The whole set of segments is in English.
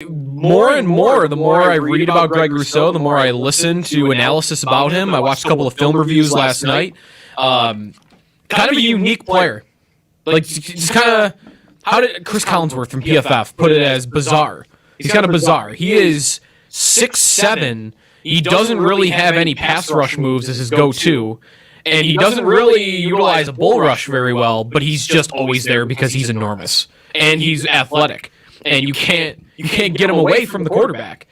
more and more, the more I read about Greg Rousseau, the more I listen to analysis about him. I watched a couple of film reviews last night. Kind of a unique player. Like, just kind of, how did Chris Collinsworth from PFF put it as bizarre? He's kind of bizarre. He is 6'7". He doesn't really have any pass rush moves as his go-to. And he doesn't really utilize a bull rush very well, but he's just always there because he's enormous. And he's athletic. And you can't get him away from the quarterback.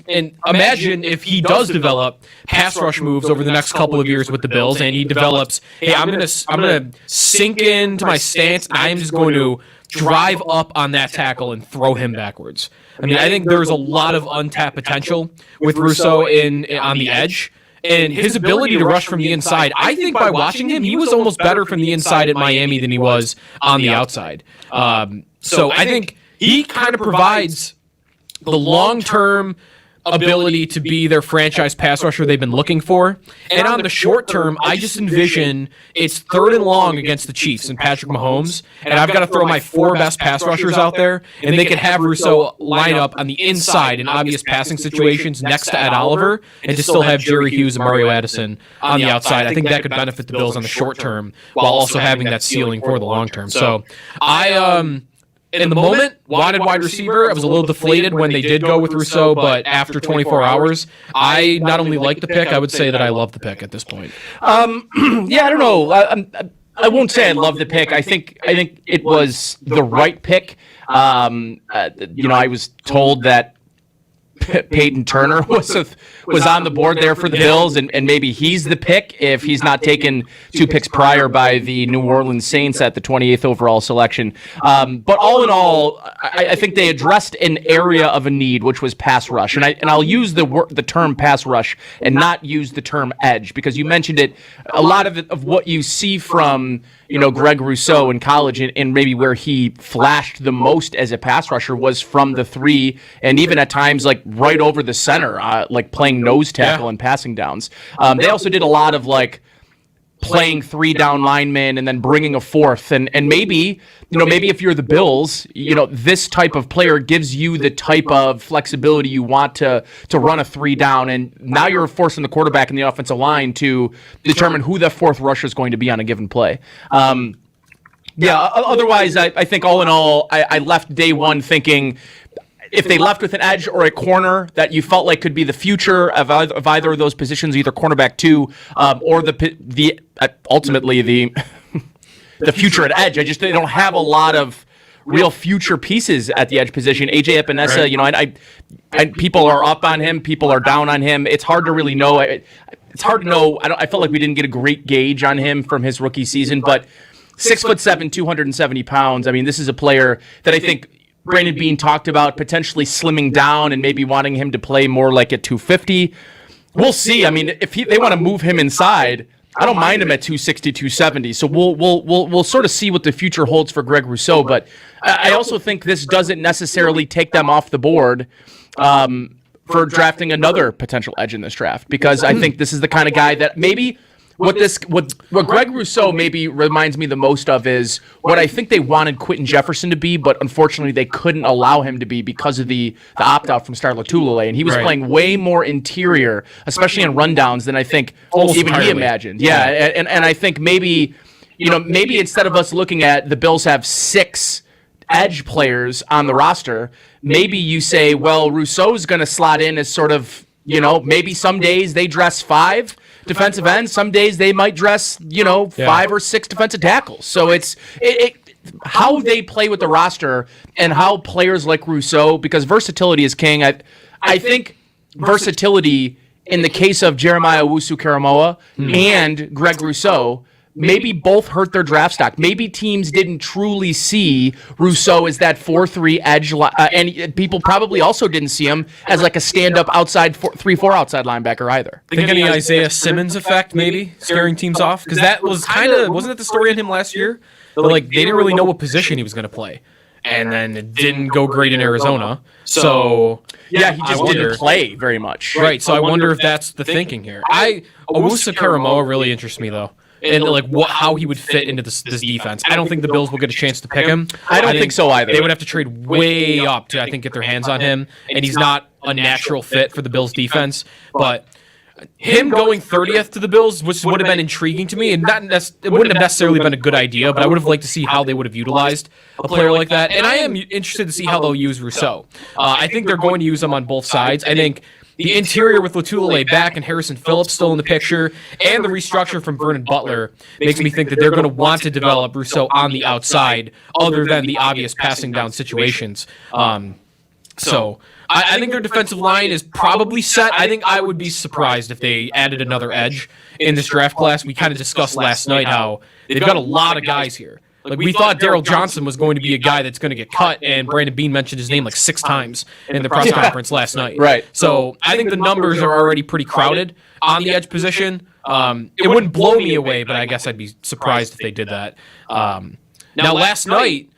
And imagine if he does develop pass rush moves over the next couple of years with the Bills, and he develops, hey, I'm gonna sink into my stance, and I'm just going to drive up on that tackle and throw him backwards. I mean, I think there's a lot of untapped potential with Rousseau on the edge. And his ability to rush from the inside, I think by watching him, he was almost better from the inside at Miami than he was on the outside. So I think he kind of provides the long-term ability to be their franchise pass rusher they've been looking for. And on the short term, I just envision it's 3rd and long against the Chiefs and Patrick Mahomes, and I've got to throw my 4 best pass rushers out there, and they could have Rousseau line up on the inside in obvious passing situations next to Ed Oliver, and to still have Jerry Hughes and Mario Addison on the outside. I think that could benefit the Bills on the short term while also having that ceiling for the long term. So in the moment, wanted wide receiver. I was a little deflated when they did go with Rousseau, but after 24 hours, I not only like the pick, I would say that I love the pick at this point. Yeah, I don't know. I won't say I love the pick. I think it was the right pick. I was told that Peyton Turner was on the board there for the Bills, and maybe he's the pick if he's not taken 2 picks prior by the New Orleans Saints at the 28th overall selection. But all in all, I think they addressed an area of a need, which was pass rush, and I'll use the term pass rush and not use the term edge, because you mentioned it. A lot of what you see from Greg Rousseau in college, and maybe where he flashed the most as a pass rusher was from the 3, and even at times like right over the center, like playing nose tackle and passing downs. They also did a lot of like playing 3 down linemen and then bringing a 4th, and maybe if you're the Bills, this type of player gives you the type of flexibility you want to run a 3 down, and now you're forcing the quarterback and the offensive line to determine who the 4th rusher is going to be on a given play. Otherwise, I think all in all, I left day one thinking, if they left with an edge or a corner that you felt like could be the future of either of those positions, either cornerback 2 or the ultimately the future at edge, they don't have a lot of real future pieces at the edge position. AJ Epinesa, right. People are up on him, people are down on him. It's hard to really know. It's hard to know. I felt like we didn't get a great gauge on him from his rookie season, but 6'7", 270 pounds. I mean, this is a player that I think Brandon Beane talked about potentially slimming down and maybe wanting him to play more like at 250. We'll see. I mean, if they want to move him inside, I don't mind him at 260, 270. So we'll sort of see what the future holds for Greg Rousseau. But I also think this doesn't necessarily take them off the board for drafting another potential edge in this draft, because I think this is the kind of guy that maybe what Greg Rousseau maybe reminds me the most of is what I think they wanted Quentin Jefferson to be, but unfortunately they couldn't allow him to be because of the opt-out from Star Lotulelei, and he was playing way more interior, especially in rundowns, than I think he imagined. Yeah, and I think maybe instead of us looking at the Bills have 6 edge players on the roster, maybe you say, well, Rousseau's going to slot in as sort of, maybe some days they dress 5 defensive ends, some days they might dress 5 or 6 defensive tackles. So it's how they play with the roster and how players like Rousseau, because versatility is king. I think versatility in the case of Jeremiah Owusu-Koramoah and Greg Rousseau maybe both hurt their draft stock. Maybe teams didn't truly see Rousseau as that 4-3 edge, and people probably also didn't see him as like a stand-up outside 3-4 outside linebacker either. Think any Isaiah Simmons effect maybe scaring teams off? Because that was wasn't it the story on him last year? Like they didn't really know what position he was going to play, and then it didn't go great in Arizona. So yeah, he just didn't play very much. Right. So I wonder if that's the thinking here. Owusu-Koramoah really interests me though. and like how he would fit into this defense. I don't think the Bills will get a chance to pick him. I don't think so either. They would have to trade way up to, I think, get their hands on him, and he's not a natural fit for the Bills defense. But him going 30th to the Bills would have been intriguing to me, and it wouldn't have necessarily been a good idea, but I would have liked to see how they would have utilized a player like that. And I am interested to see how they'll use Rousseau. I think they're going to use him on both sides. I think the interior with Latulele back and Harrison Phillips still in the picture, and the restructure from Vernon Butler makes me think that they're going to want to develop Rousseau on the outside, other than the obvious passing down situations. So I think their defensive line is probably set. I think I would be surprised if they added another edge in this draft class. We kind of discussed last night how they've got a lot of guys here. Like, we thought Darryl Johnson was going to be a guy that's going to get cut, and Brandon Beane mentioned his name like 6 times in the press conference last night. Right. So I think the numbers are already pretty crowded on the edge position. It wouldn't blow me away, but I guess I'd be surprised if they did that. Now, last night,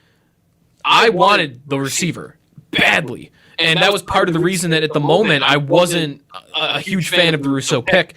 I wanted the receiver badly. And that was part of the reason that at the moment I wasn't a huge fan of the Rousseau pick.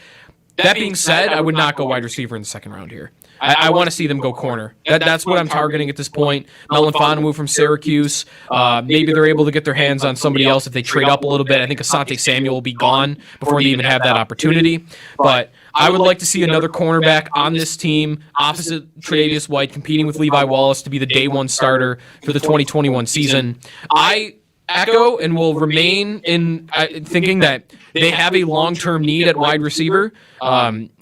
That being said, I would not go wide receiver in the second round here. I want to see them go corner. That's what I'm targeting at this point. Melvin Fonwu from Syracuse. Maybe they're able to get their hands on somebody else if they trade up a little bit. I think Asante Samuel will be gone before they even have that opportunity. But I would like to see another cornerback on this team, opposite Tre'Davious White, competing with Levi Wallace to be the day one starter for the 2021 season. I echo and will remain in thinking that they have a long-term need at wide receiver.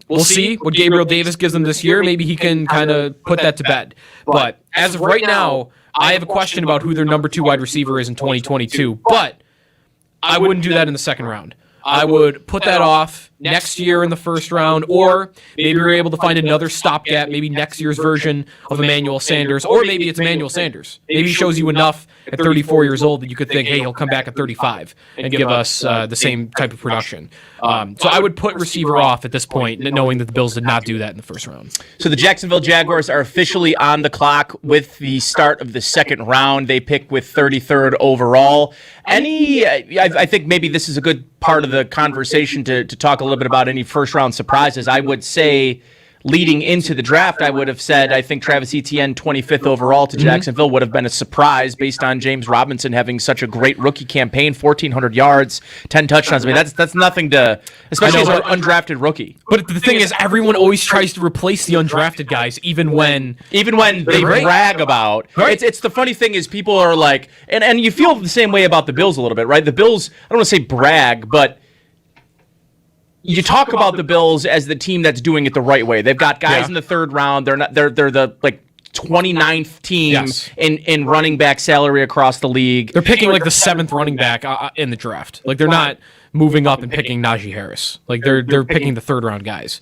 We'll see what Gabriel Davis gives them this year. Maybe he can kind of put that to bed. But as of right now, I have a question about who their number 2 wide receiver is in 2022. But I wouldn't do that in the second round. I would put that off next year in the first round, or maybe you're able to find another stopgap, maybe next year's version of Emmanuel Sanders, or maybe it's Emmanuel Sanders. Maybe he shows you enough at 34 years old that you could think, hey, he'll come back at 35 and give us the same type of production. So I would put receiver off at this point, knowing that the Bills did not do that in the first round. So the Jacksonville Jaguars are officially on the clock with the start of the second round. They pick with 33rd overall. I think maybe this is a good part of the conversation to talk a little bit about any first round surprises. I would say, leading into the draft, I would have said I think Travis Etienne, 25th overall to Jacksonville, would have been a surprise based on James Robinson having such a great rookie campaign, 1,400 yards, 10 touchdowns. I mean, that's nothing to, especially as an undrafted rookie. But the thing is, everyone always tries to replace the undrafted guys, even when they brag about. Right. It's the funny thing is people are like, and you feel the same way about the Bills a little bit, right? The Bills, I don't want to say brag, but you talk about the Bills as the team that's doing it the right way. They've got guys in the third round. They're the 29th team in running back salary across the league. They're picking like the 7th running back in the draft. Like, they're not moving up and picking Najee Harris. Like, they're picking the third round guys.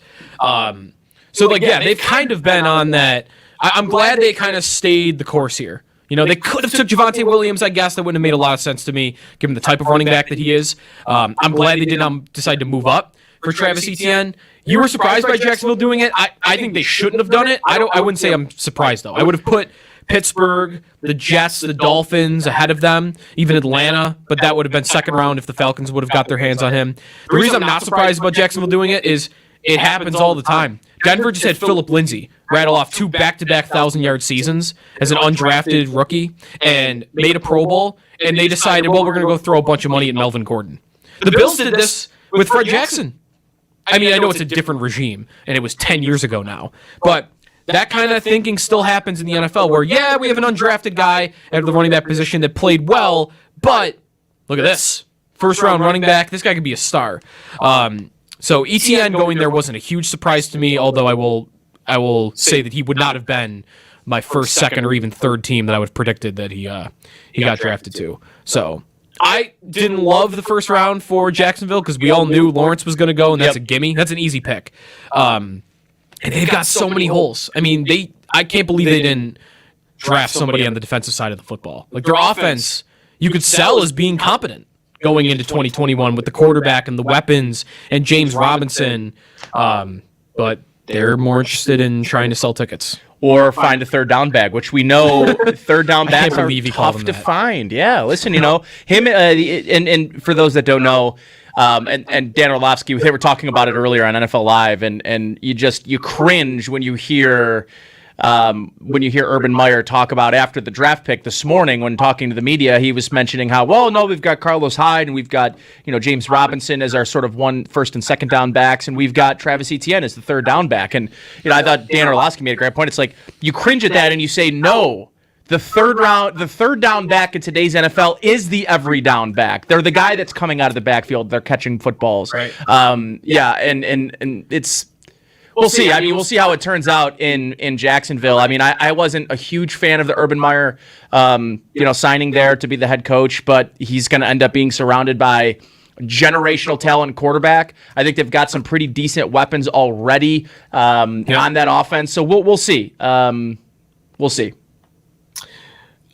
So they've kind of been on that. I'm glad they kind of stayed the course here. You know, they could have took Javonte Williams, I guess. That wouldn't have made a lot of sense to me, given the type of running back that he is. I'm glad they did not decide to move up for Travis Etienne. You were surprised by Jacksonville doing it? I think they shouldn't have done it. I wouldn't say I'm surprised, though. I would have put Pittsburgh, the Jets, the Dolphins ahead of them, even Atlanta, but that would have been second round if the Falcons would have got their hands on him. The reason I'm not surprised about Jacksonville doing it is it happens all the time. Denver just had Phillip Lindsay rattle off 2 back-to-back 1,000-yard seasons as an undrafted rookie and made a Pro Bowl, and they decided, well, we're going to go throw a bunch of money at Melvin Gordon. The Bills did this with Fred Jackson. I mean, I know it's a different regime, and it was 10 years ago now, but that kind of thinking still happens in the NFL where, we have an undrafted guy at the running back position that played well, but look at this. First-round running back, this guy could be a star. So Etienne going there wasn't a huge surprise to me, although I will say that he would not have been my first, second, or even third team that I would have predicted that he got drafted to. So I didn't love the first round for Jacksonville because we all knew Lawrence was going to go, and that's a gimme. That's an easy pick. And they've got so many holes. I mean, I can't believe they didn't draft somebody on the defensive side of the football. Like, their offense, you could sell as being competent going into 2021 with the quarterback and the weapons and James Robinson, but they're more interested in trying to sell tickets. or find a third down bag, which we know third down bags are believe he called tough him to that. find. Yeah, listen, him and for those that don't know, and Dan Orlovsky, they were talking about it earlier on NFL Live, and you cringe when you hear Urban Meyer talk about after the draft pick this morning when talking to the media. He was mentioning how, well, no, we've got Carlos Hyde and we've got, James Robinson as our sort of first and second down backs, and we've got Travis Etienne as the third down back. And, I thought Dan Orlovsky made a great point. It's like you cringe at that and you say, no, the third down back in today's NFL is the every down back. They're the guy that's coming out of the backfield. They're catching footballs. Right. And it's, we'll see. I mean, we'll see how it turns out in Jacksonville. I mean, I wasn't a huge fan of the Urban Meyer, signing there to be the head coach, but he's going to end up being surrounded by generational talent quarterback. I think they've got some pretty decent weapons already on that offense. So we'll see. We'll see.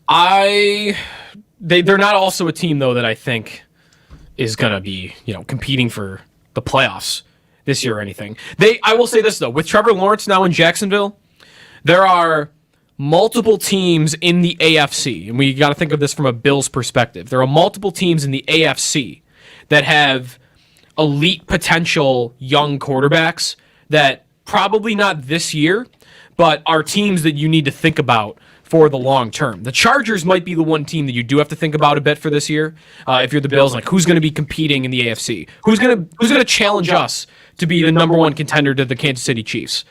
They're not also a team though that I think is going to be, competing for the playoffs this year or anything. I will say this though, with Trevor Lawrence now in Jacksonville, there are multiple teams in the AFC, and we got to think of this from a Bills perspective. There are multiple teams in the AFC that have elite potential young quarterbacks that probably not this year, but are teams that you need to think about for the long term. The Chargers might be the one team that you do have to think about a bit for this year. If you're the Bills, like who's going to be competing in the AFC? Who's going to challenge us to be the number one contender to the Kansas City Chiefs?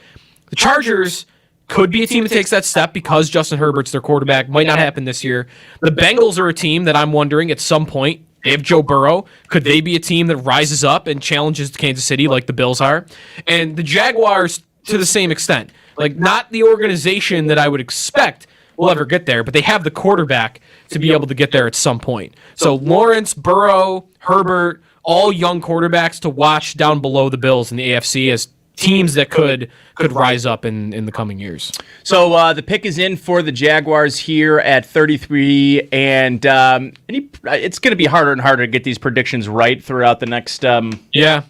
The Chargers could be a team that takes that step because Justin Herbert's their quarterback. Might not happen this year. The Bengals are a team that I'm wondering at some point, they have Joe Burrow. Could they be a team that rises up and challenges Kansas City like the Bills are? And the Jaguars to the same extent. Like, not the organization that I would expect will ever get there, but they have the quarterback to be able to get there at some point. So Lawrence, Burrow, Herbert, all young quarterbacks to watch down below the Bills in the AFC as teams that could rise up in the coming years. So the pick is in for the Jaguars here at 33, and it's going to be harder and harder to get these predictions right throughout the next. Yeah.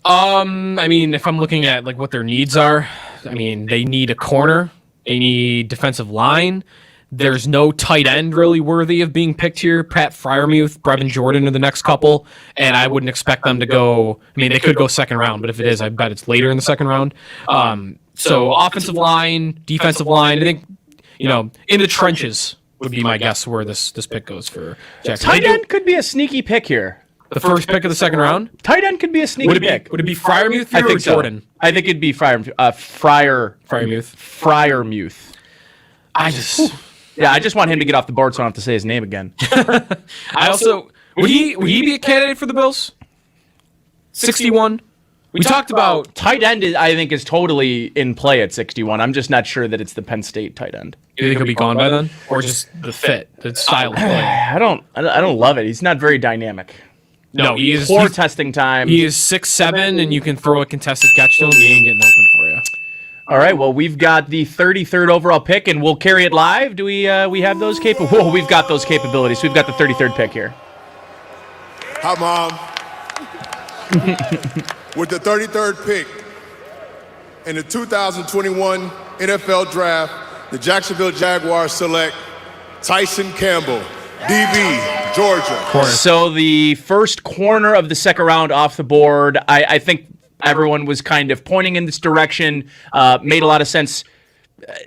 I mean, if I'm looking at like what their needs are, I mean, they need a corner, they need defensive line. There's no tight end really worthy of being picked here. Pat Freiermuth, Brevin Jordan are the next couple, and I wouldn't expect them to go. I mean, they could go second round, but if it is, I bet it's later in the second round. So offensive line, defensive line, I think, in the trenches would be my guess where this pick goes for Jackson. Tight end could be a sneaky pick here. The first pick of the second round? Tight end could be a sneaky pick. Would it be Freiermuth I or think Jordan? So. I think it'd be Freiermuth. Freiermuth. I just want him to get off the board so I don't have to say his name again. I also would he be a candidate for the Bills? 61. We talked about tight end. I think is totally in play at 61. I'm just not sure that it's the Penn State tight end. You think he'll be gone by then, or just the fit, the style of play? I don't love it. He's not very dynamic. No, he is poor testing time. He is 6'7", and you can throw a contested catch to him. He ain't getting open for you. All right, well, we've got the 33rd overall pick, and we'll carry it live. Do we have those capabilities? Whoa, we've got those capabilities. We've got the 33rd pick here. Hi, Mom. With the 33rd pick in the 2021 NFL Draft, the Jacksonville Jaguars select Tyson Campbell, DB, Georgia. So the first corner of the second round off the board, I think everyone was kind of pointing in this direction, made a lot of sense.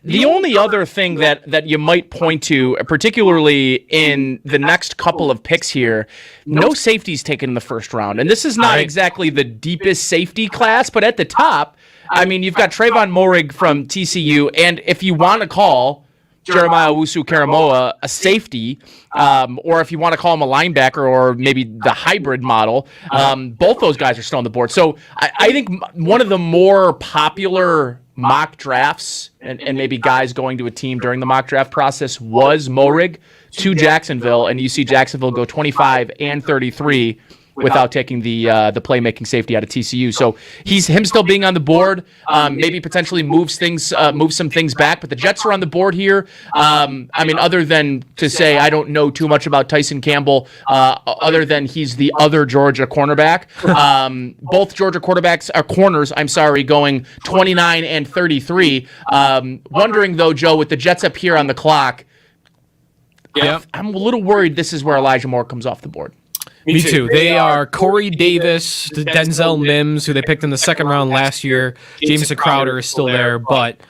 The only other thing that you might point to, particularly in the next couple of picks here, no safeties taken in the first round. And this is not exactly the deepest safety class, but at the top, I mean, you've got Trayvon Moehrig from TCU, and if you want to call Jeremiah Owusu-Karamoah a safety, or if you want to call him a linebacker or maybe the hybrid model, both those guys are still on the board. So I think one of the more popular mock drafts and maybe guys going to a team during the mock draft process was Moehrig to Jacksonville, and you see Jacksonville go 25 and 33 without taking the playmaking safety out of TCU. So him still being on the board, maybe potentially move some things back. But the Jets are on the board here. I mean, other than to say I don't know too much about Tyson Campbell, other than he's the other Georgia cornerback. Both Georgia corners, going 29 and 33. Wondering though, Joe, with the Jets up here on the clock, I'm a little worried this is where Elijah Moore comes off the board. Me too. They are Corey Davis, Denzel Mims, who they picked in the second round last year. Jamison Crowder is still there, but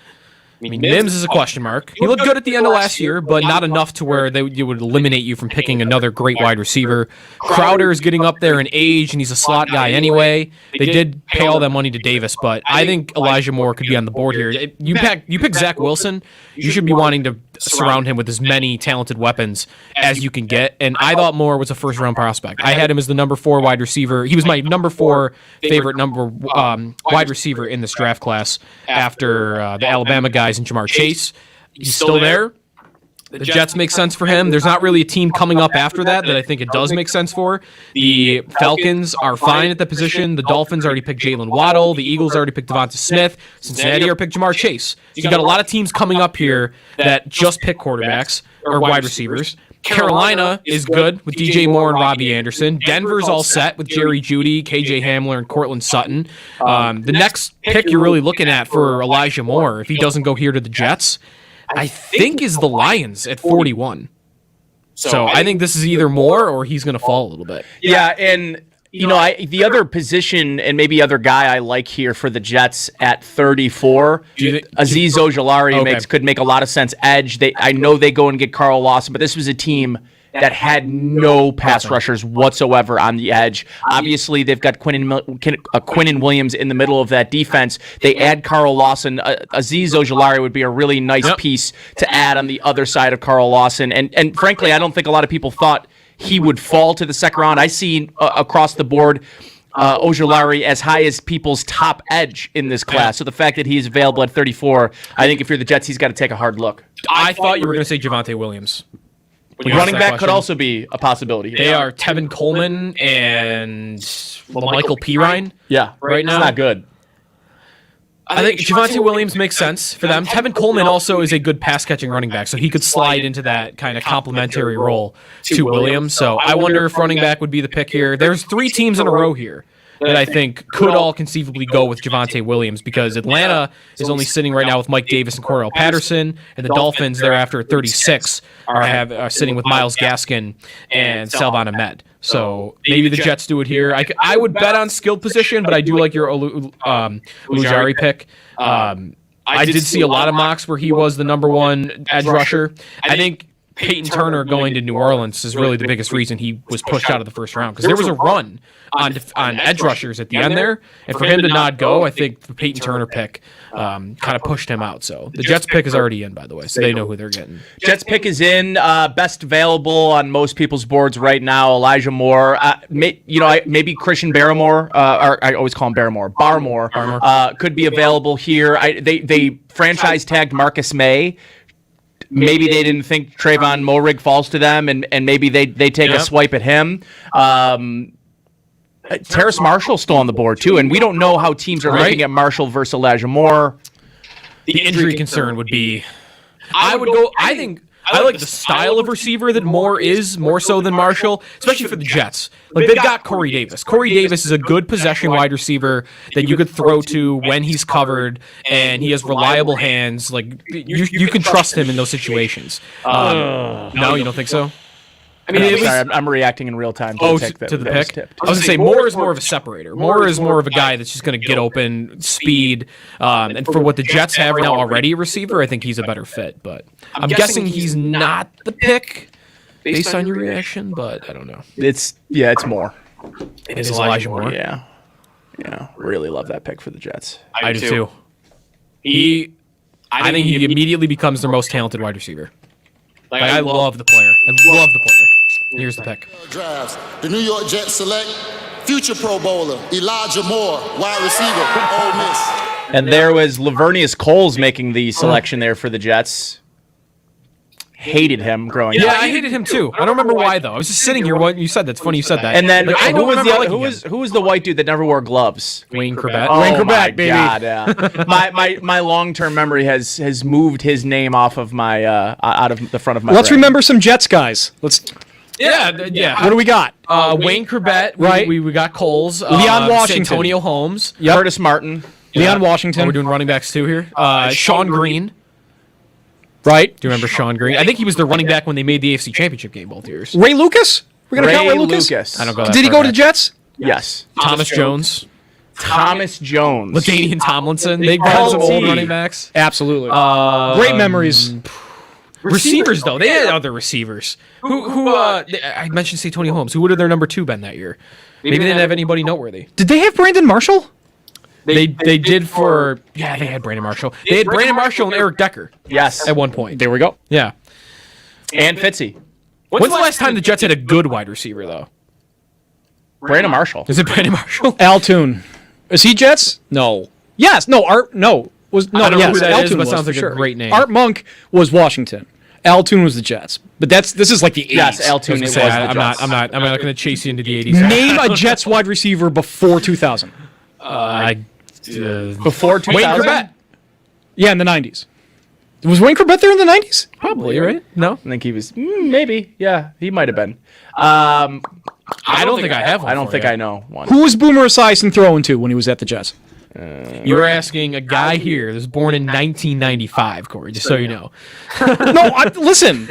I mean, Mims is a question mark. He looked good at the end of last year, but not enough to where you would eliminate you from picking another great wide receiver. Crowder is getting up there in age, and he's a slot guy anyway. They did pay all that money to Davis, but I think Elijah Moore could be on the board here. You pick Zach Wilson, you should be wanting to surround him with as many talented weapons as you can get, and I thought Moore was a first-round prospect. I had him as the number 4 wide receiver. He was my number 4 favorite wide receiver in this draft class after the Alabama guys and Jamar Chase. He's still there. The Jets make sense for him. There's not really a team coming up after that I think it does make sense for. The Falcons are fine at the position. The Dolphins already picked Jalen Waddle. The Eagles already picked Devonta Smith. Cincinnati already picked Jamar Chase. So you got a lot of teams coming up here that just pick quarterbacks or wide receivers. Carolina is good with DJ Moore and Robbie Anderson. Denver's all set with Jerry Jeudy, KJ Hamler, and Cortland Sutton. The next pick you're really looking at for Elijah Moore, if he doesn't go here to the Jets, I think is the Lions at 41. So I think this is either Moore or he's going to fall a little bit. Yeah, and the other position and maybe other guy I like here for the Jets at 34, Azeez Ojulari could make a lot of sense. Edge, I know they go and get Carl Lawson, but this was a team that had no pass rushers whatsoever on the edge. Obviously, they've got Quinnen Williams in the middle of that defense. They add Carl Lawson. Azeez Ojulari would be a really nice piece to add on the other side of Carl Lawson. And frankly, I don't think a lot of people thought he would fall to the second round. I see across the board Ojulari as high as people's top edge in this class. So the fact that he's available at 34, I think if you're the Jets, he's got to take a hard look. I thought you were going to say Javonte Williams. Running back could also be a possibility. They are Tevin Coleman and Michael Pirine. Yeah, right now. It's not good. I think Javonte Williams makes sense for them. Tevin Coleman also is a good pass-catching running back, so he could slide into that kind of complementary role to Williams. So I wonder if running back would be the pick here. There's 3 teams in a row here that I think could all conceivably go with Javonte Williams, because Atlanta is only sitting right now with Mike Davis and Cordell Patterson, and the Dolphins thereafter at 36 are sitting with Myles Gaskin and Salvon Ahmed. So maybe the Jets do it here. I would bet on skilled position, but I do like your Ojulari pick. I did see a lot of mocks where he was the number 1 edge rusher. I think Peyton Turner going to New Orleans is really the biggest reason he was pushed out of the first round, because there was a run on edge rushers at the end there, and for him to not go, I think the Peyton Turner pick kind of pushed him out. So the Jets pick is already in, by the way, so they know who they're getting. Jets pick is in, best available on most people's boards right now. Elijah Moore, maybe Christian Barmore, or I always call him Barmore, could be available here. They franchise tagged Marcus May. Maybe they didn't think Trayvon Moehrig falls to them, and maybe they take a swipe at him. Terrace Marshall's still on the board, too, and we don't know how teams are looking at Marshall versus Elijah Moore. The injury concern would be... I like the style of receiver that Moore is, more so than Marshall, especially for the Jets. Like, they've got Corey Davis. Corey Davis is a good possession wide receiver that you could throw to when he's covered, and he has reliable hands. Like, you can trust him in those situations. No, you don't think so? I mean, I'm reacting in real time to the pick. I was going to say, Moore is more of a separator. Moore is more of a guy that's just going to get open, speed, and for what the Jets have right now already a receiver, I think he's a better fit. But I'm guessing he's not the pick based on your reaction, but I don't know. It's Moore. It is Elijah Moore. Yeah. Really love that pick for the Jets. I do too. I think he immediately becomes their most talented wide receiver. I love the player. Here's the pick. Drafts. The New York Jets select future Pro Bowler Elijah Moore, wide receiver, Ole Miss. And there was Lavernius Coles making the selection there for the Jets. hated him growing Yeah, up. I hated him too. I don't remember why though. I was just sitting here when you said that's funny. You said that. And then Like, I who don't was remember the liking him. who was the white dude that never wore gloves? Wayne Corbett. Oh Wayne Corbett, my baby. God, yeah. my long-term memory has moved his name off of my out of the front of my Let's brain. remember some Jets guys. Let's. Yeah. What do we got? Wayne Corbett. Right. We got Coles. Leon Washington. Antonio Holmes. Yep. Curtis Martin. Leon Oh, Washington. we're doing running backs too here. Sean Green. Right. Do you remember Sean Green? I think he was the running back when they made the AFC Championship game both years. Ray Lucas. We're gonna count Ray Ray Lucas. Lucas. I don't go that Did he far go to the back. Jets? Yes. Thomas Jones. Thomas Jones. LaDainian Tomlinson. They got some old LT. running backs. Absolutely. Great memories. Receivers though, they had other receivers. I mentioned Antonio Holmes. Who would have their number 2 been that year? Maybe they didn't have anybody noteworthy. Did they have Brandon Marshall? They did for they had Brandon Marshall. They had Brandon Marshall and Eric Decker Yes. at one point. There we go. Yeah. And Fitzy. When's the last time the Jets had a good wide receiver though? Brandon Marshall. Is it Brandon Marshall? Altoon. Is he Jets? No. Yes. No. Art. No. Was no. I don't know yes, who that Altoon is, but was, sounds for like a sure. great name. Art Monk was Washington. Altoon was the Jets. But this is like the 80s. Yes, Altoon I was was gonna the say, I'm Jets. not going to chase you into the 80s. Name a Jets wide receiver before 2000. Before 2000. Wayne Corbett. Yeah, in the 90s. Was Wayne Corbett there in the 90s? Probably, right? No? I think he was maybe. Yeah, he might have been. I don't think I have one. I don't for think you. I know one. Who was Boomer Esiason throwing to when he was at the Jets? You're asking a guy here that was born in 1995, Corey, just so you know. No, listen.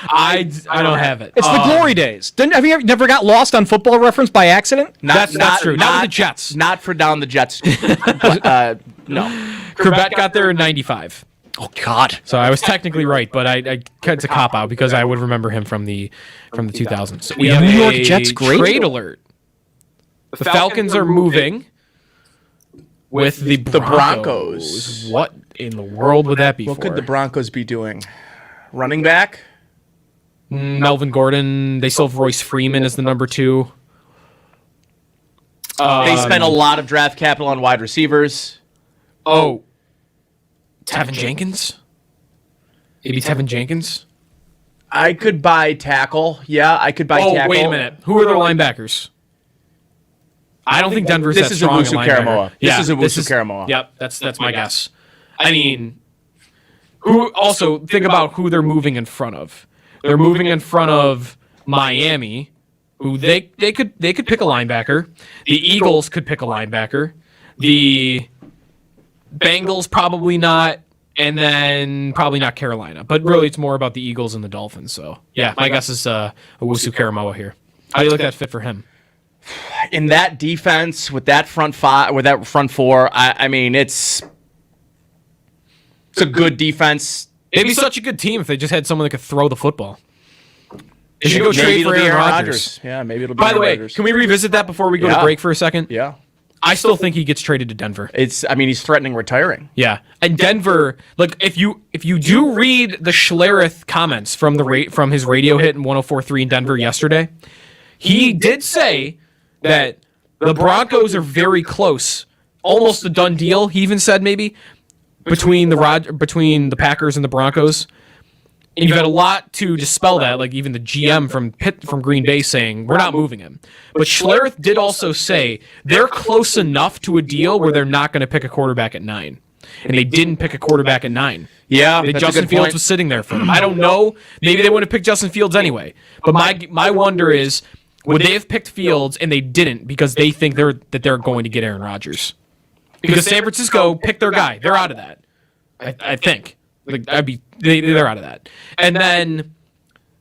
I don't have it. It's the glory days. Have you never got lost on Football Reference by accident? That's true. Not with the Jets. Not for down the Jets. No. Corbett got there in 95. Oh, God. So I was technically right, but it's a cop out because I would remember him from the 2000s. So we have New York a Jets great? trade alert. The Falcons are moving with the Broncos. What in the world would that be What for? could the Broncos be doing? Running back? Melvin Gordon. They still have Royce Freeman as the number 2. They spent a lot of draft capital on wide receivers. Oh. Tevin Jenkins? Maybe Tevin Jenkins? I could buy tackle. Yeah, I could buy tackle. Oh, wait a minute. Who are their linebackers? I don't think Denver's This that is strong Owusu at linebacker. Karamoah. Yeah, This is Owusu Karamoah. Yep, that's my guess. I mean, who also think about who they're moving in front of. They're moving in front of Miami, who they could pick a linebacker. The Eagles could pick a linebacker. The Bengals probably not, and then probably not Carolina. But really, it's more about the Eagles and the Dolphins. So yeah, my guess is Owusu Karamoah here. How do you like that fit for him? In that defense with that front front four, I mean it's a good defense. It'd be such a good team if they just had someone that could throw the football. They should go Maybe trade it'll for be Aaron Rodgers. Yeah, maybe it'll be By the Aaron way, Rodgers. can we revisit that before we go to Yeah. break for a second? Yeah. I still think he gets traded to Denver. I mean, he's threatening retiring. Yeah, and Denver, like if you do read the Schlereth comments from from his radio hit in 104.3 in Denver yesterday, he did say that the Broncos are very close, almost a done deal. He even said maybe between the Packers and the Broncos. And you've had a lot to dispel that, like even the GM from Green Bay saying, we're not moving him. But Schlereth did also say they're close enough to a deal where they're not going to pick a quarterback at 9. And they didn't pick a quarterback at 9. Yeah, That that's a Justin good Fields point. was sitting there for them. I don't know. Maybe they wouldn't have picked Justin Fields anyway. But my wonder is, would they have picked Fields and they didn't because they think they're going to get Aaron Rodgers? Because San Francisco picked their guy. They're out of that. I think. Like, they're out of that. And then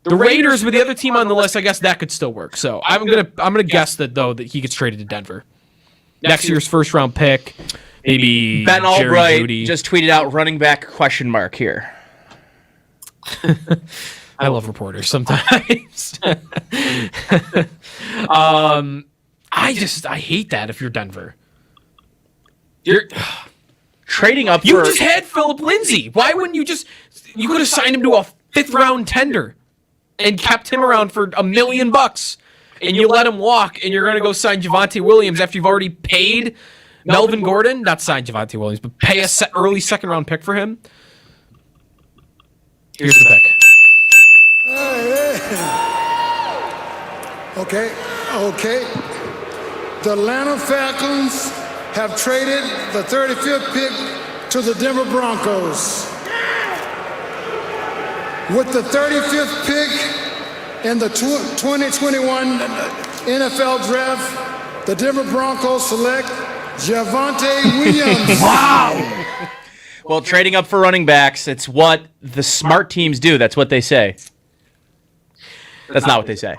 the Raiders with the other team on the list, I guess that could still work. So I'm gonna guess that he gets traded to Denver. Next year's first round pick, maybe Ben Jerry Albright Jeudy. just tweeted out running back ? Here. I love reporters sometimes. I hate that if you're Denver. Trading up You for just had Philip Lindsay. Why wouldn't you could have signed him to a 5th round tender and kept him around for $1 million and you let him walk and you're going to go sign Javonte Williams after you've already paid Melvin Gordon, not sign Javonte Williams, but pay a early 2nd round pick for him. Here's the pick. Okay. The Atlanta Falcons have traded the 35th pick to the Denver Broncos. With the 35th pick in the 2021 NFL Draft, the Denver Broncos select Javonte Williams. Wow. Well, trading up for running backs, it's what the smart teams do. That's what they say. That's not what they say.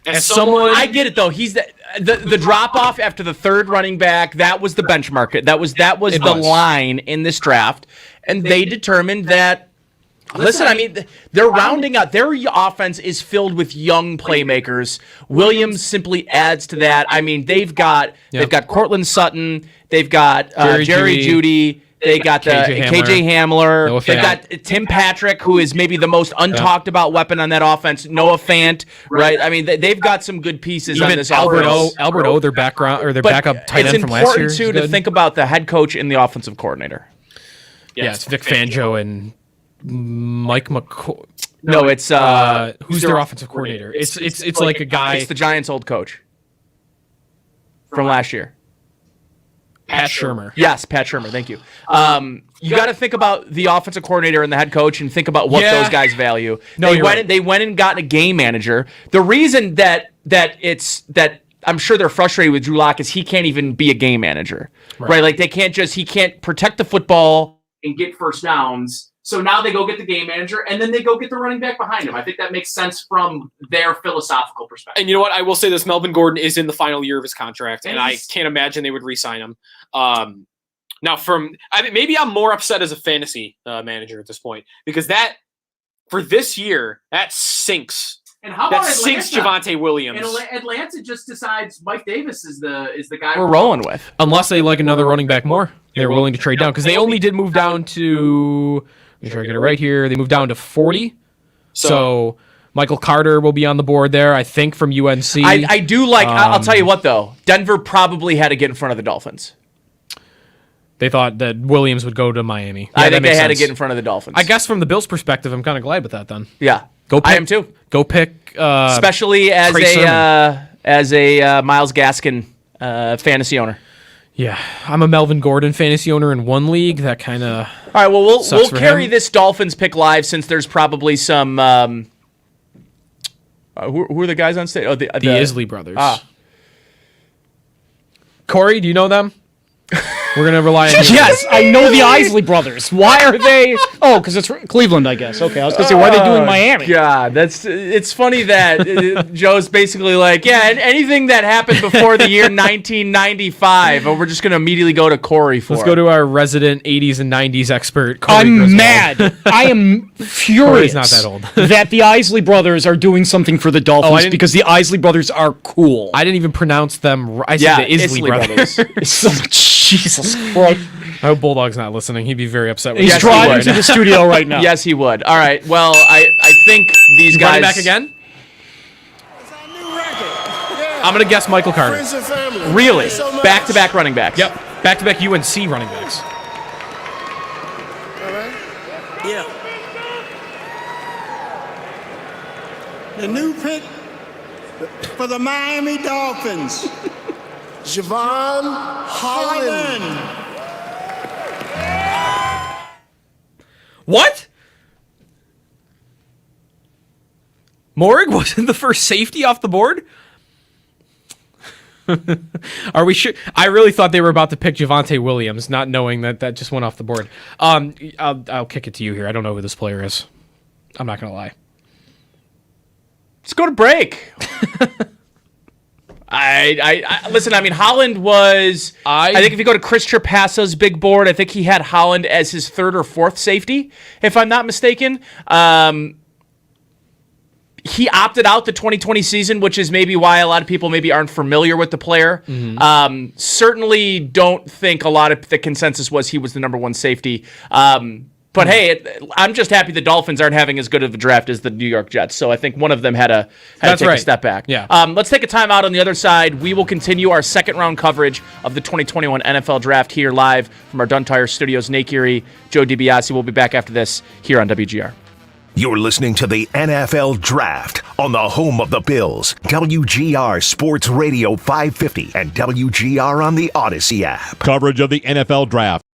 As someone, I get it though. He's the drop off after the third running back. That was the benchmark. That was the line in this draft, and they determined that. Listen, I mean, they're rounding out. Their offense is filled with young playmakers. Williams simply adds to that. I mean, they've got Cortland Sutton. They've got Jerry Jeudy. They got KJ Hamler. They've got Tim Patrick, who is maybe the most untalked about weapon on that offense. Noah Fant, right? I mean, they've got some good pieces on this offense. Albert O, their backup tight end from last year. It's important too to think about the head coach and the offensive coordinator. Yeah, it's Vic Fangio and Mike McCoy. No, it's who's their offensive coordinator? It's like a guy. It's the Giants' old coach from last year. Pat Shurmur. Yes, Pat Shurmur. Thank you. You got to think about the offensive coordinator and the head coach, and think about what those guys value. They went and got a game manager. The reason that I'm sure they're frustrated with Drew Lock is he can't even be a game manager, right? Like he can't protect the football and get first downs. So now they go get the game manager, and then they go get the running back behind him. I think that makes sense from their philosophical perspective. And you know what? I will say this. Melvin Gordon is in the final year of his contract, and I can't imagine they would re-sign him. Now, maybe I'm more upset as a fantasy manager at this point, because that, for this year, that sinks. And how about that sinks Javonte Williams. And Atlanta just decides Mike Davis is the guy we're rolling with. Unless they like another running back more. They're willing to trade down, because they only did move down to... Make sure I get it right here. They moved down to 40. So Michael Carter will be on the board there, I think, from UNC. I do like... I'll tell you what, though. Denver probably had to get in front of the Dolphins. They thought that Williams would go to Miami. Yeah, I think they had to get in front of the Dolphins. I guess from the Bills' perspective, I'm kind of glad with that then. Yeah. I am too. Go pick... Especially as a Myles Gaskin fantasy owner. Yeah, I'm a Melvin Gordon fantasy owner in one league. That kind of... All right, well, we'll carry this Dolphins pick live, since there's probably some... who are the guys on stage? Oh, the Isley brothers. Corey, do you know them? We're going to rely on you. Yes, I know the Isley brothers. Why are they... Oh, because it's Cleveland, I guess. Okay, I was going to say, why are they doing Miami? God, it's funny that Joe's basically like, yeah, anything that happened before the year 1995, we're just going to immediately go to Corey for. Let's go to our resident 80s and 90s expert, Corey I'm Griswold. mad. I am furious not that old. that the Isley brothers are doing something for the Dolphins, because the Isley brothers are cool. I didn't even pronounce them. I said the Isley brothers. Jesus Christ. I hope Bulldog's not listening. He'd be very upset with He's driving to the studio right now. Yes, he would. All right. Well, I think these guys... Running back again? I'm going to guess Michael Carter. Friends and family. Really? Thank you so much. Back-to-back running backs. Yep. Back-to-back UNC running backs. All right. Yeah. The new pick for the Miami Dolphins, Javon Holland. What? Morrig wasn't the first safety off the board? Are we sure? I really thought they were about to pick Javonte Williams, not knowing that just went off the board. I'll kick it to you here. I don't know who this player is. I'm not going to lie. Let's go to break. I listen. I mean, Holland was. I think if you go to Chris Trapasso's big board, I think he had Holland as his third or fourth safety, if I'm not mistaken. He opted out the 2020 season, which is maybe why a lot of people maybe aren't familiar with the player. Mm-hmm. Certainly don't think a lot of the consensus was he was the number one safety. But hey, I'm just happy the Dolphins aren't having as good of a draft as the New York Jets. So I think one of them had to take a step back. Yeah. Let's take a time out on the other side. We will continue our second round coverage of the 2021 NFL Draft here live from our Duntire Studios. Nate Geary, Joe DiBiase will be back after this here on WGR. You're listening to the NFL Draft on the home of the Bills, WGR Sports Radio 550 and WGR on the Odyssey app. Coverage of the NFL Draft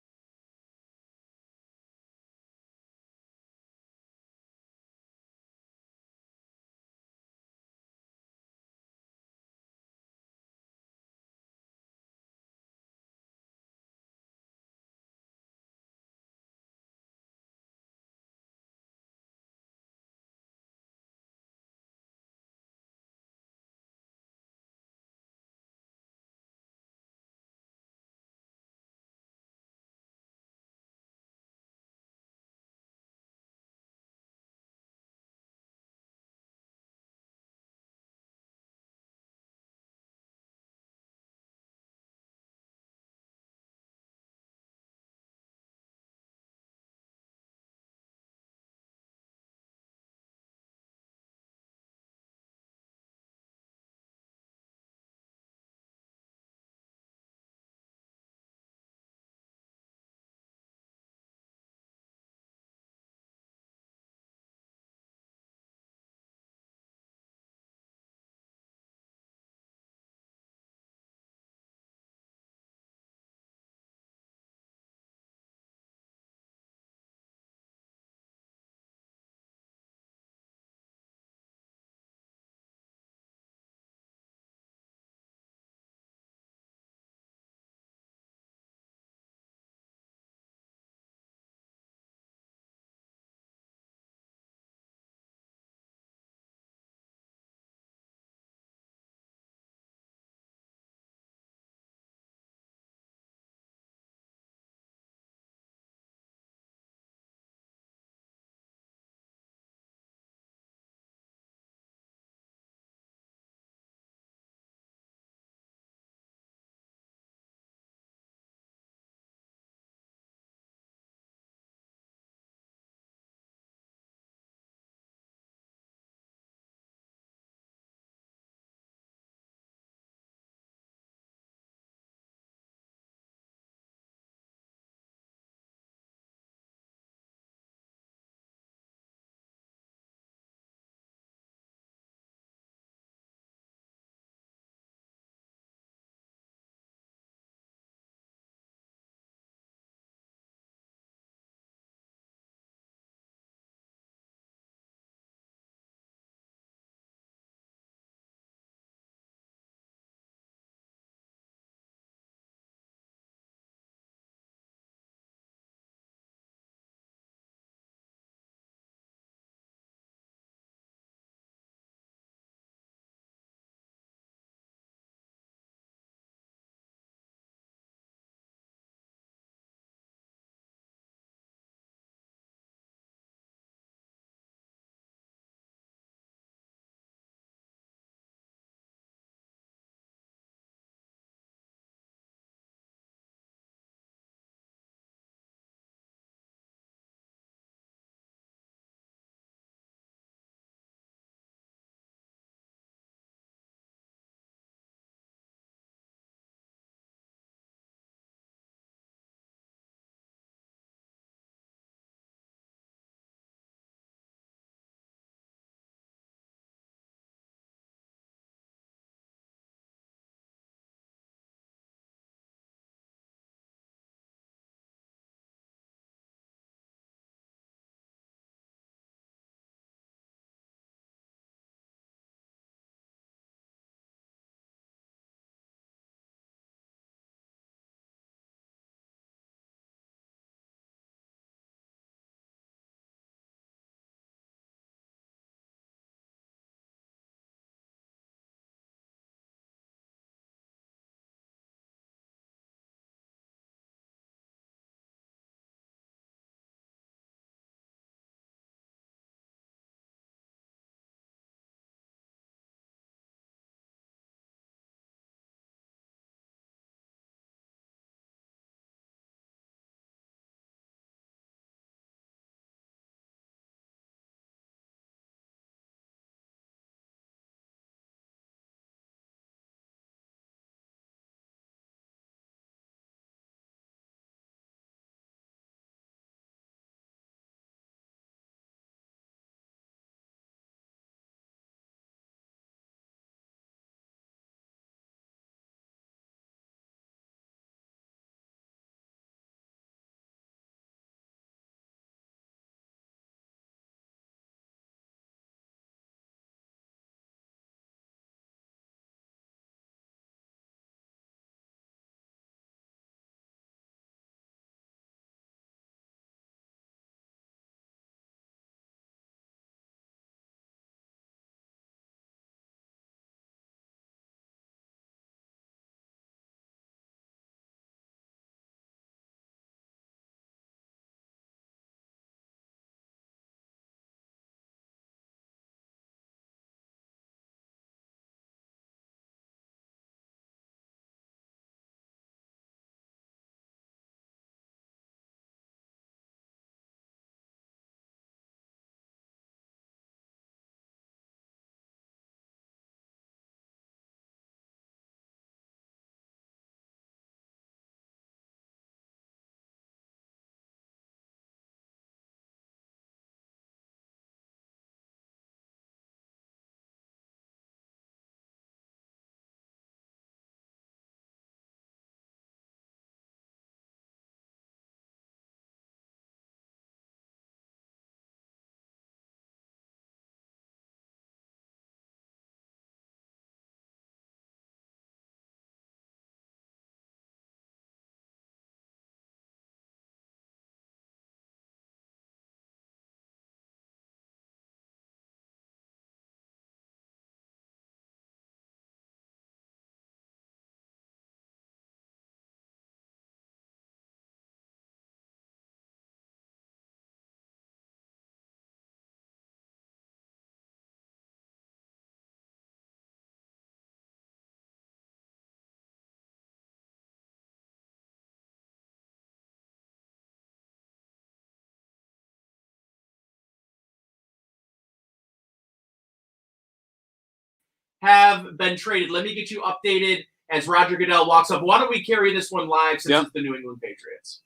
have been traded. Let me get you updated as Roger Goodell walks up. Why don't we carry this one live since it's the New England Patriots?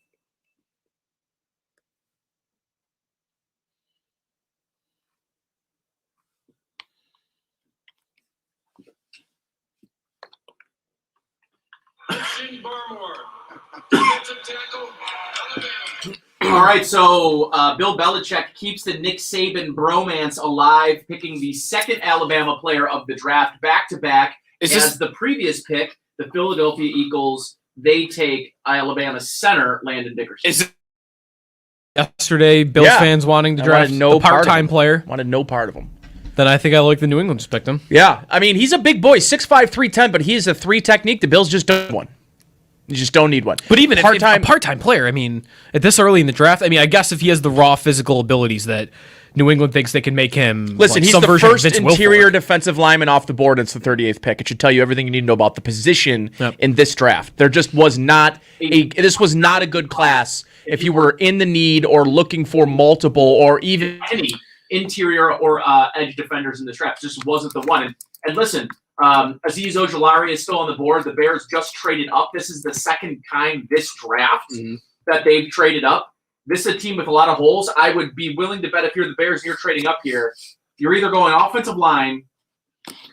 All right, so Bill Belichick keeps the Nick Saban bromance alive, picking the second Alabama player of the draft back-to-back. As the previous pick, the Philadelphia Eagles, they take Alabama center Landon Dickerson. Yesterday, Bills fans wanting to draft a part-time player. Wanted no part of him. Then I think I like the New England just picked him. Yeah, I mean, he's a big boy, 6'5", 310, but he is a 3 technique. The Bills just don't need one. You just don't need one. But even if a part-time player, I mean, at this early in the draft, I mean, I guess if he has the raw physical abilities that New England thinks they can make him. Listen, he's the first interior defensive lineman off the board. It's the 38th pick. It should tell you everything you need to know about the position in this draft. There just was not this was not a good class if you were in the need or looking for multiple or even any interior or edge defenders in this draft. It just wasn't the one. And listen, Azeez Ojulari is still on the board. The Bears just traded up. This is the second time this draft that they've traded up. This is a team with a lot of holes. I would be willing to bet if you're the Bears and you're trading up here, you're either going offensive line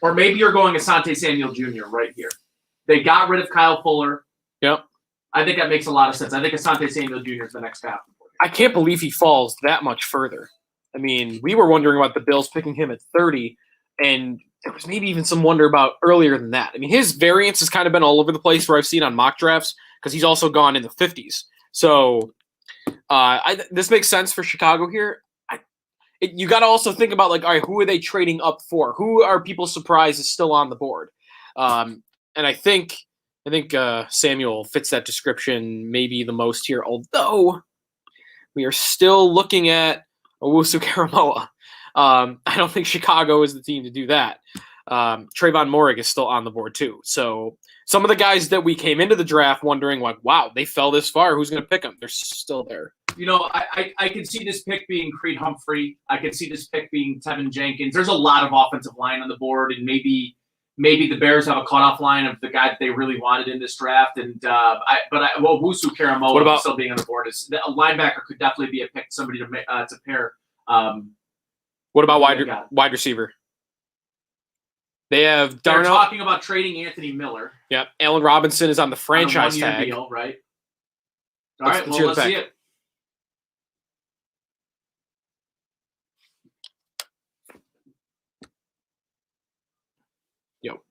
or maybe you're going Asante Samuel Jr. right here. They got rid of Kyle Fuller. Yep. I think that makes a lot of sense. I think Asante Samuel Jr. is the next path. I can't believe he falls that much further. I mean, we were wondering about the Bills picking him at 30, and there was maybe even some wonder about earlier than that. I mean, his variance has kind of been all over the place where I've seen on mock drafts because he's also gone in the 50s. So this makes sense for Chicago here. You got to also think about, like, all right, who are they trading up for? Who are people surprised is still on the board? And I think Samuel fits that description maybe the most here, although we are still looking at Owusu-Koramoah. I don't think Chicago is the team to do that. Trayvon Moehrig is still on the board too. So some of the guys that we came into the draft wondering, like, wow, they fell this far. Who's going to pick them? They're still there. You know, I can see this pick being Creed Humphrey. I can see this pick being Tevin Jenkins. There's a lot of offensive line on the board, and maybe the Bears have a cutoff line of the guy that they really wanted in this draft. And Owusu-Koramoah still being on the board is a linebacker could definitely be a pick. Somebody to pair. What about wide receiver? They have They're talking about trading Anthony Miller. Yeah, Allen Robinson is on the franchise on a one-year tag. Deal, right? All right, well, let's see it. Yo.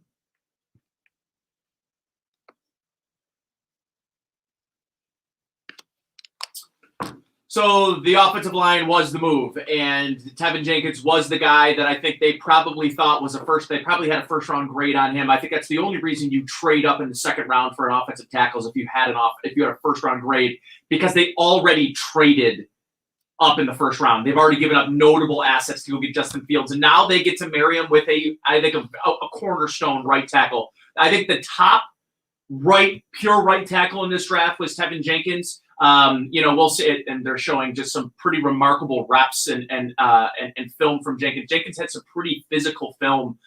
So the offensive line was the move, and Tevin Jenkins was the guy that I think they probably thought was they probably had a first-round grade on him. I think that's the only reason you trade up in the second round for an offensive tackle is if you had a first-round grade, because they already traded up in the first round. They've already given up notable assets to go get Justin Fields, and now they get to marry him with a cornerstone right tackle. I think the top pure right tackle in this draft was Tevin Jenkins. We'll see it, and they're showing just some pretty remarkable reps and film from Jenkins. Jenkins had some pretty physical film.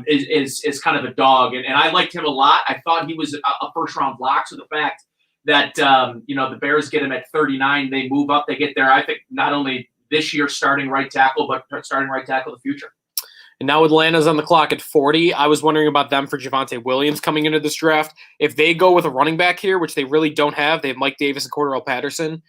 Is kind of a dog, and I liked him a lot. I thought he was a first round block. So the fact that the Bears get him at 39, they move up, they get there. I think not only this year starting right tackle, but starting right tackle the future. And now Atlanta's on the clock at 40. I was wondering about them for Javonte Williams coming into this draft. If they go with a running back here, which they really don't have, they have Mike Davis and Cordarrelle Patterson.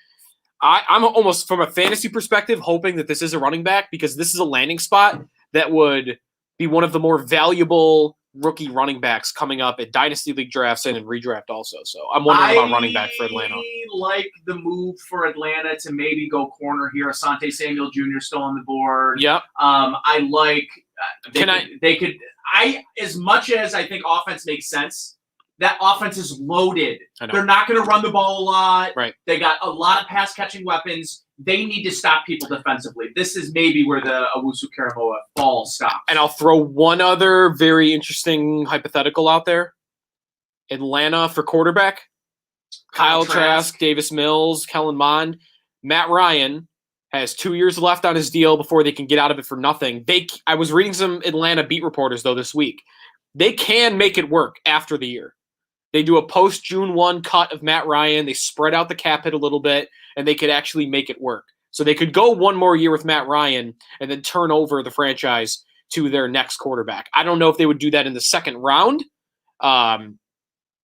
I'm almost, from a fantasy perspective, hoping that this is a running back because this is a landing spot that would be one of the more valuable rookie running backs coming up at Dynasty League drafts and in redraft also. So I'm wondering about running back for Atlanta. I like the move for Atlanta to maybe go corner here. Asante Samuel Jr. still on the board. Yep. I like as much as I think offense makes sense, that offense is loaded. They're not going to run the ball a lot. Right. They got a lot of pass catching weapons. They need to stop people defensively. This is maybe where the Owusu-Koramoah ball stops. And I'll throw one other very interesting hypothetical out there. Atlanta for quarterback. Kyle Trask, Davis Mills, Kellen Mond. Matt Ryan has 2 years left on his deal before they can get out of it for nothing. I was reading some Atlanta beat reporters, though, this week, they can make it work after the year. They do a post June 1 cut of Matt Ryan. They spread out the cap hit a little bit, and they could actually make it work. So they could go one more year with Matt Ryan and then turn over the franchise to their next quarterback. I don't know if they would do that in the second round,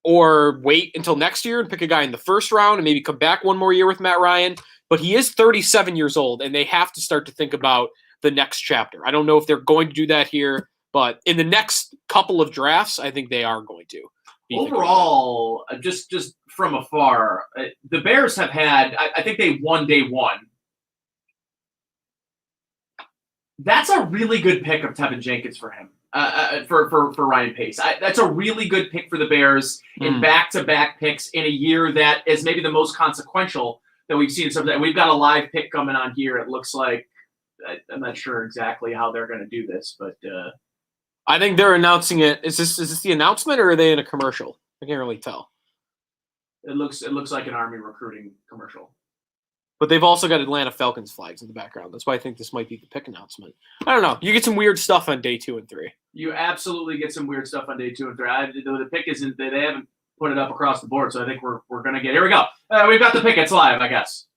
or wait until next year and pick a guy in the first round and maybe come back one more year with Matt Ryan. But he is 37 years old, and they have to start to think about the next chapter. I don't know if they're going to do that here, but in the next couple of drafts, I think they are going to. Overall, just from afar, the Bears have had, I think they won day one. That's a really good pick of Tevin Jenkins for him, for Ryan Pace. That's a really good pick for the Bears in back-to-back picks in a year that is maybe the most consequential that we've seen. So we've got a live pick coming on here. It looks like, I'm not sure exactly how they're going to do this, but I think they're announcing it. Is this the announcement, or are they in a commercial? I can't really tell. It looks like an Army recruiting commercial. But they've also got Atlanta Falcons flags in the background. That's why I think this might be the pick announcement. I don't know. You get some weird stuff on day 2 and 3. You absolutely get some weird stuff on day 2 and 3. The pick isn't. They haven't put it up across the board, so I think we're going to get. Here we go. We've got the pick. It's live, I guess.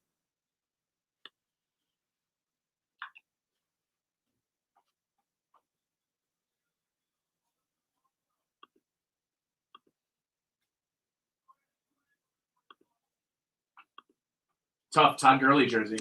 Tough Todd Gurley jersey.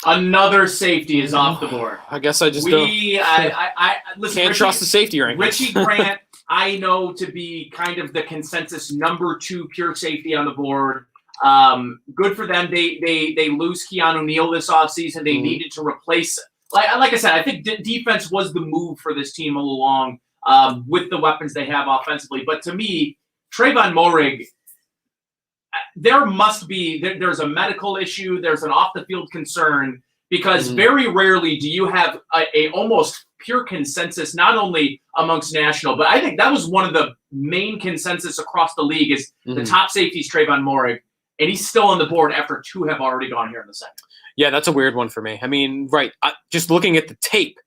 Another safety is off the board. I guess I just listen, can't trust the safety rankings. Richie Grant, I know to be kind of the consensus number 2 pure safety on the board. Good for them. They lose Keanu Neal this offseason. They needed to replace. Like I said, I think defense was the move for this team all along with the weapons they have offensively. But to me, Trayvon Moehrig, there must be there's a medical issue, there's an off the field concern, because very rarely do you have a almost pure consensus, not only amongst national, but I think that was one of the main consensus across the league is the top safety is Trayvon Moehrig, and he's still on the board after 2 have already gone here in the second. Yeah, that's a weird one for me. I mean, just looking at the tape,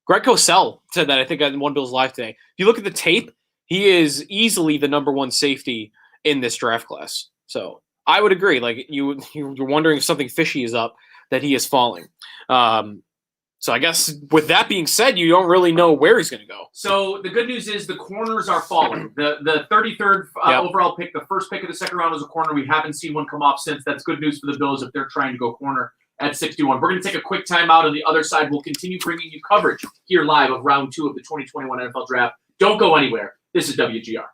Greg Cosell said that, I think, on One Bills Live today. If you look at the tape, he is easily the number 1 safety in this draft class. So I would agree. Like you're wondering if something fishy is up, that he is falling. So I guess with that being said, you don't really know where he's going to go. So the good news is the corners are falling. The 33rd overall pick, the first pick of the second round was a corner. We haven't seen one come off since. That's good news for the Bills if they're trying to go corner at 61. We're going to take a quick timeout. On the other side, we'll continue bringing you coverage here live of round 2 of the 2021 NFL Draft. Don't go anywhere. This is WGR.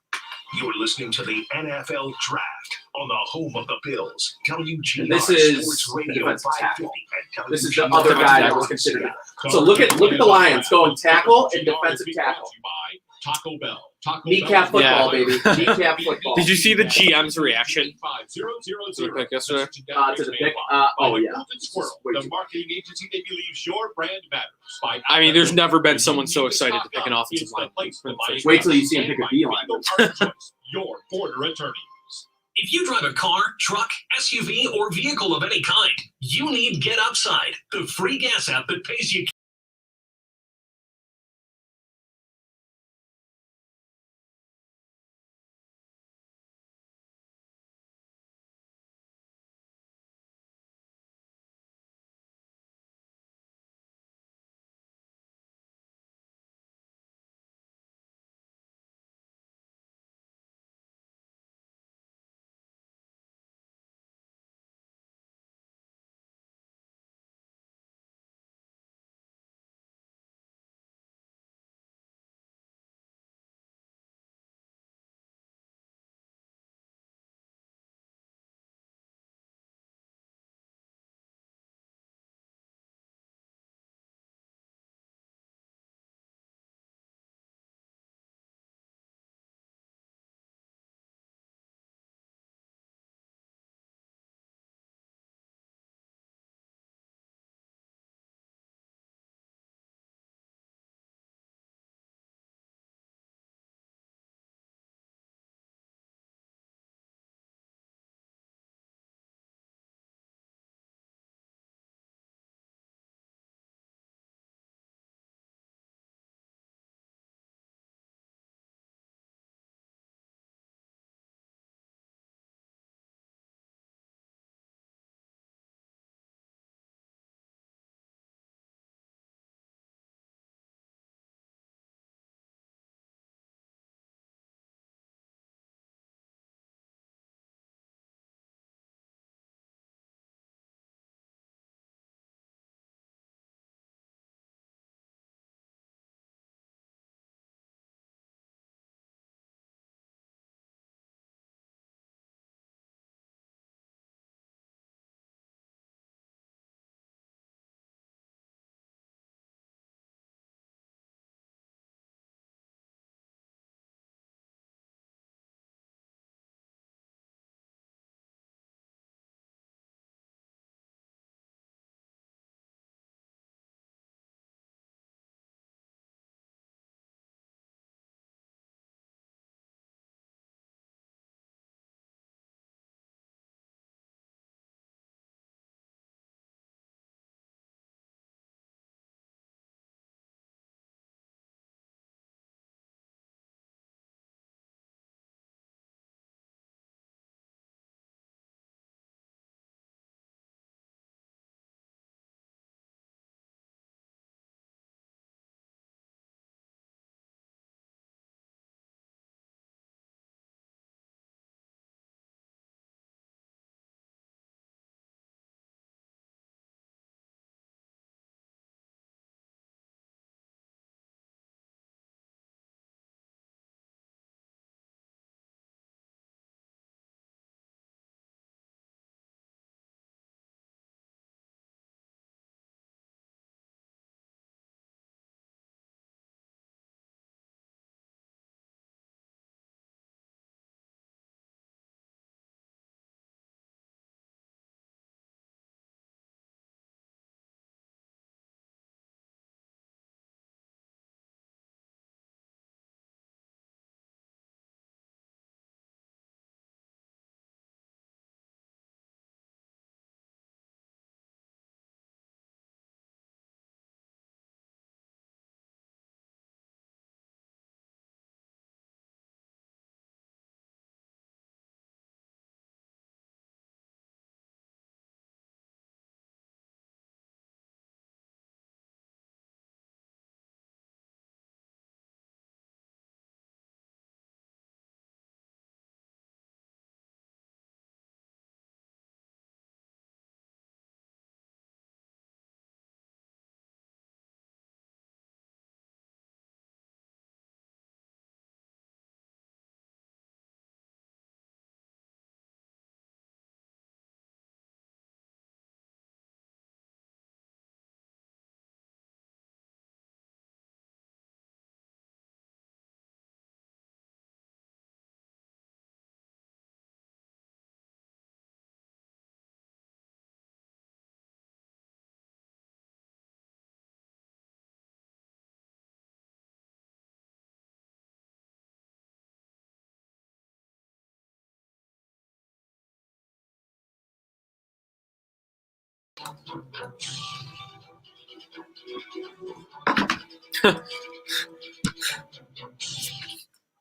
You're listening to the NFL Draft on the home of the Bills. WGR this is Sports Radio 550 and This is the other guy that was considered. So look at the Lions going tackle and defensive tackle. Taco Bell. Kneecap football, baby. Kneecap football. Did you see the GM's reaction? To the pick yesterday? To the pick? Oh, yeah. The marketing agency that believes your brand matters. I mean, there's never been someone so excited to pick an offensive line. Wait till you see him pick a B line. Your border attorney. If you drive a car, truck, SUV, or vehicle of any kind, you need Get Upside, the free gas app that pays you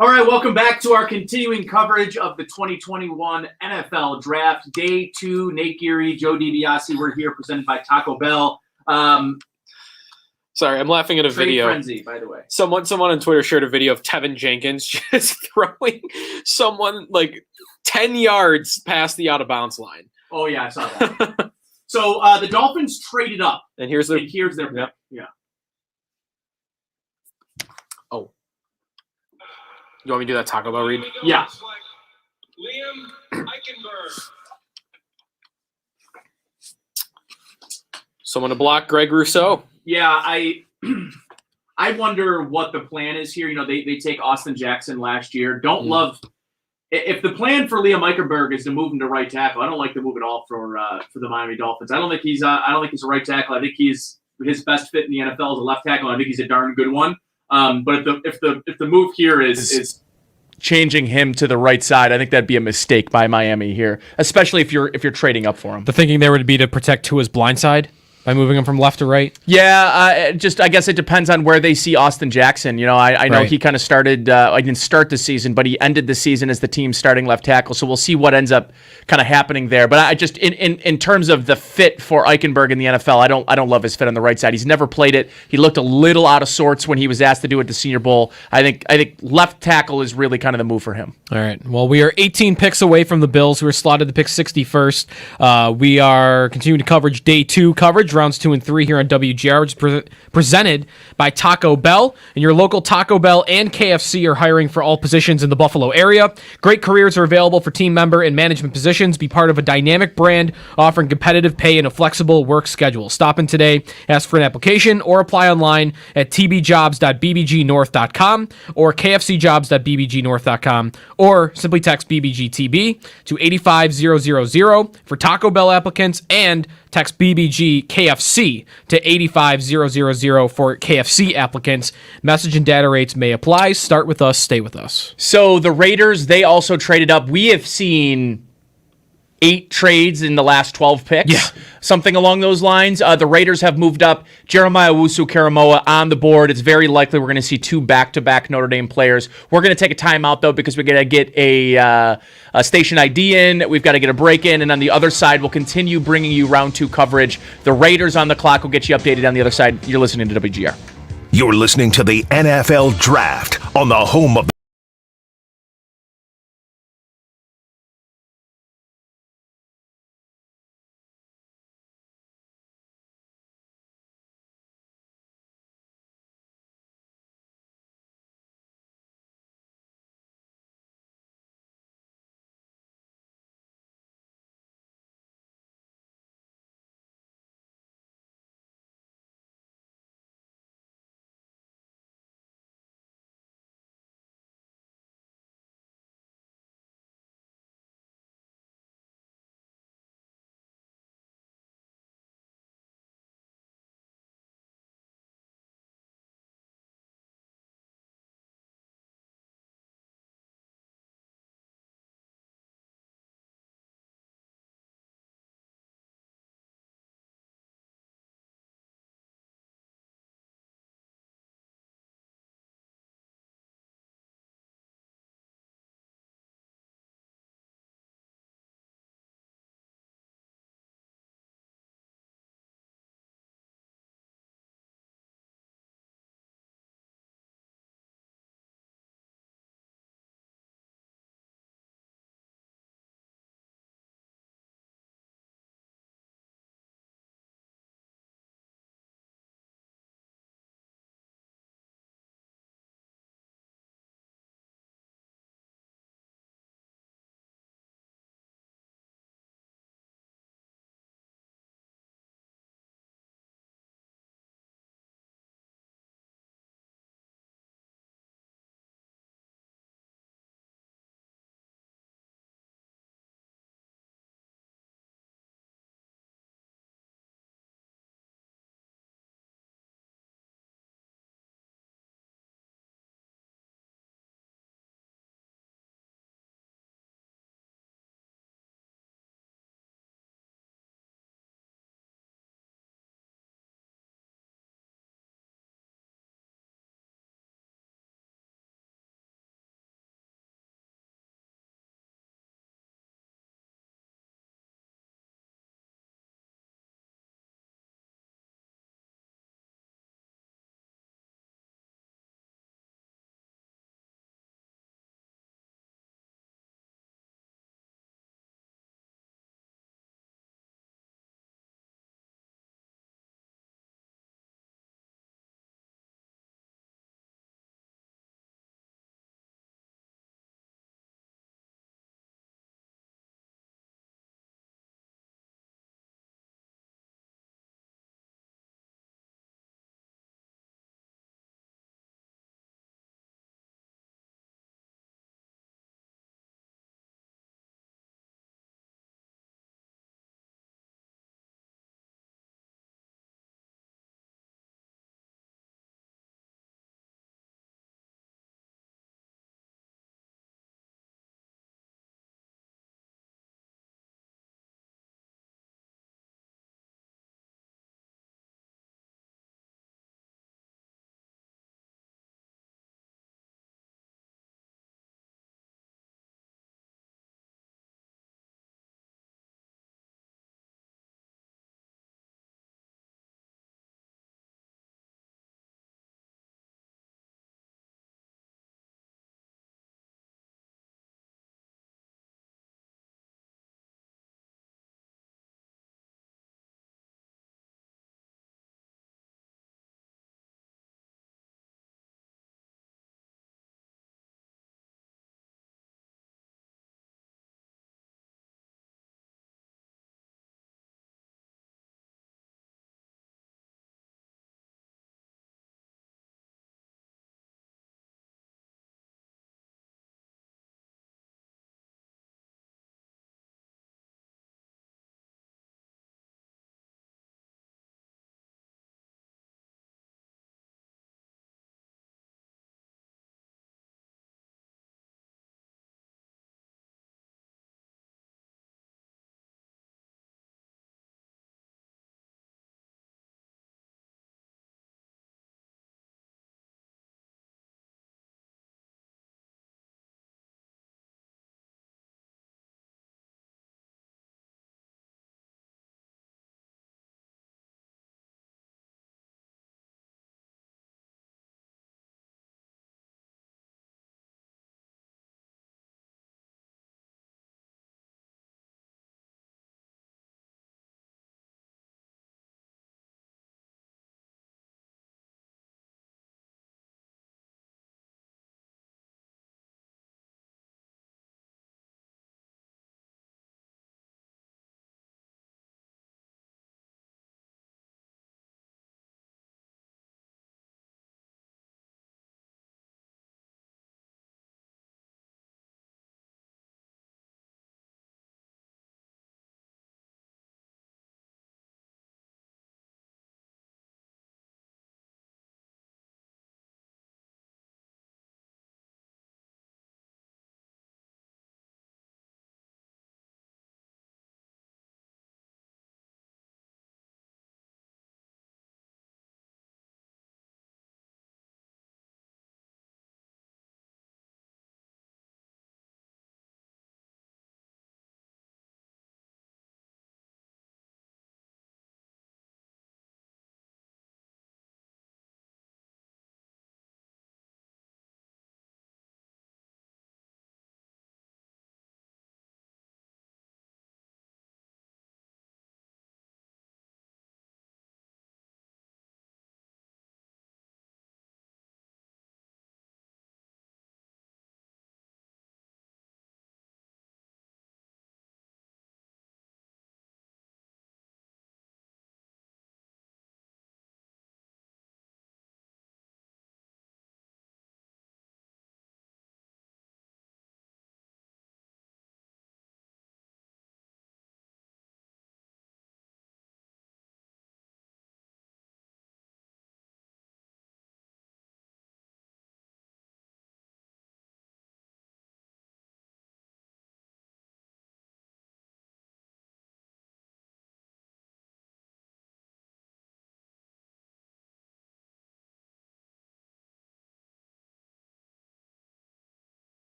All right, welcome back to our continuing coverage of the 2021 NFL Draft. Day 2, Nate Geary, Joe DiBiase. We're here presented by Taco Bell. Sorry, I'm laughing at a Trade video. frenzy, by the way. Someone on Twitter shared a video of Tevin Jenkins just throwing someone like 10 yards past the out-of-bounds line. Oh, yeah, I saw that. So the Dolphins traded up. And here's their... pick. Yeah. Oh. You want me to do that Taco Bell read? Yeah. Liam Eichenberg. Someone to block Greg Rousseau. Yeah, I wonder what the plan is here. You know, they take Austin Jackson last year. Don't love if the plan for Liam Eichenberg is to move him to right tackle. I don't like the move at all for the Miami Dolphins. I don't think he's a right tackle. I think he's his best fit in the NFL as a left tackle. I think he's a darn good one. But if the move here is changing him to the right side, I think that'd be a mistake by Miami here, especially if you're trading up for him. The thinking there would be to protect Tua's blind side by moving him from left to right. Yeah, I guess it depends on where they see Austin Jackson. You know, I know he kind of started. I didn't start the season, but he ended the season as the team's starting left tackle. So we'll see what ends up kind of happening there. But I just in terms of the fit for Eichenberg in the NFL, I don't love his fit on the right side. He's never played it. He looked a little out of sorts when he was asked to do it at the Senior Bowl. I think left tackle is really kind of the move for him. All right. Well, we are 18 picks away from the Bills, who are slotted to pick 61st. We are continuing to coverage day 2 coverage, rounds 2 and 3 here on WGR, which is presented by Taco Bell. And your local Taco Bell and KFC are hiring for all positions in the Buffalo area. Great careers are available for team member and management positions. Be part of a dynamic brand offering competitive pay and a flexible work schedule. Stop in today, ask for an application, or apply online at tbjobs.bbgnorth.com or kfcjobs.bbgnorth.com, or simply text BBGTB to 85000 for Taco Bell applicants, and text BBG KFC to 85000 for KFC applicants. Message and data rates may apply. Start with us, stay with us. So the Raiders, they also traded up. We have seen 8 trades in the last 12 picks. Yeah. Something along those lines. The Raiders have moved up Jeremiah Owusu-Karamoah on the board. It's very likely we're going to see 2 back-to-back Notre Dame players. We're going to take a timeout, though, because we're going to get a station ID in. We've got to get a break in. And on the other side, we'll continue bringing you round 2 coverage. The Raiders on the clock will get you updated on the other side. You're listening to WGR. You're listening to the NFL Draft on the home of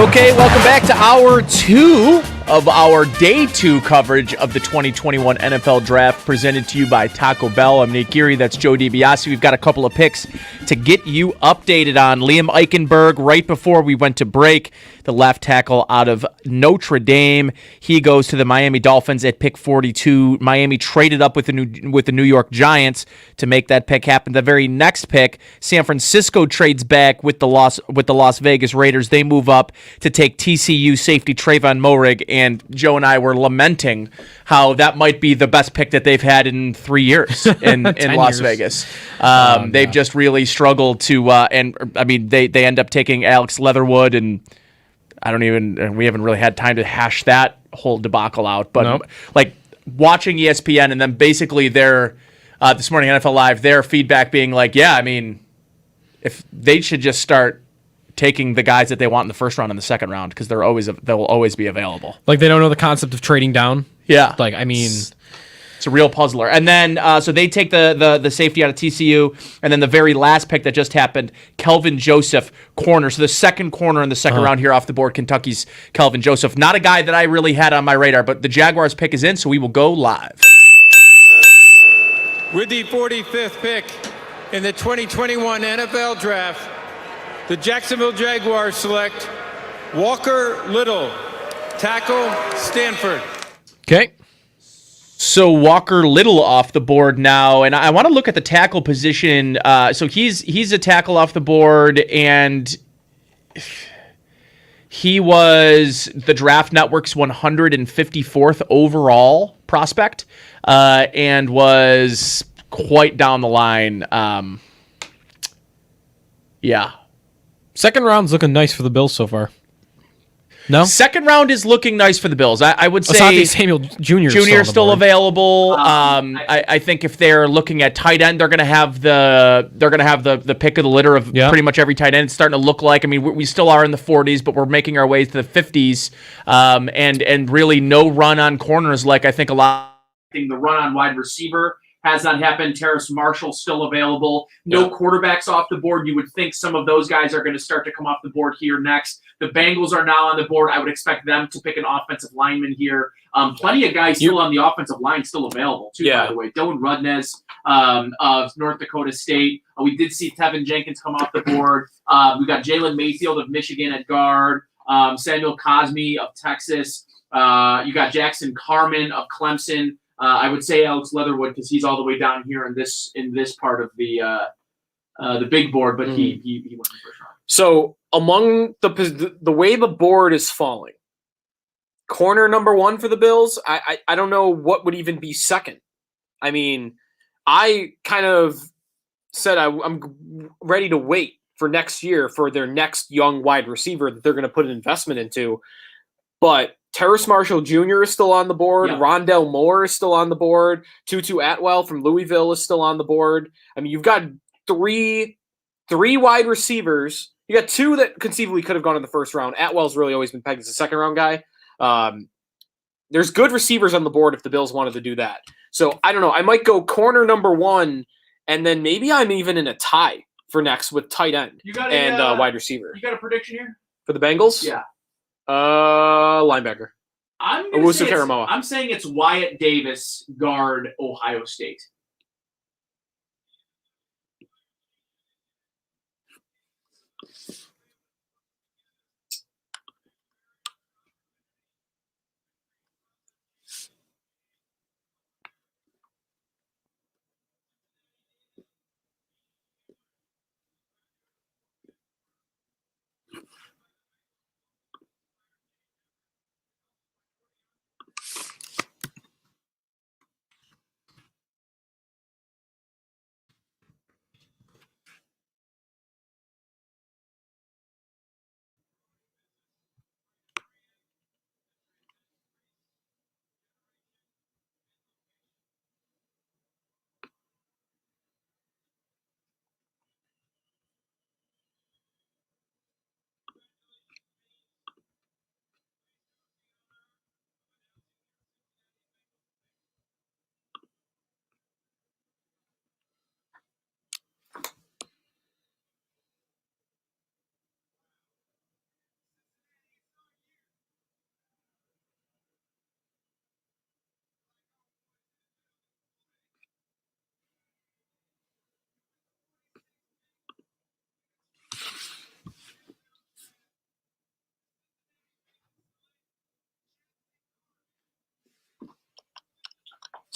Okay, welcome back to hour 2 of our day 2 coverage of the 2021 NFL Draft, presented to you by Taco Bell. I'm Nate Geary. That's Joe DiBiase. We've got a couple of picks to get you updated on. Liam Eichenberg, right before we went to break, the left tackle out of Notre Dame. He goes to the Miami Dolphins at pick 42. Miami traded up with the New York Giants to make that pick happen. The very next pick, San Francisco trades back with the Las Vegas Raiders. They move up to take TCU safety Trayvon Moehrig, and Joe and I were lamenting how that might be the best pick that they've had in 3 years in Las Vegas. They've just really struggled to, and I mean, they end up taking Alex Leatherwood, and we haven't really had time to hash that whole debacle out. But like watching ESPN and then basically their this morning NFL Live, their feedback being like, yeah, I mean, if they should just start taking the guys that they want in the first round and the second round, because they'll always be available. Like they don't know the concept of trading down. Yeah, like I mean, it's a real puzzler. And then so they take the safety out of TCU, and then the very last pick that just happened, Kelvin Joseph, corner. So the second corner in the second round here off the board, Kentucky's Kelvin Joseph. Not a guy that I really had on my radar, but the Jaguars pick is in, so we will go live. With the 45th pick in the 2021 NFL Draft, the Jacksonville Jaguars select Walker Little, tackle, Stanford. Okay. So Walker Little off the board now, and I want to look at the tackle position. So he's a tackle off the board, and he was the Draft Network's 154th overall prospect, and was quite down the line. Yeah. Second round's looking nice for the Bills so far. No? Second round is looking nice for the Bills. I would say Asante Samuel Jr. is still available. I think if they're looking at tight end, they're going to have the pick of the litter of pretty much every tight end. It's starting to look like. I mean, we still are in the 40s, but we're making our way to the 50s, and really no run on corners like I think a lot. The run on wide receiver has not happened. Terrace Marshall still available. No quarterbacks off the board. You would think some of those guys are going to start to come off the board here next. The Bengals are now on the board. I would expect them to pick an offensive lineman here. Plenty of guys still on the offensive line still available, too, by the way. Dylan Rudnez of North Dakota State. We did see Tevin Jenkins come off the board. We got Jalen Mayfield of Michigan at guard. Samuel Cosme of Texas. You got Jackson Carman of Clemson. I would say Alex Leatherwood because he's all the way down here in this part of the big board, but he went in the first round. So among the way the board is falling, corner number 1 for the Bills, I don't know what would even be second. I mean, I kind of said I'm ready to wait for next year for their next young wide receiver that they're going to put an investment into, but Terrace Marshall Jr. is still on the board. Yeah. Rondell Moore is still on the board. Tutu Atwell from Louisville is still on the board. I mean, you've got three wide receivers. You got 2 that conceivably could have gone in the first round. Atwell's really always been pegged as a second-round guy. There's good receivers on the board if the Bills wanted to do that. So, I don't know. I might go corner number 1, and then maybe I'm even in a tie for next with tight end and wide receiver. You got a prediction here? For the Bengals? Yeah. Linebacker. I'm saying it's Wyatt Davis, guard, Ohio State.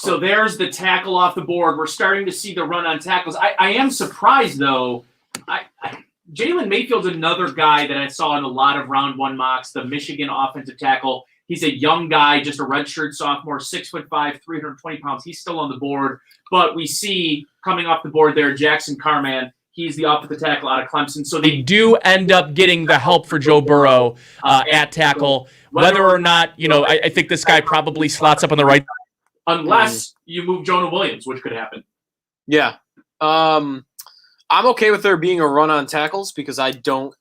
So there's the tackle off the board. We're starting to see the run on tackles. I am surprised, though. Jalen Mayfield's another guy that I saw in a lot of round one mocks, the Michigan offensive tackle. He's a young guy, just a redshirt sophomore, 6'5", 320 pounds. He's still on the board. But we see coming off the board there, Jackson Carman. He's the offensive tackle out of Clemson. So they do end up getting the help for Joe Burrow at tackle. Whether or not, I think this guy probably slots up on the right. Unless you move Jonah Williams, which could happen. Yeah. I'm okay with there being a run on tackles because I don't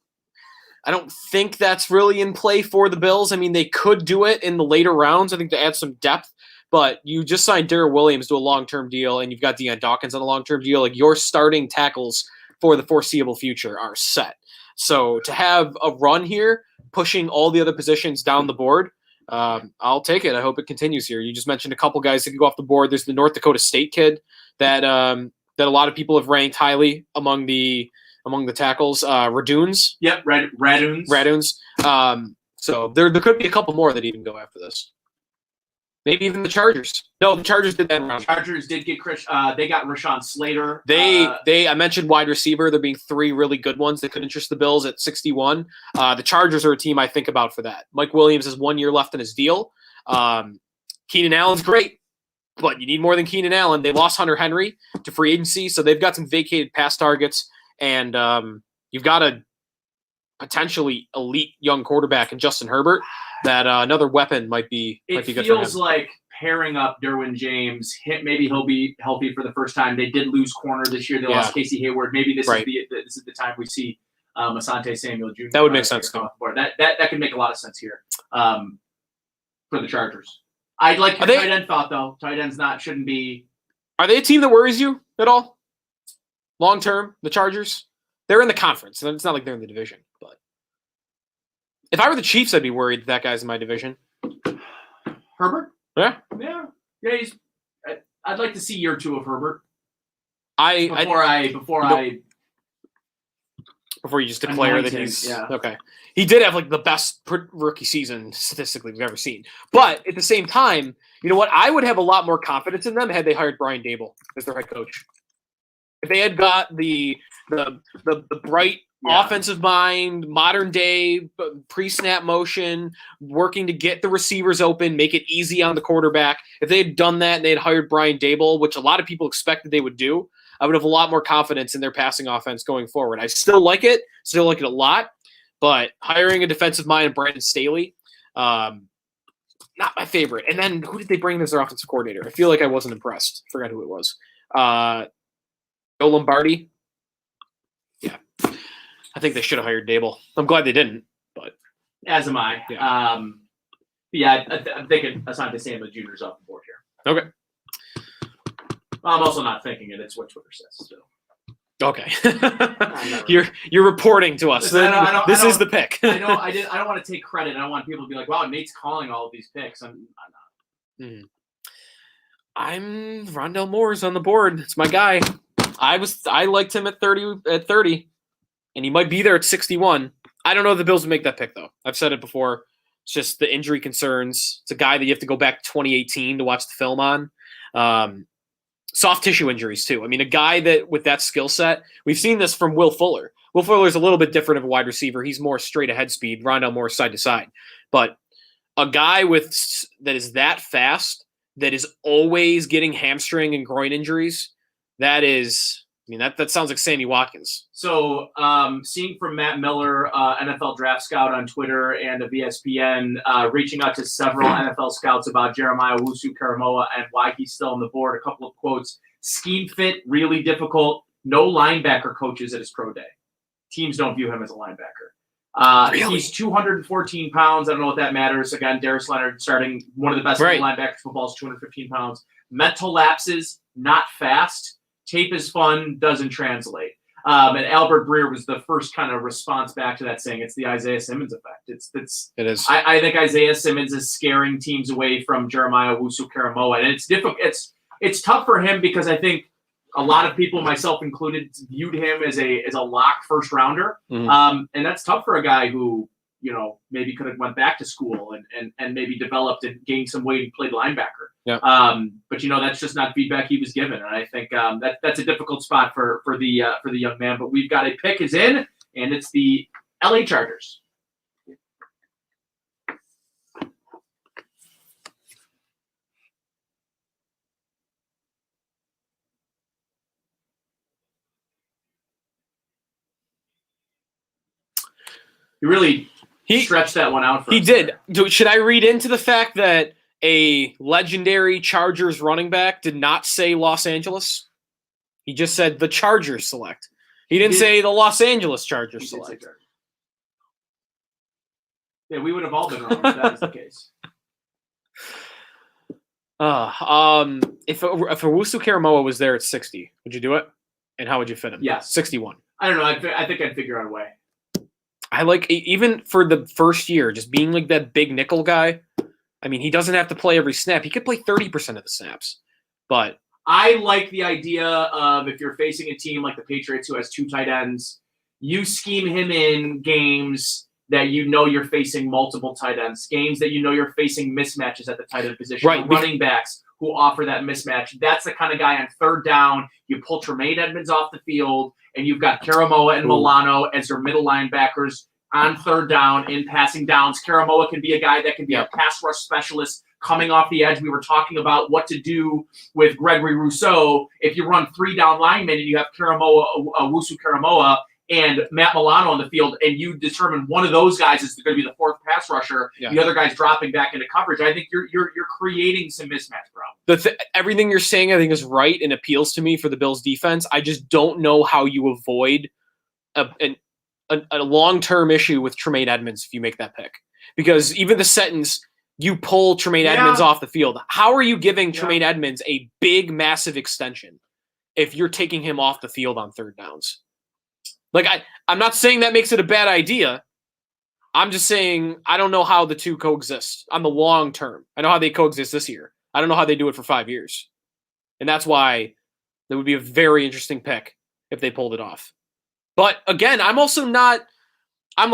think that's really in play for the Bills. I mean, they could do it in the later rounds, I think, to add some depth. But you just signed Darrell Williams to a long-term deal, and you've got Deion Dawkins on a long-term deal. Like, your starting tackles for the foreseeable future are set. So to have a run here, pushing all the other positions down the board, I'll take it. I hope it continues here. You just mentioned a couple guys that could go off the board. There's the North Dakota State kid that a lot of people have ranked highly among the tackles. Raduns. Yep, Raduns. So there could be a couple more that even go after this. Maybe even the Chargers. No, the Chargers did that round. Chargers did get Chris. They got Rashawn Slater. I mentioned wide receiver. There being three really good ones that could interest the Bills at 61. The Chargers are a team I think about for that. Mike Williams has 1 year left in his deal. Keenan Allen's great, but you need more than Keenan Allen. They lost Hunter Henry to free agency, so they've got some vacated pass targets, and you've got a potentially elite young quarterback in Justin Herbert. That another weapon might be good for him. It feels like pairing up Derwin James. Maybe he'll be healthy for the first time. They did lose corner this year. They lost Casey Hayward. Maybe this is the time we see Asante Samuel Jr. That would make sense. That could make a lot of sense here for the Chargers. I'd like your tight end thought, though. Tight ends shouldn't be. Are they a team that worries you at all? Long term, the Chargers? They're in the conference. It's not like they're in the division, but. If I were the Chiefs, I'd be worried that guy's in my division. Herbert? Yeah. I'd like to see year 2 of Herbert. Before you just declare that he's okay. He did have like the best rookie season statistically we've ever seen. But at the same time, you know what? I would have a lot more confidence in them had they hired Brian Dable as their head coach. If they had got the bright offensive mind, modern day pre-snap motion, working to get the receivers open, make it easy on the quarterback. If they had done that and they had hired Brian Dable, which a lot of people expected they would do, I would have a lot more confidence in their passing offense going forward. I still like it a lot, but hiring a defensive mind, Brandon Staley, not my favorite. And then who did they bring as their offensive coordinator? I feel like I wasn't impressed. I forgot who it was. Joe Lombardi. Yeah. I think they should have hired Dable. I'm glad they didn't, but as am I. Yeah. I'm thinking Asante Samuel Jr. is off the board here. Okay. I'm also not thinking it. It's what Twitter says. So. Okay. You're reporting to us. This is the pick. I don't want to take credit. I don't want people to be like, "Wow, Nate's calling all of these picks." I'm not. I'm Rondell Moore's on the board. It's my guy. I liked him at 30. And he might be there at 61. I don't know if the Bills would make that pick, though. I've said it before. It's just the injury concerns. It's a guy that you have to go back to 2018 to watch the film on. Soft tissue injuries, too. I mean, a guy that with that skill set, we've seen this from Will Fuller. Will Fuller is a little bit different of a wide receiver. He's more straight ahead speed. Rondell Moore side to side. But a guy that is that fast, that is always getting hamstring and groin injuries, that sounds like Sammy Watkins. So seeing from Matt Miller, NFL draft scout on Twitter and of ESPN, reaching out to several NFL scouts about Jeremiah Owusu-Koramoah and why he's still on the board. A couple of quotes. Scheme fit, really difficult. No linebacker coaches at his pro day. Teams don't view him as a linebacker. Really? He's 214 pounds. I don't know what that matters. Again, Darius Leonard starting one of the best linebackers football is 215 pounds. Mental lapses, not fast. Tape is fun, doesn't translate. And Albert Breer was the first kind of response back to that, saying it's the Isaiah Simmons effect. It is. I think Isaiah Simmons is scaring teams away from Jeremiah Owusu-Koramoah, and it's difficult. It's tough for him because I think a lot of people, myself included, viewed him as a lock first rounder, and that's tough for a guy who maybe could have went back to school and maybe developed and gained some weight and played linebacker. Yeah. But that's just not feedback he was given, and I think that's a difficult spot for the young man. But we've got a pick is in, and it's the LA Chargers. He really stretched that one out for us. He did. Should I read into the fact that a legendary Chargers running back did not say Los Angeles? He just said the Chargers select. He didn't say the Los Angeles Chargers select. Yeah, we would have all been wrong if that was the case. If Owusu Karamoa was there at 60, would you do it? And how would you fit him? Yes. 61. I don't know. I think I'd figure out a way. I like, even for the first year, just being like that big nickel guy. I mean, he doesn't have to play every snap. He could play 30% of the snaps. But I like the idea of, if you're facing a team like the Patriots who has 2 tight ends, you scheme him in games that you're facing multiple tight ends, games that you're facing mismatches at the tight end position, right. Running backs who offer that mismatch. That's the kind of guy on third down. You pull Tremaine Edmonds off the field, and you've got Karamoa and Milano as your middle linebackers on third down in passing downs. Karamoa can be a guy that can be a pass rush specialist coming off the edge. We were talking about what to do with Gregory Rousseau. If you run 3 down linemen and you have Owusu Karamoa, and Matt Milano on the field, and you determine one of those guys is going to be the 4th pass rusher, the other guy's dropping back into coverage, I think you're creating some mismatch problems. Everything you're saying, I think, is right and appeals to me for the Bills' defense. I just don't know how you avoid a long-term issue with Tremaine Edmonds if you make that pick. Because even the sentence, you pull Tremaine Edmonds off the field, how are you giving Tremaine Edmonds a big, massive extension if you're taking him off the field on third downs? Like, I'm not saying that makes it a bad idea. I'm just saying I don't know how the two coexist on the long term. I know how they coexist this year. I don't know how they do it for 5 years. And that's why that would be a very interesting pick if they pulled it off. But again, I'm like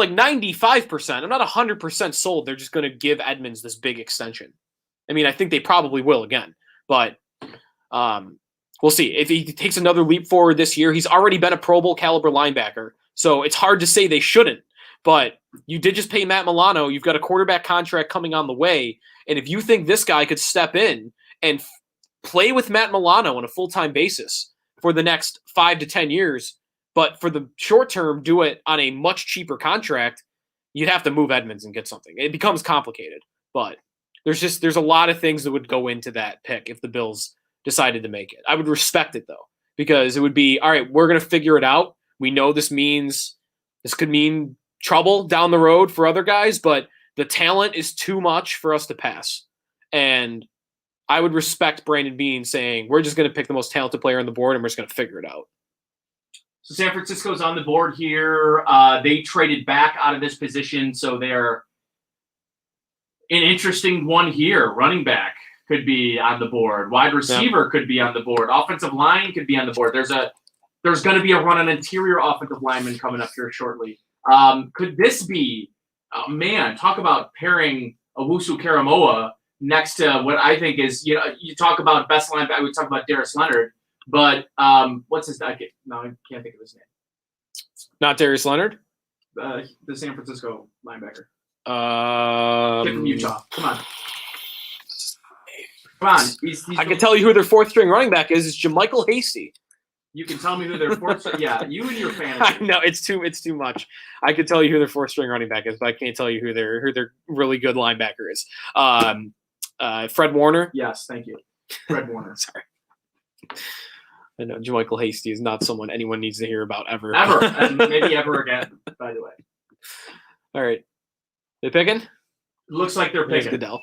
95%. I'm not 100% sold they're just going to give Edmonds this big extension. I mean, I think they probably will again. But we'll see. If he takes another leap forward this year, he's already been a Pro Bowl caliber linebacker. So it's hard to say they shouldn't. But you did just pay Matt Milano. You've got a quarterback contract coming on the way. And if you think this guy could step in and play with Matt Milano on a full-time basis for the next 5 to 10 years, but for the short term, do it on a much cheaper contract, you'd have to move Edmonds and get something. It becomes complicated. But there's a lot of things that would go into that pick if the Bills decided to make it. I would respect it, though, because it would be, all right, we're going to figure it out. We know this could mean trouble down the road for other guys, but the talent is too much for us to pass. And I would respect Brandon Beane saying, we're just going to pick the most talented player on the board and we're just going to figure it out. So San Francisco's on the board here. They traded back out of this position, so they're an interesting one here. Running back could be on the board. Wide receiver could be on the board. Offensive line could be on the board. There's going to be a run on interior offensive lineman coming up here shortly. Could this be, talk about pairing Owusu Karamoa next to what I think is, you talk about best linebacker. We talk about Darius Leonard, but what's his name? No, I can't think of his name. Not Darius Leonard? The San Francisco linebacker. Kid from Utah. Come on. He's I can tell you who their 4th string running back is. It's JaMychal Hasty. You can tell me who their 4th string. Yeah, you and your fantasy. I know it's too much. I could tell you who their 4th string running back is, but I can't tell you who their really good linebacker is. Fred Warner. Yes, thank you, Fred Warner. Sorry. I know JaMychal Hasty is not someone anyone needs to hear about ever. And maybe ever again. By the way. All right, they picking? Looks like they're picking. Goodell.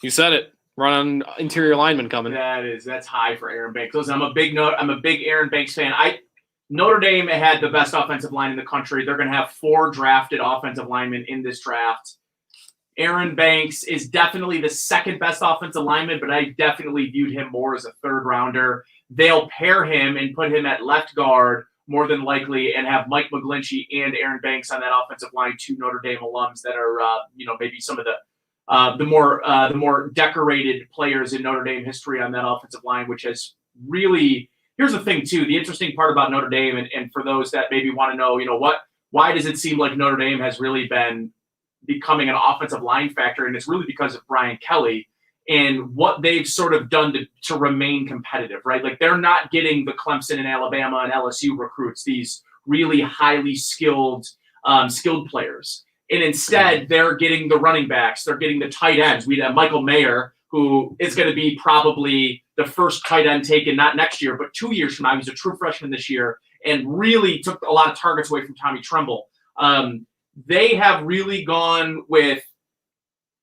You said it. Run on interior lineman coming. That's high for Aaron Banks. Listen, I'm a big Aaron Banks fan. Notre Dame had the best offensive line in the country. They're going to have 4 drafted offensive linemen in this draft. Aaron Banks is definitely the second best offensive lineman, but I definitely viewed him more as a 3rd rounder. They'll pair him and put him at left guard more than likely and have Mike McGlinchey and Aaron Banks on that offensive line, 2 Notre Dame alums that are, maybe some of the more decorated players in Notre Dame history on that offensive line, which has really – here's the thing, too. The interesting part about Notre Dame, and for those that maybe want to know, why does it seem like Notre Dame has really been becoming an offensive line factor, and it's really because of Brian Kelly and what they've sort of done to remain competitive, right? Like they're not getting the Clemson and Alabama and LSU recruits, these really highly skilled players. And instead, they're getting the running backs. They're getting the tight ends. We have Michael Mayer, who is going to be probably the first tight end taken, not next year, but 2 years from now. He's a true freshman this year and really took a lot of targets away from Tommy Tremble. They have really gone with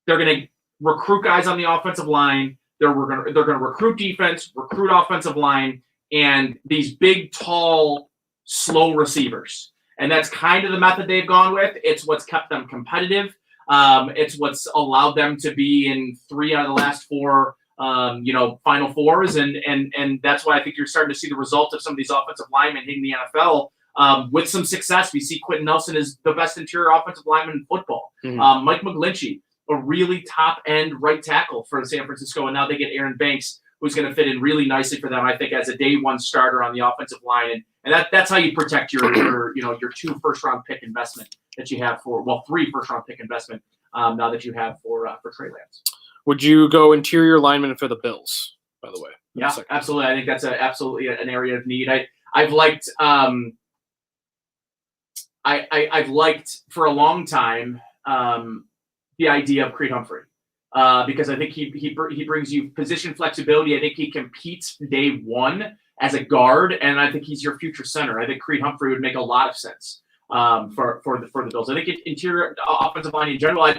they're going to recruit guys on the offensive line. They're going to recruit defense, recruit offensive line, and these big, tall, slow receivers. And that's kind of the method they've gone with. It's what's kept them competitive. It's what's allowed them to be in 3 out of the last 4, Final Fours. And that's why I think you're starting to see the result of some of these offensive linemen hitting the NFL with some success. We see Quentin Nelson is the best interior offensive lineman in football. Mm-hmm. Mike McGlinchey, a really top-end right tackle for San Francisco. And now they get Aaron Banks, who's going to fit in really nicely for them, I think, as a day 1 starter on the offensive line. And that's how you protect your 2 first-round pick investment that you have 3 first-round pick investment now that you have for Trey Lance. Would you go interior lineman for the Bills, by the way? Yeah, absolutely. I think that's absolutely an area of need. I've liked I've liked for a long time the idea of Creed Humphrey because I think he brings you position flexibility. I think he competes day 1 as a guard, and I think he's your future center. I think Creed Humphrey would make a lot of sense for the Bills. I think interior offensive line in general.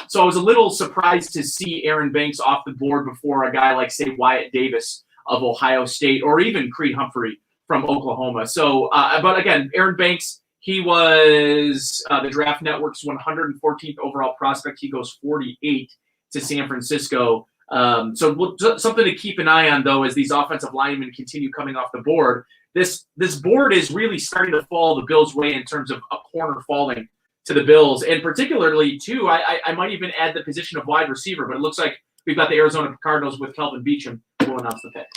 So I was a little surprised to see Aaron Banks off the board before a guy like, say, Wyatt Davis of Ohio State or even Creed Humphrey from Oklahoma. So, but again, Aaron Banks, he was the Draft Network's 114th overall prospect. He goes 48 to San Francisco. So something to keep an eye on, though, as these offensive linemen continue coming off the board. This board is really starting to fall the Bills' way in terms of a corner falling to the Bills. And particularly, too, I might even add the position of wide receiver, but it looks like we've got the Arizona Cardinals with Kelvin Beachum who will announce the pick.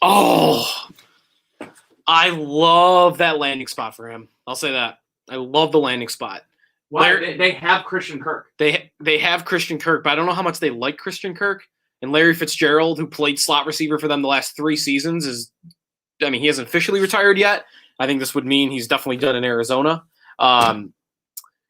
Oh, I love that landing spot for him. I'll say that. I love the landing spot. Well, they have Christian Kirk. They have Christian Kirk, but I don't know how much they like Christian Kirk. And Larry Fitzgerald, who played slot receiver for them the last 3 seasons, he hasn't officially retired yet. I think this would mean he's definitely done in Arizona.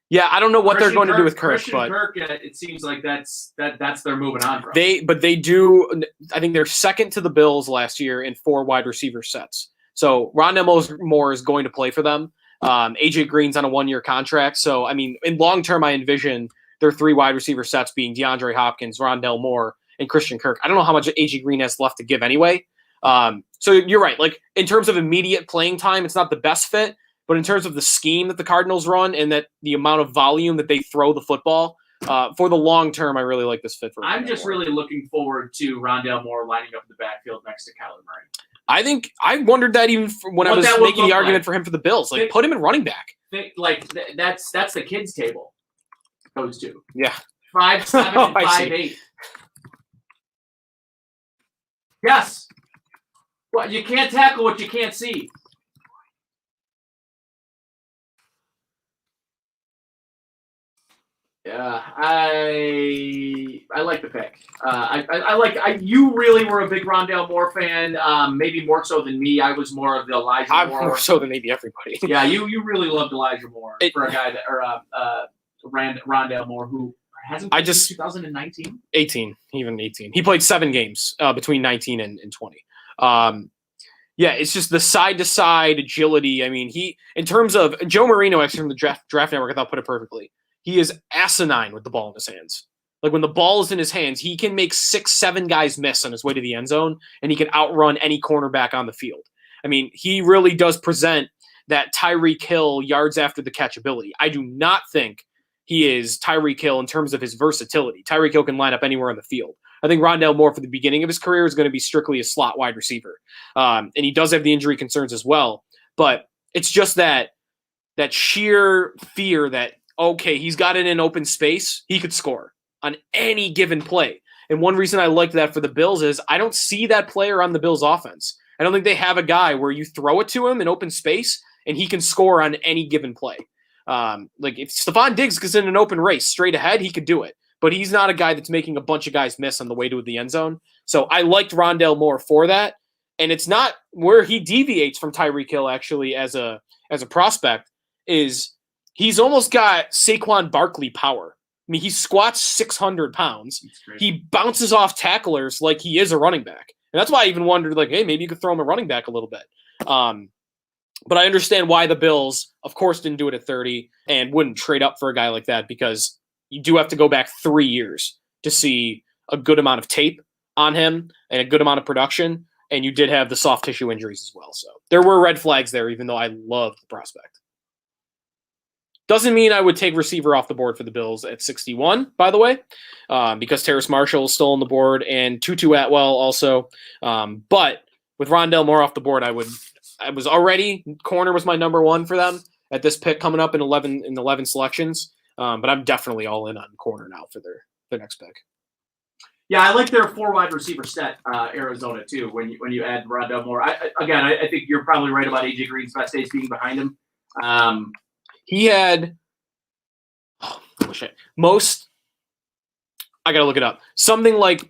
Yeah, I don't know what they're going to do with Kirk, Christian Kirk, it seems like that's they're moving on from. They do. I think they're second to the Bills last year in 4 wide receiver sets. So Rondell Moore is going to play for them. AJ Green's on a 1-year contract. So in long term, I envision their 3 wide receiver sets being DeAndre Hopkins, Rondell Moore, and Christian Kirk. I don't know how much AJ Green has left to give anyway. So you're right. Like in terms of immediate playing time, it's not the best fit. But in terms of the scheme that the Cardinals run and that the amount of volume that they throw the football, for the long term, I really like this fit for Rondell I'm just Moore. Really looking forward to Rondell Moore lining up in the backfield next to Kyler Murray. I think I wondered that even when I was making the argument for him for the Bills. Like, put him in running back. That's the kids' table. Those 2. Yeah. 5'7" and 5'8". Yes. Well, you can't tackle what you can't see. Yeah, I like the pick. You really were a big Rondell Moore fan, maybe more so than me. I was more of the Elijah Moore. I'm more so than maybe everybody. Yeah, you really loved Elijah Moore for a guy Rondell Moore who hasn't played since 2019? 18. He played 7 games between 19 and 20. Yeah, it's just the side-to-side agility. He in terms of Joe Marino, actually from the Draft Network, I thought put it perfectly. he is asinine with the ball in his hands. Like when the ball is in his hands, he can make 6, 7 guys miss on his way to the end zone, and he can outrun any cornerback on the field. I mean, he really does present that Tyreek Hill yards after the catch ability. I do not think he is Tyreek Hill in terms of his versatility. Tyreek Hill can line up anywhere on the field. I think Rondale Moore for the beginning of his career is going to be strictly a slot wide receiver. And he does have the injury concerns as well. But it's just that sheer fear that, okay, he's got it in open space, he could score on any given play. And one reason I liked that for the Bills is I don't see that player on the Bills offense. I don't think they have a guy where you throw it to him in open space and he can score on any given play. Like if Stephon Diggs is in an open race straight ahead, he could do it. But he's not a guy that's making a bunch of guys miss on the way to the end zone. So I liked Rondale Moore for that. And it's not where he deviates from Tyreek Hill actually as a prospect is he's almost got Saquon Barkley power. I mean, he squats 600 pounds. He bounces off tacklers like he is a running back. And that's why I even wondered, like, hey, maybe you could throw him a running back a little bit. But I understand why the Bills, of course, didn't do it at 30 and wouldn't trade up for a guy like that because you do have to go back 3 years to see a good amount of tape on him and a good amount of production. And you did have the soft tissue injuries as well. So there were red flags there, even though I love the prospect. Doesn't mean I would take receiver off the board for the Bills at 61, by the way, because Terrace Marshall is still on the board and Tutu Atwell also. But with Rondale Moore off the board, I was already corner was my number one for them at this pick coming up in 11 selections. But I'm definitely all in on corner now for their next pick. Yeah, I like their 4 wide receiver set, Arizona too. When you add Rondale Moore, I think you're probably right about AJ Green's best days being behind him. He had most. I gotta look it up. Something like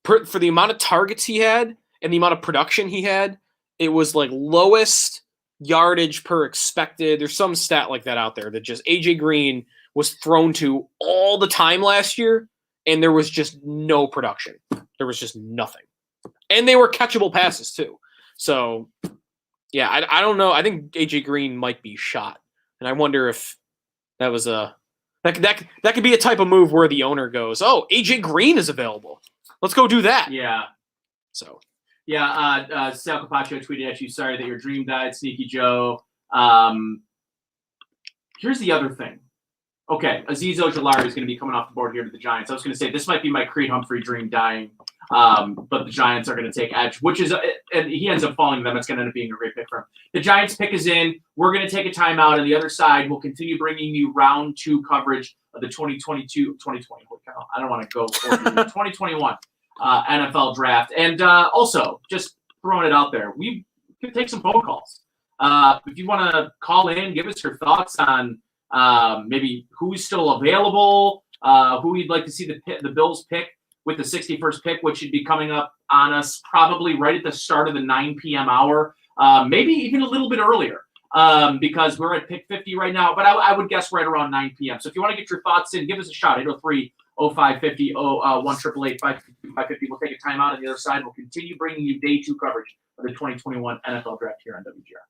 for the amount of targets he had and the amount of production he had, it was like lowest yardage per expected. There's some stat like that out there that just AJ Green was thrown to all the time last year, and there was just no production. There was just nothing, and they were catchable passes too. So, yeah, I don't know. I think AJ Green might be shot. And I wonder if that was that could be a type of move where the owner goes, "Oh, AJ Green is available. Let's go do that." Yeah. So. Yeah. Sal Capaccio tweeted at you. Sorry that your dream died, Sneaky Joe. Here's the other thing. Okay, Azeez Ojulari is going to be coming off the board here to the Giants. I was going to say this might be my Creed Humphrey dream dying, but the Giants are going to take edge, which is, and he ends up falling to them. It's going to end up being a great pick for him. The Giants pick is in. We're going to take a timeout. On the other side, we'll continue bringing you round 2 coverage of the 2020. I don't want to go 2021 NFL draft. And also, just throwing it out there, we could take some phone calls. If you want to call in, give us your thoughts on maybe who's still available, who you'd like to see the Bills pick with the 61st pick, which should be coming up on us probably right at the start of the 9 p.m. hour, maybe even a little bit earlier because we're at pick 50 right now, but I would guess right around 9 p.m. So if you want to get your thoughts in, give us a shot, 803-0550, 1-888-550. We'll take a timeout on the other side. We'll continue bringing you day 2 coverage of the 2021 NFL Draft here on WGR.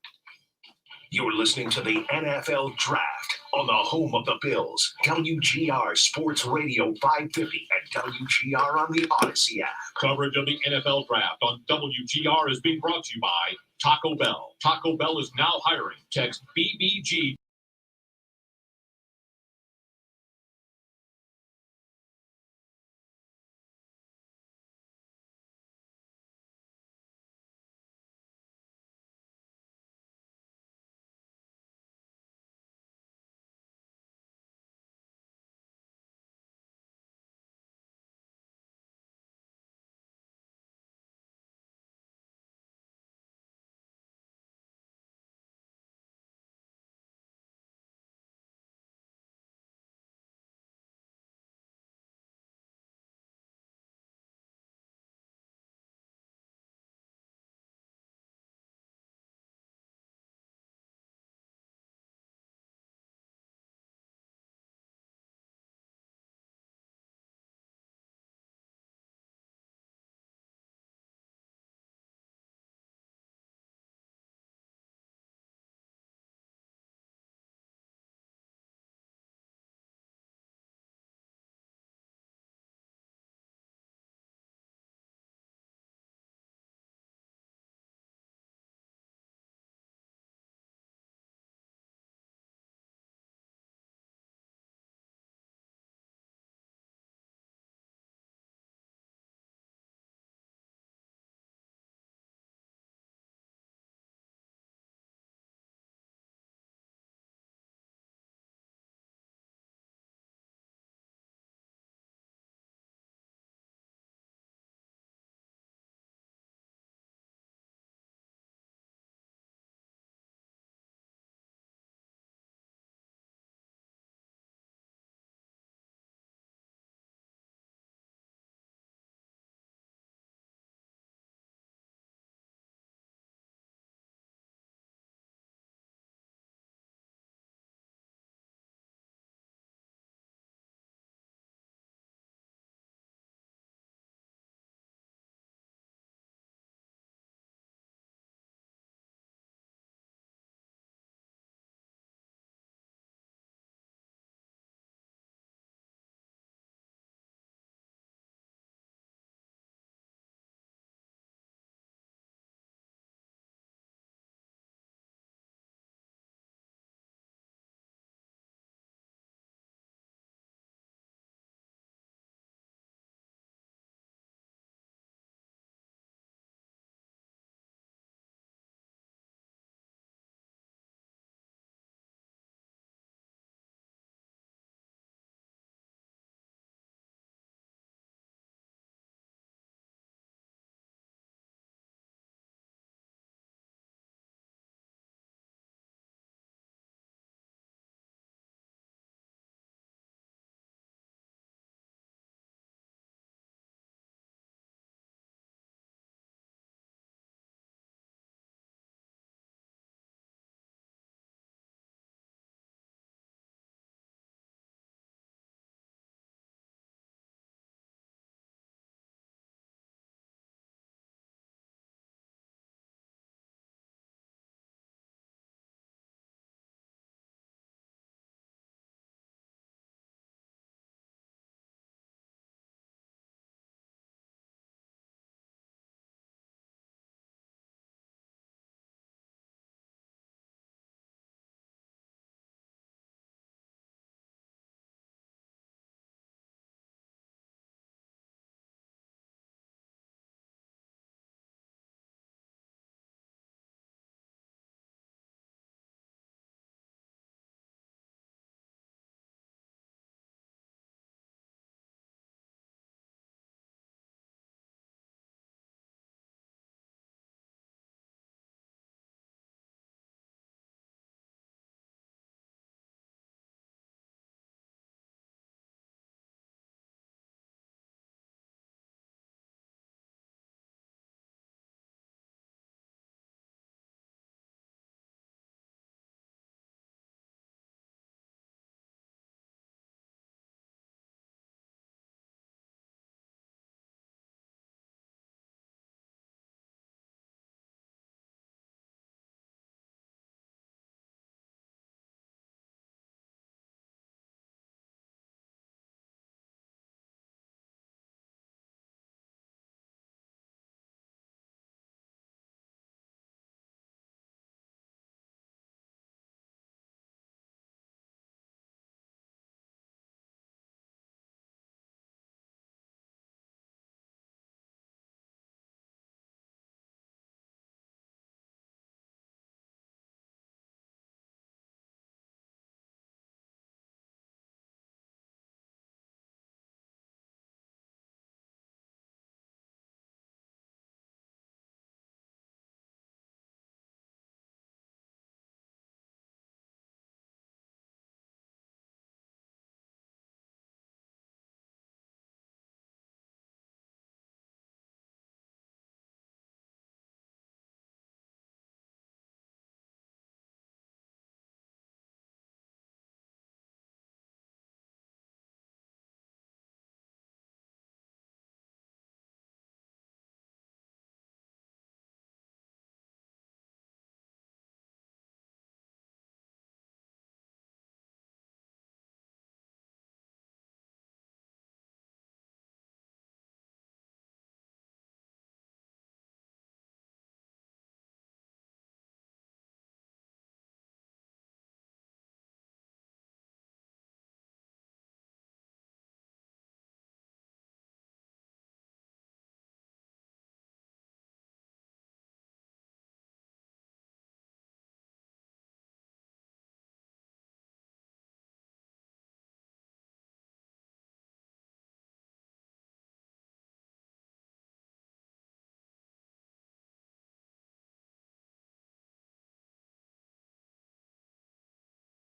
You're listening to the NFL Draft on the home of the Bills, WGR Sports Radio 550 and WGR on the Odyssey app. Coverage of the NFL Draft on WGR is being brought to you by Taco Bell. Taco Bell is now hiring. Text BBG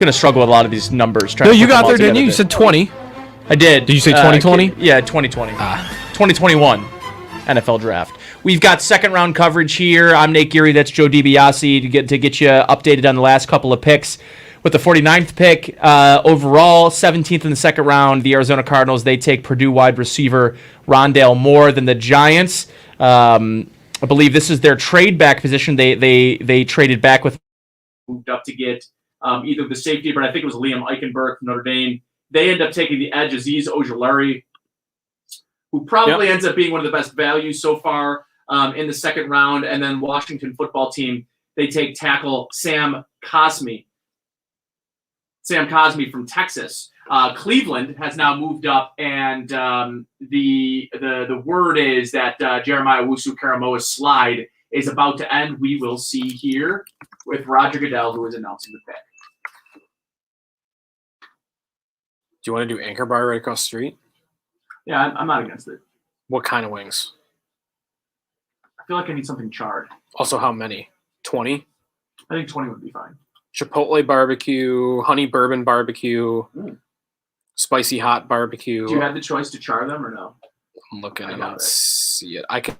Gonna struggle with a lot of these numbers. No, you got there, didn't you? You said 20. I did. Did you say 2020? Yeah, 2020. 2021 NFL Draft. We've got second round coverage here. I'm Nate Geary. That's Joe DiBiase to get you updated on the last couple of picks. With the 49th pick overall, 17th in the second round, the Arizona Cardinals, they take Purdue wide receiver Rondale Moore. Than the Giants, I believe this is their trade back position. They traded back with moved up to get either the safety, but I think it was Liam Eichenberg from Notre Dame. They end up taking the edge, Azeez Ojulari, who probably ends up being one of the best values so far in the second round. And then Washington football team, they take tackle Sam Cosmi from Texas. Cleveland has now moved up, and the word is that Jeremiah Owusu-Karamoa's slide is about to end. We will see here with Roger Goodell, who is announcing the pick. Do you want to do Anchor Bar right across the street? Yeah, I'm not against it. What kind of wings? I feel like I need something charred. Also, how many? 20? I think 20 would be fine. Chipotle barbecue, honey bourbon barbecue, spicy hot barbecue. Do you have the choice to char them or no? I'm looking. I don't see it. I can.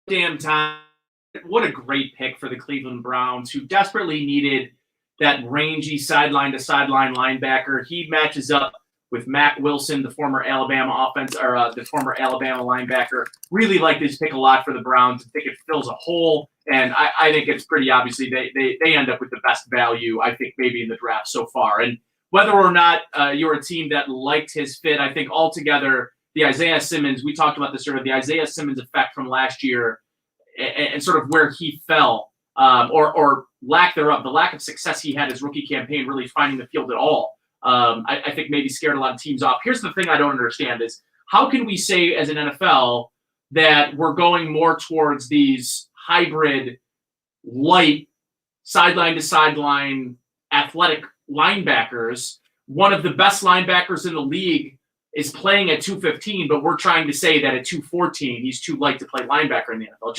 Damn time. What a great pick for the Cleveland Browns, who desperately needed that rangy sideline-to-sideline linebacker. He matches up with Mack Wilson, the former Alabama the former Alabama linebacker. Really like this pick a lot for the Browns. I think it fills a hole, and I think it's pretty obviously they end up with the best value, I think, maybe in the draft so far. And whether or not you're a team that liked his fit, I think altogether the Isaiah Simmons, we talked about this earlier, the Isaiah Simmons effect from last year and sort of where he fell or lack thereof, the lack of success he had his rookie campaign really finding the field at all. I think maybe scared a lot of teams off. Here's the thing I don't understand is how can we say as an NFL that we're going more towards these hybrid light sideline to sideline athletic linebackers? One of the best linebackers in the league is playing at 215, but we're trying to say that at 214 he's too light to play linebacker in the NFL.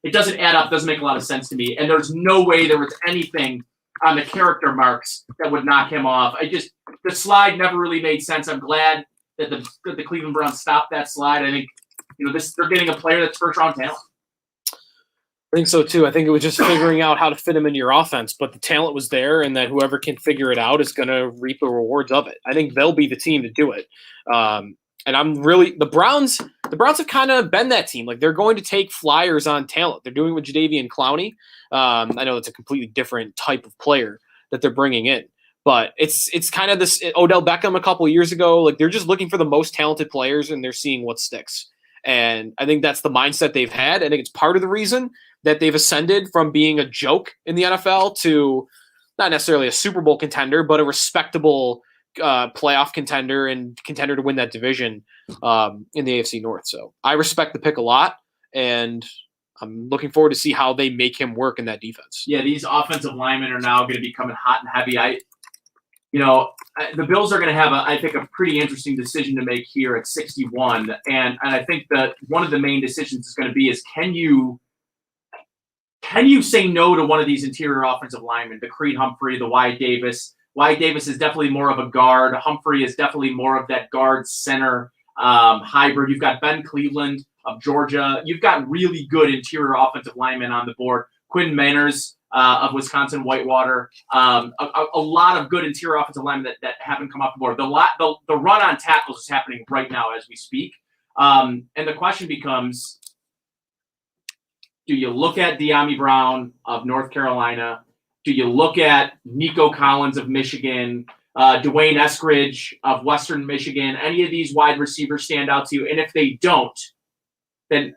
It doesn't add up, doesn't make a lot of sense to me. And there's no way there was anything on the character marks that would knock him off. The slide never really made sense. I'm glad that the Cleveland Browns stopped that slide. I think they're getting a player that's first round talent. I think so too. I think it was just figuring out how to fit him into your offense, but the talent was there, and that whoever can figure it out is going to reap the rewards of it. I think they'll be the team to do it. And I'm really the Browns have kind of been that team. Like they're going to take flyers on talent. They're doing it with Jadeveon Clowney. I know it's a completely different type of player that they're bringing in, but it's kind of this Odell Beckham a couple of years ago. Like they're just looking for the most talented players and they're seeing what sticks. And I think that's the mindset they've had. I think it's part of the reason that they've ascended from being a joke in the NFL to not necessarily a Super Bowl contender, but a respectable playoff contender and contender to win that division in the AFC North. So I respect the pick a lot, and I'm looking forward to see how they make him work in that defense. Yeah, these offensive linemen are now going to be coming hot and heavy. The Bills are going to have, I think, a pretty interesting decision to make here at 61. And I think that one of the main decisions is going to be is can you say no to one of these interior offensive linemen, the Creed Humphrey, the Wyatt Davis, Wyatt Davis is definitely more of a guard. Humphrey is definitely more of that guard center hybrid. You've got Ben Cleveland of Georgia. You've got really good interior offensive linemen on the board. Quinn Manners of Wisconsin Whitewater. A lot of good interior offensive linemen that haven't come off the board. The run on tackles is happening right now as we speak. And the question becomes, do you look at De'Ami Brown of North Carolina? Do you look at Nico Collins of Michigan, Dwayne Eskridge of Western Michigan? Any of these wide receivers stand out to you? And if they don't, then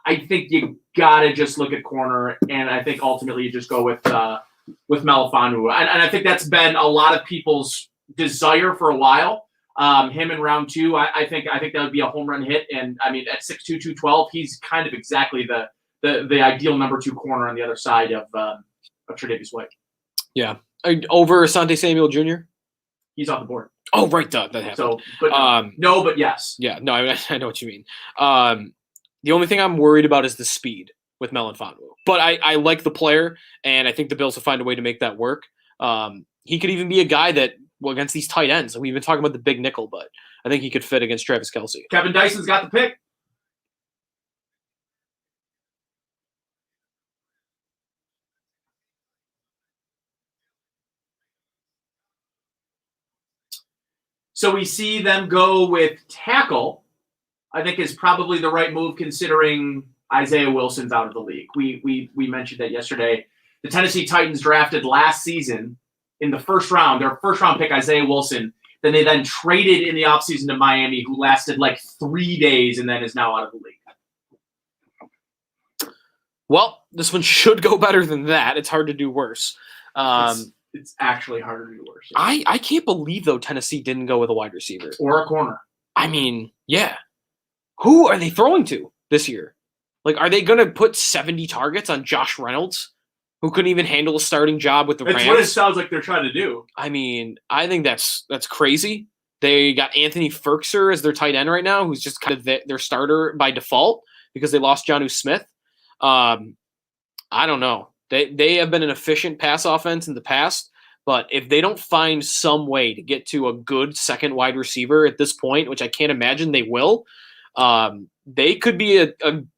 I think you gotta just look at corner, and I think ultimately you just go with Melifonwu. And I think that's been a lot of people's desire for a while. Him in round 2, I think that would be a home run hit. And I mean, at 6'2", 212, he's kind of exactly the ideal number 2 corner on the other side of Tre'Davious White. Yeah. Over Asante Samuel Jr.? He's off the board. Oh, right. That happened. So, but no, but yes. Yeah, no, I know what you mean. The only thing I'm worried about is the speed with Melifonwu. But I like the player, and I think the Bills will find a way to make that work. He could even be a guy that, well, against these tight ends, we've been talking about the big nickel, but I think he could fit against Travis Kelce. Kevin Dyson's got the pick. So we see them go with tackle, I think is probably the right move considering Isaiah Wilson's out of the league. We mentioned that yesterday. The Tennessee Titans drafted last season in the first round, their first round pick, Isaiah Wilson. Then they traded in the offseason to Miami, who lasted like 3 days and then is now out of the league. Well, this one should go better than that. It's hard to do worse. It's actually harder to do worse. I can't believe, though, Tennessee didn't go with a wide receiver. Or a corner. I mean, yeah. Who are they throwing to this year? Like, are they going to put 70 targets on Josh Reynolds, who couldn't even handle a starting job with the Rams? That's what it sounds like they're trying to do. I mean, I think that's crazy. They got Anthony Ferkser as their tight end right now, who's just kind of their starter by default because they lost Jonnu Smith. I don't know. They have been an efficient pass offense in the past, but if they don't find some way to get to a good second wide receiver at this point, which I can't imagine they will, they could be a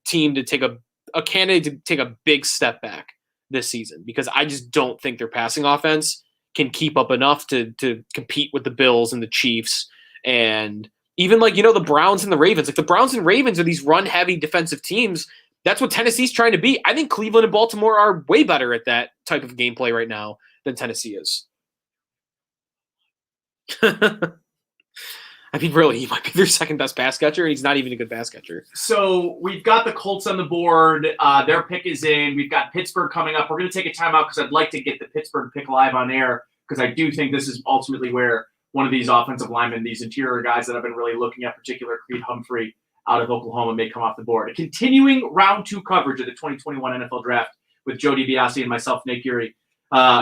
team to take a candidate to take a big step back this season, because I just don't think their passing offense can keep up enough to compete with the Bills and the Chiefs and even the Browns and the Ravens. Like the Browns and Ravens are these run-heavy defensive teams. That's what Tennessee's trying to be. I think Cleveland and Baltimore are way better at that type of gameplay right now than Tennessee is. I mean, really, he might be their second best pass catcher, and he's not even a good pass catcher. So we've got the Colts on the board. Their pick is in. We've got Pittsburgh coming up. We're going to take a timeout because I'd like to get the Pittsburgh pick live on air, because I do think this is ultimately where one of these offensive linemen, these interior guys that I've been really looking at, particular Creed Humphrey out of Oklahoma, may come off the board. A continuing round 2 coverage of the 2021 NFL Draft with Joe DiBiase and myself, Nate Geary,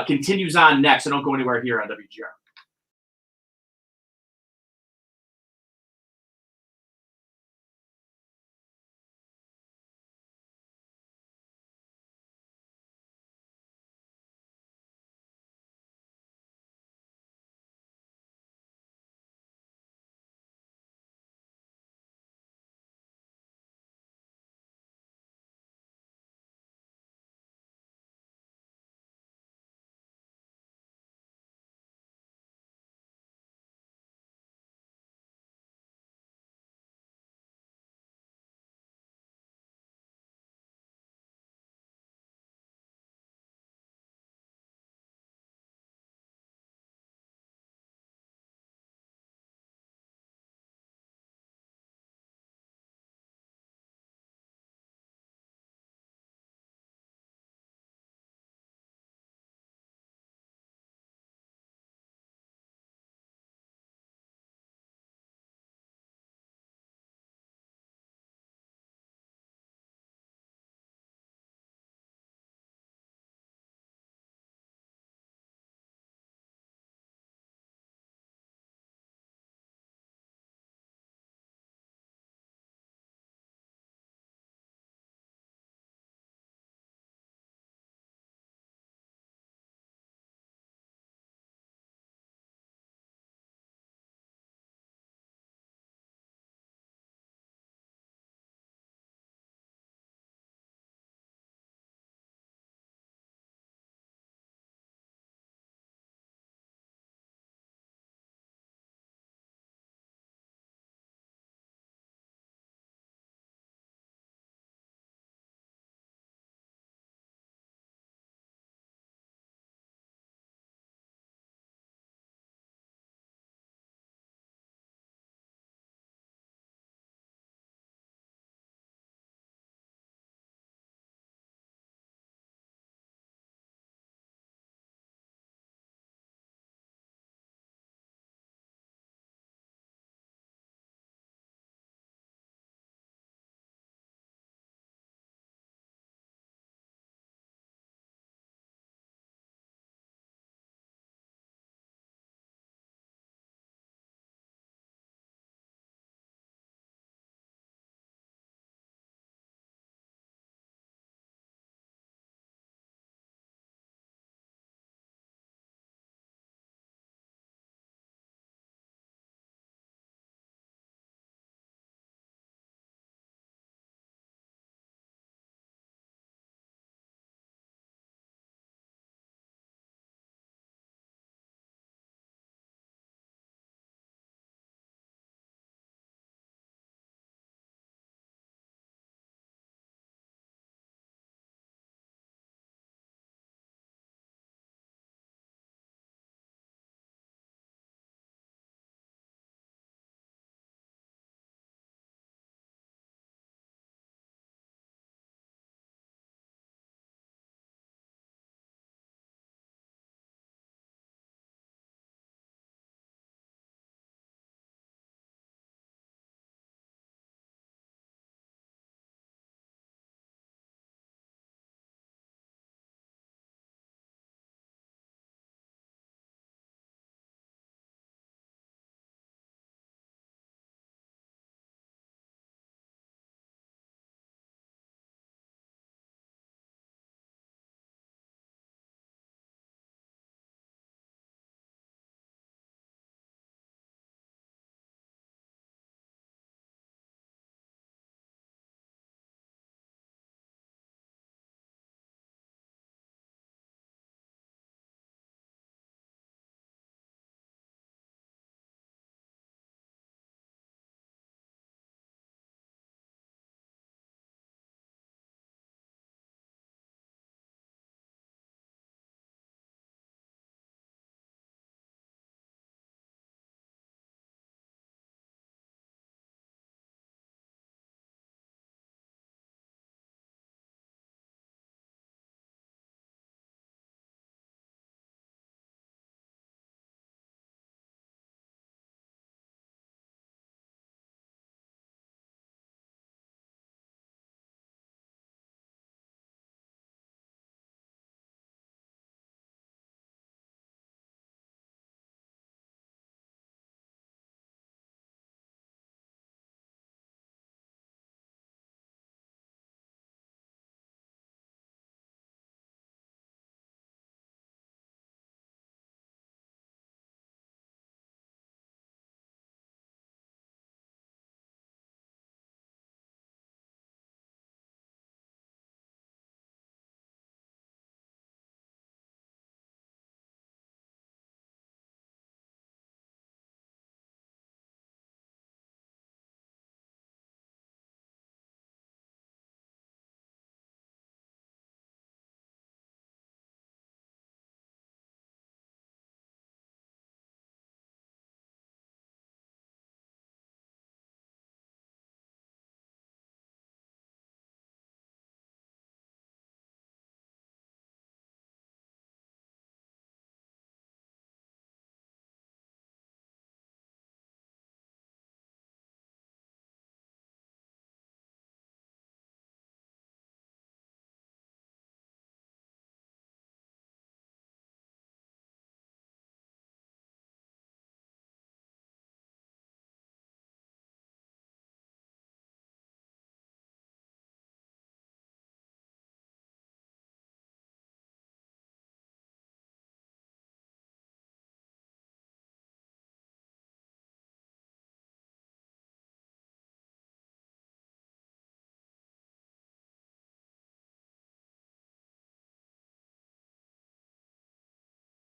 continues on next. So don't go anywhere here on WGR.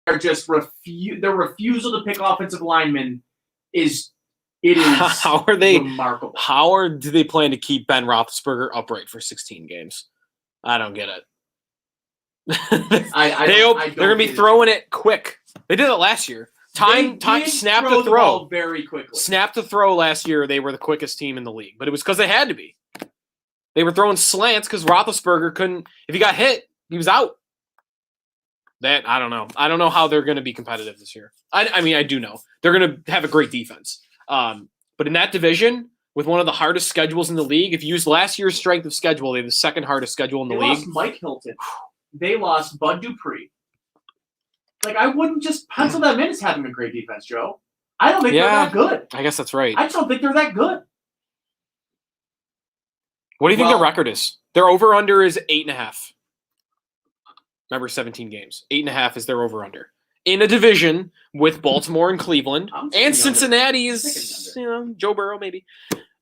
are just their refusal to pick offensive linemen is how are they remarkable. Do they plan to keep Ben Roethlisberger upright for 16 games? I don't get it. They're going to be throwing it quick. They did it last year. Time, snap to throw. Very quickly. Snap to throw last year, they were the quickest team in the league. But it was because they had to be. They were throwing slants because Roethlisberger couldn't. If he got hit, he was out. That, I don't know. I don't know how they're going to be competitive this year. I mean, I do know. They're going to have a great defense. But in that division, with one of the hardest schedules in the league, if you use last year's strength of schedule, they have the second hardest schedule in the league. They lost Mike Hilton. They lost Bud Dupree. Like, I wouldn't just pencil them in as having a great defense, Joe. I don't think they're that good. I guess that's right. I just don't think they're that good. What do you think their record is? Their over-under is 8.5. Remember, 17 games. 8.5 is their over-under. In a division with Baltimore and Cleveland. And Cincinnati is, Joe Burrow, maybe.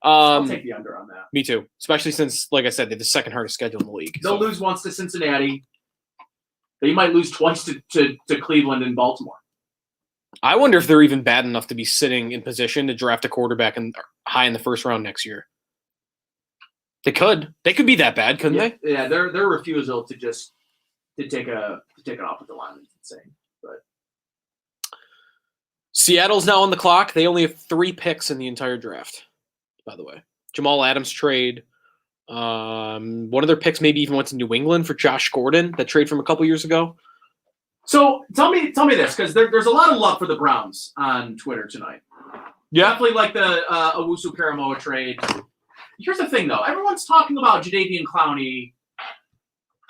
I'll take the under on that. Me too. Especially since, like I said, they're the second hardest schedule in the league. They'll lose once to Cincinnati. They might lose twice to Cleveland and Baltimore. I wonder if they're even bad enough to be sitting in position to draft a quarterback high in the first round next year. They could. They could be that bad, couldn't they? Yeah, their refusal to take it off with the lineman is insane. But Seattle's now on the clock. They only have 3 picks in the entire draft, by the way. Jamal Adams trade. One of their picks maybe even went to New England for Josh Gordon, that trade from a couple years ago. So tell me this, because there's a lot of love for the Browns on Twitter tonight. Yeah. Definitely like the Owusu-Karamoah trade. Here's the thing, though. Everyone's talking about Jadeveon Clowney.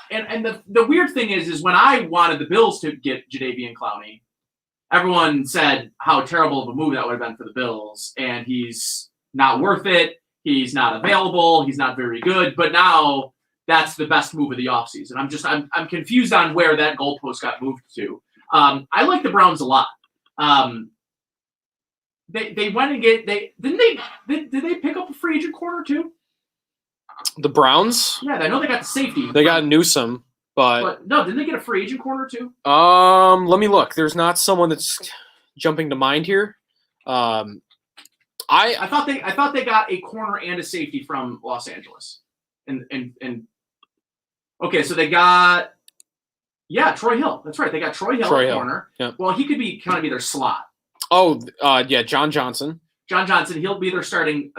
And the weird thing is when I wanted the Bills to get Jadeveon Clowney, everyone said how terrible of a move that would have been for the Bills. And he's not worth it. He's not available. He's not very good. But now that's the best move of the offseason. I'm confused on where that goalpost got moved to. I like the Browns a lot. They went and did they pick up a free agent corner too? The Browns? Yeah, I know they got the safety. They got Newsome, but no, didn't they get a free agent corner too? Let me look. There's not someone that's jumping to mind here. I thought they got a corner and a safety from Los Angeles. And okay, so they got Troy Hill. That's right. They got Troy Hill at corner. Yep. Well, he could be kind of be their slot. Oh, John Johnson. John Johnson, he'll be their starting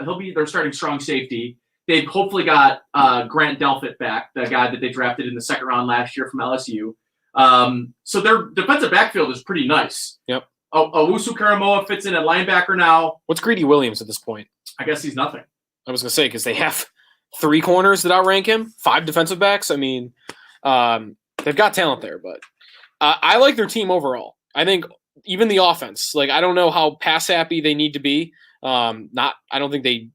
strong safety. They've hopefully got Grant Delpit back, the guy that they drafted in the second round last year from LSU. So their defensive backfield is pretty nice. Yep. Owusu-Karamoah fits in at linebacker now. What's Greedy Williams at this point? I guess he's nothing. I was going to say, because they have 3 corners that outrank him, 5 defensive backs. I mean, they've got talent there, but I like their team overall. I think even the offense, like, I don't know how pass happy they need to be. I don't think they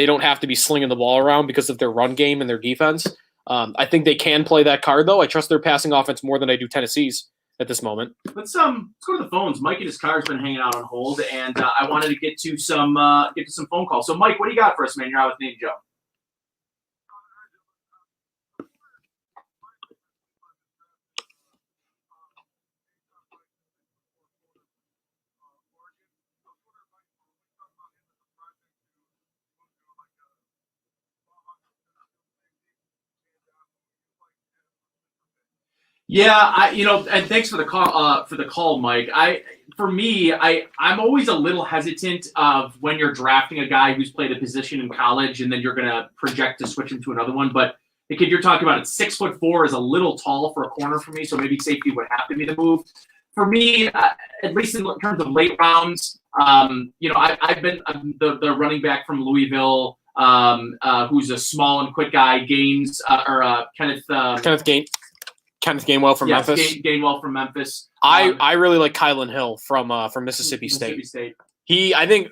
don't have to be slinging the ball around because of their run game and their defense. I think they can play that card, though. I trust their passing offense more than I do Tennessee's at this moment. Let's go to the phones. Mike and his car's been hanging out on hold, and I wanted to get to some phone calls. So, Mike, what do you got for us, man? You're out with Nate and Joe. Yeah, and thanks for the call, Mike. I'm always a little hesitant of when you're drafting a guy who's played a position in college and then you're going to project to switch him to another one. But the kid you're talking about at 6'4" is a little tall for a corner for me, so maybe safety would have to be the move. For me, at least in terms of late rounds, I've been the running back from Louisville, who's a small and quick guy, Kenneth Gainwell from Memphis. Gainwell from Memphis. I really like Kylan Hill from Mississippi State. I think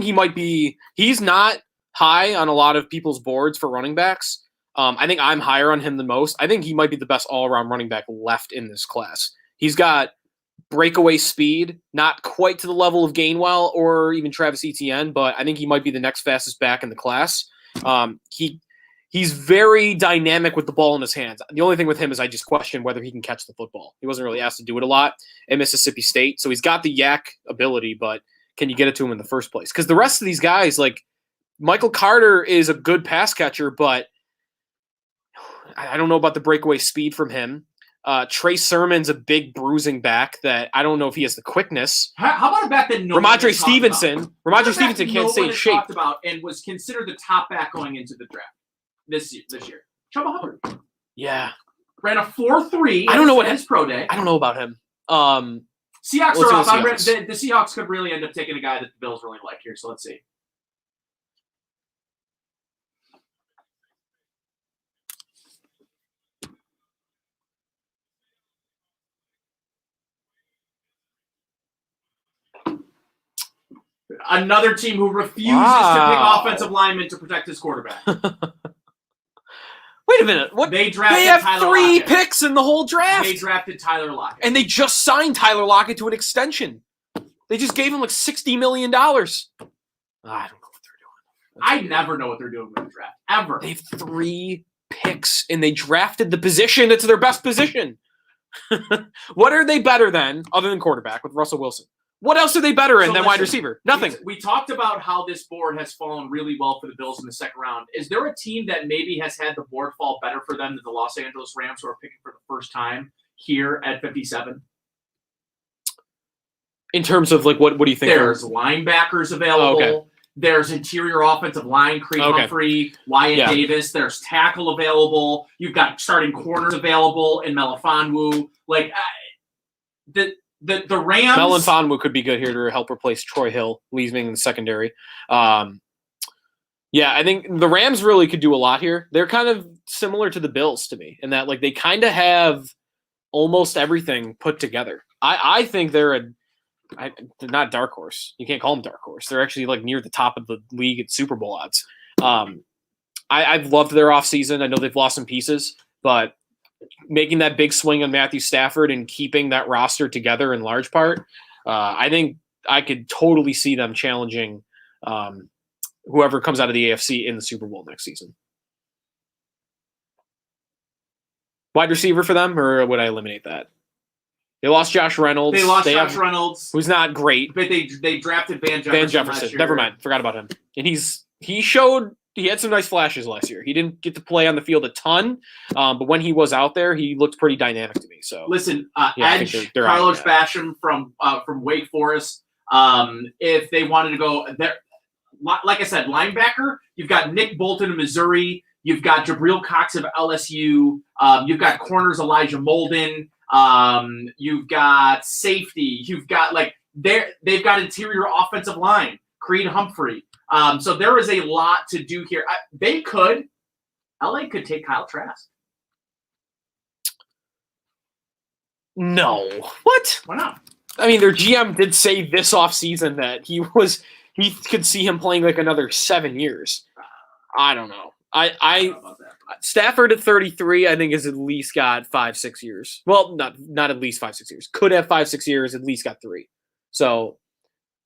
he might be. He's not high on a lot of people's boards for running backs. I think I'm higher on him than most. I think he might be the best all-around running back left in this class. He's got breakaway speed, not quite to the level of Gainwell or even Travis Etienne, but I think he might be the next fastest back in the class. he's very dynamic with the ball in his hands. The only thing with him is I just question whether he can catch the football. He wasn't really asked to do it a lot at Mississippi State, so he's got the yak ability, but can you get it to him in the first place? Because the rest of these guys, like Michael Carter is a good pass catcher, but I don't know about the breakaway speed from him. Trey Sermon's a big bruising back that I don't know if he has the quickness. How about a back that Ramondre Stevenson can't stay in shape. Talked about and was considered the top back going into the draft this year. Chuba Hubbard. Yeah. Ran a 4.3. I don't know what his pro day. I don't know about him. Seahawks are off. The Seahawks could really end up taking a guy that the Bills really like here. So let's see. Another team who refuses to pick offensive linemen to protect his quarterback. Wait a minute. What? They have Tyler 3 Lockett. picks in the whole draft. They drafted Tyler Lockett. And they just signed Tyler Lockett to an extension. They just gave him like $60 million. I don't know what they're doing. I never know what they're doing with the draft. Ever. They have 3 picks and they drafted the position that's their best position. What are they better than, other than quarterback with Russell Wilson? What else are they better in than wide receiver? Nothing. We talked about how this board has fallen really well for the Bills in the second round. Is there a team that maybe has had the board fall better for them than the Los Angeles Rams, who are picking for the first time here at 57? In terms of like what do you think? There's linebackers available. Oh, okay. There's interior offensive line, Creed Humphrey, Wyatt Davis. There's tackle available. You've got starting corners available in Melifonwu. Like the Rams. Melifonwu could be good here to help replace Troy Hill, leaving in the secondary. I think the Rams really could do a lot here. They're kind of similar to the Bills to me in that like they kind of have almost everything put together. I think they're not dark horse. You can't call them dark horse. They're actually like near the top of the league at Super Bowl odds. I've loved their offseason. I know they've lost some pieces, but making that big swing on Matthew Stafford and keeping that roster together in large part, I think I could totally see them challenging whoever comes out of the AFC in the Super Bowl next season. Wide receiver for them, or would I eliminate that? They lost Josh Reynolds. Josh Reynolds, who's not great. But they drafted Van Jefferson. Van Jefferson. Never mind. Forgot about him. And he had some nice flashes last year. He didn't get to play on the field a ton, but when he was out there, he looked pretty dynamic to me. So listen, Edge, Carlos Basham from Wake Forest. If they wanted to go there, like I said, linebacker, you've got Nick Bolton of Missouri. You've got Jabril Cox of LSU. You've got corners Elijah Molden. You've got safety. You've got they've got interior offensive line, Creed Humphrey. So there is a lot to do here. LA could take Kyle Trask. No. What? Why not? I mean, their GM did say this offseason that he could see him playing like another 7 years. I don't know. I don't know about that. Stafford at 33, I think, has at least got 5-6 years. Well, not at least 5-6 years. Could have 5-6 years, at least got 3. So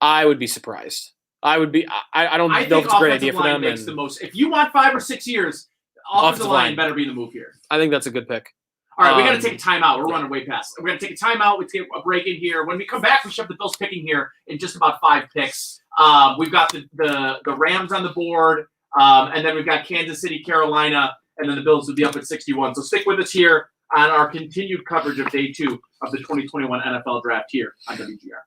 I would be surprised. I would be. I don't know if it's a great idea for them. Makes the most. If you want 5 or 6 years, offensive line better be the move here. I think that's a good pick. All right, we got to take a timeout. We're running way past. We're going to take a timeout. We take a break in here. When we come back, we should have the Bills picking here in just about 5 picks. We've got the Rams on the board, and then we've got Kansas City, Carolina, and then the Bills will be up at 61. So stick with us here on our continued coverage of Day 2 of the 2021 NFL Draft here on WGR.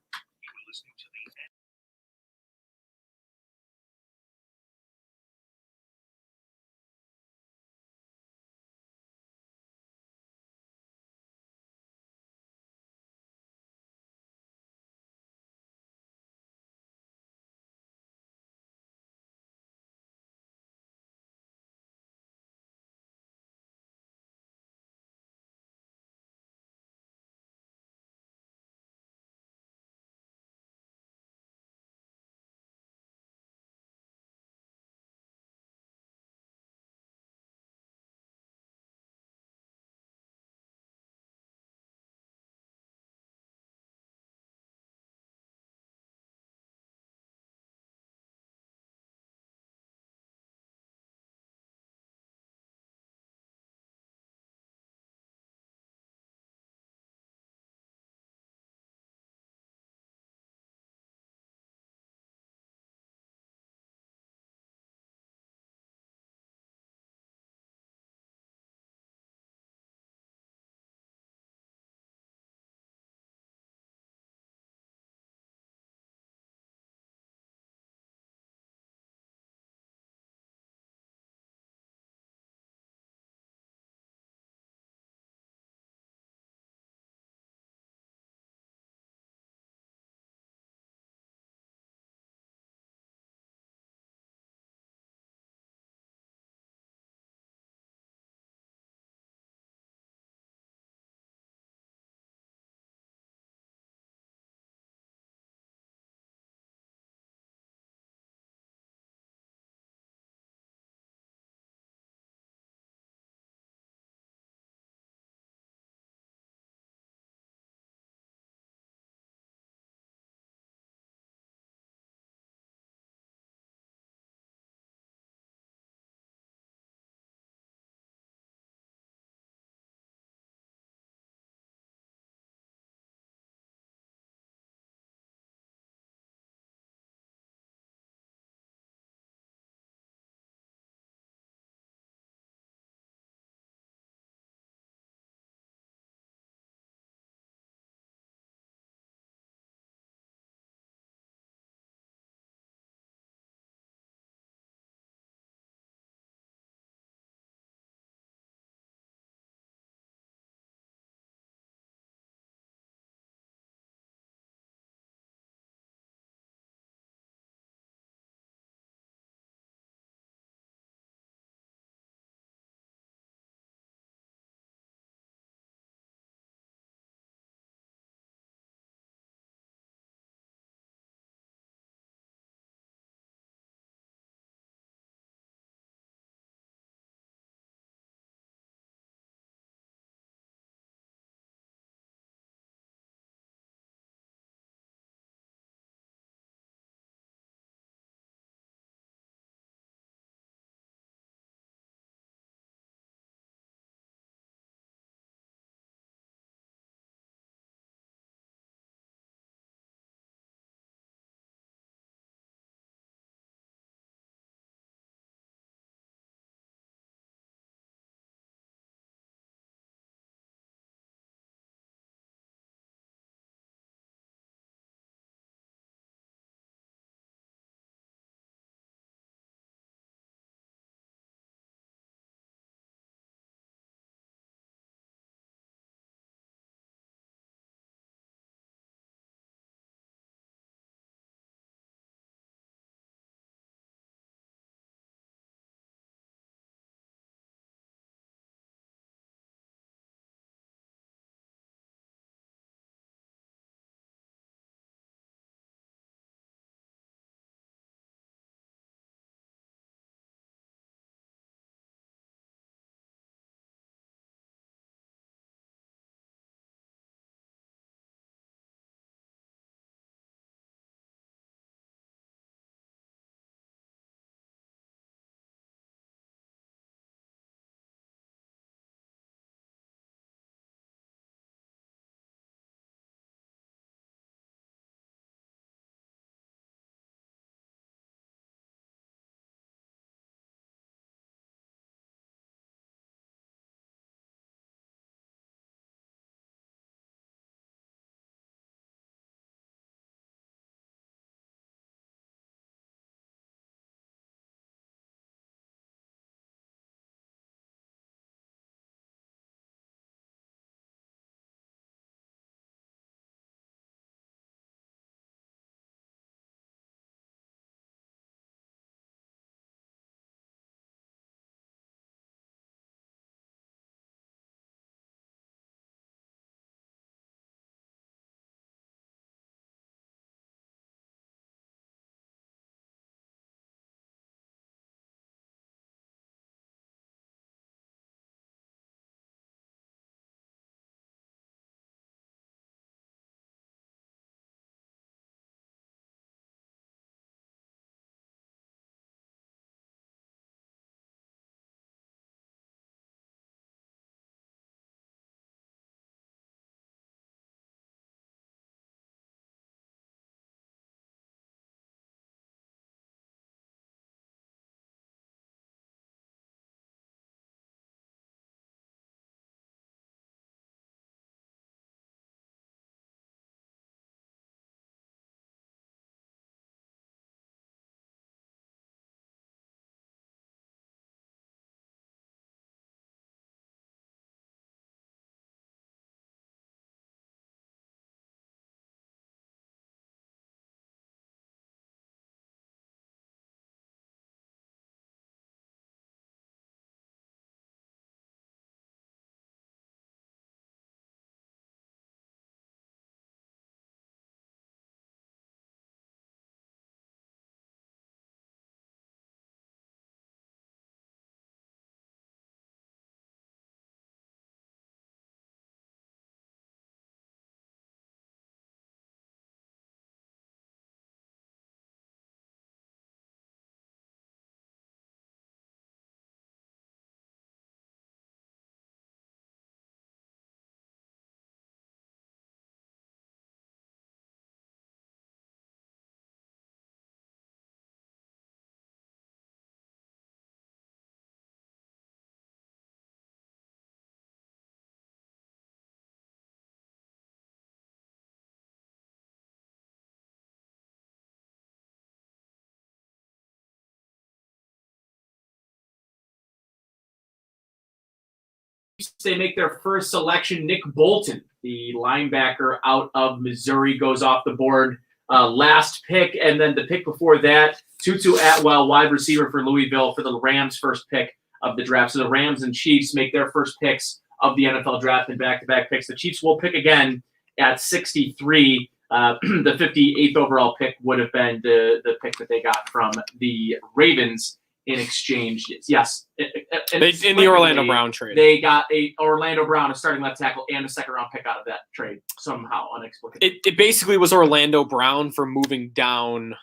they make their first selection. Nick Bolton, the linebacker out of Missouri, goes off the board. Last pick, and then the pick before that, Tutu Atwell, wide receiver for Louisville, for the Rams' first pick of the draft. So the Rams and Chiefs make their first picks of the NFL draft in back-to-back picks. The Chiefs will pick again at 63. The 58th overall pick would have been the pick that they got from the Ravens in exchange. Yes. In the Orlando Brown trade. They got a Orlando Brown, a starting left tackle, and a second-round pick out of that trade somehow, inexplicably. It basically was Orlando Brown for moving down,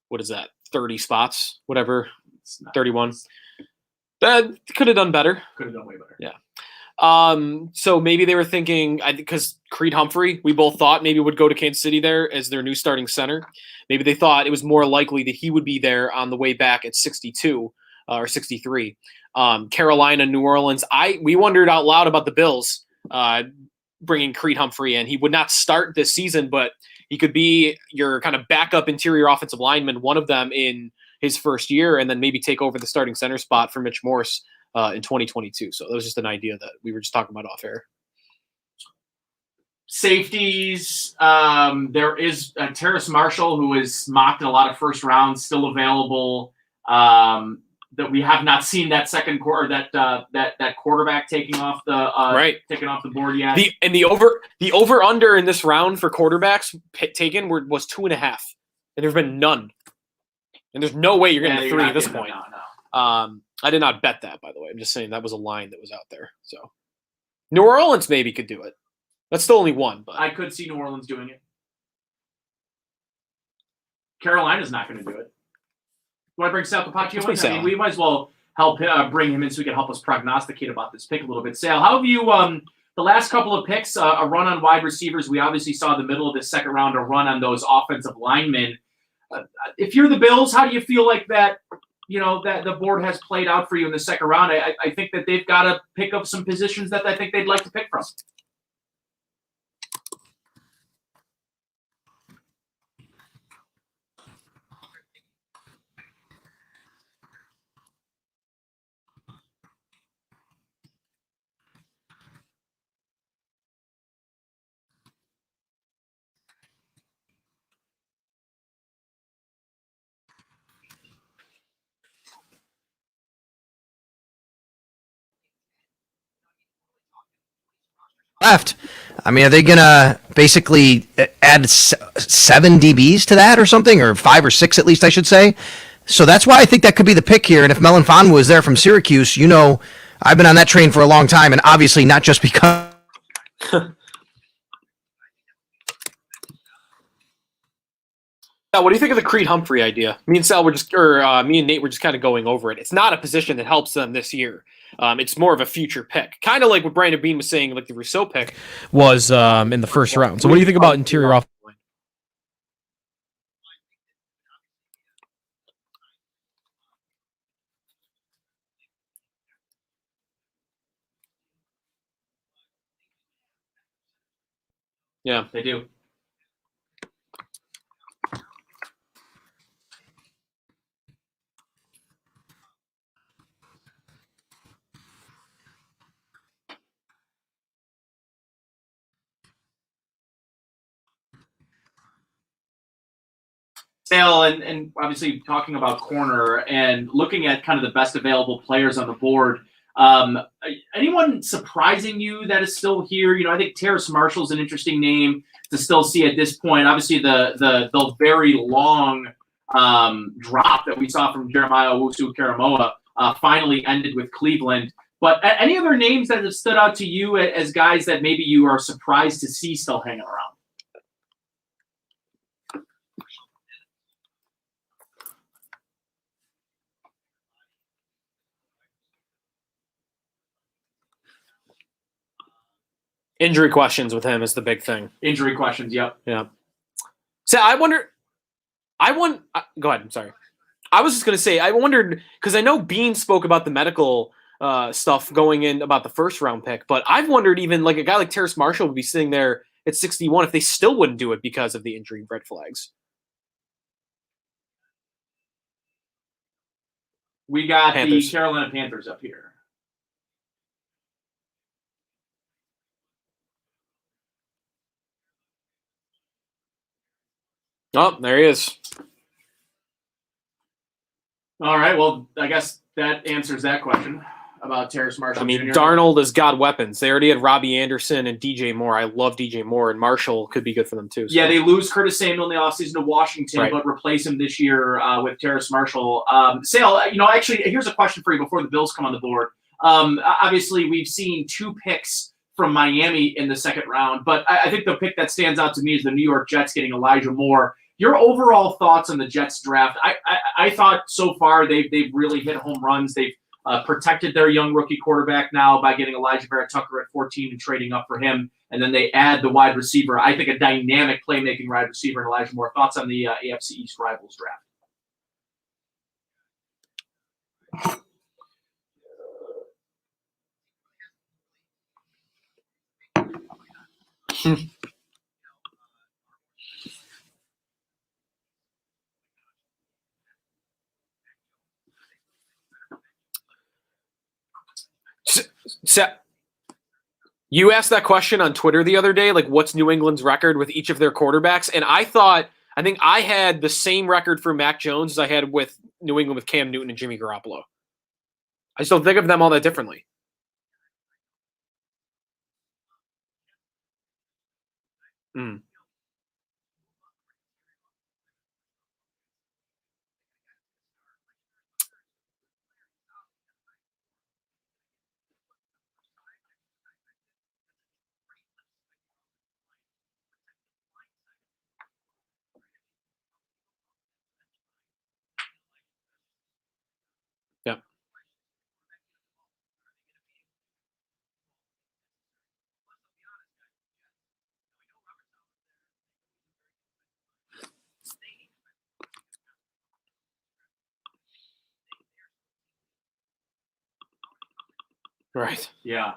what is that, 30 spots? Whatever, 31. That could have done better. Could have done way better. Yeah. So maybe they were thinking, because Creed Humphrey, we both thought maybe would go to Kansas City there as their new starting center. Maybe they thought it was more likely that he would be there on the way back at 62 or 63. Carolina, New Orleans. We wondered out loud about the Bills bringing Creed Humphrey in. He would not start this season, but he could be your kind of backup interior offensive lineman, one of them in his first year, and then maybe take over the starting center spot for Mitch Morse in 2022. So that was just an idea that we were just talking about off air. Safeties. There is Terrace Marshall, who is mocked in a lot of first rounds, still available. That we have not seen that second quarter, that quarterback taking off the board yet. The over under in this round for quarterbacks taken was 2.5, and there's been none. And there's no way you're getting a 3 at this point. No. I did not bet that, by the way. I'm just saying that was a line that was out there. So New Orleans maybe could do it. That's still only one, but I could see New Orleans doing it. Carolina's not going to do it. Do I bring Sal Capaccio in? I mean, we might as well help bring him in so he can help us prognosticate about this pick a little bit. Sal, how have you the last couple of picks, a run on wide receivers? We obviously saw the middle of the second round a run on those offensive linemen. If you're the Bills, how do you feel like that? That the board has played out for you in the second round. I think that they've got to pick up some positions that I think they'd like to pick from. Left. I mean, are they going to basically add 7 DBs to that or something, or 5 or 6 at least, I should say? So that's why I think that could be the pick here. And if Melon Fon was there from Syracuse, I've been on that train for a long time, and obviously not just because. Yeah, what do you think of the Creed Humphrey idea? Me and Sal me and Nate were just kind of going over it. It's not a position that helps them this year. It's more of a future pick, kind of like what Brandon Bean was saying, like the Rousseau pick was in the first round. So what do you think about interior offensive line? Yeah, they do. Sale, and obviously talking about corner and looking at kind of the best available players on the board. Anyone surprising you that is still here? I think Terrace Marshall's an interesting name to still see at this point. Obviously, the very long drop that we saw from Jeremiah Owusu-Karamoah finally ended with Cleveland. But any other names that have stood out to you as guys that maybe you are surprised to see still hanging around? Injury questions with him is the big thing. Injury questions, yep. Yeah. So go ahead, I'm sorry. I was just going to say, I wondered, because I know Bean spoke about the medical stuff going in about the first round pick, but I've wondered even like a guy like Terrace Marshall would be sitting there at 61 if they still wouldn't do it because of the injury red flags. We got Panthers. The Carolina Panthers up here. Oh, there he is. All right. Well, I guess that answers that question about Terrace Marshall. I mean, Jr. Darnold has got weapons. They already had Robbie Anderson and DJ Moore. I love DJ Moore, and Marshall could be good for them too. So. Yeah, they lose Curtis Samuel in the offseason to Washington, Right. but replace him this year with Terrace Marshall. Sale, actually, here's a question for you before the Bills come on the board. Obviously, we've seen 2 picks from Miami in the second round, but I think the pick that stands out to me is the New York Jets getting Elijah Moore. Your overall thoughts on the Jets draft? I thought so far they've really hit home runs. They've protected their young rookie quarterback now by getting Elijah Vera-Tucker at 14 and trading up for him. And then they add the wide receiver. I think a dynamic playmaking wide receiver in Elijah Moore. Thoughts on the AFC East rivals draft? So, you asked that question on Twitter the other day, like what's New England's record with each of their quarterbacks? And I think I had the same record for Mac Jones as I had with New England with Cam Newton and Jimmy Garoppolo. I just don't think of them all that differently. Mm. Yeah. Right. Yeah.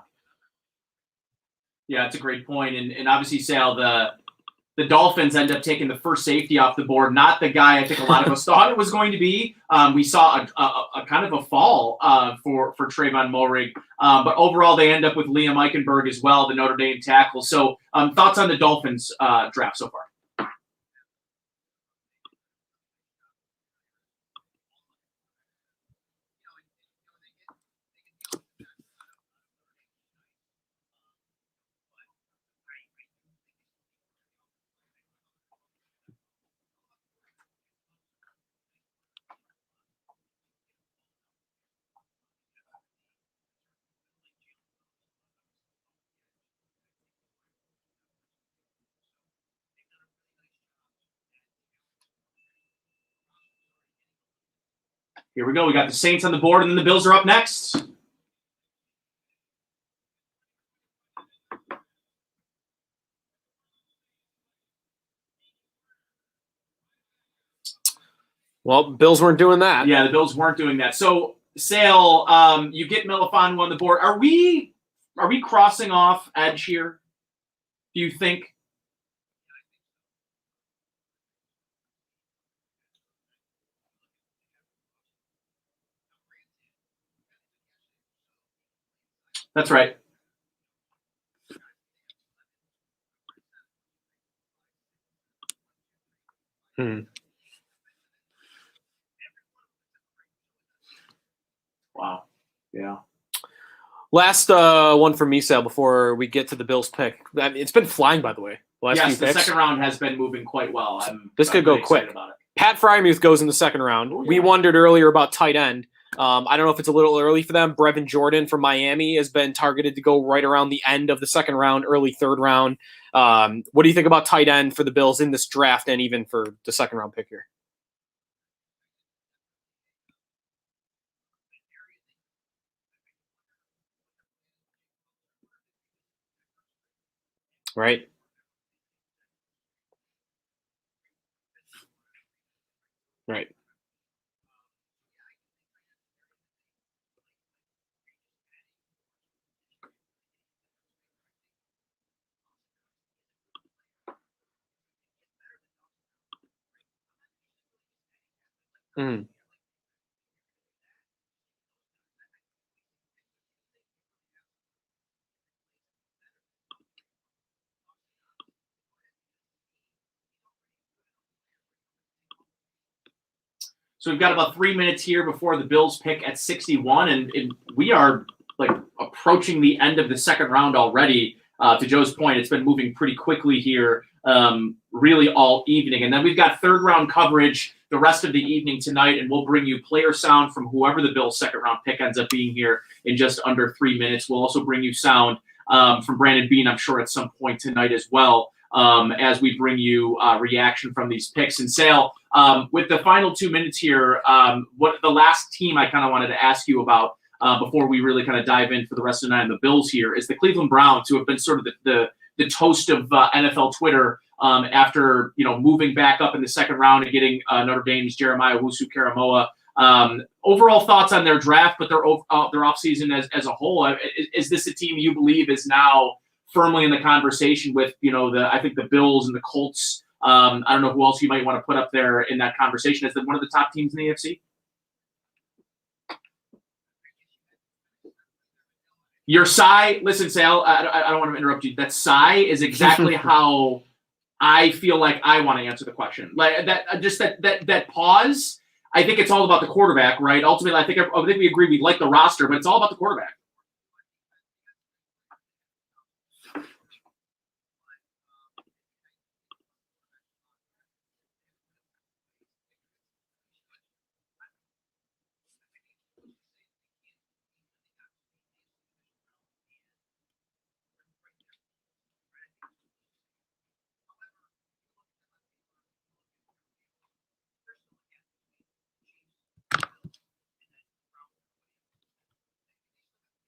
Yeah, it's a great point. And obviously, Sal, the Dolphins end up taking the first safety off the board. Not the guy I think a lot of us thought it was going to be. We saw a kind of a fall for Trayvon Mulrig. But overall, they end up with Liam Eichenberg as well, the Notre Dame tackle. So thoughts on the Dolphins draft so far? Here we go. We got the Saints on the board, and then the Bills are up next. Well, Bills weren't doing that. Yeah, the Bills weren't doing that. So, Sale, you get Melifonwu on the board. Are we crossing off edge here? Do you think? That's right. Wow. Yeah. Last one from me, Sal, before we get to the Bills pick. I mean, it's been flying, by the way. Yes, the second round has been moving quite well. This could go quick. About it. Pat Frymuth goes in the second round. Oh, yeah. We wondered earlier about tight end. I don't know if it's a little early for them. Brevin Jordan from Miami has been targeted to go right around the end of the second round, early third round. What do you think about tight end for the Bills in this draft and even for the second round pick here? Right. Right. Mm. So we've got about 3 minutes here before the Bills pick at 61, and we are like approaching the end of the second round already. To Joe's point, it's been moving pretty quickly here, really all evening. And then we've got third round coverage the rest of the evening tonight, and we'll bring you player sound from whoever the Bills' second round pick ends up being here in just under 3 minutes. We'll also bring you sound from Brandon Bean, I'm sure, at some point tonight as well, as we bring you reaction from these picks. And Sale, with the final 2 minutes here, what the last team I kind of wanted to ask you about before we really kind of dive in for the rest of the night on the Bills here is the Cleveland Browns, who have been sort of the toast of NFL Twitter after moving back up in the second round and getting Notre Dame's Jeremiah Owusu-Koramoah. Overall thoughts on their draft, but their offseason as a whole. Is this a team you believe is now firmly in the conversation with I think the Bills and the Colts? I don't know who else you might want to put up there in that conversation as one of the top teams in the AFC. Your sigh, listen, Sal, I don't want to interrupt you. That sigh is exactly how I feel like I want to answer the question. Like that pause. I think it's all about the quarterback, right? Ultimately, I think we agree we like the roster, but it's all about the quarterback.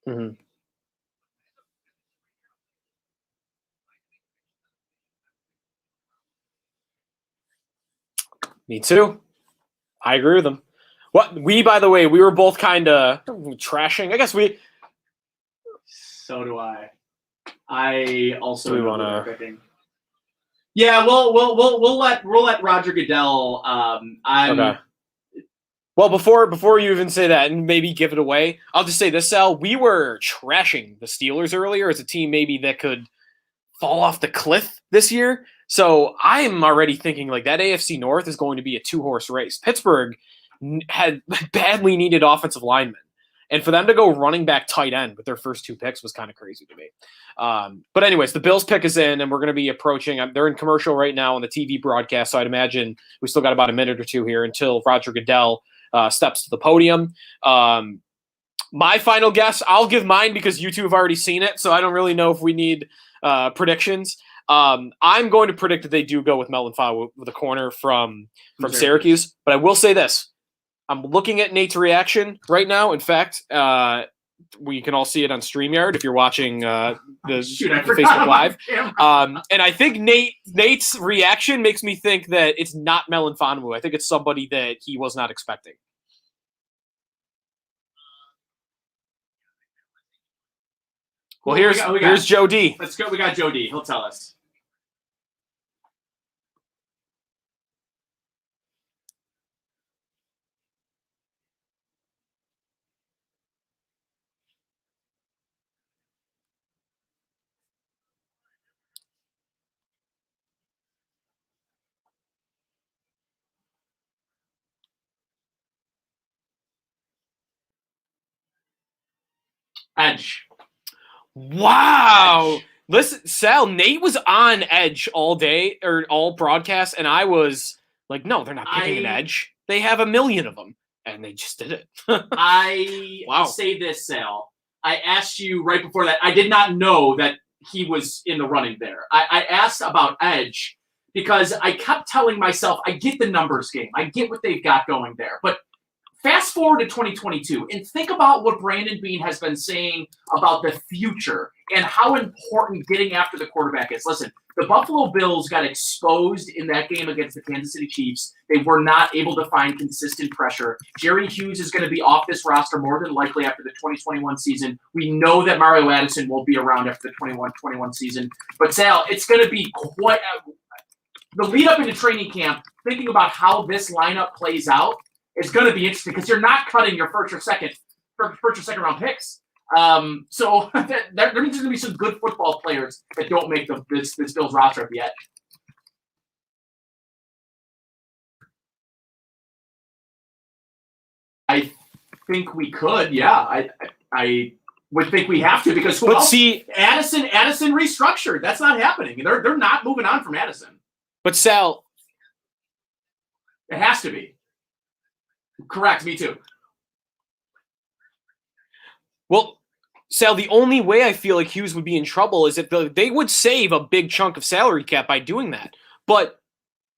Mm-hmm. Me too. I agree with them. By the way, we were both kind of trashing. I guess we. So do I. I also. Do we want to? Yeah, we'll let Roger Goodell. Okay. Well, before you even say that and maybe give it away, I'll just say this, Sal. We were trashing the Steelers earlier as a team maybe that could fall off the cliff this year. So I'm already thinking like that AFC North is going to be a two-horse race. Pittsburgh had badly needed offensive linemen. And for them to go running back tight end with their first two picks was kind of crazy to me. But anyways, the Bills pick is in, and we're going to be approaching. They're in commercial right now on the TV broadcast, so I'd imagine we still got about a minute or two here until Roger Goodell steps to the podium. My final guess, I'll give mine because you two have already seen it, so I don't really know if we need predictions. I'm going to predict that they do go with Melvin Fowler with a corner from Syracuse, but I will say this. I'm looking at Nate's reaction right now. In fact, we can all see it on StreamYard if you're watching the Facebook Live. And I think Nate's reaction makes me think that it's not Melvin Fowler. I think it's somebody that he was not expecting. Well, here's Joe D. Let's go. We got Joe D. He'll tell us. Edge. Wow. Edge. Listen, Sal, Nate was on Edge all day or all broadcast, and I was like, no, they're not picking an Edge. They have a million of them, and they just did it. I'll say this, Sal. I asked you right before that. I did not know that he was in the running there. I asked about Edge because I kept telling myself, I get the numbers game. I get what they've got going there, but fast forward to 2022 and think about what Brandon Bean has been saying about the future and how important getting after the quarterback is. Listen, the Buffalo Bills got exposed in that game against the Kansas City Chiefs. They were not able to find consistent pressure. Jerry Hughes is going to be off this roster more than likely after the 2021 season. We know that Mario Addison won't be around after the 21 season. But Sal, it's going to be quite the lead up into training camp, thinking about how this lineup plays out. It's going to be interesting because you're not cutting your first or second round picks. So there's going to be some good football players that don't make this Bills roster at the edge. I think we could. Yeah, I would think we have to because Addison restructured. That's not happening. They're not moving on from Addison. But Sal, it has to be. Correct. Me too. Well, Sal, the only way I feel like Hughes would be in trouble is if they would save a big chunk of salary cap by doing that. But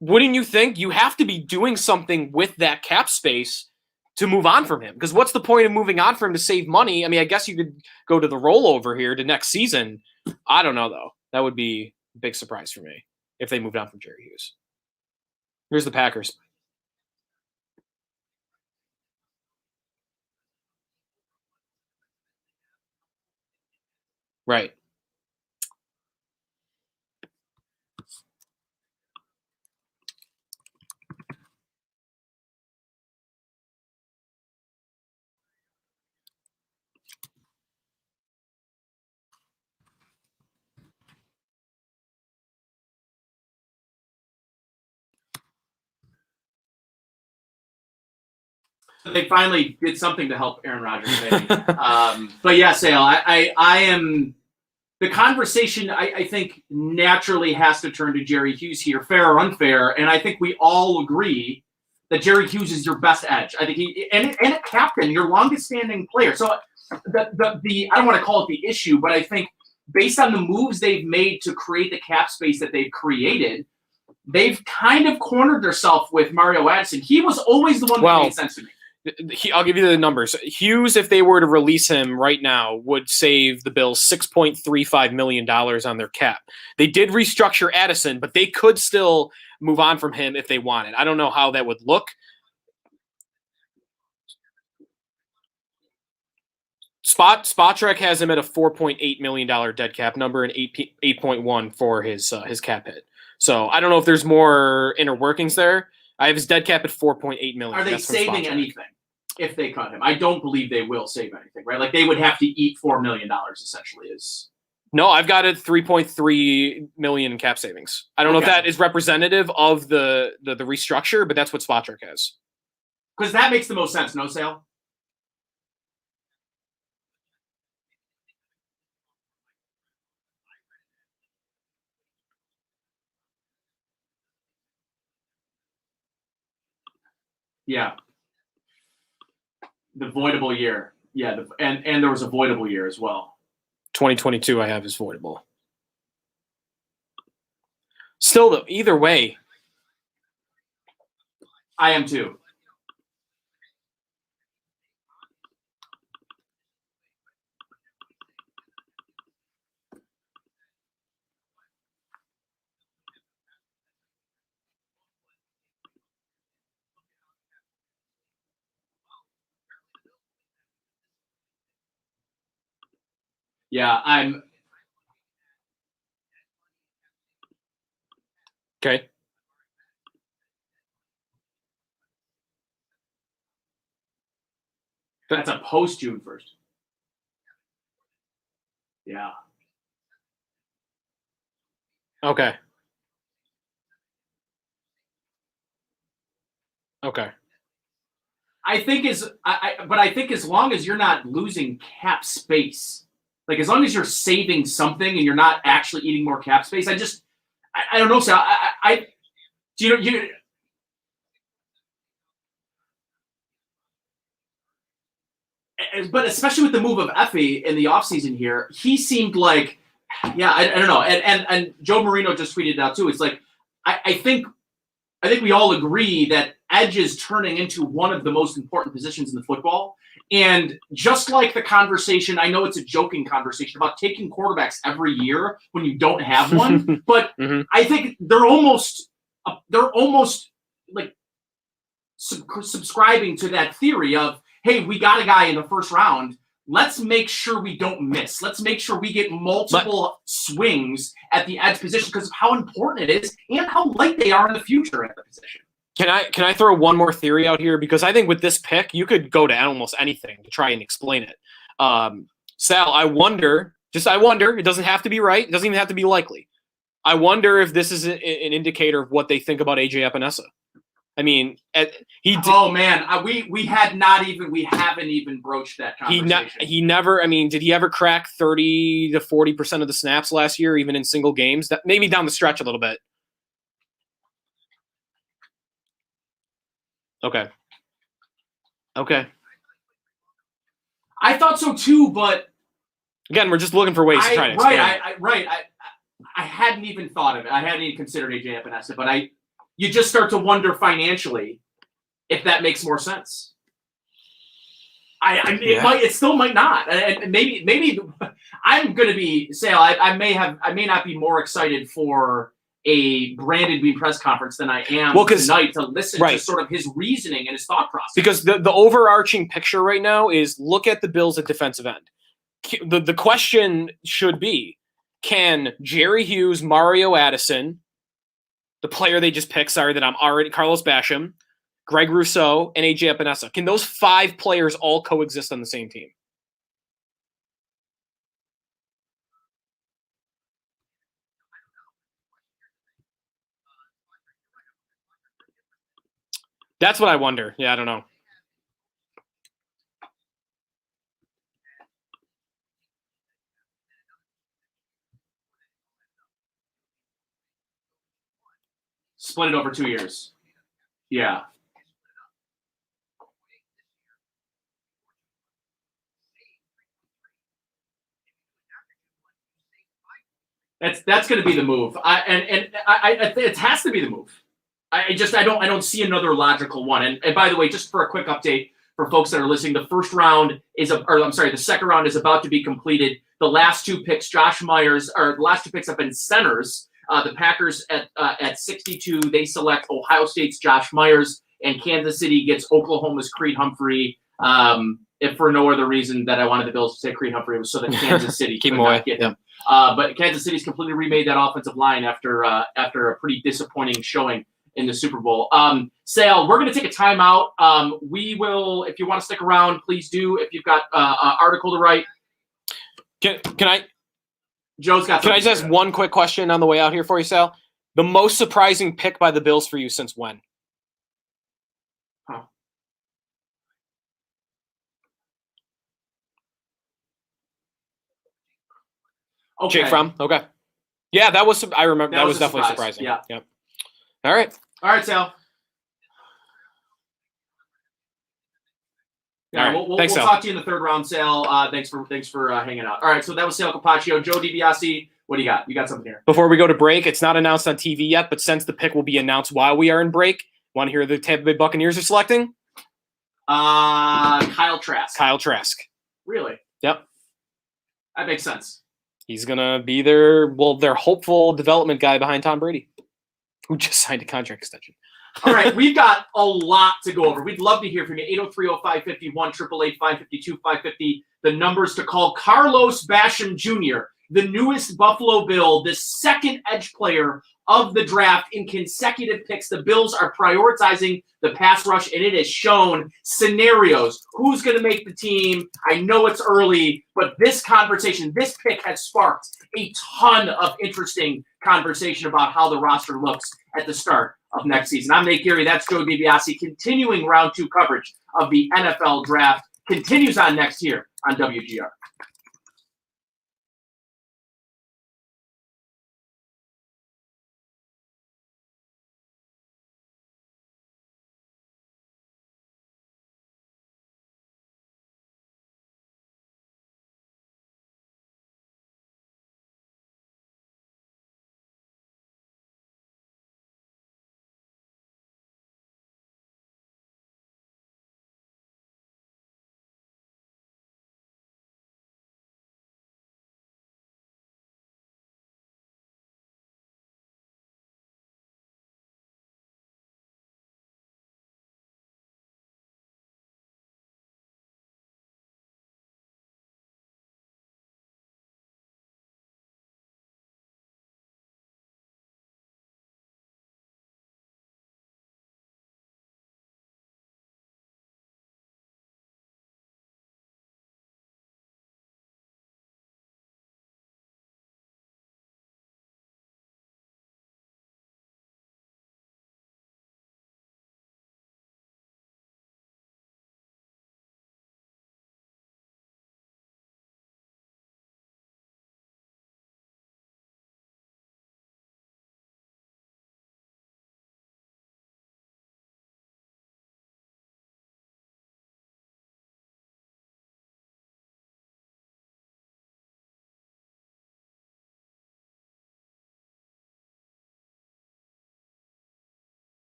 wouldn't you think you have to be doing something with that cap space to move on from him? Because what's the point of moving on from him to save money? I mean, I guess you could go to the rollover here to next season. I don't know, though. That would be a big surprise for me if they moved on from Jerry Hughes. Here's the Packers. Right. They finally did something to help Aaron Rodgers. Maybe. But yeah, Sale, I am. The conversation, I think, naturally has to turn to Jerry Hughes here, fair or unfair. And I think we all agree that Jerry Hughes is your best edge. I think and a captain, your longest standing player. So the I don't want to call it the issue, but I think based on the moves they've made to create the cap space that they've created, they've kind of cornered themselves with Mario Addison. He was always the one that made sense to me. I'll give you the numbers. Hughes, if they were to release him right now, would save the Bills $6.35 million on their cap. They did restructure Addison, but they could still move on from him if they wanted. I don't know how that would look. Spotrac has him at a $4.8 million dead cap number and 8.1 for his cap hit. So I don't know if there's more inner workings there. I have his dead cap at $4.8 million. Are they saving anything if they cut him? I don't believe they will save anything, right? Like they would have to eat $4 million essentially. No, I've got it 3.3 million in cap savings. I don't know if that is representative of the restructure, but that's what Spotrac has. Because that makes the most sense, no, Sale? Yeah. The voidable year. Yeah, and there was a voidable year as well. 2022 I have is voidable. Still, though, either way. I am too. Yeah, I'm. Okay. That's a post June 1st. Yeah. Okay. Okay. I think as long as you're not losing cap space, like as long as you're saving something and you're not actually eating more cap space, I don't know. So but especially with the move of Effie in the offseason here, he seemed like, yeah, I don't know. And Joe Marino just tweeted it out too. It's like, I think we all agree that edge is turning into one of the most important positions in the football. And just like the conversation, I know it's a joking conversation about taking quarterbacks every year when you don't have one, but I think they're almost like subscribing to that theory of, hey, we got a guy in the first round. Let's make sure we don't miss. Let's make sure we get multiple swings at the edge position because of how important it is and how light they are in the future at the position. Can I throw one more theory out here? Because I think with this pick, you could go to almost anything to try and explain it. Sal, I wonder, it doesn't have to be right. It doesn't even have to be likely. I wonder if this is an indicator of what they think about AJ Epinesa. I mean, he. Oh man, we haven't even broached that conversation. He never. I mean, did he ever crack 30 to 40% of the snaps last year, even in single games? That maybe down the stretch a little bit. Okay. I thought so too, but again, we're just looking for ways to try to expand. I hadn't even thought of it. I hadn't even considered AJ Epinesa, but you just start to wonder financially if that makes more sense. It still might not. And maybe I'm going to be Sale. I may not be more excited for a Brandon Bean press conference than I am tonight to listen to sort of his reasoning and his thought process. Because the overarching picture right now is look at the Bills at defensive end. The question should be, can Jerry Hughes, Mario Addison, the player they just picked, Carlos Basham, Greg Rousseau, and AJ Epinesa, can those 5 players all coexist on the same team? That's what I wonder. Yeah, I don't know. Split it over 2 years. Yeah. That's going to be the move. It has to be the move. I don't see another logical one. And by the way, just for a quick update for folks that are listening, the second round is about to be completed. The last 2 picks, the last 2 picks have been centers. The Packers at 62, they select Ohio State's Josh Myers, and Kansas City gets Oklahoma's Creed Humphrey. If for no other reason that I wanted the Bills to say Creed Humphrey, was so that Kansas City could not get him. But Kansas City's completely remade that offensive line after a pretty disappointing showing in the Super Bowl. Sale, we're going to take a timeout. We will, if you want to stick around, please do. If you've got an article to write. Can I? Joe's got. Can I just ask one quick question on the way out here for you, Sal? The most surprising pick by the Bills for you since when? Okay. Jake Fromm. Okay. Yeah, that was. I remember that was definitely surprising. Yeah. Yep. All right, Sal. Yeah, right. we'll Thanks, Sal. talk to you in the third round, Sal. Thanks for hanging out. All right, so that was Sal Capaccio. Joe DiBiase, what do you got? You got something here? Before we go to break, it's not announced on TV yet, but since the pick will be announced while we are in break, want to hear who the Tampa Bay Buccaneers are selecting? Kyle Trask. Kyle Trask. Really? Yep. That makes sense. He's gonna be their hopeful development guy behind Tom Brady, who just signed a contract extension. All right, we've got a lot to go over. We'd love to hear from you. 803-0551, 888-552-550. The numbers to call. Carlos Basham Jr., the newest Buffalo Bill, the second edge player of the draft in consecutive picks. The Bills are prioritizing the pass rush, and it has shown scenarios. Who's going to make the team? I know it's early, but this conversation, this pick has sparked a ton of interesting conversation about how the roster looks at the start of next season. I'm Nate Geary. That's Joe DiBiase. Continuing round 2 coverage of the NFL draft continues on next year on WGR.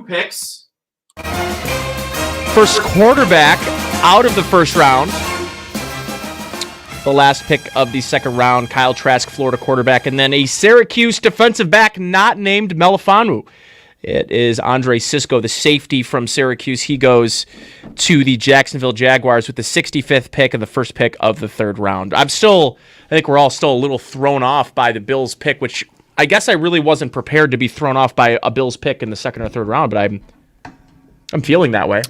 picks. First quarterback out of the first round. The last pick of the second round, Kyle Trask, Florida quarterback, and then a Syracuse defensive back not named Melifonwu. It is Andre Sisco, the safety from Syracuse. He goes to the Jacksonville Jaguars with the 65th pick and the first pick of the third round. I think we're all still a little thrown off by the Bills pick, which I guess I really wasn't prepared to be thrown off by a Bills pick in the second or third round, but I'm feeling that way.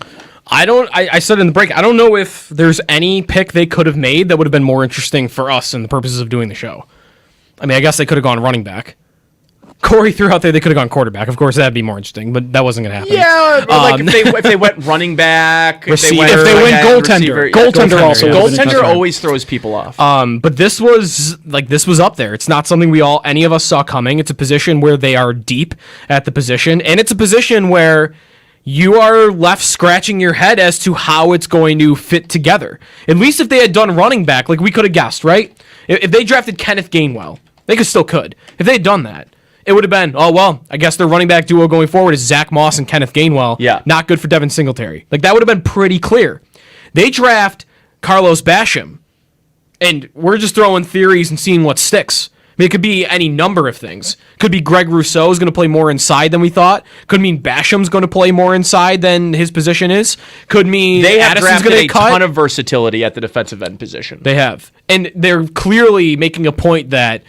I said in the break, I don't know if there's any pick they could have made that would have been more interesting for us in the purposes of doing the show. I mean, I guess they could have gone running back. Corey threw out there they could have gone quarterback. Of course, that'd be more interesting, but that wasn't going to happen. Yeah, like if they went running back, if they went goaltender. Goaltender always throws people off. But this was up there. It's not something any of us saw coming. It's a position where they are deep at the position, and it's a position where you are left scratching your head as to how it's going to fit together. At least if they had done running back, like we could have guessed, right? If they drafted Kenneth Gainwell, they could. If they had done that, it would have been, I guess their running back duo going forward is Zach Moss and Kenneth Gainwell. Yeah. Not good for Devin Singletary. Like, that would have been pretty clear. They draft Carlos Basham, and we're just throwing theories and seeing what sticks. I mean, it could be any number of things. Could be Greg Rousseau is going to play more inside than we thought. Could mean Basham's going to play more inside than his position is. Could mean they have Addison's drafted a ton of versatility at the defensive end position. They have. And they're clearly making a point that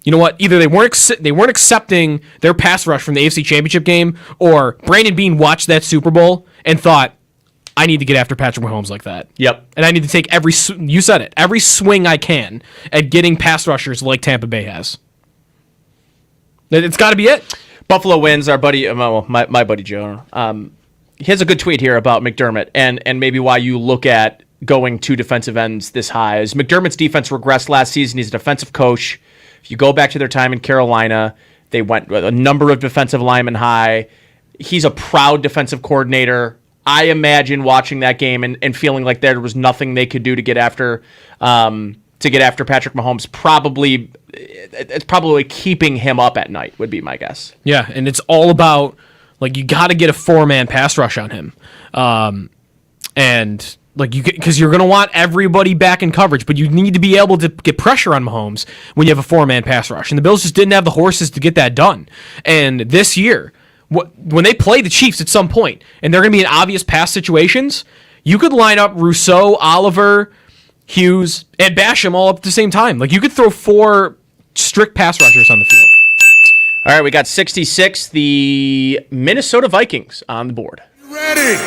you know what? Either they weren't accepting their pass rush from the AFC Championship game, or Brandon Beane watched that Super Bowl and thought, I need to get after Patrick Mahomes like that. Yep. And I need to take every swing I can at getting pass rushers like Tampa Bay has. It's got to be it. Buffalo wins. Our buddy, my buddy Joe, he has a good tweet here about McDermott and maybe why you look at going two defensive ends this high. As McDermott's defense regressed last season, he's a defensive coach. If you go back to their time in Carolina, they went a number of defensive linemen high. He's a proud defensive coordinator. I imagine watching that game and feeling like there was nothing they could do to get after Patrick Mahomes. It's probably keeping him up at night would be my guess. Yeah, and it's all about you got to get a 4-man pass rush on him, and because you're going to want everybody back in coverage, but you need to be able to get pressure on Mahomes when you have a 4-man pass rush, and the Bills just didn't have the horses to get that done. And this year, when they play the Chiefs at some point, and they're going to be in obvious pass situations, you could line up Rousseau, Oliver, Hughes, and Basham all up at the same time. You could throw 4 strict pass rushers on the field. All right, we got 66, the Minnesota Vikings on the board. Ready.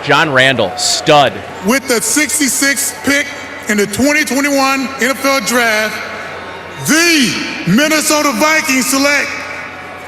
John Randall, stud. With the 66th pick in the 2021 NFL Draft, the Minnesota Vikings select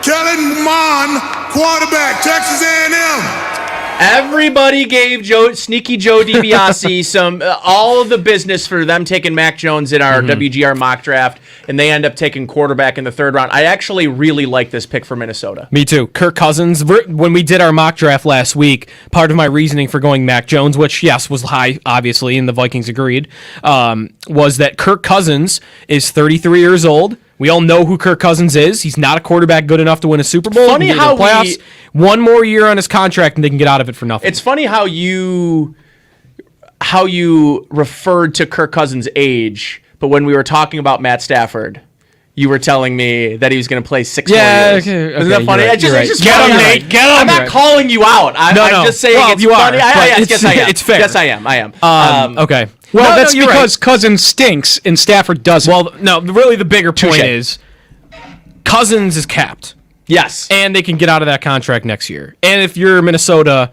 Kellen Mond, quarterback, Texas A&M. Everybody gave Sneaky Joe DiBiase all of the business for them taking Mac Jones in our WGR mock draft, and they end up taking quarterback in the third round. I actually really like this pick for Minnesota. Me too. Kirk Cousins, when we did our mock draft last week, part of my reasoning for going Mac Jones, which, yes, was high, obviously, and the Vikings agreed, was that Kirk Cousins is 33 years old. We all know who Kirk Cousins is. He's not a quarterback good enough to win a Super Bowl. Funny how playoffs. One more year on his contract, and they can get out of it for nothing. It's funny how you referred to Kirk Cousins' age, but when we were talking about Matt Stafford, you were telling me that he was going to play 6 more years. Okay, Isn't that funny? Right, It's just get funny. him, Nate. Get him. I'm not calling you out. I'm just saying it's funny. Yes, I am. It's fair. Yes, I am. Okay. Well, that's because Cousins stinks and Stafford doesn't. Well, no, really the bigger point is Cousins is capped. Yes. And they can get out of that contract next year. And if you're Minnesota,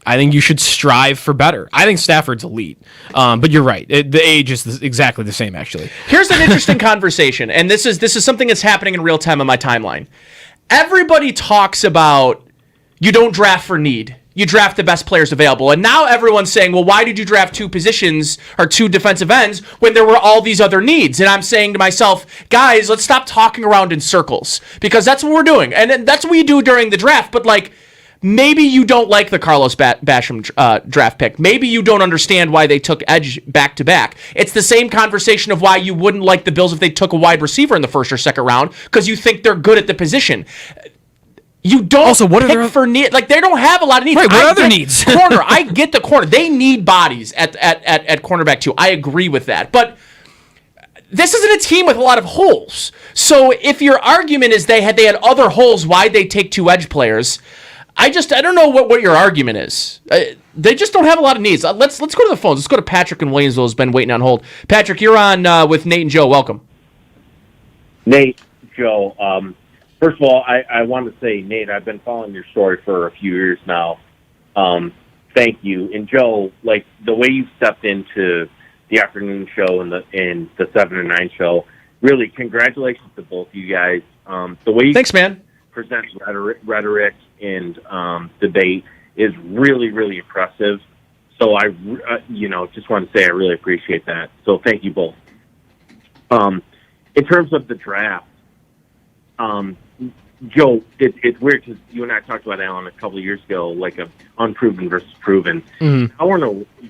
I think you should strive for better. I think Stafford's elite. But you're right. The age is exactly the same, actually. Here's an interesting conversation, and this is something that's happening in real time on my timeline. Everybody talks about you don't draft for need. You draft the best players available. And now everyone's saying, well, why did you draft 2 positions or 2 defensive ends when there were all these other needs? And I'm saying to myself, guys, let's stop talking around in circles, because that's what we're doing. And that's what we do during the draft. But maybe you don't like the Carlos Basham draft pick. Maybe you don't understand why they took edge back to back. It's the same conversation of why you wouldn't like the Bills if they took a wide receiver in the first or second round, because you think they're good at the position. You don't also, what pick are for need. Like, they don't have a lot of needs. Right, what are their needs? Corner. I get the corner. They need bodies at cornerback too. I agree with that. But this isn't a team with a lot of holes. So if your argument is they had other holes, why'd they take 2 edge players? I don't know what your argument is. They just don't have a lot of needs. Let's go to the phones. Let's go to Patrick in Williamsville, who's been waiting on hold. Patrick, you're on with Nate and Joe. Welcome. Nate, Joe, first of all, I want to say, Nate, I've been following your story for a few years now. Thank you. And Joe, like the way you stepped into the afternoon show and the 7 to 9 show, really congratulations to both of you guys. The way you Thanks, man. present rhetoric and debate is really, really impressive. So I just want to say I really appreciate that. So thank you both. In terms of the draft, Joe, it's weird because you and I talked about Allen a couple of years ago, like a unproven versus proven. Mm-hmm.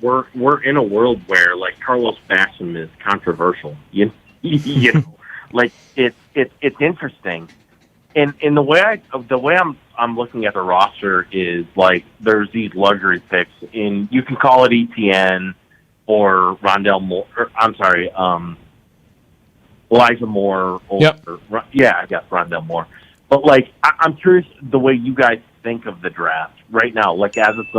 We're in a world where like Carlos Basham is controversial. You know, like it's interesting. And the way I'm looking at the roster is like there's these luxury picks, and you can call it ETN or Rondell Moore. Elijah Moore. Or, I guess Rondell Moore. But like I'm curious the way you guys think of the draft right now, like as it's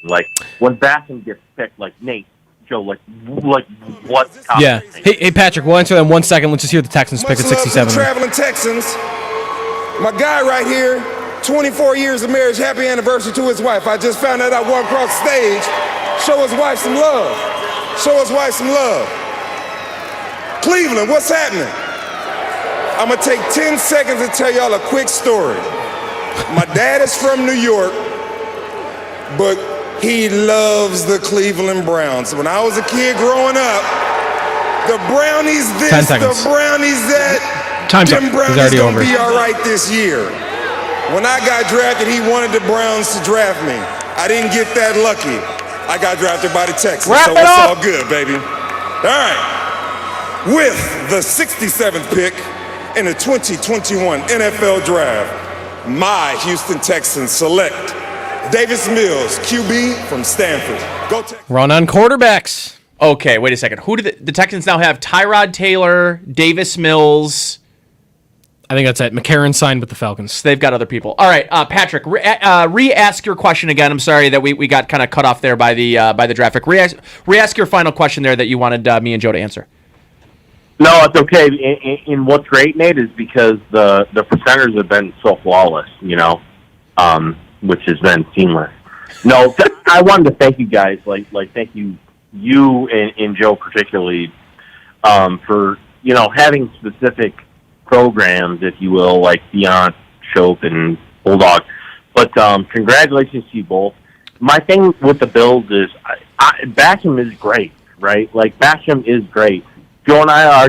like when Basham gets picked, like Nate, Joe, like what? Yeah. Hey Patrick, we'll answer that in 1 second. Let's just hear the Texans pick at 67. Traveling Texans. My guy right here, 24 years of marriage, happy anniversary to his wife. I just found out I walked across the stage. Show his wife some love. Show his wife some love. Cleveland, what's happening? I'm going to take 10 seconds to tell y'all a quick story. My dad is from New York, but he loves the Cleveland Browns. When I was a kid growing up, the Brownies this, the Brownies that. Time's Jim up. Brown He's is already going over. to be all right this year. When I got drafted, he wanted the Browns to draft me. I didn't get that lucky. I got drafted by the Texans, so it's all good, baby. All right. With the 67th pick in the 2021 NFL Draft, my Houston Texans select Davis Mills, QB from Stanford. Go Texans. Run on quarterbacks. Okay, wait a second. Who do the Texans now have? Tyrod Taylor, Davis Mills. I think that's it. McCarron signed with the Falcons. So they've got other people. All right, Patrick, re-ask your question again. I'm sorry that we got kind of cut off there by the draft pick. Re-ask your final question there that you wanted me and Joe to answer. No, it's okay. And what's great, Nate, is because the percenters have been so flawless, which has been seamless. No, I wanted to thank you guys. Like thank you and Joe particularly for having specific programs, if you will, like Beyond, Chope, and Bulldog. But congratulations to you both. My thing with the Bills is Basham is great, right? Like Basham is great. Joe and I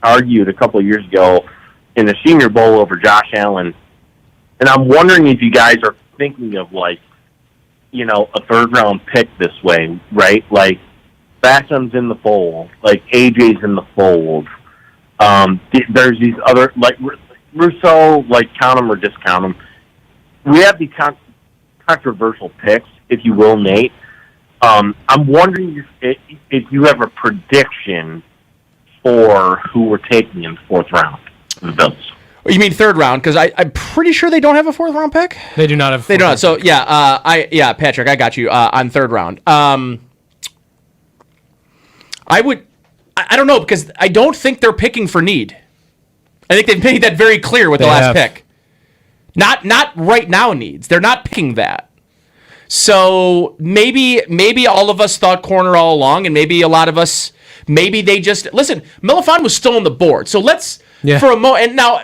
argued a couple of years ago in the Senior Bowl over Josh Allen, and I'm wondering if you guys are thinking of like, a third-round pick this way, right? Like Basham's in the fold, like AJ's in the fold. There's these other, like Rousseau, like count them or discount them. We have these controversial picks, if you will, Nate. I'm wondering if you have a prediction for who we're taking in the fourth round of the Bills. You mean third round? Because I'm pretty sure they don't have a fourth round pick. They do not have. They don't. So Patrick, I got you on third round. I don't know, because I don't think they're picking for need. I think they've made that very clear with the last pick. Not right now needs. They're not picking that. So maybe all of us thought corner all along, and maybe a lot of us, maybe they just listen. Mellifon was still on the board, so let's for a moment. And now,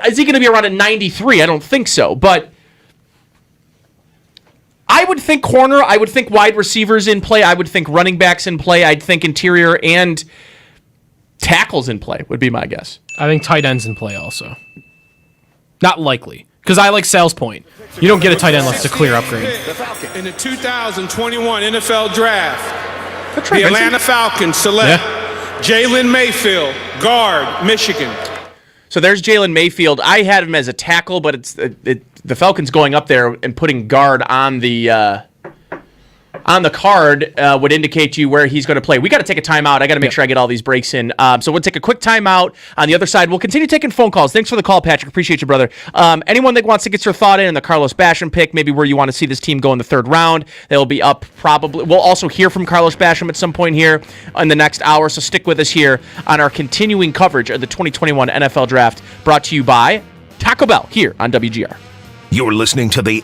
is he going to be around at 93? I don't think so, but I would think corner. I would think wide receivers in play. I would think running backs in play. I'd think interior and tackles in play would be my guess. I think tight ends in play also. Not likely, because I like Sal's point. You don't get a tight end unless it's a clear upgrade. In the 2021 NFL Draft, the Atlanta Falcons select Jalen Mayfield, guard, Michigan. So there's Jalen Mayfield. I had him as a tackle, but the Falcons going up there and putting guard on the card would indicate to you where he's going to play. We got to take a timeout. I got to make sure I get all these breaks in. So we'll take a quick timeout. On the other side, we'll continue taking phone calls. Thanks for the call, Patrick. Appreciate you, brother. Anyone that wants to get your thought in the Carlos Basham pick, maybe where you want to see this team go in the third round, they'll be up probably. We'll also hear from Carlos Basham at some point here in the next hour, so stick with us here on our continuing coverage of the 2021 NFL Draft, brought to you by Taco Bell here on WGR. You're listening to the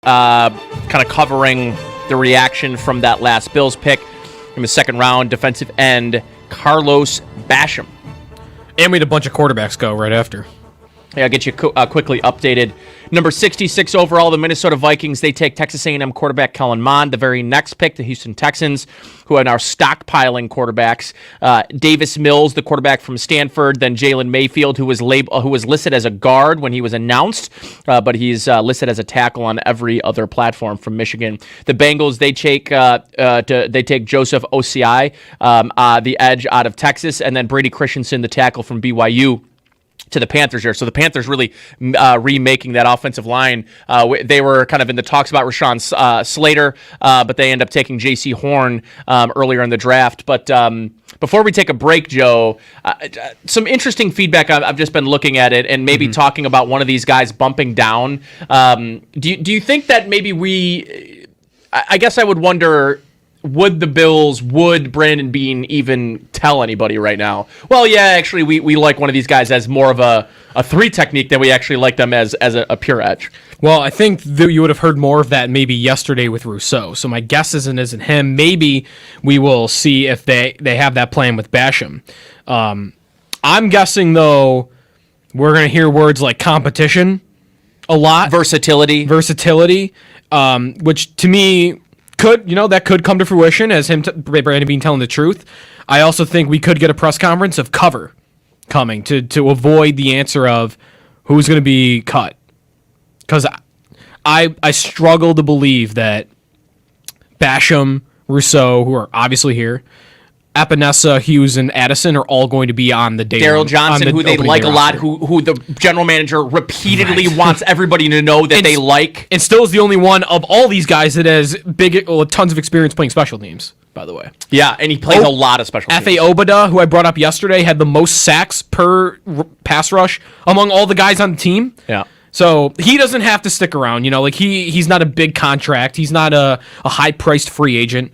kind of covering the reaction from that last Bills pick in the second round, defensive end Carlos Basham. And we had a bunch of quarterbacks go right after. Yeah, I'll get you quickly updated. Number 66 overall, the Minnesota Vikings. They take Texas A&M quarterback Kellen Mond. The very next pick, the Houston Texans, who are now stockpiling quarterbacks. Davis Mills, the quarterback from Stanford. Then Jalen Mayfield, who was listed as a guard when he was announced, but he's listed as a tackle on every other platform from Michigan. The Bengals, they take Joseph Osai, the edge out of Texas, and then Brady Christensen, the tackle from BYU. To the Panthers here. So the Panthers really remaking that offensive line. They were kind of in the talks about Rashawn Slater, but they end up taking J.C. Horn earlier in the draft. But before we take a break, Joe, some interesting feedback. I've just been looking at it and maybe talking about one of these guys bumping down. Do you think that maybe I guess I would wonder, would Brandon Beane even tell anybody right now? Well, yeah, actually, we like one of these guys as more of a 3 technique than we actually like them as a pure edge. Well, I think that you would have heard more of that maybe yesterday with Rousseau. So my guess isn't him. Maybe we will see if they have that plan with Basham. I'm guessing, though, we're going to hear words like competition a lot. Versatility, which to me that could come to fruition as Brandon Beane telling the truth. I also think we could get a press conference of cover coming to avoid the answer of who's going to be cut. Because I struggle to believe that Basham, Rousseau, who are obviously here, Epinesa, Hughes, and Addison are all going to be on the day. Daryl Johnson, who they like a lot, who the general manager repeatedly wants everybody to know that they like. And still is the only one of all these guys that has tons of experience playing special teams, by the way. Yeah, and he plays a lot of special teams. F.A. Obada, who I brought up yesterday, had the most sacks per pass rush among all the guys on the team. Yeah. So he doesn't have to stick around. He's not a big contract. He's not a high-priced free agent.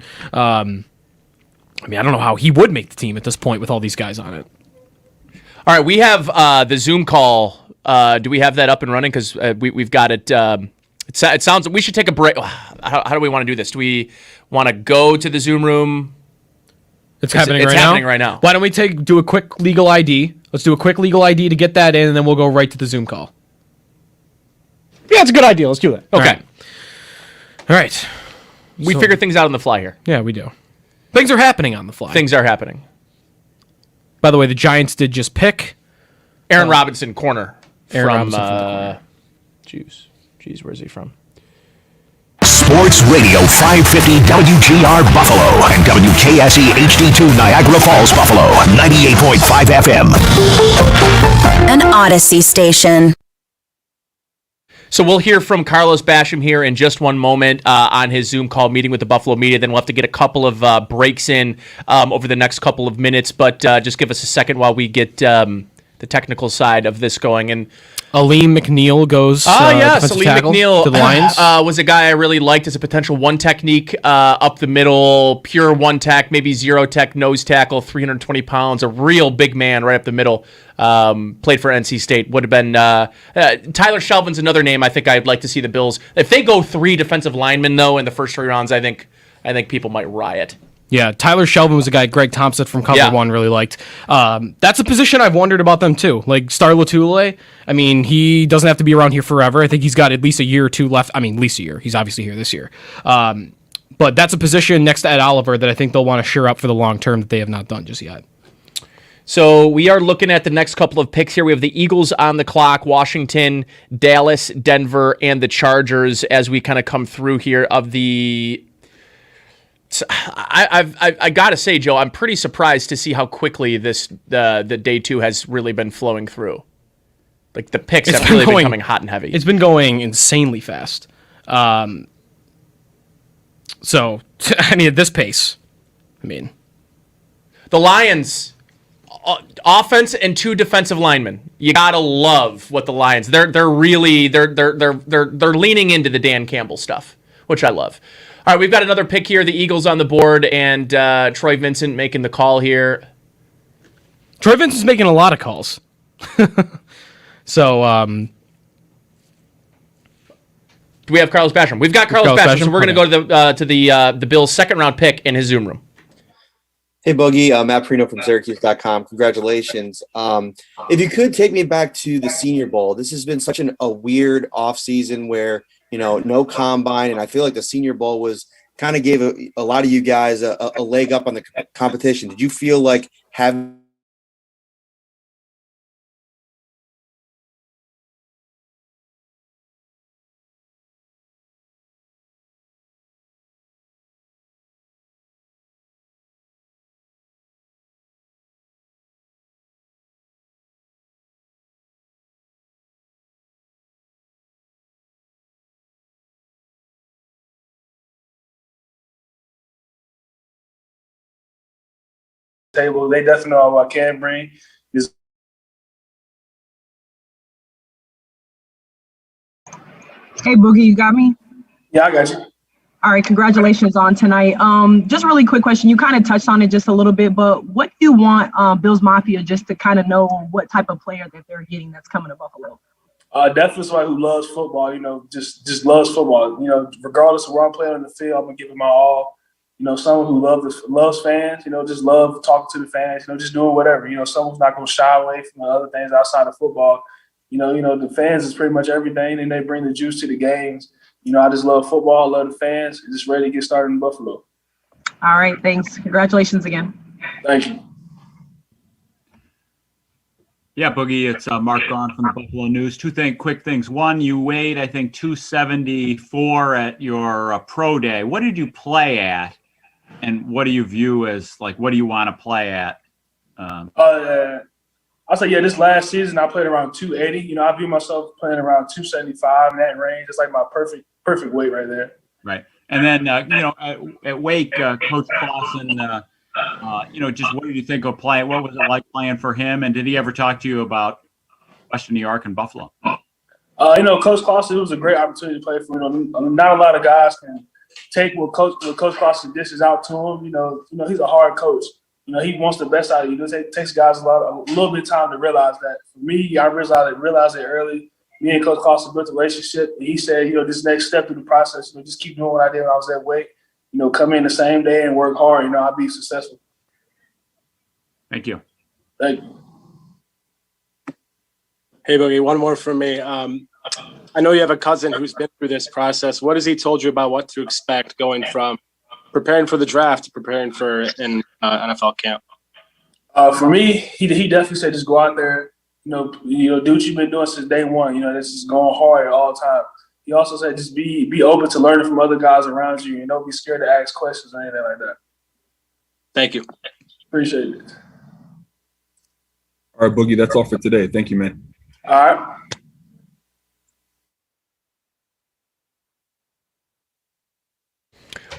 I don't know how he would make the team at this point with all these guys on it. All right, we have the Zoom call. Do we have that up and running? Because we've got it. It sounds we should take a break. How do we want to do this? Do we want to go to the Zoom room? It's happening right now. Why don't we do a quick legal ID? Let's do a quick legal ID to get that in, and then we'll go right to the Zoom call. Yeah, it's a good idea. Let's do that. Okay. All right. We figure things out on the fly here. Yeah, we do. Things are happening on the fly. Things are happening. By the way, the Giants did just pick Aaron Robinson, corner. From Jeez, where's he from? Sports Radio 550 WGR Buffalo and WKSE HD2 Niagara Falls, Buffalo, 98.5 FM. An Odyssey station. So we'll hear from Carlos Basham here in just one moment on his Zoom call meeting with the Buffalo media. Then we'll have to get a couple of breaks in over the next couple of minutes. But just give us a second while we get the technical side of this going. And Aleem McNeil goes Aleem McNeil to the Lions. Was a guy I really liked as a potential one technique up the middle, pure one tech, maybe zero tech, nose tackle, 320 pounds, a real big man right up the middle. Played for NC State. Would have been Tyler Shelvin's another name I think I'd like to see the Bills. If they go 3 defensive linemen though in the first 3 rounds, I think people might riot. Yeah, Tyler Shelvin was a guy Greg Thompson from Cover One really liked. That's a position I've wondered about them too. Like Star Latule, he doesn't have to be around here forever. I think he's got at least a year or 2 left. At least a year. He's obviously here this year. But that's a position next to Ed Oliver that I think they'll want to shore up for the long term that they have not done just yet. So we are looking at the next couple of picks here. We have the Eagles on the clock, Washington, Dallas, Denver, and the Chargers as we kind of come through here of the... I got to say, Joe, I'm pretty surprised to see how quickly the day 2 has really been flowing through. Like the picks have really been coming hot and heavy. It's been going insanely fast. So, at this pace, the Lions... offense and 2 defensive linemen. You gotta love what the Lions. They're leaning into the Dan Campbell stuff, which I love. All right, we've got another pick here. The Eagles on the board, and Troy Vincent making the call here. Troy Vincent's making a lot of calls. Do we have Carlos Basham? We've got Carlos Basham, so we're going to go to the Bills' second-round pick in his Zoom room. Hey, Boogie. Matt Perino from Syracuse.com. Congratulations. If you could take me back to the Senior Bowl. This has been such a weird offseason where, no combine, and I feel like the Senior Bowl was kind of gave a lot of you guys a leg up on the competition. Did you feel like having table, they definitely know what I can bring. Hey, Boogie, you got me? Yeah, I got you. All right, congratulations on tonight. Just a really quick question. You kind of touched on it just a little bit, but what do you want Bills Mafia just to kind of know what type of player that they're getting that's coming to Buffalo? Definitely somebody who loves football, just loves football. Regardless of where I'm playing on the field, I'm going to give it my all. Someone who loves fans, just love talking to the fans, just doing whatever. Someone who's not going to shy away from the other things outside of football. The fans is pretty much everything, and they bring the juice to the games. I just love football, love the fans, and just ready to get started in Buffalo. All right, thanks. Congratulations again. Thank you. Yeah, Boogie, it's Mark Gahn from the Buffalo News. Quick things. One, you weighed, I think, 274 at your pro day. What did you play at, and what do you view as, what do you want to play at? I'll say, this last season I played around 280. I view myself playing around 275 in that range. It's like my perfect weight right there. Right. And then, at Wake, Coach Clausen, just what did you think of playing? What was it like playing for him? And did he ever talk to you about Western New York and Buffalo? Coach Clausen, it was a great opportunity to play for him. Not a lot of guys can take what Coach Clausen dishes out to him. He's a hard coach. He wants the best out of you. It takes guys a little bit of time to realize that. For me, I realized it early. Me and Coach Clausen built a relationship. And he said, this next step through the process, just keep doing what I did when I was at Wake. Come in the same day and work hard. I'll be successful. Thank you. Thank you. Hey, Boogie, one more from me. I know you have a cousin who's been through this process. What has he told you about what to expect going from preparing for the draft to preparing for an NFL camp? For me, he definitely said just go out there, do what you've been doing since day one. This is going hard at all times. He also said just be open to learning from other guys around you, and don't be scared to ask questions or anything like that. Thank you. Appreciate it. All right, Boogie, that's all for today. Thank you, man. All right.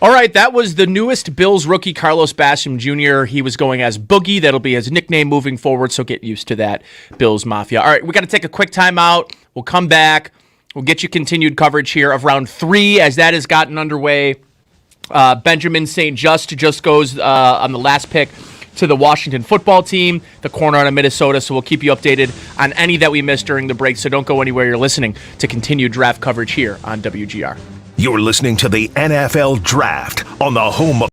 All right, that was the newest Bills rookie, Carlos Basham Jr. He was going as Boogie. That'll be his nickname moving forward, so get used to that, Bills Mafia. All right, we got to take a quick timeout. We'll come back. We'll get you continued coverage here of round 3 as that has gotten underway. Benjamin St. Just goes on the last pick to the Washington football team, the corner out of Minnesota, so we'll keep you updated on any that we missed during the break, so don't go anywhere. You're listening to continued draft coverage here on WGR. You're listening to the NFL Draft on the home of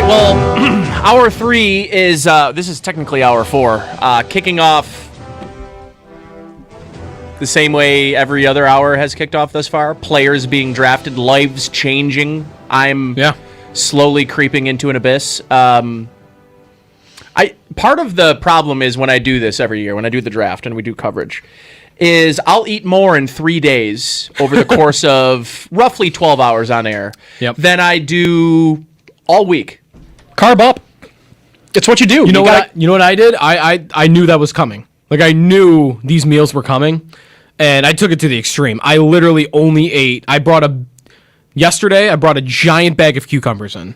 right, well, hour 3 is, this is technically hour 4, kicking off the same way every other hour has kicked off thus far. Players being drafted, lives changing. I'm slowly creeping into an abyss. Part of the problem is when I do this every year, when I do the draft and we do coverage, is I'll eat more in 3 days over the course of roughly 12 hours on air than I do all week. Carb up. It's what you do. You know what I did? I knew that was coming. Like, I knew these meals were coming, and I took it to the extreme. I literally only ate. Yesterday, I brought a giant bag of cucumbers in.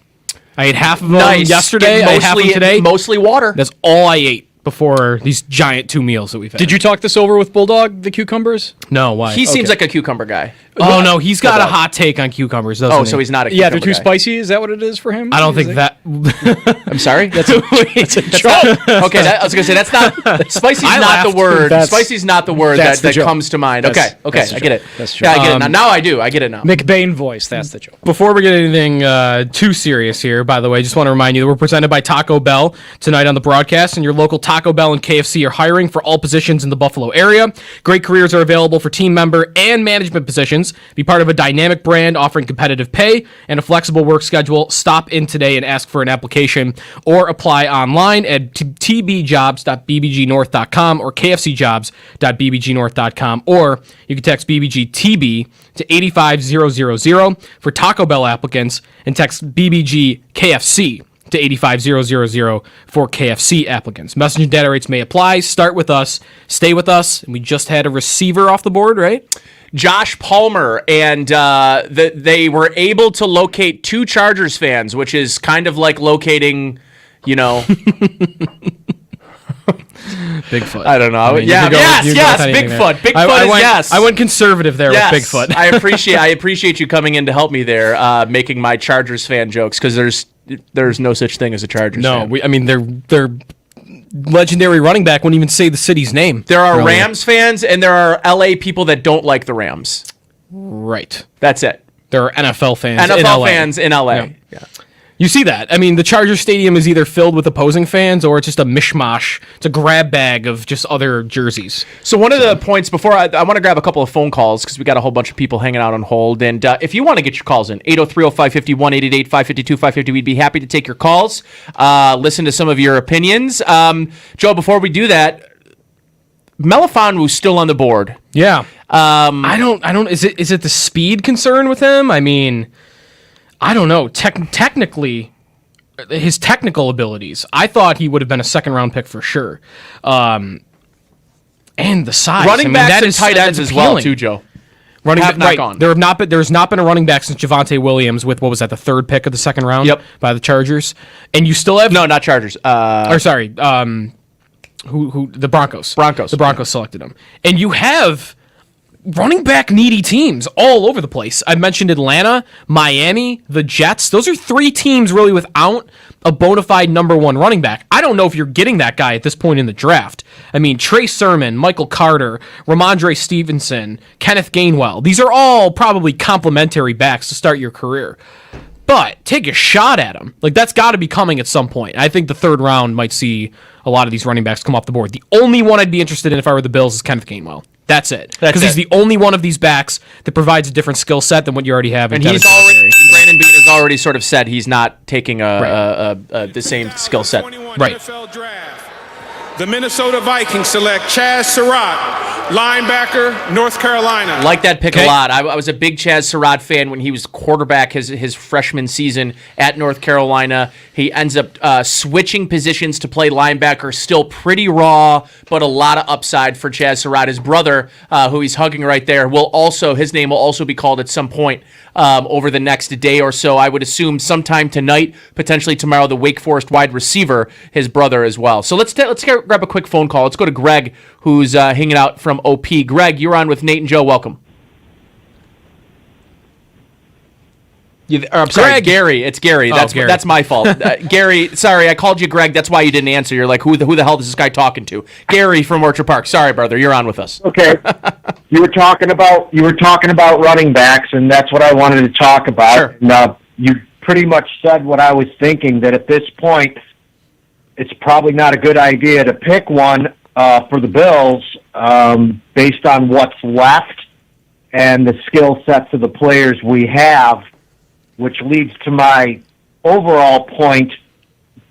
I ate half of them yesterday. I ate half of them today. Mostly water. That's all I ate before these giant 2 meals that we've had. Did you talk this over with Bulldog, the cucumbers? No, why? He seems like a cucumber guy. Oh, no, he's got a hot take on cucumbers, doesn't he? So he's not a cucumber they're too guy. spicy? Is that what it is for him? I don't think that... I'm sorry? That's a joke. I was going to say, that's not... Spicy's not the word. Spicy's not the word that comes to mind. Okay, I get it. That's true. Yeah, I get it now. Now I do. I get it now. McBain voice, that's the joke. Before we get anything too serious here, by the way, just want to remind you that we're presented by Taco Bell tonight on the broadcast, and your local Taco Bell and KFC are hiring for all positions in the Buffalo area. Great careers are available for team member and management positions. Be part of a dynamic brand offering competitive pay and a flexible work schedule. Stop in today and ask for an application or apply online at tbjobs.bbgnorth.com or kfcjobs.bbgnorth.com, or you can text BBGTB to 85000 for Taco Bell applicants and text BBGKFC to 85000 for KFC applicants. Messenger data rates may apply. Start with us, stay with us, and we just had a receiver off the board, right? Josh Palmer, and they were able to locate 2 Chargers fans, which is kind of like locating, Bigfoot. I don't know. I mean, yes, Bigfoot. Yes. I went conservative there with Bigfoot. I appreciate you coming in to help me there, making my Chargers fan jokes, because there's no such thing as a Chargers fan. They're legendary running back wouldn't even say the city's name. There are Rams fans, and there are LA people that don't like the Rams. Right. That's it. There are NFL fans in LA. Yeah. You see that. I mean, the Chargers Stadium is either filled with opposing fans or it's just a mishmash. It's a grab bag of just other jerseys. So one of the points before, I want to grab a couple of phone calls because we got a whole bunch of people hanging out on hold. And if you want to get your calls in, 803-0550, 1-888-552-550, we'd be happy to take your calls, listen to some of your opinions. Joe, before we do that, Melifonwu's still on the board. Yeah. I don't. Is it the speed concern with him? I mean, I don't know. Technically, his technical abilities, I thought he would have been a second-round pick for sure. And the size. Running backs and tight ends as well, too, Joe. There's not been a running back since Javonte Williams with, what was that, the 3rd pick of the second round by the Chargers? And you still have... No, not Chargers. The Broncos. The Broncos selected him. And you have running back needy teams all over the place. I mentioned Atlanta, Miami, the Jets. Those are 3 teams really without a bona fide number 1 running back. I don't know if you're getting that guy at this point in the draft. I mean, Trey Sermon, Michael Carter, Ramondre Stevenson, Kenneth Gainwell. These are all probably complimentary backs to start your career. But take a shot at him. Like, that's got to be coming at some point. I think the 3rd round might see a lot of these running backs come off the board. The only one I'd be interested in if I were the Bills is Kenneth Gainwell. That's it. Because he's the only one of these backs that provides a different skill set than what you already have. And Brandon Beane has already sort of said he's not taking the same skill set. Right. The Minnesota Vikings select Chaz Surratt, linebacker, North Carolina. Like that pick a lot. I was a big Chaz Surratt fan when he was quarterback his freshman season at North Carolina. He ends up switching positions to play linebacker, still pretty raw, but a lot of upside for Chaz Surratt. His brother, who he's hugging right there, his name will also be called at some point over the next day or so. I would assume sometime tonight, potentially tomorrow, the Wake Forest wide receiver, his brother as well. So let's grab a quick phone call. Let's go to Greg, who's hanging out from OP. Greg, you're on with Nate and Joe. Welcome. I'm sorry, Greg. Gary. It's Gary. Gary. That's my fault. Gary, sorry, I called you Greg. That's why you didn't answer. You're like, who the hell is this guy talking to? Gary from Orchard Park. Sorry, brother. You're on with us. Okay. You were talking about running backs, and that's what I wanted to talk about. Sure. And, you pretty much said what I was thinking, that at this point, it's probably not a good idea to pick one for the Bills based on what's left and the skill sets of the players we have, which leads to my overall point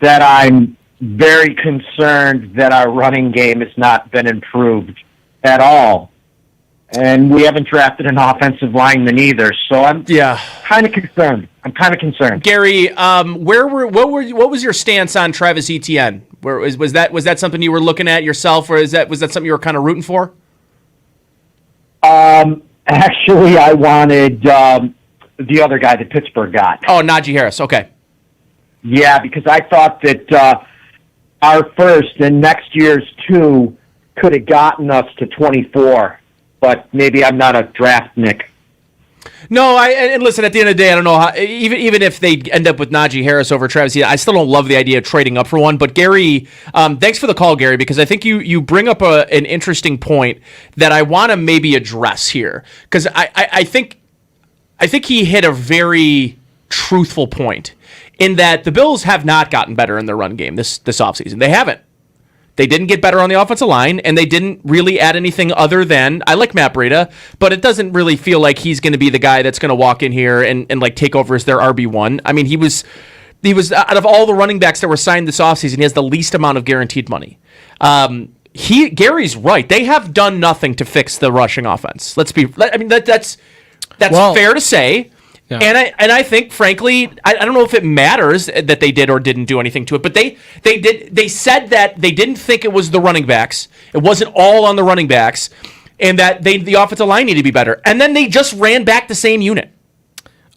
that I'm very concerned that our running game has not been improved at all. And we haven't drafted an offensive lineman either, so I'm kind of concerned. Gary, what was your stance on Travis Etienne? Was that something you were looking at yourself, or was that something you were kind of rooting for? Actually, I wanted the other guy that Pittsburgh got. Oh, Najee Harris. Okay. Yeah, because I thought that our first and next year's 2 could have gotten us to 24. But maybe I'm not a draft Nick. No, and listen, at the end of the day, I don't know how, even if they end up with Najee Harris over Travis, I still don't love the idea of trading up for one. But Gary, thanks for the call, Gary, because I think you bring up an interesting point that I want to maybe address here, because I think he hit a very truthful point in that the Bills have not gotten better in their run game this offseason. They haven't. They didn't get better on the offensive line, and they didn't really add anything other than, I like Matt Breida, but it doesn't really feel like he's going to be the guy that's going to walk in here and like take over as their RB1. I mean, he was out of all the running backs that were signed this offseason, he has the least amount of guaranteed money. Gary's right. They have done nothing to fix the rushing offense. That's fair to say. Yeah. And I think, frankly, I don't know if it matters that they did or didn't do anything to it, but they said that they didn't think it was the running backs. It wasn't all on the running backs, and that the offensive line needed to be better. And then they just ran back the same unit.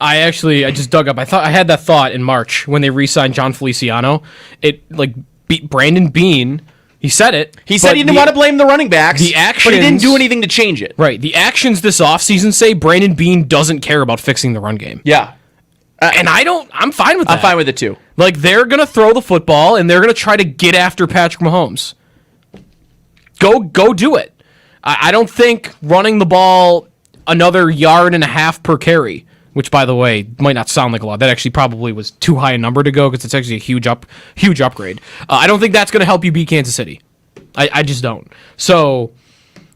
I just dug up. I had that thought in March when they re-signed John Feliciano. It beat Brandon Beane. He said it. He said he didn't want to blame the running backs, but he didn't do anything to change it. Right. The actions this offseason say Brandon Beane doesn't care about fixing the run game. Yeah. And I'm fine with that. I'm fine with it too. Like, they're going to throw the football, and they're going to try to get after Patrick Mahomes. Go do it. I don't think running the ball another 1.5 yards per carry, which, by the way, might not sound like a lot. That actually probably was too high a number to go because it's actually a huge upgrade. I don't think that's going to help you beat Kansas City. I just don't. So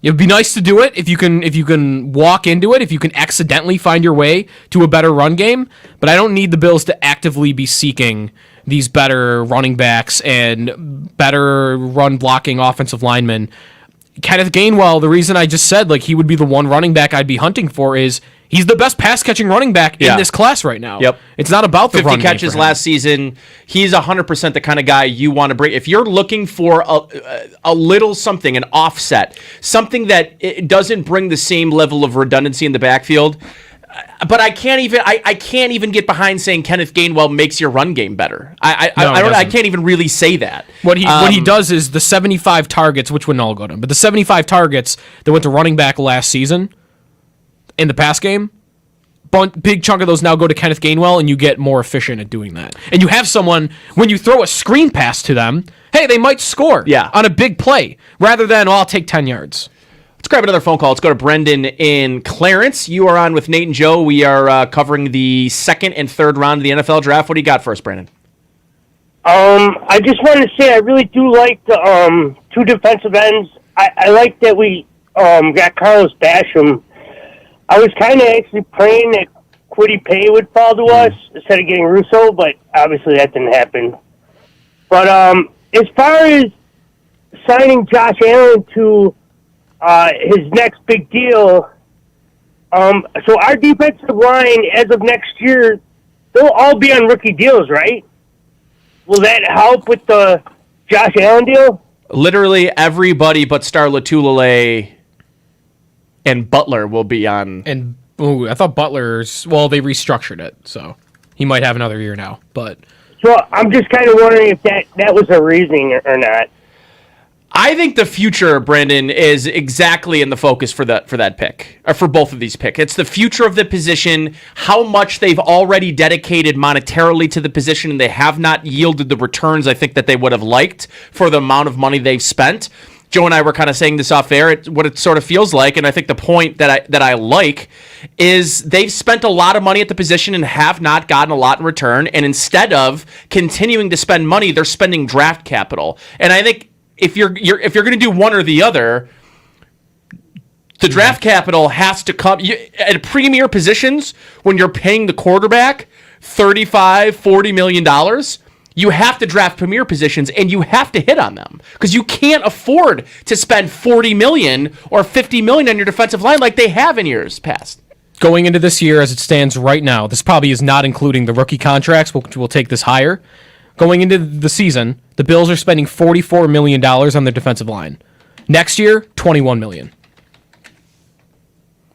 it'd be nice to do it if you can walk into it, if you can accidentally find your way to a better run game. But I don't need the Bills to actively be seeking these better running backs and better run blocking offensive linemen. Kenneth Gainwell, the reason I just said he would be the one running back I'd be hunting for is he's the best pass-catching running back in this class right now. Yep. It's not about the 50 run game catches for him. last season. He's 100% the kind of guy you want to bring. If you're looking for a little something, an offset, something that it doesn't bring the same level of redundancy in the backfield, but I can't even get behind saying Kenneth Gainwell makes your run game better. I can't even really say that. What he does is the 75 targets, which wouldn't all go to him, but the 75 targets that went to running back last season in the pass game, big chunk of those now go to Kenneth Gainwell, and you get more efficient at doing that. And you have someone, when you throw a screen pass to them, hey, they might score on a big play rather than, I'll take 10 yards. Let's grab another phone call. Let's go to Brendan in Clarence. You are on with Nate and Joe. We are covering the second and third round of the NFL draft. What do you got for us, Brendan? I just wanted to say I really do like the 2 defensive ends. I like that we got Carlos Basham. I was kind of actually praying that Kwity Paye would fall to us instead of getting Russo, but obviously that didn't happen. But as far as signing Josh Allen to his next big deal, so our defensive line, as of next year, they'll all be on rookie deals, right? Will that help with the Josh Allen deal? Literally everybody but Star Latulele and Butler will be on. And I thought Butler's, they restructured it, so he might have another year now. But so I'm just kind of wondering if that was a reasoning or not. I think the future, Brandon, is exactly in the focus for that pick, or for both of these picks. It's the future of the position, how much they've already dedicated monetarily to the position, and they have not yielded the returns I think that they would have liked for the amount of money they've spent. Joe and I were kind of saying this off air, what it sort of feels like, and I think the point that I like is they've spent a lot of money at the position and have not gotten a lot in return, and instead of continuing to spend money, they're spending draft capital. And I think if you're going to do one or the other, the draft capital has to come at premier positions when you're paying the quarterback $35-40 million. You have to draft premier positions, and you have to hit on them because you can't afford to spend $40 million or $50 million on your defensive line like they have in years past. Going into this year, as it stands right now, this probably is not including the rookie contracts, which will take this higher. Going into the season, the Bills are spending $44 million on their defensive line. Next year, $21 million.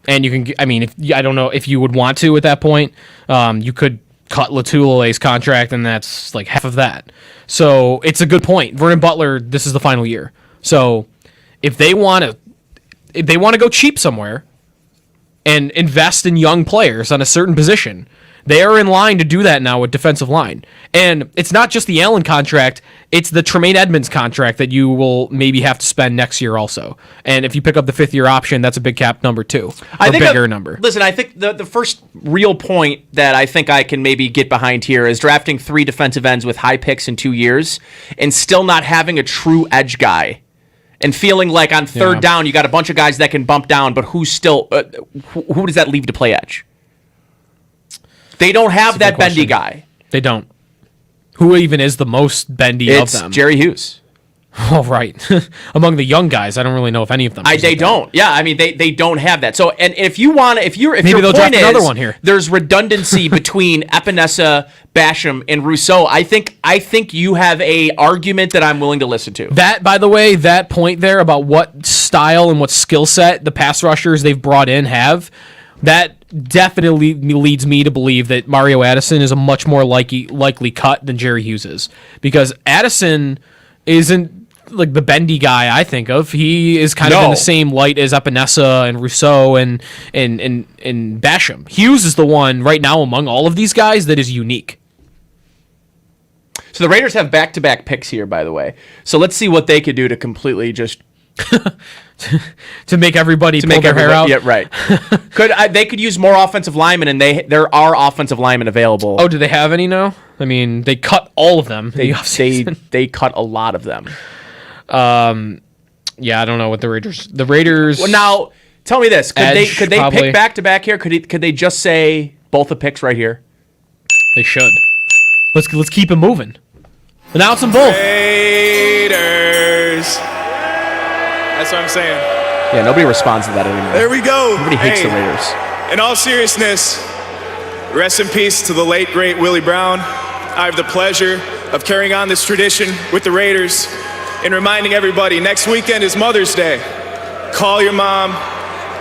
And you can, I don't know if you would want to at that point. You could cut Latula's contract, and that's like half of that. So it's a good point. Vernon Butler, this is the final year. So if they want to go cheap somewhere and invest in young players on a certain position, they are in line to do that now with defensive line. And it's not just the Allen contract, it's the Tremaine Edmonds contract that you will maybe have to spend next year also. And if you pick up the 5th-year option, that's a big cap number too. Bigger number. Listen, I think the first real point that I think I can maybe get behind here is drafting 3 defensive ends with high picks in 2 years and still not having a true edge guy. And feeling like on third down, you got a bunch of guys that can bump down, but who's still who does that leave to play edge? They don't have that bendy guy. They don't. Who even is the most bendy of them? It's Jerry Hughes. Oh, right. Among the young guys, I don't really know if any of them. They don't. Yeah, I mean, they don't have that. So, and if you want, if your maybe they'll draft another one here. There's redundancy between Epinesa, Basham, and Rousseau. I think you have a argument that I'm willing to listen to. That, by the way, that point there about what style and what skill set the pass rushers they've brought in have, that definitely leads me to believe that Mario Addison is a much more likely cut than Jerry Hughes is, because Addison isn't like the bendy guy I think of. He is kind of in the same light as Epinesa and Rousseau and Basham. Hughes is the one right now among all of these guys that is unique. So the Raiders have back-to-back picks here, by the way. So let's see what they could do to completely just to make everybody pull their hair out. Yeah, right. They could use more offensive linemen, and there are offensive linemen available. Oh, do they have any now? I mean, they cut all of them. They cut a lot of them. Yeah, I don't know what the Raiders. The Raiders. Well, now tell me this: could they probably pick back to back here? Could they just say both the picks right here? They should. Let's keep it moving. Announce them both. Raiders. That's what I'm saying. Yeah, nobody responds to that anymore. There we go. Nobody hates the Raiders. In all seriousness, rest in peace to the late, great Willie Brown. I have the pleasure of carrying on this tradition with the Raiders and reminding everybody, next weekend is Mother's Day. Call your mom,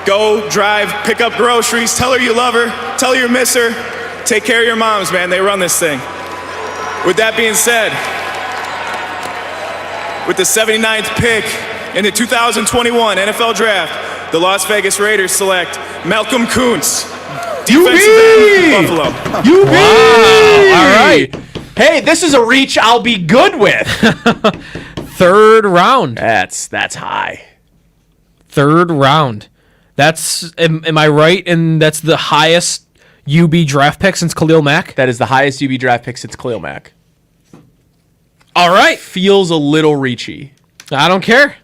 go drive, pick up groceries, tell her you love her, tell her you miss her. Take care of your moms, man. They run this thing. With that being said, with the 79th pick in the 2021 NFL Draft, the Las Vegas Raiders select Malcolm Kuntz, defensive end from Buffalo. Wow. All right. Hey, this is a reach I'll be good with. 3rd round. That's high. 3rd round. That's am I right? And that's the highest UB draft pick since Khalil Mack? That is the highest UB draft pick since Khalil Mack. All right. Feels a little reachy. I don't care.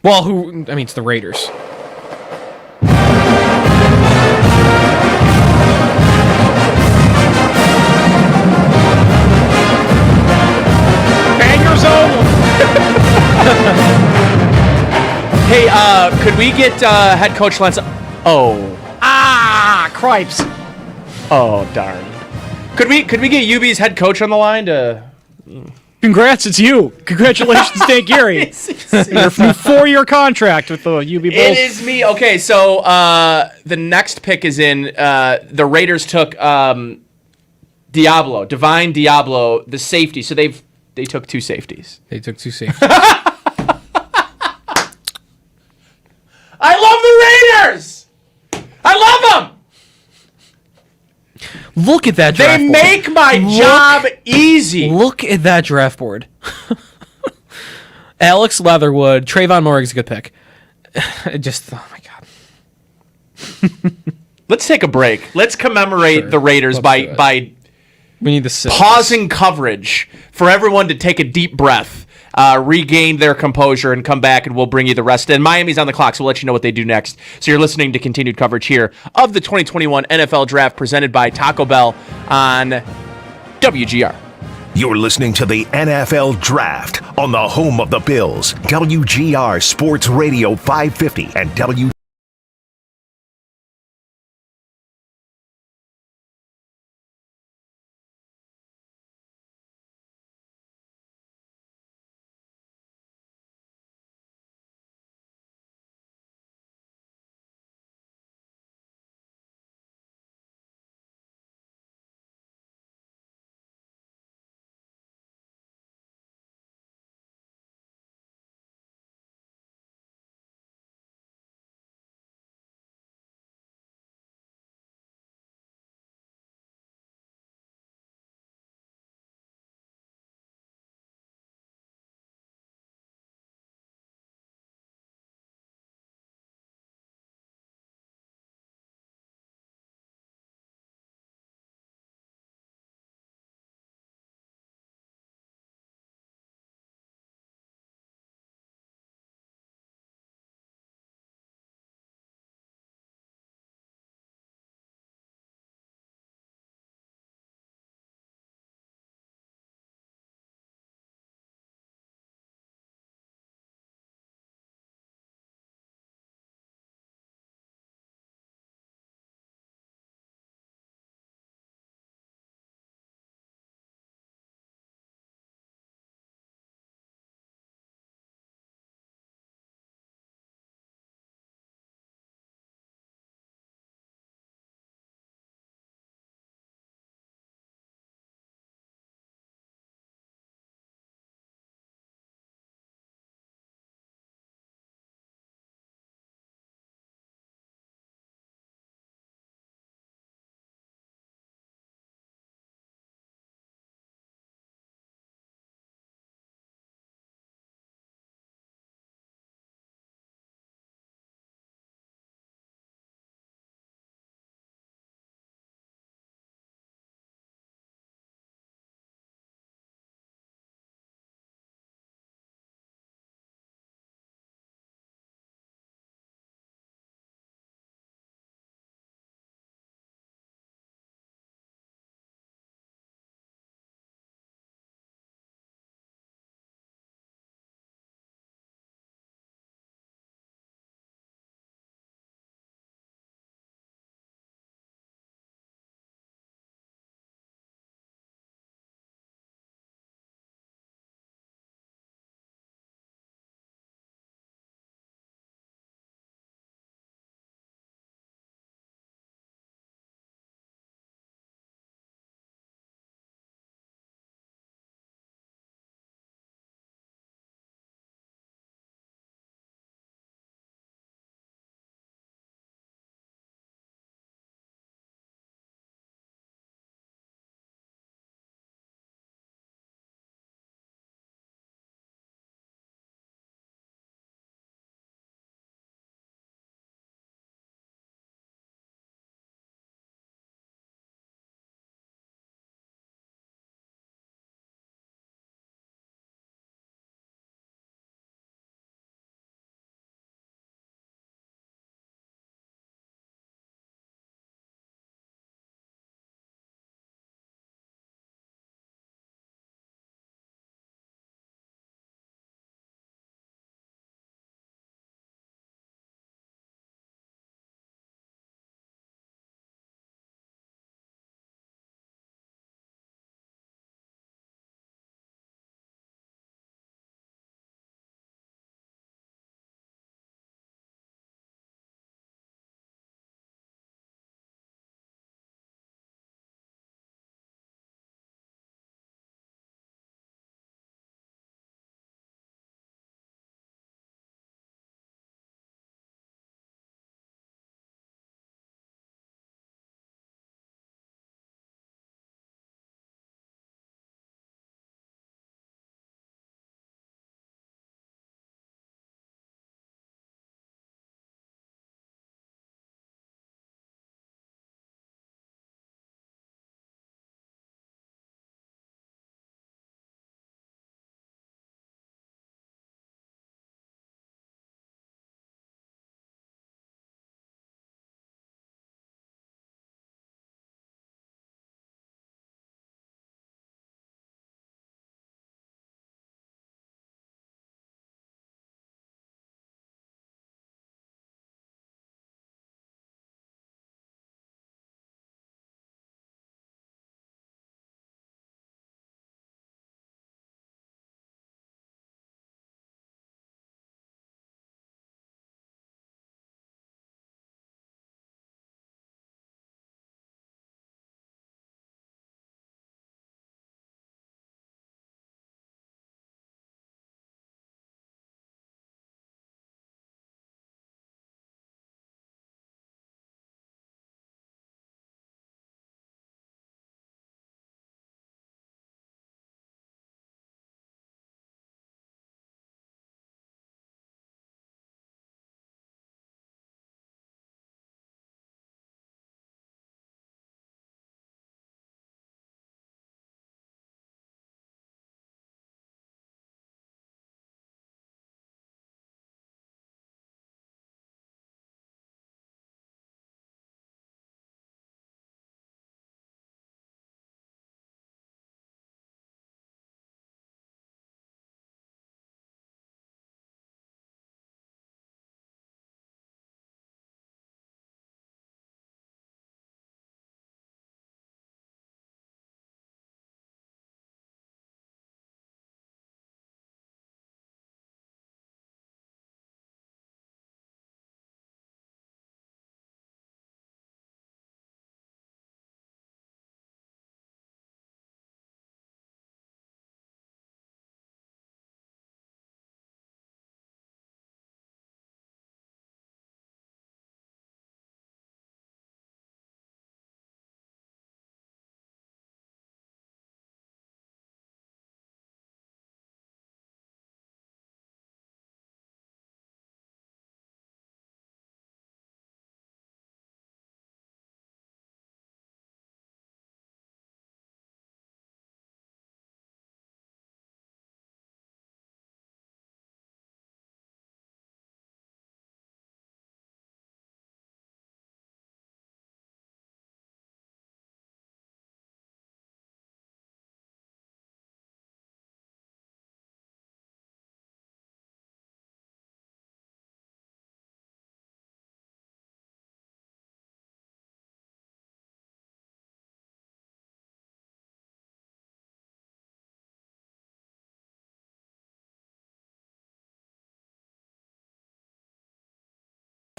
Well, it's the Raiders. Banger zone. Hey, could we get head coach Lance? Cripes. Oh, darn. Could we get UB's head coach on the line to? Congrats, it's you. Congratulations, Dan Geary. Your 4-year contract with the UB Bulls. It is me. Okay, so the next pick is in. The Raiders took Divine Diablo, the safety. So they took 2 safeties. They took 2 safeties. I love the Raiders. I love them. Look at that draft board. They make my job easy. Look at that draft board. Alex Leatherwood, Trayvon Morgan's a good pick. Oh my god. Let's take a break. Let's commemorate the Raiders by we need to pausing coverage for everyone to take a deep breath, regain their composure, and come back, and we'll bring you the rest. And Miami's on the clock, so we'll let you know what they do next. So you're listening to continued coverage here of the 2021 NFL Draft presented by Taco Bell on WGR. You're listening to the NFL Draft on the home of the Bills, WGR Sports Radio 550 and W.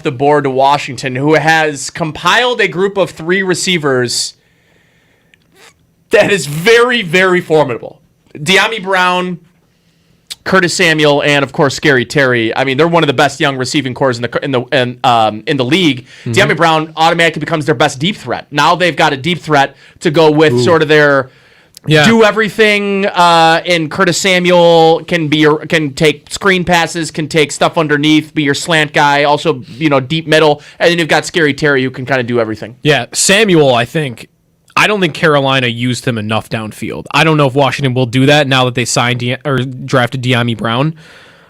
the board to Washington, who has compiled a group of 3 receivers that is very, very formidable. De'Ami Brown, Curtis Samuel, and of course Scary Terry. I mean, they're one of the best young receiving corps in the league. De'Ami Brown automatically becomes their best deep threat. Now they've got a deep threat to go with sort of their do everything. And Curtis Samuel can take screen passes, can take stuff underneath, be your slant guy, also deep middle, and then you've got Scary Terry who can kind of do everything. Yeah, Samuel, I don't think Carolina used him enough downfield. I don't know if Washington will do that now that they signed or drafted De'Ami Brown.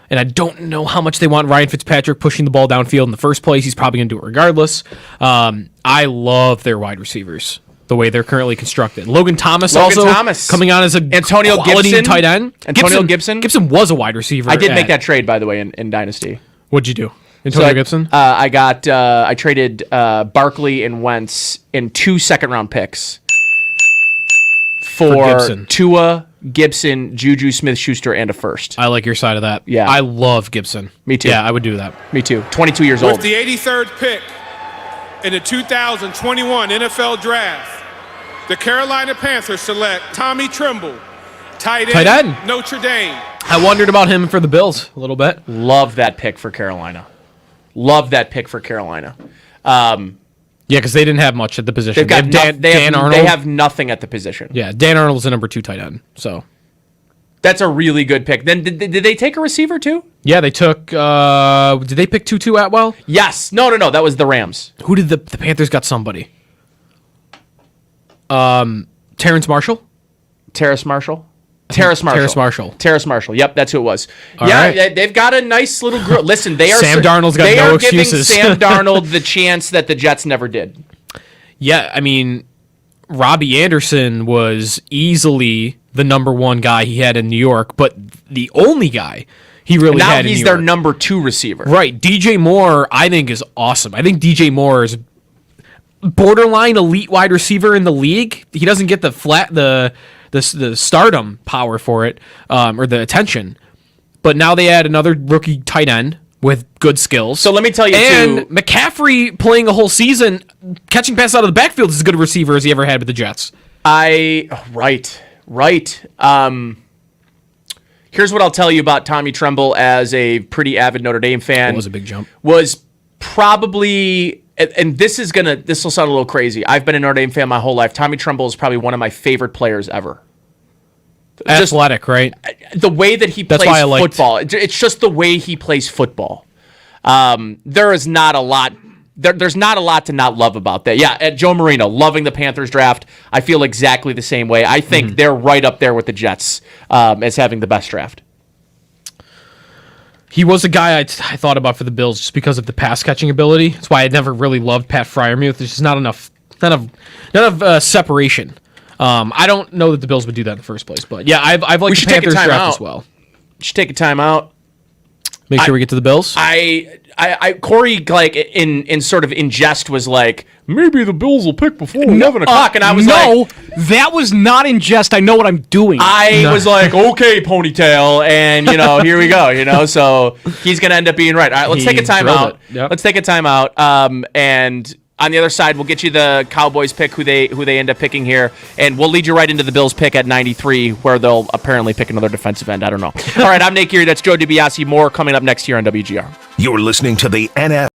And I don't know how much they want Ryan Fitzpatrick pushing the ball downfield in the first place. He's probably going to do it regardless. I love their wide receivers, the way they're currently constructed. Logan Thomas coming on as a Antonio quality Gibson, tight end. Antonio Gibson. Gibson was a wide receiver. I did make that trade, by the way, in Dynasty. What'd you do? Antonio Gibson? I traded Barkley and Wentz in 2 second-round picks for Tua, Gibson, Juju Smith-Schuster, and a first. I like your side of that. Yeah. I love Gibson. Me too. Yeah, I would do that. Me too. 22 years old. With the 83rd pick in the 2021 NFL Draft, the Carolina Panthers select Tommy Tremble, tight end, Notre Dame. I wondered about him for the Bills a little bit. Love that pick for Carolina. Yeah, because they didn't have much at the position. They've got Dan Arnold. They have nothing at the position. Yeah, Dan Arnold's the number 2 tight end. So that's a really good pick. Then did they take a receiver too? Yeah, they took. Did they pick Tutu Atwell? Yes. No. That was the Rams. Who did the Panthers got? Somebody. Terrace Marshall. Terrace Marshall. Yep, that's who it was. All right. They've got a nice little group. Listen, Sam Darnold's got no excuses. They are giving Sam Darnold the chance that the Jets never did. Yeah, I mean, Robbie Anderson was easily the number 1 guy he had in New York, but the only guy he really had in New York. Now he's their number 2 receiver. Right. DJ Moore, I think, is awesome. I think DJ Moore is borderline elite wide receiver in the league. He doesn't get the stardom power for it, or the attention. But now they add another rookie tight end with good skills. So let me tell you, and McCaffrey playing a whole season, catching passes out of the backfield is as good a receiver as he ever had with the Jets. Right. Here's what I'll tell you about Tommy Tremble as a pretty avid Notre Dame fan. It was a big jump. Was probably, and this will sound a little crazy. I've been a Notre Dame fan my whole life. Tommy Tremble is probably one of my favorite players ever. Athletic, right? The way that he plays football. It's just the way he plays football. There is not a lot. There's not a lot to not love about that. Yeah, at Joe Marino, loving the Panthers draft. I feel exactly the same way. I think they're right up there with the Jets as having the best draft. He was a guy I thought about for the Bills just because of the pass catching ability. That's why I never really loved Pat Freiermuth. There's just not enough separation. I don't know that the Bills would do that in the first place, but yeah, I've liked the Panthers draft as well. Should take a timeout. Make sure we get to the Bills. Corey, like in sort of in jest, was like, maybe the Bills will pick before 11 o'clock, and I was like, that was not in jest. I know what I'm doing. I was like, okay, ponytail, and here we go. So he's gonna end up being right. All right, let's take a timeout. Yep. Let's take a timeout. And on the other side, we'll get you the Cowboys pick, who they end up picking here, and we'll lead you right into the Bills pick at 93, where they'll apparently pick another defensive end. I don't know. All right, I'm Nate Geary. That's Joe DiBiase. More coming up next year on WGR. You're listening to the NFL.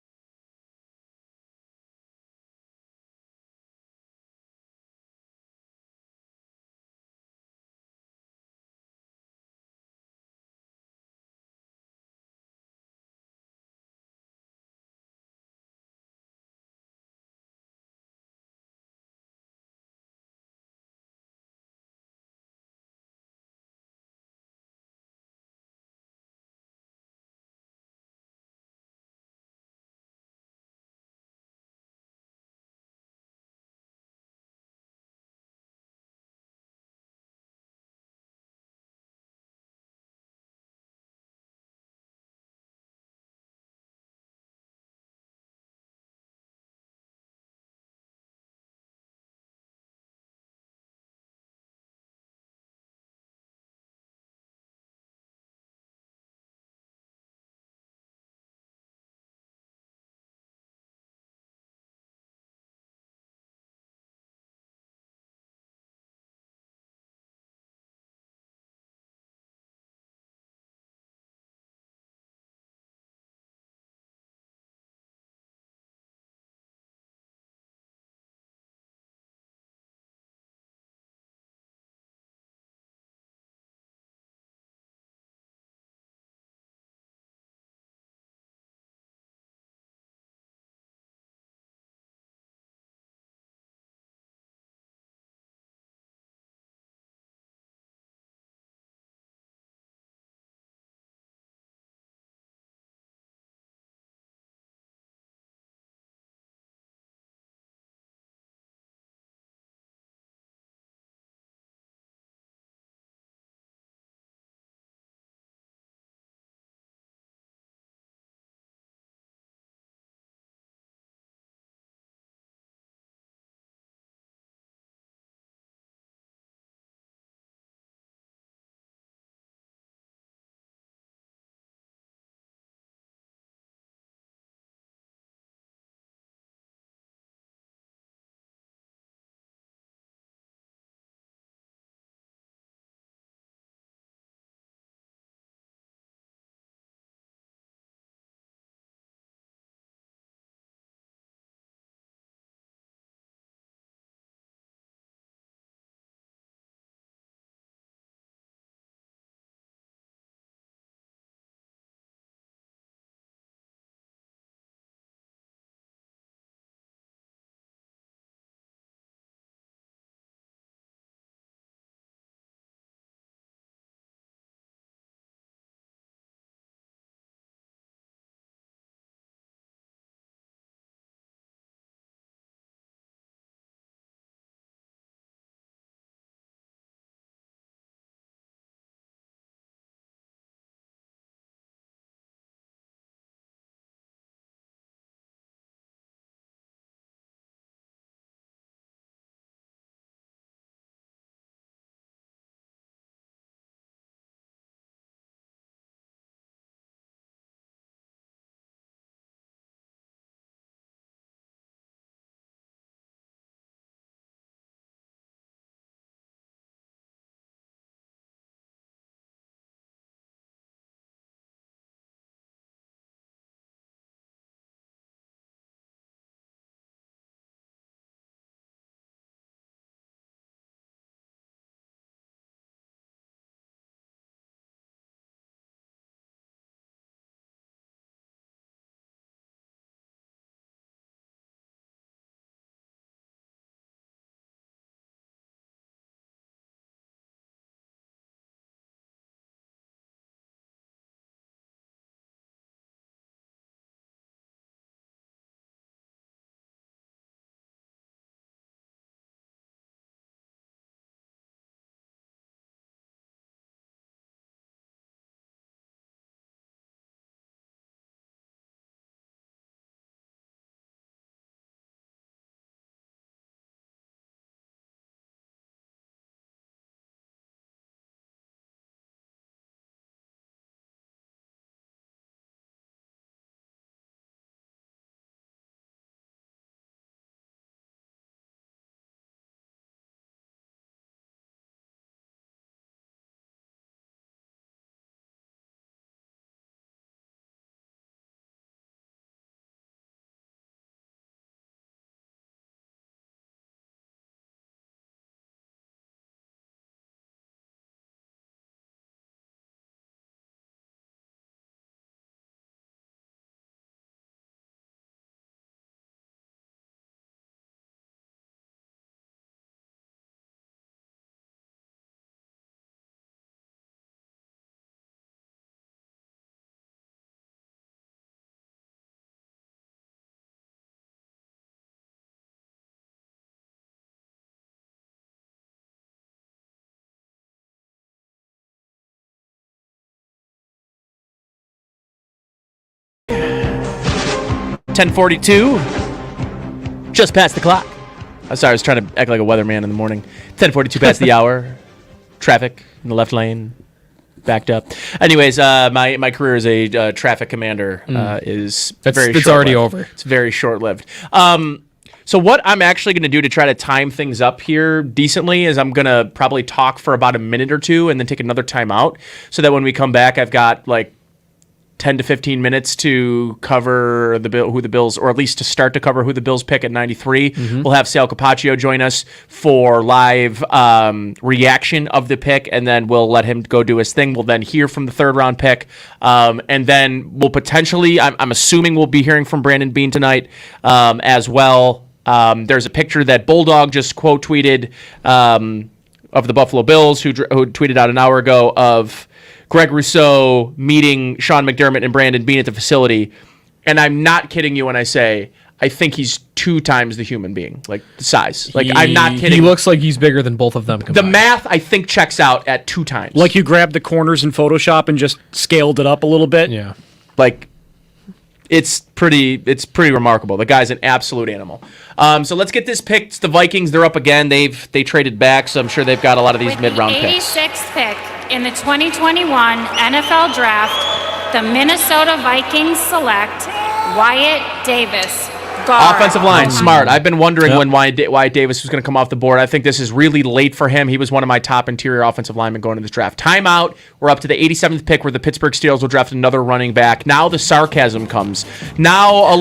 10:42, just past the clock. I'm sorry, I was trying to act like a weatherman in the morning. 10:42 past the hour. Traffic in the left lane, backed up. Anyways, my career as a traffic commander is very. It's already over. It's very short-lived. So what I'm actually going to do to try to time things up here decently is I'm going to probably talk for about a minute or two and then take another time out so that when we come back, I've got like 10 to 15 minutes to cover who the Bills, or at least to start to cover who the Bills pick at 93. We'll have Sal Capaccio join us for live reaction of the pick, and then we'll let him go do his thing. We'll then hear from the third round pick, and then we'll potentially, I'm assuming we'll be hearing from Brandon Beane tonight as well. There's a picture that Bulldog just quote tweeted of the Buffalo Bills, who tweeted out an hour ago of Greg Rousseau meeting Sean McDermott and Brandon Beane at the facility. And I'm not kidding you when I say I think he's 2 times the human being, like the size. Like, I'm not kidding. He looks like he's bigger than both of them combined. The math, I think, checks out at 2 times. Like you grabbed the corners in Photoshop and just scaled it up a little bit. Yeah. Like, it's pretty remarkable. The guy's an absolute animal. So let's get this pick. It's the Vikings. They're up again. They traded back, so I'm sure they've got a lot of these mid-round picks. 86th pick in the 2021 NFL Draft, the Minnesota Vikings select Wyatt Davis. Guard. Offensive line, smart. I've been wondering when Wyatt Davis was going to come off the board. I think this is really late for him. He was one of my top interior offensive linemen going into this draft. Timeout. We're up to the 87th pick where the Pittsburgh Steelers will draft another running back. Now the sarcasm comes. Now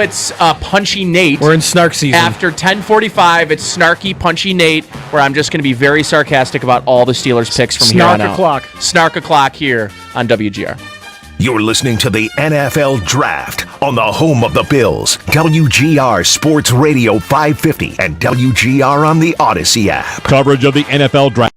it's Punchy Nate. We're in snark season. After 10:45, it's Snarky Punchy Nate, where I'm just going to be very sarcastic about all the Steelers picks from here on out. Snark o'clock here on WGR. You're listening to the NFL Draft on the home of the Bills, WGR Sports Radio 550 and WGR on the Odyssey app. Coverage of the NFL Draft.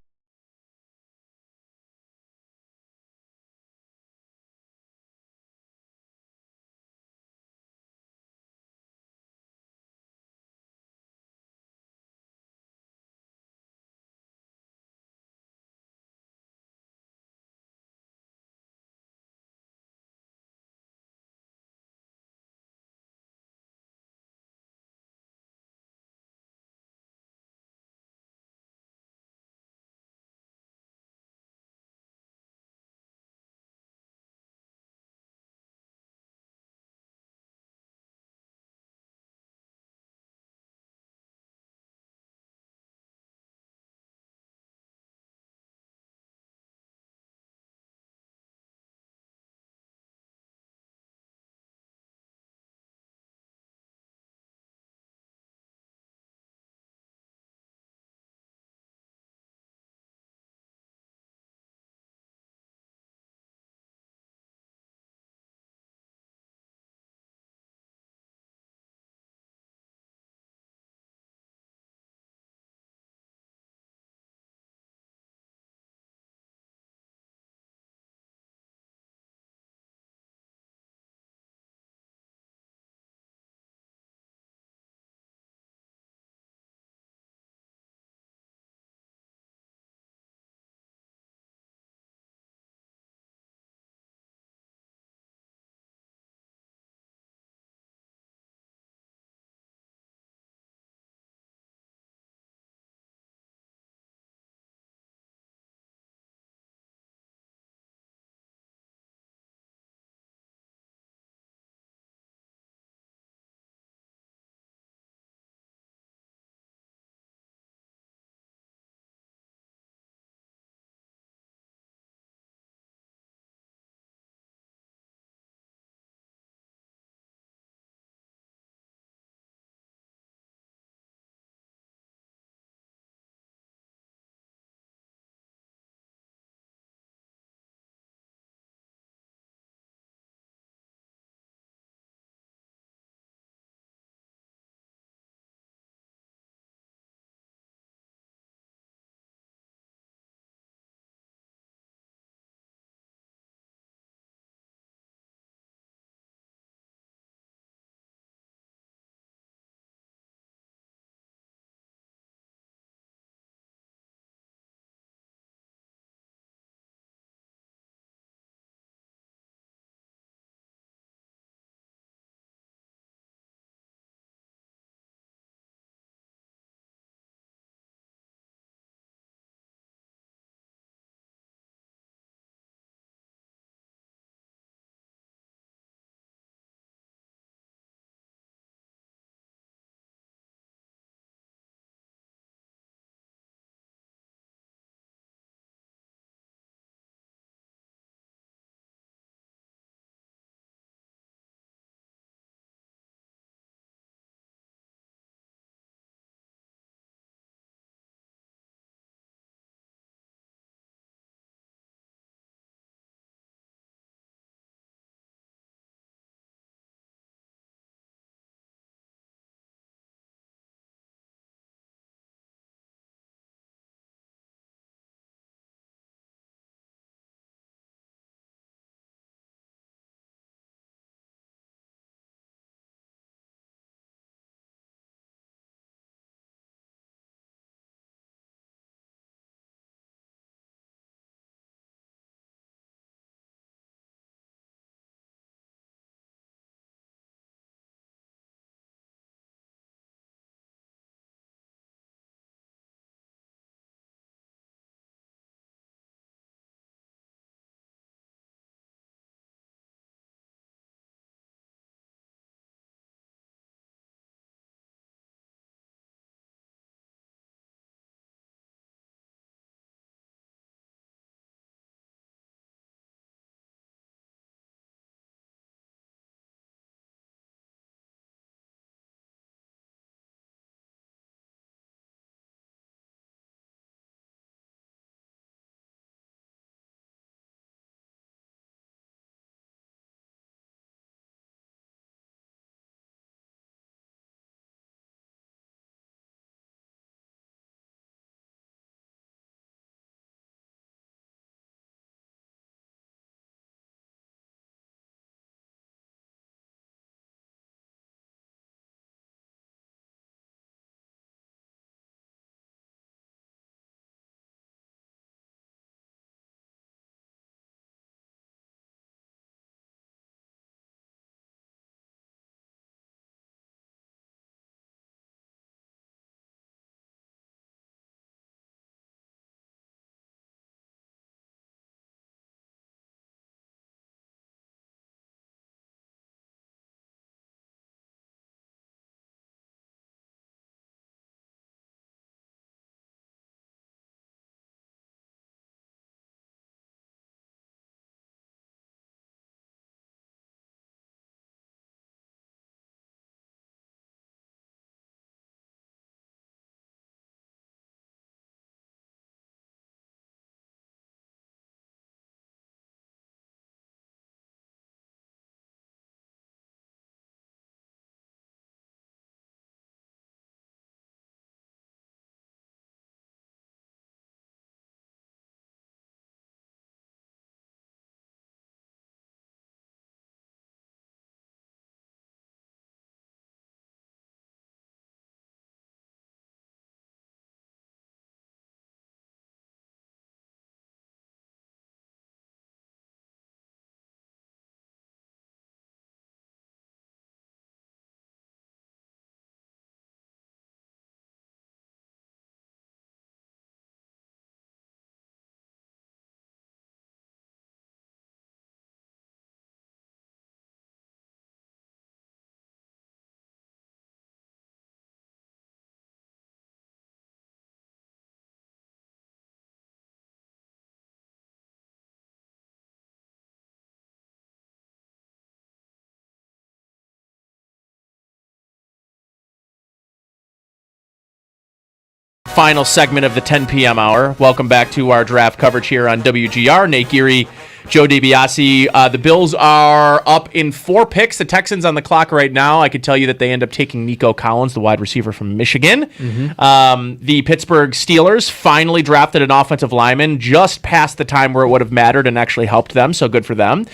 final segment of the 10 p.m. hour. Welcome back to our draft coverage here on WGR. Nate Geary, Joe DiBiase. The Bills are up in 4 picks. The Texans on the clock right now. I could tell you that they end up taking Nico Collins, the wide receiver from Michigan. The Pittsburgh Steelers finally drafted an offensive lineman just past the time where it would have mattered and actually helped them, so good for them.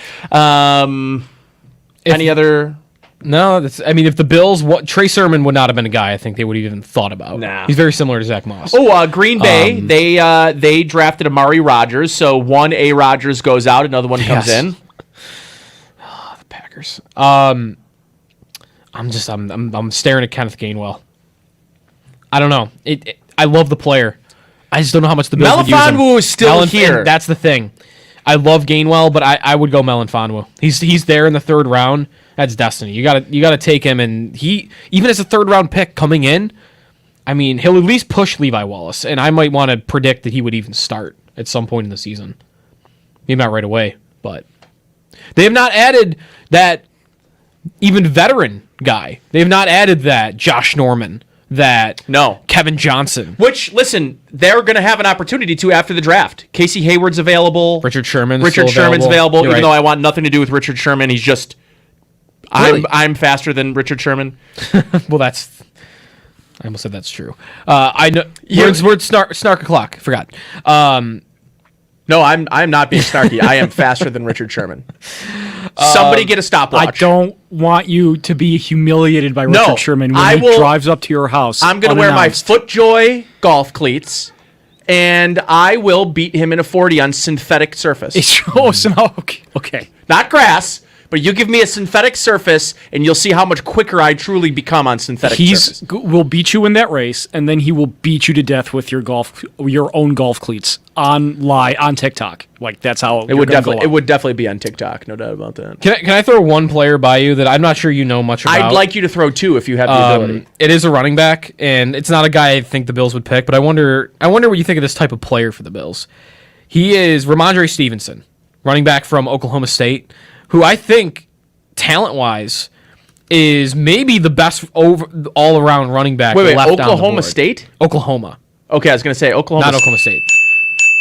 Any other... No, if the Bills, Trey Sermon would not have been a guy I think they would have even thought about. Nah. He's very similar to Zach Moss. Green Bay, they drafted Amari Rodgers, so one A. Rodgers goes out, another one comes in. The Packers. I'm staring at Kenneth Gainwell. I don't know. I love the player. I just don't know how much the Bills would use him. Melifonwu is still here. That's the thing. I love Gainwell, but I would go Melifonwu. He's there in the 3rd round. That's destiny. You gotta take him, and he even as a 3rd round pick coming in, I mean, he'll at least push Levi Wallace, and I might want to predict that he would even start at some point in the season. Maybe not right away, but they have not added that even veteran guy. They have not added that Josh Norman, that Kevin Johnson. Which, listen, they're going to have an opportunity to after the draft. Casey Hayward's available. Richard Sherman's available. Even right. though I want nothing to do with Richard Sherman, he's just... Really? I'm faster than Richard Sherman. Well, I almost said that's true. I know. Word snark o'clock. Forgot. No, I'm not being snarky. I am faster than Richard Sherman. Somebody get a stopwatch. I don't want you to be humiliated by Richard Sherman when he drives up to your house. I'm going to wear my FootJoy golf cleats, and I will beat him in a 40 on synthetic surface. Okay. Not grass. But you give me a synthetic surface, and you'll see how much quicker I truly become on synthetic surface. Will beat you in that race, and then he will beat you to death with your own golf cleats on TikTok. Like that's how it would definitely be on TikTok, no doubt about that. Can I throw one player by you that I'm not sure you know much about? I'd like you to throw 2 if you have the ability. It is a running back, and it's not a guy I think the Bills would pick. But I wonder what you think of this type of player for the Bills. He is Ramondre Stevenson, running back from Oklahoma State, who I think, talent-wise, is maybe the best all-around running back. Wait, left down the Oklahoma board. State? Oklahoma. Okay, I was going to say Oklahoma. Not Oklahoma State.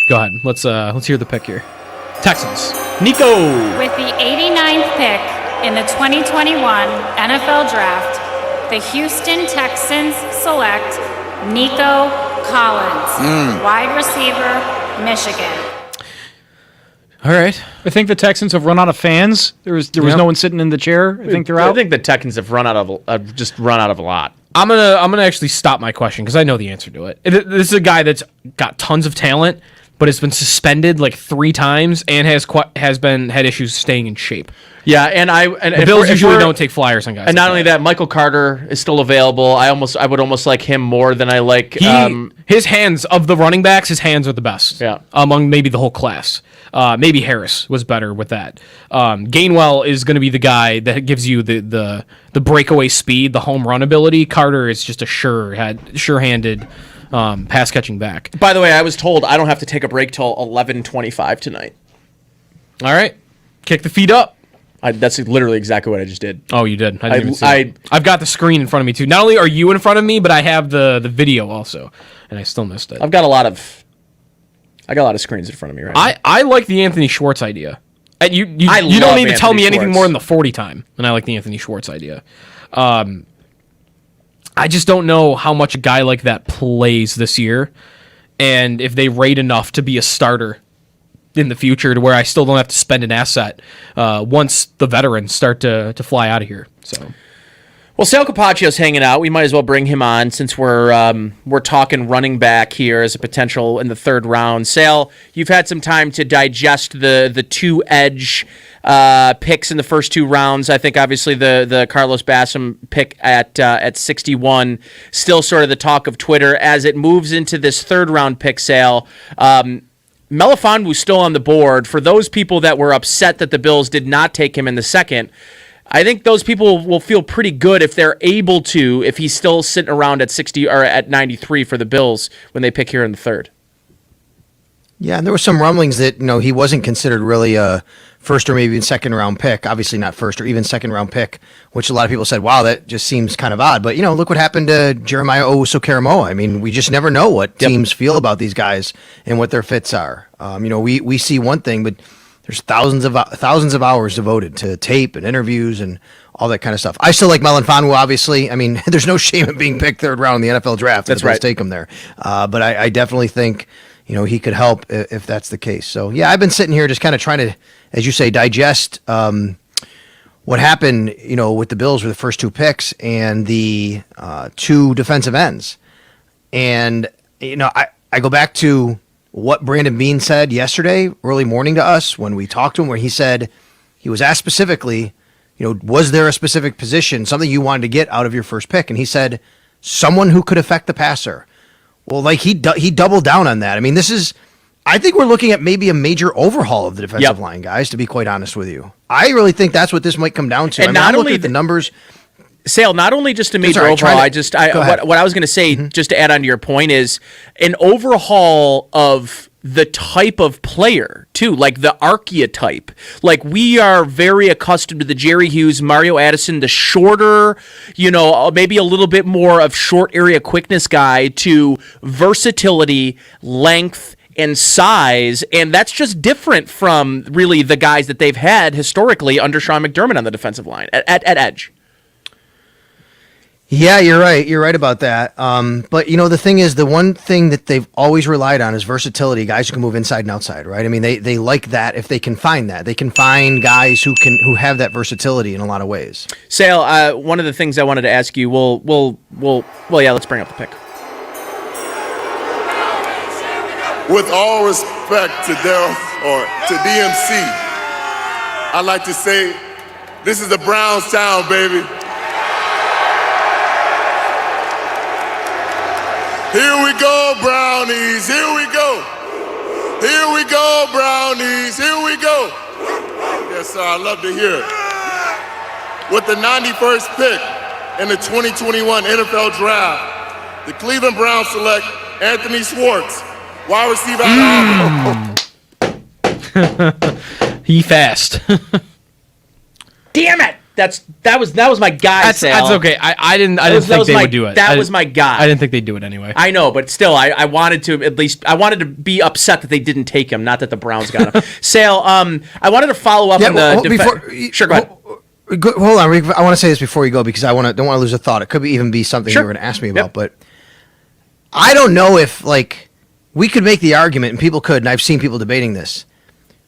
Go ahead. Let's hear the pick here. Texans. Nico. With the 89th pick in the 2021 NFL Draft, the Houston Texans select Nico Collins, wide receiver, Michigan. All right. I think the Texans have run out of fans. There was no one sitting in the chair. I think they're out. I think the Texans have run out of a lot. I'm gonna actually stop my question because I know the answer to it. This is a guy that's got tons of talent, but has been suspended like 3 times and had issues staying in shape. Yeah, and the Bills usually don't take flyers on guys. And not only that, Michael Carter is still available. I would almost like him more than I like. His hands of the running backs, his hands are the best. Yeah. Among maybe the whole class. Maybe Harris was better with that. Gainwell is going to be the guy that gives you the breakaway speed, the home run ability. Carter is just a sure-handed pass catching back. By the way, I was told I don't have to take a break till 11:25 tonight. All right, kick the feet up. That's literally exactly what I just did. Oh, you did. I didn't even see it. I've got the screen in front of me too. Not only are you in front of me, but I have the video also, and I still missed it. I got a lot of screens in front of me right now. I like the Anthony Schwartz idea. You don't need to tell me anything more than the 40 time, and I like the Anthony Schwartz idea. I just don't know how much a guy like that plays this year, and if they rate enough to be a starter in the future to where I still don't have to spend an asset once the veterans start to fly out of here. So, well, Sal Capaccio's hanging out. We might as well bring him on since we're talking running back here as a potential in the 3rd round. Sal, you've had some time to digest the 2 edge picks in the first 2 rounds. I think obviously the Carlos Bassam pick at 61 still sort of the talk of Twitter as it moves into this 3rd round pick. Sal. Melifonwu still on the board. For those people that were upset that the Bills did not take him in the 2nd, I think those people will feel pretty good if they're able to, if he's still sitting around at 60 or at 93 for the Bills when they pick here in the 3rd. Yeah, and there were some rumblings that he wasn't considered really a first or maybe even second round pick. Obviously not first or even second round pick, which a lot of people said, wow, that just seems kind of odd. But look what happened to Jeremiah Owusu-Koramoah. I mean, we just never know what teams feel about these guys and what their fits are. We see one thing, but there's thousands of hours devoted to tape and interviews and all that kind of stuff. I still like Melifonwu, obviously. I mean, there's no shame in being picked third round in the NFL draft. That's right. Take him there. But I definitely think he could help if that's the case. So, yeah, I've been sitting here just kind of trying to, as you say, digest what happened, with the Bills with the first two picks and the two defensive ends. And, I go back to what Brandon Beane said yesterday, early morning to us when we talked to him, where he said he was asked specifically, was there a specific position, something you wanted to get out of your first pick? And he said, someone who could affect the passer. Well, he doubled down on that. I mean, I think we're looking at maybe a major overhaul of the defensive line, guys, to be quite honest with you. I really think that's what this might come down to. And not only the numbers. Sale, not only just a major overhaul, what I was going to say, just to add on to your point, is an overhaul of the type of player, too, like the archetype. Like, we are very accustomed to the Jerry Hughes, Mario Addison, the shorter, maybe a little bit more of short area quickness guy, to versatility, length, and size, and that's just different from really the guys that they've had historically under Sean McDermott on the defensive line at edge. Yeah, you're right. You're right about that. But the thing is, the one thing that they've always relied on is versatility. Guys who can move inside and outside, right? I mean, they like that if they can find that. They can find guys who have that versatility in a lot of ways. Sale, one of the things I wanted to ask you, let's bring up the pick. With all respect to to DMC, I'd like to say this is the Browns town, baby. Here we go, Brownies, here we go. Here we go, Brownies, here we go. Yes, sir, I love to hear it. With the 91st pick in the 2021 NFL Draft, the Cleveland Browns select Anthony Schwartz, wide receiver out of Auburn. He fast. Damn it! That was my guy. That's okay. I didn't think they would do it. That was my guy. I didn't think they'd do it anyway. I know, but still, I wanted to be upset that they didn't take him, not that the Browns got him. Sale, I wanted to follow up on the sure, go ahead. Hold on, Rick, I want to say this before you go because don't want to lose a thought. It could even be something you were going to ask me about, but I don't know if we could make the argument, and people could, and I've seen people debating this.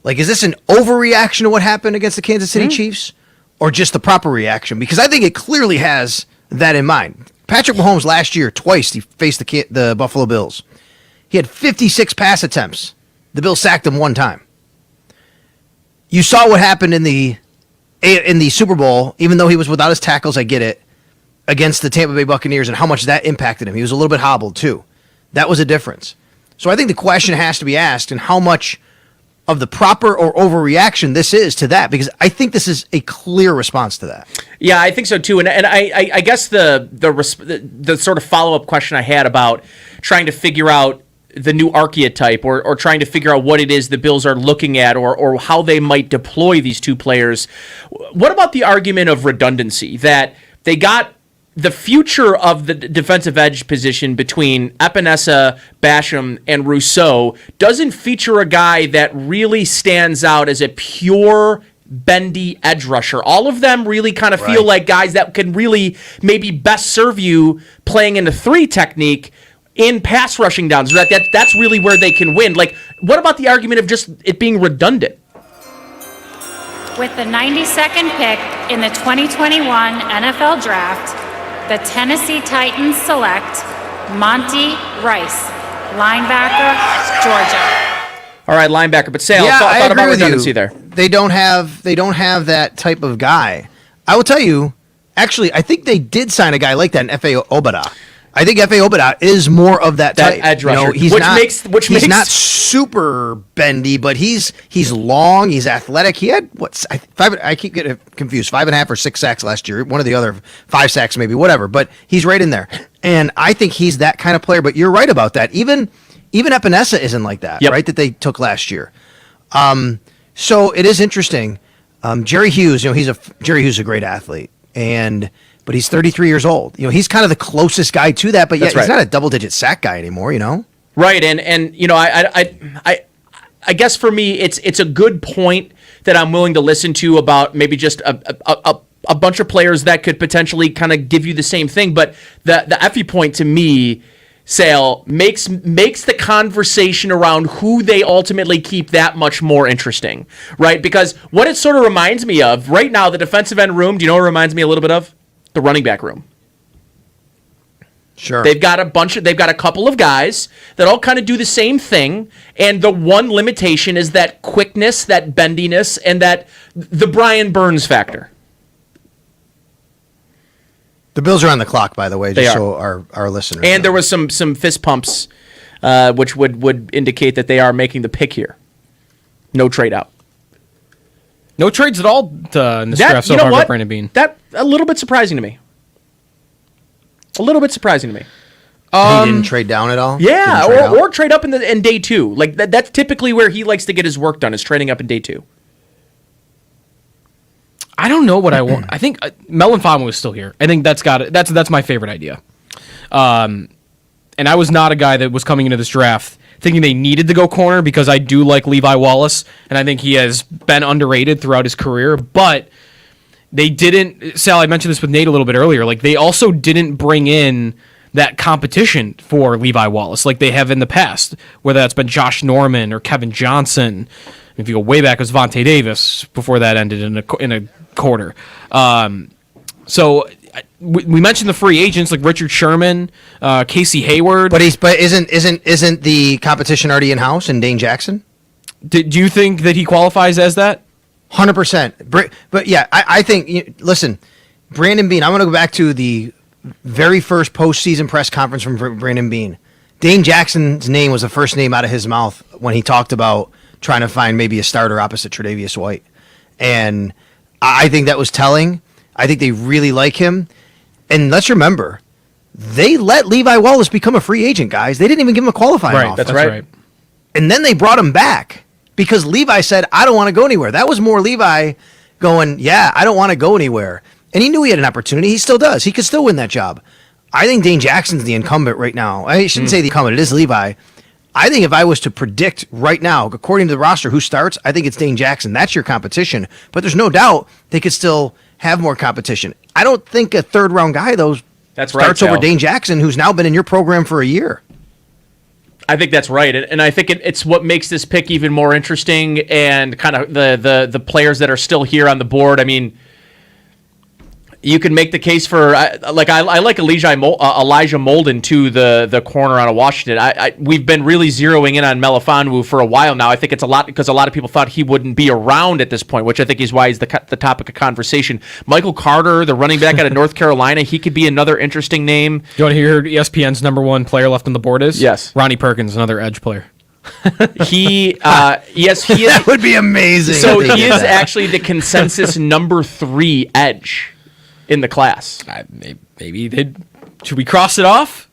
Is this an overreaction to what happened against the Kansas City Chiefs? Or just the proper reaction? Because I think it clearly has that in mind. Patrick Mahomes last year, twice he faced the Buffalo Bills. He had 56 pass attempts. The Bills sacked him one time. You saw what happened in the Super Bowl, even though he was without his tackles, I get it, against the Tampa Bay Buccaneers and how much that impacted him. He was a little bit hobbled too. That was a difference. So I think the question has to be asked, and how much of the proper or overreaction this is to that, because I think this is a clear response to that. Yeah, I think so too, and I guess the sort of follow-up question I had about trying to figure out the new archetype or trying to figure out what it is the Bills are looking at or how they might deploy these two players. What about the argument of redundancy, that they got the future of the defensive edge position between Epinesa, Basham, and Rousseau doesn't feature a guy that really stands out as a pure bendy edge rusher? All of them really kind of feel like guys that can really maybe best serve you playing in the 3 technique in pass rushing downs. That's really where they can win. What about the argument of just it being redundant? With the 92nd pick in the 2021 NFL Draft, the Tennessee Titans select Monty Rice, linebacker, Georgia. All right, linebacker, but Sale, thought about redundancy there. They don't have that type of guy. I will tell you, actually, I think they did sign a guy like that in F.A. Obada. I think F.A. Obada is more of that type. Edge rusher, he's not super bendy, but he's long, he's athletic. He had I keep getting confused, 5.5 or 6 sacks last year. One of the other 5 sacks, maybe, whatever. But he's right in there, and I think he's that kind of player. But you're right about that. Even Even Epinesa isn't like that, right? That they took last year. So it is interesting. Jerry Hughes, Jerry Hughes is a great athlete, but he's 33 years old. He's kind of the closest guy to that, but yet he's not a double-digit sack guy anymore. Right, and I guess for me, it's a good point that I'm willing to listen to about maybe just a bunch of players that could potentially kind of give you the same thing. But the Effie point to me, Sale, makes the conversation around who they ultimately keep that much more interesting, right? Because what it sort of reminds me of right now, the defensive end room. Do you know what it reminds me a little bit of? The running back room. Sure. They've got a couple of guys that all kind of do the same thing, and the one limitation is that quickness, that bendiness, and the Brian Burns factor. The Bills are on the clock, by the way, just so our listeners And there was some fist pumps, which would indicate that they are making the pick here. No trade out. No trades at all in this draft so far for Brandon Beane. That a little bit surprising to me. He didn't trade down at all? Yeah, or trade up in day two. Like that's typically where he likes to get his work done, is trading up in day two. I don't know what I want. I think Melvin Fama was still here. I think that's my favorite idea. And I was not a guy that was coming into this draft thinking they needed to go corner, because I do like Levi Wallace, and I think he has been underrated throughout his career, but they didn't, Sal, I mentioned this with Nate a little bit earlier, like they also didn't bring in that competition for Levi Wallace like they have in the past, whether that's been Josh Norman or Kevin Johnson. If you go way back, it was Vontae Davis before that ended in a quarter. So we mentioned the free agents like Richard Sherman, Casey Hayward. But isn't the competition already in house in Dane Jackson? Do you think that he qualifies as that? 100%. But yeah, I think. Listen, Brandon Beane. I want to go back to the very first postseason press conference from Brandon Beane. Dane Jackson's name was the first name out of his mouth when he talked about trying to find maybe a starter opposite Tre'Davious White, and I think that was telling. I think they really like him. And let's remember, they let Levi Wallace become a free agent, guys. They didn't even give him a qualifying offer. That's right. And then they brought him back because Levi said, I don't want to go anywhere. That was more Levi going, yeah, I don't want to go anywhere. And he knew he had an opportunity. He still does. He could still win that job. I think Dane Jackson's the incumbent right now. I shouldn't say the incumbent. It is Levi. I think if I was to predict right now, according to the roster, who starts, I think it's Dane Jackson. That's your competition. But there's no doubt they could still have more competition. I don't think a third-round guy, though, starts over Dane Jackson, who's now been in your program for a year. I think that's right, and I think it's what makes this pick even more interesting, and kind of the players that are still here on the board. I mean, you can make the case for I like Elijah Molden too, the corner out of Washington. We've been really zeroing in on Melifonwu for a while now. I think it's a lot because a lot of people thought he wouldn't be around at this point, which I think is why he's the topic of conversation. Michael Carter, the running back out of North Carolina, he could be another interesting name. Do you want to hear who ESPN's number one player left on the board is? Yes, Ronnie Perkins, another edge player. He is. That would be amazing. So he is actually the consensus number 3 edge in the class. Maybe should we cross it off?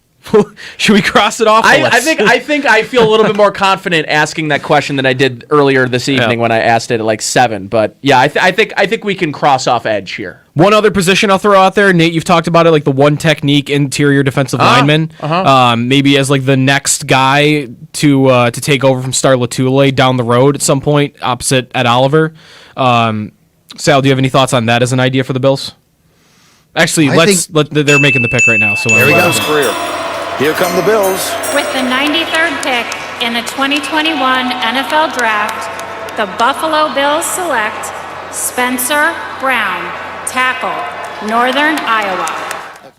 Should we cross it off? I think I feel a little bit more confident asking that question than I did earlier this evening when I asked it at like 7. But yeah, I think we can cross off edge here. One other position I'll throw out there, Nate, you've talked about it, like the one technique interior defensive lineman. Maybe as like the next guy to take over from Star Latule down the road at some point opposite Ed Oliver. Sal, do you have any thoughts on that as an idea for the Bills? Actually, they're making the pick right now. So there we go. Career. Here come the Bills. With the 93rd pick in the 2021 NFL Draft, the Buffalo Bills select Spencer Brown, tackle, Northern Iowa.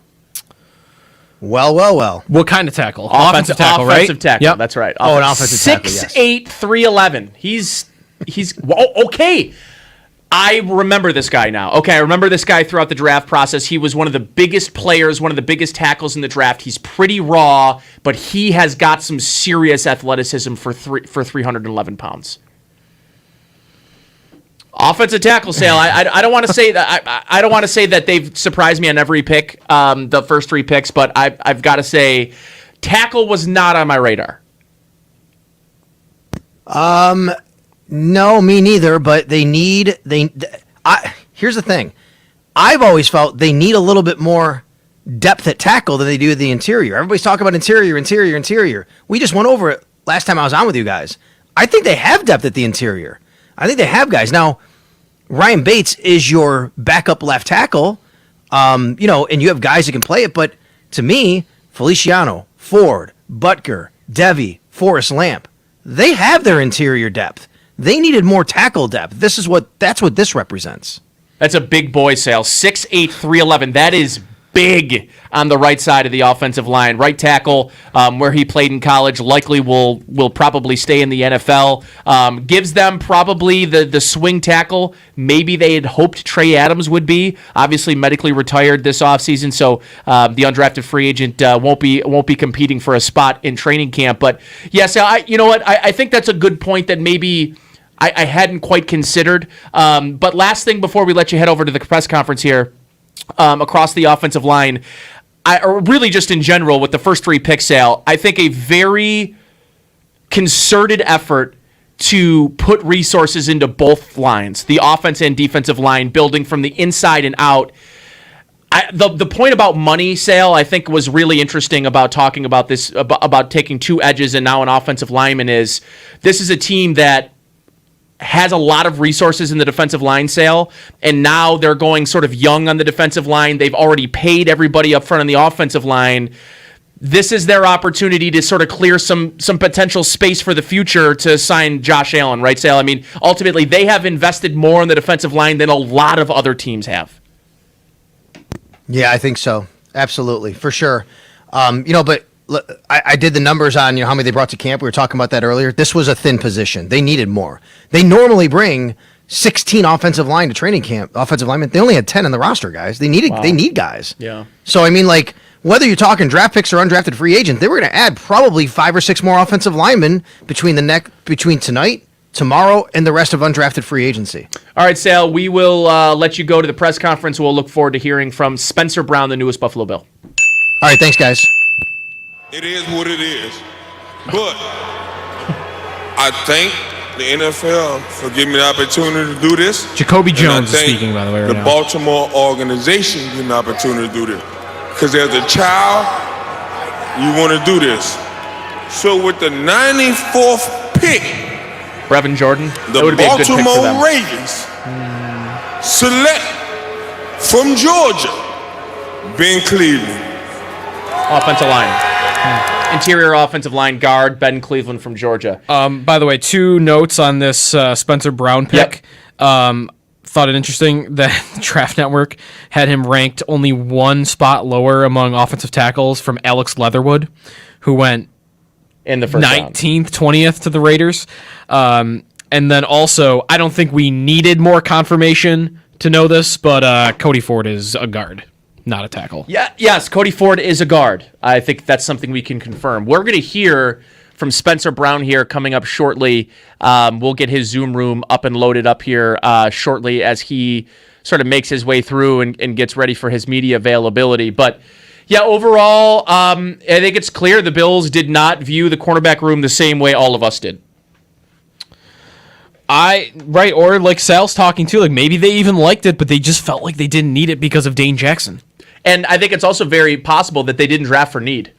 Well. What kind of tackle? Offensive tackle, right? Offensive tackle, yep. That's right. An offensive tackle, yes. 6'8", 311. He's okay. I remember this guy now. Okay, I remember this guy throughout the draft process. He was one of the biggest players, one of the biggest tackles in the draft. He's pretty raw, but he has got some serious athleticism for 311 pounds. Offensive tackle, Sale. I don't want to say that. I don't want to say that they've surprised me on every pick, the first 3 picks, but I've got to say, tackle was not on my radar. No, me neither. But here's the thing. I've always felt they need a little bit more depth at tackle than they do at the interior. Everybody's talking about interior. We just went over it last time I was on with you guys. I think they have depth at the interior. I think they have guys. Now, Ryan Bates is your backup left tackle, and you have guys that can play it. But to me, Feliciano, Ford, Butker, Devy, Forrest Lamp, they have their interior depth. They needed more tackle depth. That's what this represents. That's a big boy, Sale. 6'8", 311. That is big on the right side of the offensive line. Right tackle, where he played in college, likely will probably stay in the NFL. Gives them probably the swing tackle maybe they had hoped Trey Adams would be. Obviously medically retired this offseason, so the undrafted free agent won't be competing for a spot in training camp. But yes, you know what? I think that's a good point that maybe I hadn't quite considered. But last thing before we let you head over to the press conference here, across the offensive line, or really just in general with the first 3 picks, Sale, I think a very concerted effort to put resources into both lines, the offense and defensive line, building from the inside and out. The point about money, Sale, I think was really interesting about talking about this, about taking 2 edges and now an offensive lineman is this is a team that has a lot of resources in the defensive line, Sale, and now they're going sort of young on the defensive line. They've already paid everybody up front on the offensive line. This is their opportunity to sort of clear some potential space for the future to sign Josh Allen, right, Sale? I mean, ultimately, they have invested more on the defensive line than a lot of other teams have. Yeah, I think so. Absolutely, for sure. But I did the numbers on how many they brought to camp. We were talking about that earlier. This was a thin position. They needed more. They normally bring 16 offensive line to training camp. Offensive linemen. They only had 10 in the roster, guys. They need guys. Yeah. So whether you're talking draft picks or undrafted free agent, they were going to add probably 5 or 6 more offensive linemen between tonight, tomorrow, and the rest of undrafted free agency. All right, Sal, we will let you go to the press conference. We'll look forward to hearing from Spencer Brown, the newest Buffalo Bill. All right, thanks, guys. It is what it is. But I thank the NFL for giving me the opportunity to do this. Jacoby Jones is speaking, by the way, right the now. Baltimore organization giving me the opportunity to do this. Because as a child, you want to do this. So with the 94th pick, Brevin Jordan, the Baltimore Ravens select from Georgia, Ben Cleveland. Offensive line. Interior offensive line guard, Ben Cleveland from Georgia. By the way, 2 notes on this Spencer Brown pick. Yep. Thought it interesting that Draft Network had him ranked only 1 spot lower among offensive tackles from Alex Leatherwood, who went in the first 19th, 20th to the Raiders. And then also, I don't think we needed more confirmation to know this, but Cody Ford is a guard, not a tackle. Yes, Cody Ford is a guard. I think that's something we can confirm. We're going to hear from Spencer Brown here coming up shortly. We'll get his Zoom room up and loaded up here shortly as he sort of makes his way through and gets ready for his media availability. But yeah, overall, I think it's clear the Bills did not view the cornerback room the same way all of us did. Or like Sal's talking too, like maybe they even liked it, but they just felt like they didn't need it because of Dane Jackson. And I think it's also very possible that they didn't draft for need.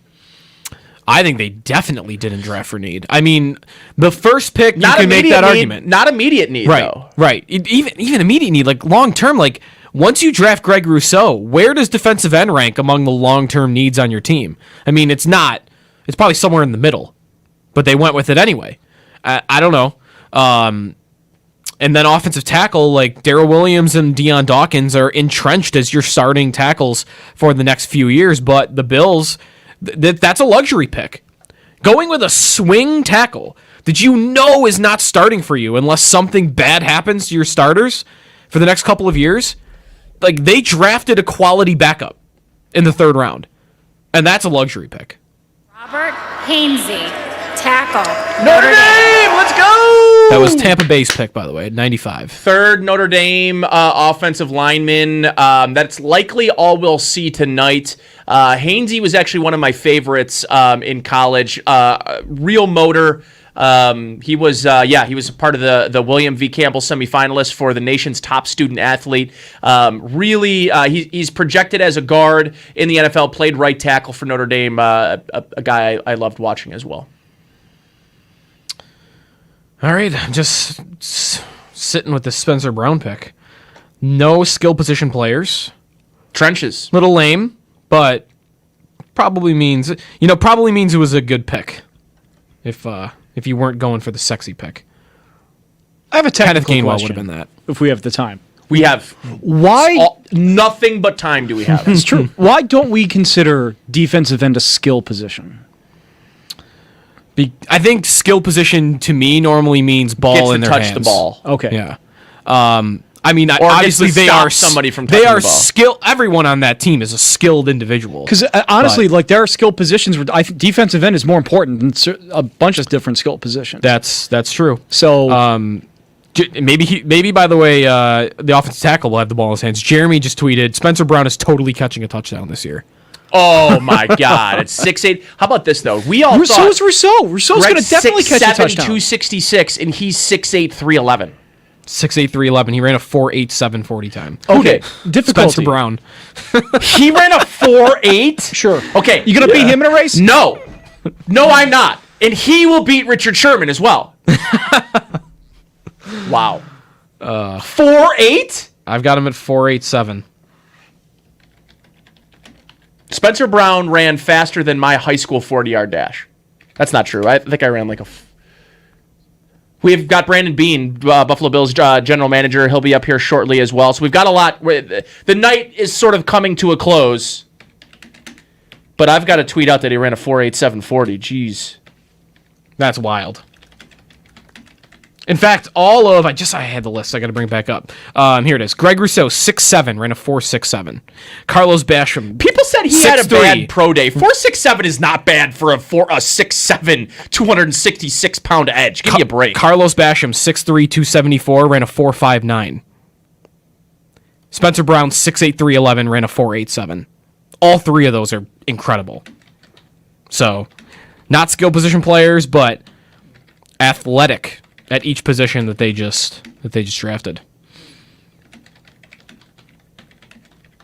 I think they definitely didn't draft for need. I mean, the first pick, you can make that argument. Not immediate need, though. Right. Even immediate need, like long-term, like once you draft Greg Rousseau, where does defensive end rank among the long-term needs on your team? I mean, it's probably somewhere in the middle, but they went with it anyway. I don't know. And then offensive tackle, like Darrell Williams and Deion Dawkins are entrenched as your starting tackles for the next few years, but the Bills, that's a luxury pick. Going with a swing tackle that you know is not starting for you unless something bad happens to your starters for the next couple of years, like they drafted a quality backup in the 3rd round, and that's a luxury pick. Robert Hainsey, tackle. Notre Dame, let's go! That was Tampa Bay's pick, by the way, at 95. 3rd Notre Dame offensive lineman. That's likely all we'll see tonight. Hainsey was actually one of my favorites in college. Real motor. He was a part of the William V. Campbell semifinalist for the nation's top student athlete. He's projected as a guard in the NFL, played right tackle for Notre Dame, a guy I loved watching as well. All right, I'm just sitting with the Spencer Brown pick. No skill position players. Trenches. Little lame, but probably means it was a good pick. If you weren't going for the sexy pick. I have a technical Kenneth Gainwell question. would have been that. If we have the time. We have nothing but time do we have. It's true. Why don't we consider defensive end a skill position? I think skill position to me normally means ball Gets in to their touch hands. the ball. Okay. Yeah. Obviously gets to they stop are somebody from they touching are the ball. skilled. Everyone on that team is a skilled individual. Because honestly, there are skill positions where I think defensive end is more important than a bunch of different skill positions. That's true. So maybe by the way, the offensive tackle will have the ball in his hands. Jeremy just tweeted Spencer Brown is totally catching a touchdown this year. Oh my God! It's 6'8". How about this though? We all so is Rousseau. Rousseau's going to definitely catch a touchdown. 266, and he's 6'8", 311. 6'8", 311. He ran a 4.87 40 time. Okay, difficulty. Spencer Brown. He ran a 4.8. Sure. Okay, You going to beat him in a race? No, I'm not, and he will beat Richard Sherman as well. Wow. 4.8. I've got him at 4.87. Spencer Brown ran faster than my high school 40-yard dash. That's not true. I think I ran like a... We've got Brandon Beane, Buffalo Bills general manager. He'll be up here shortly as well. So we've got a lot. The night is sort of coming to a close. But I've got to tweet out that he ran a 4.87 40. Jeez. That's wild. In fact, I had the list. I got to bring it back up. Here it is. Greg Rousseau, 6'7", ran a 4.67. Carlos Basham. People said he had a bad pro day. 4.67 is not bad for a 6'7", 266-pound edge. Give me a break. Carlos Basham, 6'3", 274, ran a 4.59. Spencer Brown, 6'8", 311, ran a 4.87. All three of those are incredible. So, not skill position players, but athletic at each position that they just drafted.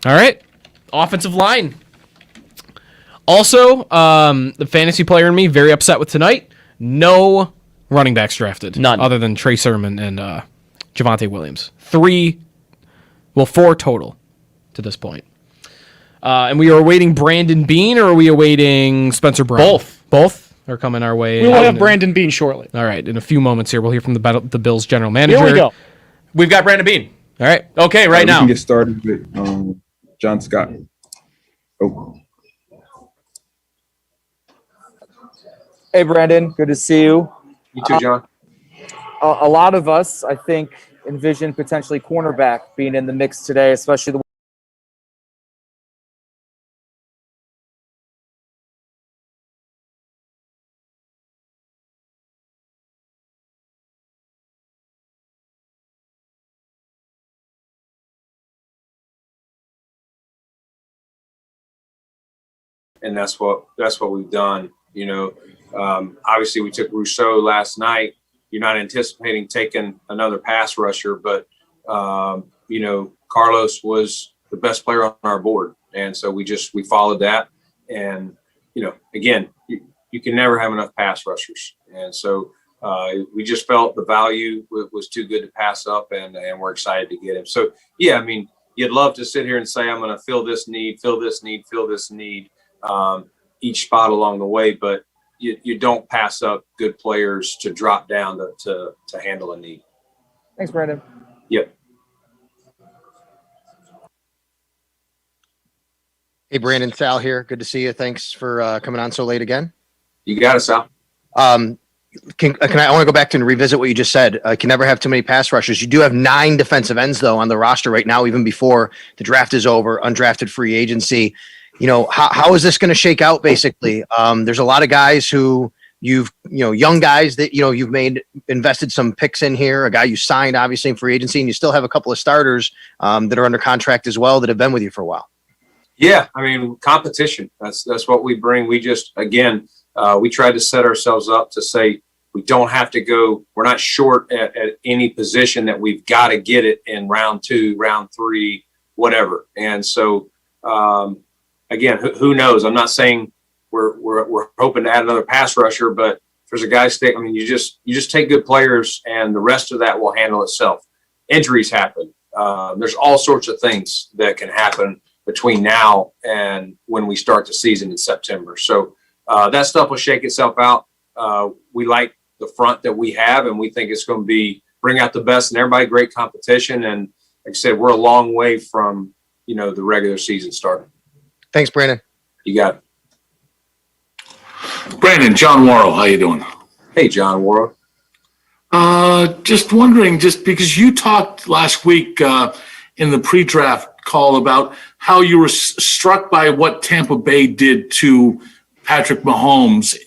All right, offensive line. Also, the fantasy player in me very upset with tonight. No running backs drafted. None. Other than Trey Sermon and Javonte Williams. 4 total to this point. And we are awaiting Brandon Beane, or are we awaiting Spencer Brown? Both are coming our way. We will have Brandon Beane shortly. All right, in a few moments here, we'll hear from the Bills general manager. Here we go. We've got Brandon Beane. All right. Okay, right now. We can get started with John Scott. Oh. Hey, Brandon. Good to see you. You too, John. A lot of us, I think, envision potentially cornerback being in the mix today, especially the and that's what we've done. Obviously we took Rousseau last night. You're not anticipating taking another pass rusher, but Carlos was the best player on our board, and so we followed that. And again, you can never have enough pass rushers, and so we just felt the value was too good to pass up, and we're excited to get him. So yeah, I mean, you'd love to sit here and say I'm going to fill this need, each spot along the way, but you don't pass up good players to drop down to handle a need. Thanks, Brandon. Yep. Hey, Brandon, Sal here. Good to see you. Thanks for coming on so late again. You got it, Sal. I want to go back to and revisit what you just said. Can never have too many pass rushers. You do have 9 defensive ends though on the roster right now, even before the draft is over, undrafted free agency. How is this going to shake out? Basically, there's a lot of guys who young guys that you've invested some picks in here. A guy you signed obviously in free agency, and you still have a couple of starters that are under contract as well that have been with you for a while. Yeah, I mean, competition. That's what we bring. We just we tried to set ourselves up to say we don't have to go. We're not short at any position that we've got to get it in round 2, round 3, whatever. And so, again, who knows? I'm not saying we're hoping to add another pass rusher, but if there's a guy you just take good players, and the rest of that will handle itself. Injuries happen. There's all sorts of things that can happen between now and when we start the season in September. So that stuff will shake itself out. We like the front that we have, and we think it's going to bring out the best in everybody. Great competition, and like I said, we're a long way from the regular season starting. Thanks, Brandon. You got it. Brandon, John Worrell, how you doing? Hey, John Worrell. Just wondering, just because you talked last week in the pre-draft call about how you were struck by what Tampa Bay did to Patrick Mahomes.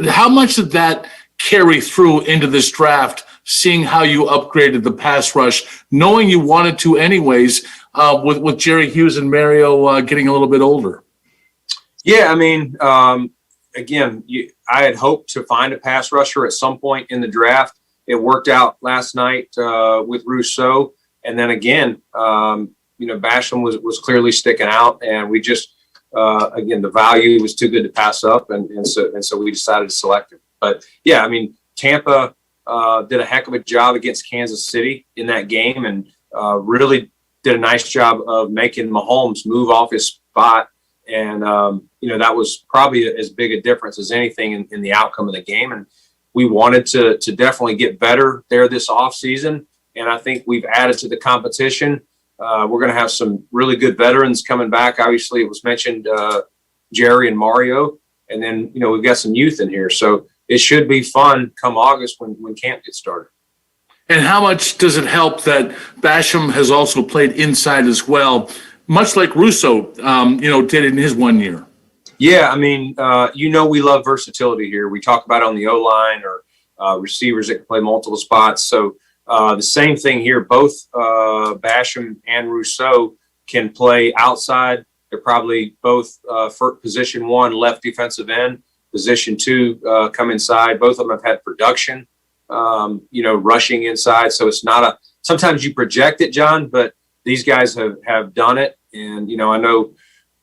How much did that carry through into this draft, seeing how you upgraded the pass rush, knowing you wanted to anyways, with Jerry Hughes and Mario getting a little bit older? Yeah, again, I had hoped to find a pass rusher at some point in the draft. It worked out last night with Rousseau. And then again, Basham was clearly sticking out, and we just, again, the value was too good to pass up. And so we decided to select him. But yeah, Tampa did a heck of a job against Kansas City in that game, and really did a nice job of making Mahomes move off his spot. And, that was probably as big a difference as anything in the outcome of the game. And we wanted to definitely get better there this offseason. And I think we've added to the competition. We're going to have some really good veterans coming back. Obviously, it was mentioned Jerry and Mario. And then, we've got some youth in here. So it should be fun come August when camp gets started. And how much does it help that Basham has also played inside as well, much like Rousseau, did in his 1 year? Yeah, we love versatility here. We talk about it on the O-line or receivers that can play multiple spots. So the same thing here. Both Basham and Rousseau can play outside. They're probably both for position 1 left defensive end, position 2 come inside. Both of them have had production, rushing inside. So it's not sometimes you project it, John, but these guys have done it. And, I know,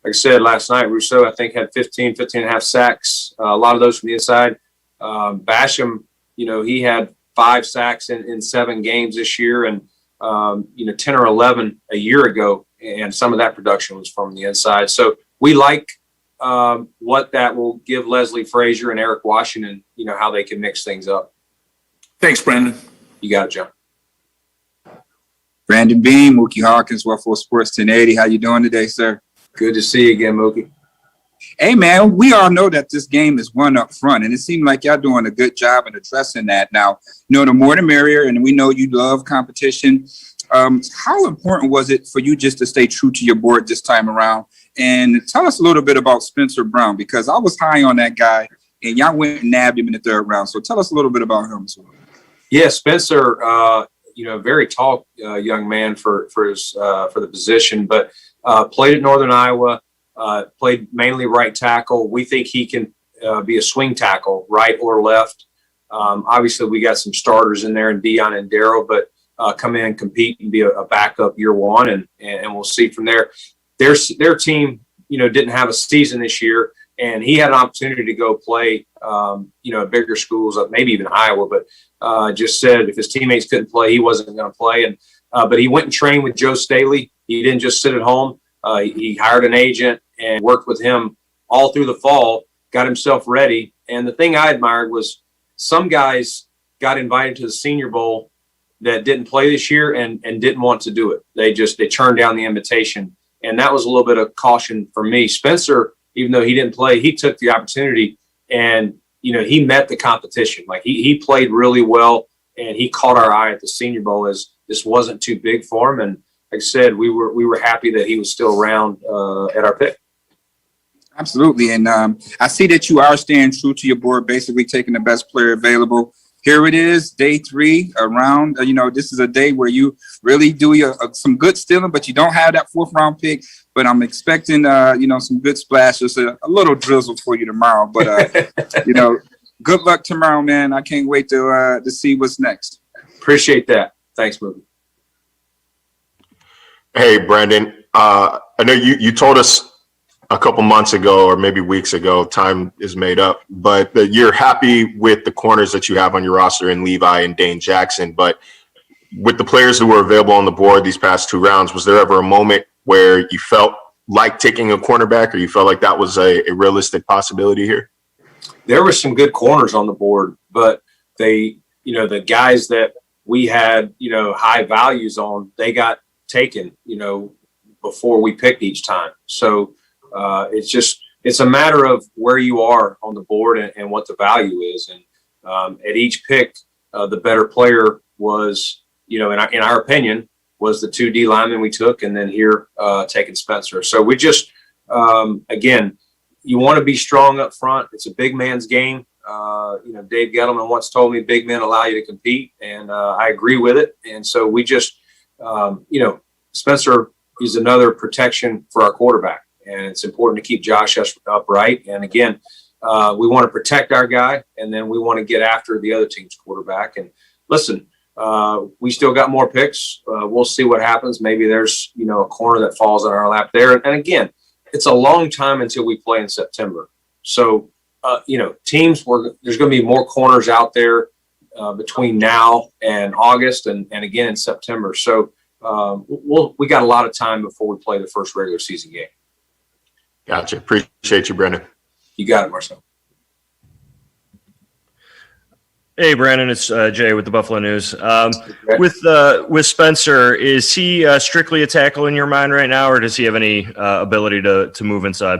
like I said last night, Rousseau, I think, had 15 and a half sacks, a lot of those from the inside. Basham, he had 5 sacks in 7 games this year, and, 10 or 11 a year ago. And some of that production was from the inside. So we like what that will give Leslie Frazier and Eric Washington, how they can mix things up. Thanks, Brandon. You got it, John. Brandon Beam, Mookie Hawkins, Waffle Sports 1080. How you doing today, sir? Good to see you again, Mookie. Hey, man, we all know that this game is won up front, and it seemed like y'all doing a good job in addressing that. Now, the more the merrier, and we know you love competition. How important was it for you just to stay true to your board this time around? And tell us a little bit about Spencer Brown, because I was high on that guy, and y'all went and nabbed him in the 3rd round. So tell us a little bit about him as well. Yeah, Spencer, very tall young man for the position, but played at Northern Iowa, played mainly right tackle. We think he can be a swing tackle, right or left. Obviously, we got some starters in there, and Dion and Darryl, but come in, compete, and be a backup year 1, and we'll see from there. Their team, didn't have a season this year, and he had an opportunity to go play, at bigger schools, maybe even Iowa, but just said if his teammates couldn't play, he wasn't going to play. And but he went and trained with Joe Staley. He didn't just sit at home. He hired an agent and worked with him all through the fall, got himself ready. And the thing I admired was some guys got invited to the Senior Bowl that didn't play this year and didn't want to do it. They turned down the invitation. And that was a little bit of caution for me. Spencer, even though he didn't play, he took the opportunity, and he met the competition. Like he played really well, and he caught our eye at the Senior Bowl as this wasn't too big for him. And like I said, we were happy that he was still around at our pick. Absolutely. And I see that you are staying true to your board, basically taking the best player available. Here it is, day 3 around. This is a day where you really do some good stealing, but you don't have that 4th round pick. But I'm expecting, some good splashes, a little drizzle for you tomorrow. But, good luck tomorrow, man. I can't wait to see what's next. Appreciate that. Thanks, Movie. Hey, Brandon. I know you told us a couple months ago or maybe weeks ago, time is made up, but that you're happy with the corners that you have on your roster in Levi and Dane Jackson. But with the players who were available on the board these past 2 rounds, was there ever a moment where you felt like taking a cornerback, or you felt like that was a realistic possibility here? There were some good corners on the board, but the guys that we had, high values on, they got taken, before we picked each time. So it's a matter of where you are on the board and what the value is. And at each pick, the better player was, in our opinion, was the 2 D linemen we took, and then here taking Spencer. So we just, again, you want to be strong up front. It's a big man's game. Dave Gettleman once told me big men allow you to compete, and I agree with it. And so we just, Spencer is another protection for our quarterback, and it's important to keep Josh upright. And again, we want to protect our guy, and then we want to get after the other team's quarterback. And listen, we still got more picks. We'll see what happens. Maybe there's, a corner that falls on our lap there. And again, it's a long time until we play in September. So, there's going to be more corners out there between now and August and again in September. So we got a lot of time before we play the first regular season game. Gotcha. Appreciate you, Brendan. You got it, Marcel. Hey, Brandon, it's Jay with the Buffalo News. With Spencer, is he strictly a tackle in your mind right now, or does he have any ability to move inside?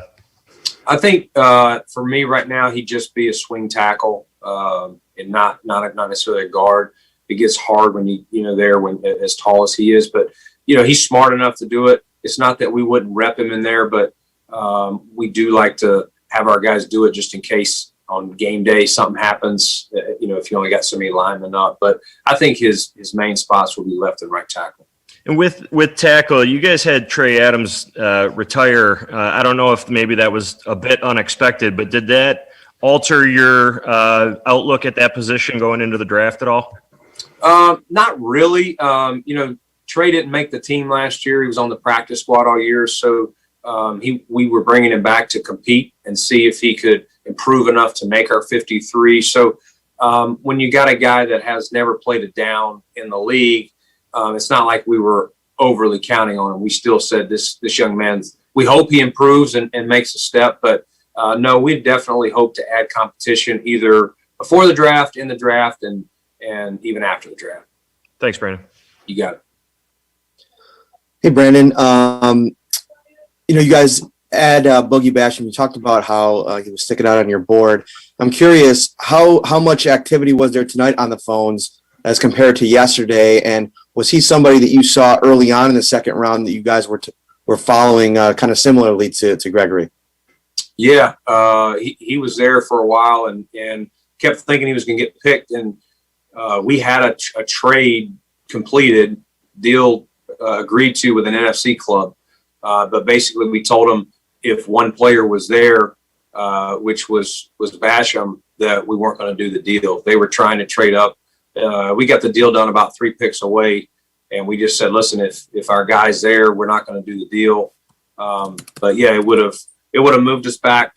I think for me right now, he'd just be a swing tackle and not necessarily a guard. It gets hard when when as tall as he is, but he's smart enough to do it. It's not that we wouldn't rep him in there, but we do like to have our guys do it just in case on game day something happens. If you only got so many linemen up, but I think his main spots will be left and right tackle. And with tackle, you guys had Trey Adams retire. I don't know if maybe that was a bit unexpected, but did that alter your outlook at that position going into the draft at all? Not really. Trey didn't make the team last year. He was on the practice squad all year. So we were bringing him back to compete and see if he could improve enough to make our 53. So when you got a guy that has never played a down in the league, it's not like we were overly counting on him. We still said this young man, we hope he improves and makes a step. But no, we definitely hope to add competition either before the draft, in the draft, and even after the draft. Thanks, Brandon. You got it. Hey, Brandon. You guys add Boogie Basham. You talked about how he was sticking out on your board. I'm curious, how much activity was there tonight on the phones as compared to yesterday? And was he somebody that you saw early on in the second round that you guys were following kind of similarly to Gregory? Yeah, he was there for a while and kept thinking he was going to get picked. And we had a trade completed, deal agreed to with an NFC club. But basically we told him if one player was there, which was Basham, that we weren't going to do the deal. They were trying to trade up. We got the deal done about 3 picks away. And we just said, listen, if our guy's there, we're not going to do the deal. But yeah, it would have moved us back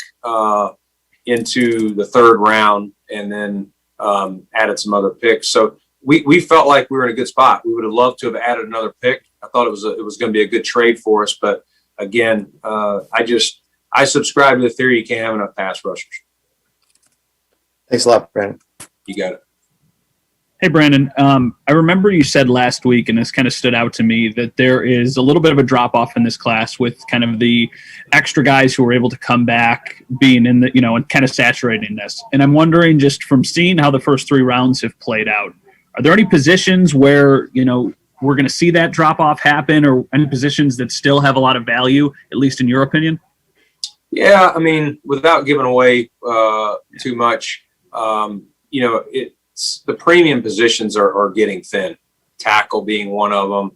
into the third round and then added some other picks. So we felt like we were in a good spot. We would have loved to have added another pick. I thought it was going to be a good trade for us. But again, I subscribe to the theory you can't have enough pass rushers. Thanks a lot, Brandon. You got it. Hey, Brandon, I remember you said last week, and this kind of stood out to me, that there is a little bit of a drop-off in this class with kind of the extra guys who were able to come back being in the, and kind of saturating this. And I'm wondering, just from seeing how the first 3 rounds have played out, are there any positions where, we're going to see that drop-off happen, or any positions that still have a lot of value, at least in your opinion? Yeah, I mean, without giving away too much, the premium positions are getting thin. Tackle being one of them.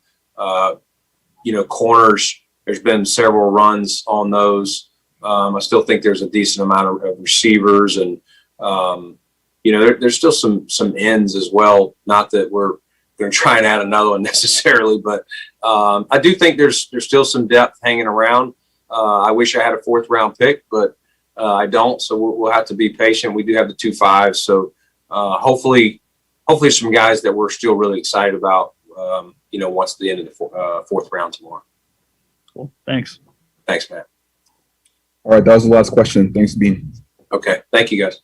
Corners, there's been several runs on those. I still think there's a decent amount of receivers and, there's still some ends as well. Not that we're going to try and add another one necessarily, but I do think there's still some depth hanging around. I wish I had a 4th round pick, but I don't. So we'll have to be patient. We do have the 2 5s. So hopefully some guys that we're still really excited about, once the end of the 4th round tomorrow. Cool. Thanks. Thanks, Matt. All right. That was the last question. Thanks, Bean. Okay. Thank you, guys.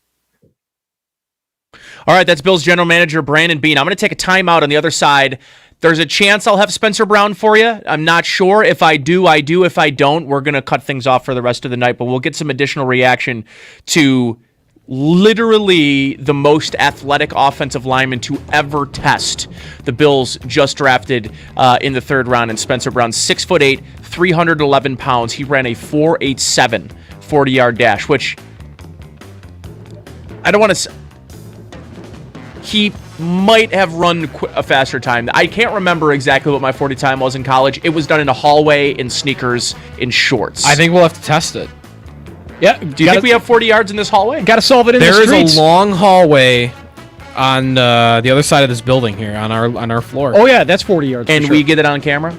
All right, that's Bills general manager Brandon Beane. I'm going to take a timeout on the other side. There's a chance I'll have Spencer Brown for you. I'm not sure. If I do, I do. If I don't, we're going to cut things off for the rest of the night, but we'll get some additional reaction to literally the most athletic offensive lineman to ever test the Bills just drafted in the 3rd round. And Spencer Brown, 6'8", 311 pounds. He ran a 4.87 40-yard dash, which I don't want to... He might have run a faster time. I can't remember exactly what my 40 time was in college. It was done in a hallway in sneakers in shorts. I think we'll have to test it. Yeah. Do you think we have 40 yards in this hallway? Got to solve it in the streets. There is a long hallway on the other side of this building here on our floor. Oh yeah, that's 40 yards. And we get it on camera?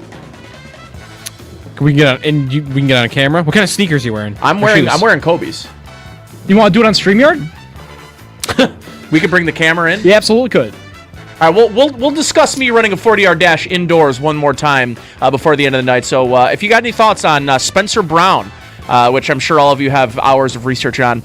We can get we can get on camera. What kind of sneakers are you wearing? I'm wearing Kobe's. You want to do it on StreamYard? We could bring the camera in? Yeah, absolutely could. All right, we'll discuss me running a 40-yard dash indoors one more time before the end of the night. So if you got any thoughts on Spencer Brown, which I'm sure all of you have hours of research on,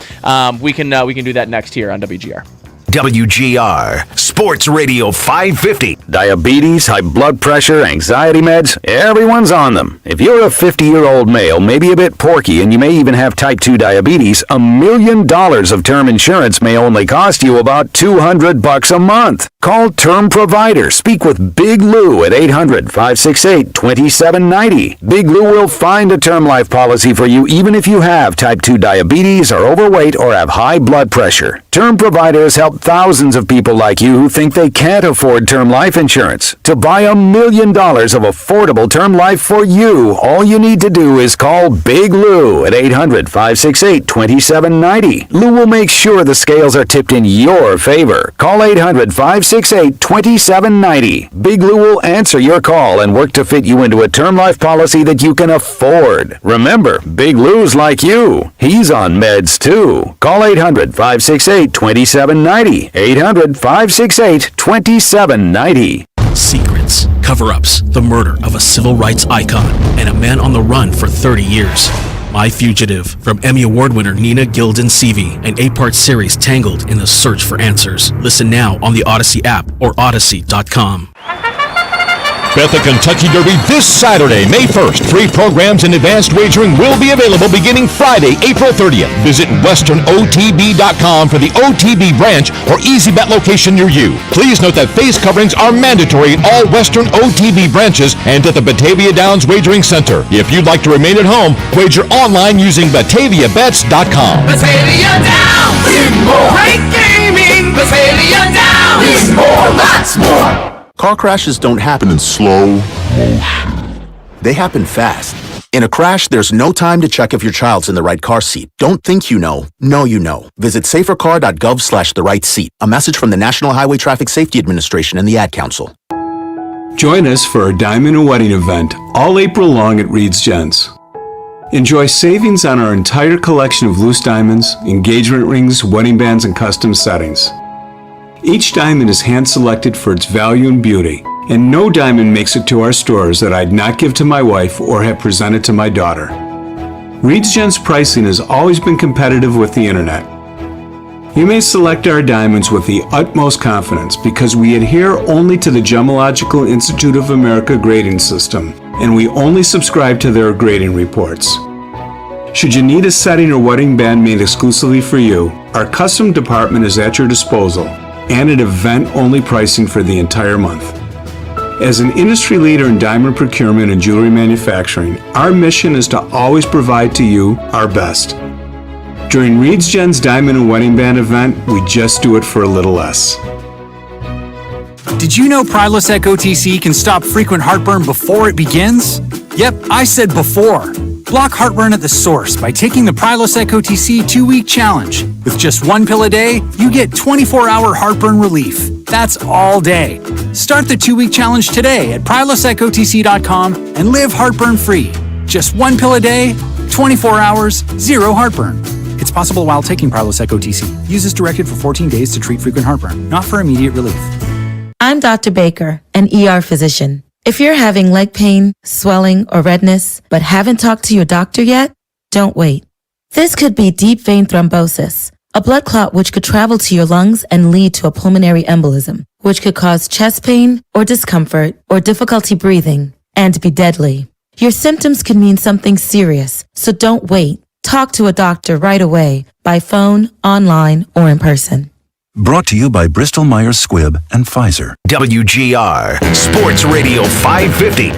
we can do that next here on WGR. WGR Sports Radio 550. Diabetes, high blood pressure, anxiety meds, everyone's on them. If you're a 50-year-old male, maybe a bit porky, and you may even have type 2 diabetes, $1 million of term insurance may only cost you about $200 a month. Call Term Provider. Speak with Big Lou at 800-568-2790. Big Lou will find a term life policy for you even if you have type 2 diabetes, are overweight, or have high blood pressure. Term Providers help thousands of people like you who think they can't afford term life insurance. To buy $1 million of affordable term life for you, all you need to do is call Big Lou at 800-568-2790. Lou will make sure the scales are tipped in your favor. Call 800-568-2790. Big Lou will answer your call and work to fit you into a term life policy that you can afford. Remember, Big Lou's like you. He's on meds too. Call 800-568-2790. 800-568-2790. Secrets, cover-ups, the murder of a civil rights icon, and a man on the run for 30 years. My Fugitive, from Emmy Award winner Nina Gilden Seavey, an 8-part series tangled in the search for answers. Listen now on the Odyssey app or Odyssey.com. Betha Kentucky Derby this Saturday, May 1st. Free programs and advanced wagering will be available beginning Friday, April 30th. Visit westernotb.com for the OTB branch or EasyBet location near you. Please note that face coverings are mandatory at all Western OTB branches and at the Batavia Downs Wagering Center. If you'd like to remain at home, wager online using BataviaBets.com. Batavia Downs! Win more! Great gaming! Batavia Downs! Win more! Lots more! Car crashes don't happen in slow motion. They happen fast. In a crash, there's no time to check if your child's in the right car seat. Don't think you know. Know you know. Visit safercar.gov/the-right-seat. A message from the National Highway Traffic Safety Administration and the Ad Council. Join us for our Diamond and Wedding event all April long at Reed's Gents. Enjoy savings on our entire collection of loose diamonds, engagement rings, wedding bands, and custom settings. Each diamond is hand-selected for its value and beauty, and no diamond makes it to our stores that I'd not give to my wife or have presented to my daughter. Reed's Gents pricing has always been competitive with the internet. You may select our diamonds with the utmost confidence because we adhere only to the Gemological Institute of America grading system, and we only subscribe to their grading reports. Should you need a setting or wedding band made exclusively for you, our custom department is at your disposal, and at event-only pricing for the entire month. As an industry leader in diamond procurement and jewelry manufacturing, our mission is to always provide to you our best. During Reed's Gents Diamond and Wedding Band event, we just do it for a little less. Did you know Prilosec OTC can stop frequent heartburn before it begins? Yep, I said before. Block heartburn at the source by taking the Prilosec OTC 2-week challenge. With just 1 pill a day, you get 24-hour heartburn relief. That's all day. Start the 2-week challenge today at prilosecotc.com and live heartburn-free. Just 1 pill a day, 24 hours, 0 heartburn. It's possible while taking Prilosec OTC. Use as directed for 14 days to treat frequent heartburn, not for immediate relief. I'm Dr. Baker, an ER physician. If you're having leg pain, swelling, or redness, but haven't talked to your doctor yet, don't wait. This could be deep vein thrombosis, a blood clot which could travel to your lungs and lead to a pulmonary embolism, which could cause chest pain or discomfort or difficulty breathing and be deadly. Your symptoms could mean something serious, so don't wait. Talk to a doctor right away, by phone, online, or in person. Brought to you by Bristol Myers Squibb and Pfizer. WGR Sports Radio 550.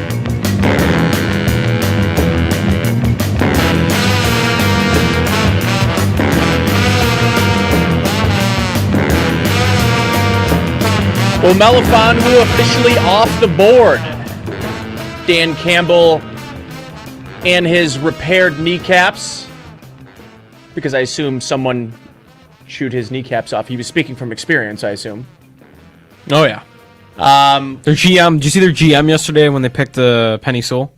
Well, Melifonwu officially off the board. Dan Campbell and his repaired kneecaps, because I assume someone chewed his kneecaps off. He was speaking from experience, I assume. Oh, yeah. Their GM, did you see their GM yesterday when they picked the Penny Sewell?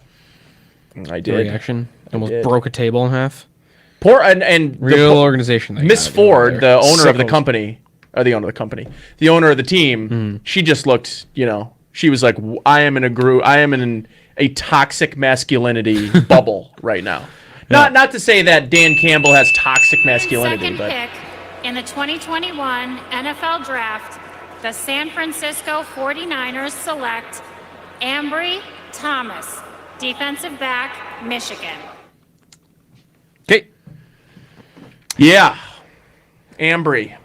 I The did. reaction. Almost broke a table in half. Poor and Real organization. they Miss got Ford, over there. the owner of the Sickles. company, or the owner of the company, the owner of the team, she just looked, she was like, I am in a toxic masculinity bubble right now. Not to say that Dan Campbell has toxic masculinity, Second but pick in the 2021 NFL Draft, the San Francisco 49ers select Ambry Thomas, defensive back, Michigan. Okay. Yeah. Ambry.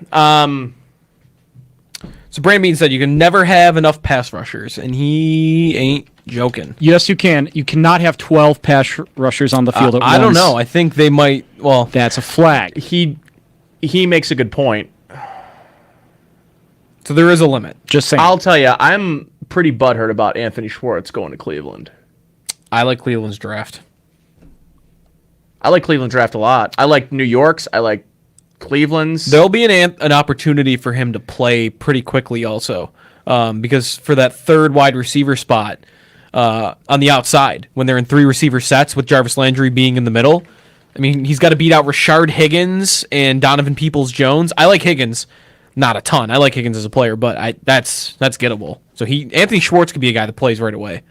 So Brandon Bean said you can never have enough pass rushers, and he ain't joking. Yes, you can. You cannot have 12 pass rushers on the field at once. I don't know. I think they might. Well, that's a flag. He makes a good point. So there is a limit. Just saying. I'll tell you, I'm pretty butthurt about Anthony Schwartz going to Cleveland. I like Cleveland's draft. I like Cleveland's draft a lot. I like New York's. I like Cleveland's. There'll be an opportunity for him to play pretty quickly also, because for that third wide receiver spot on the outside, when they're in 3 receiver sets with Jarvis Landry being in the middle, I mean, he's got to beat out Rashard Higgins and Donovan Peoples-Jones. I like Higgins, not a ton. I like Higgins as a player, but that's gettable. So Anthony Schwartz could be a guy that plays right away.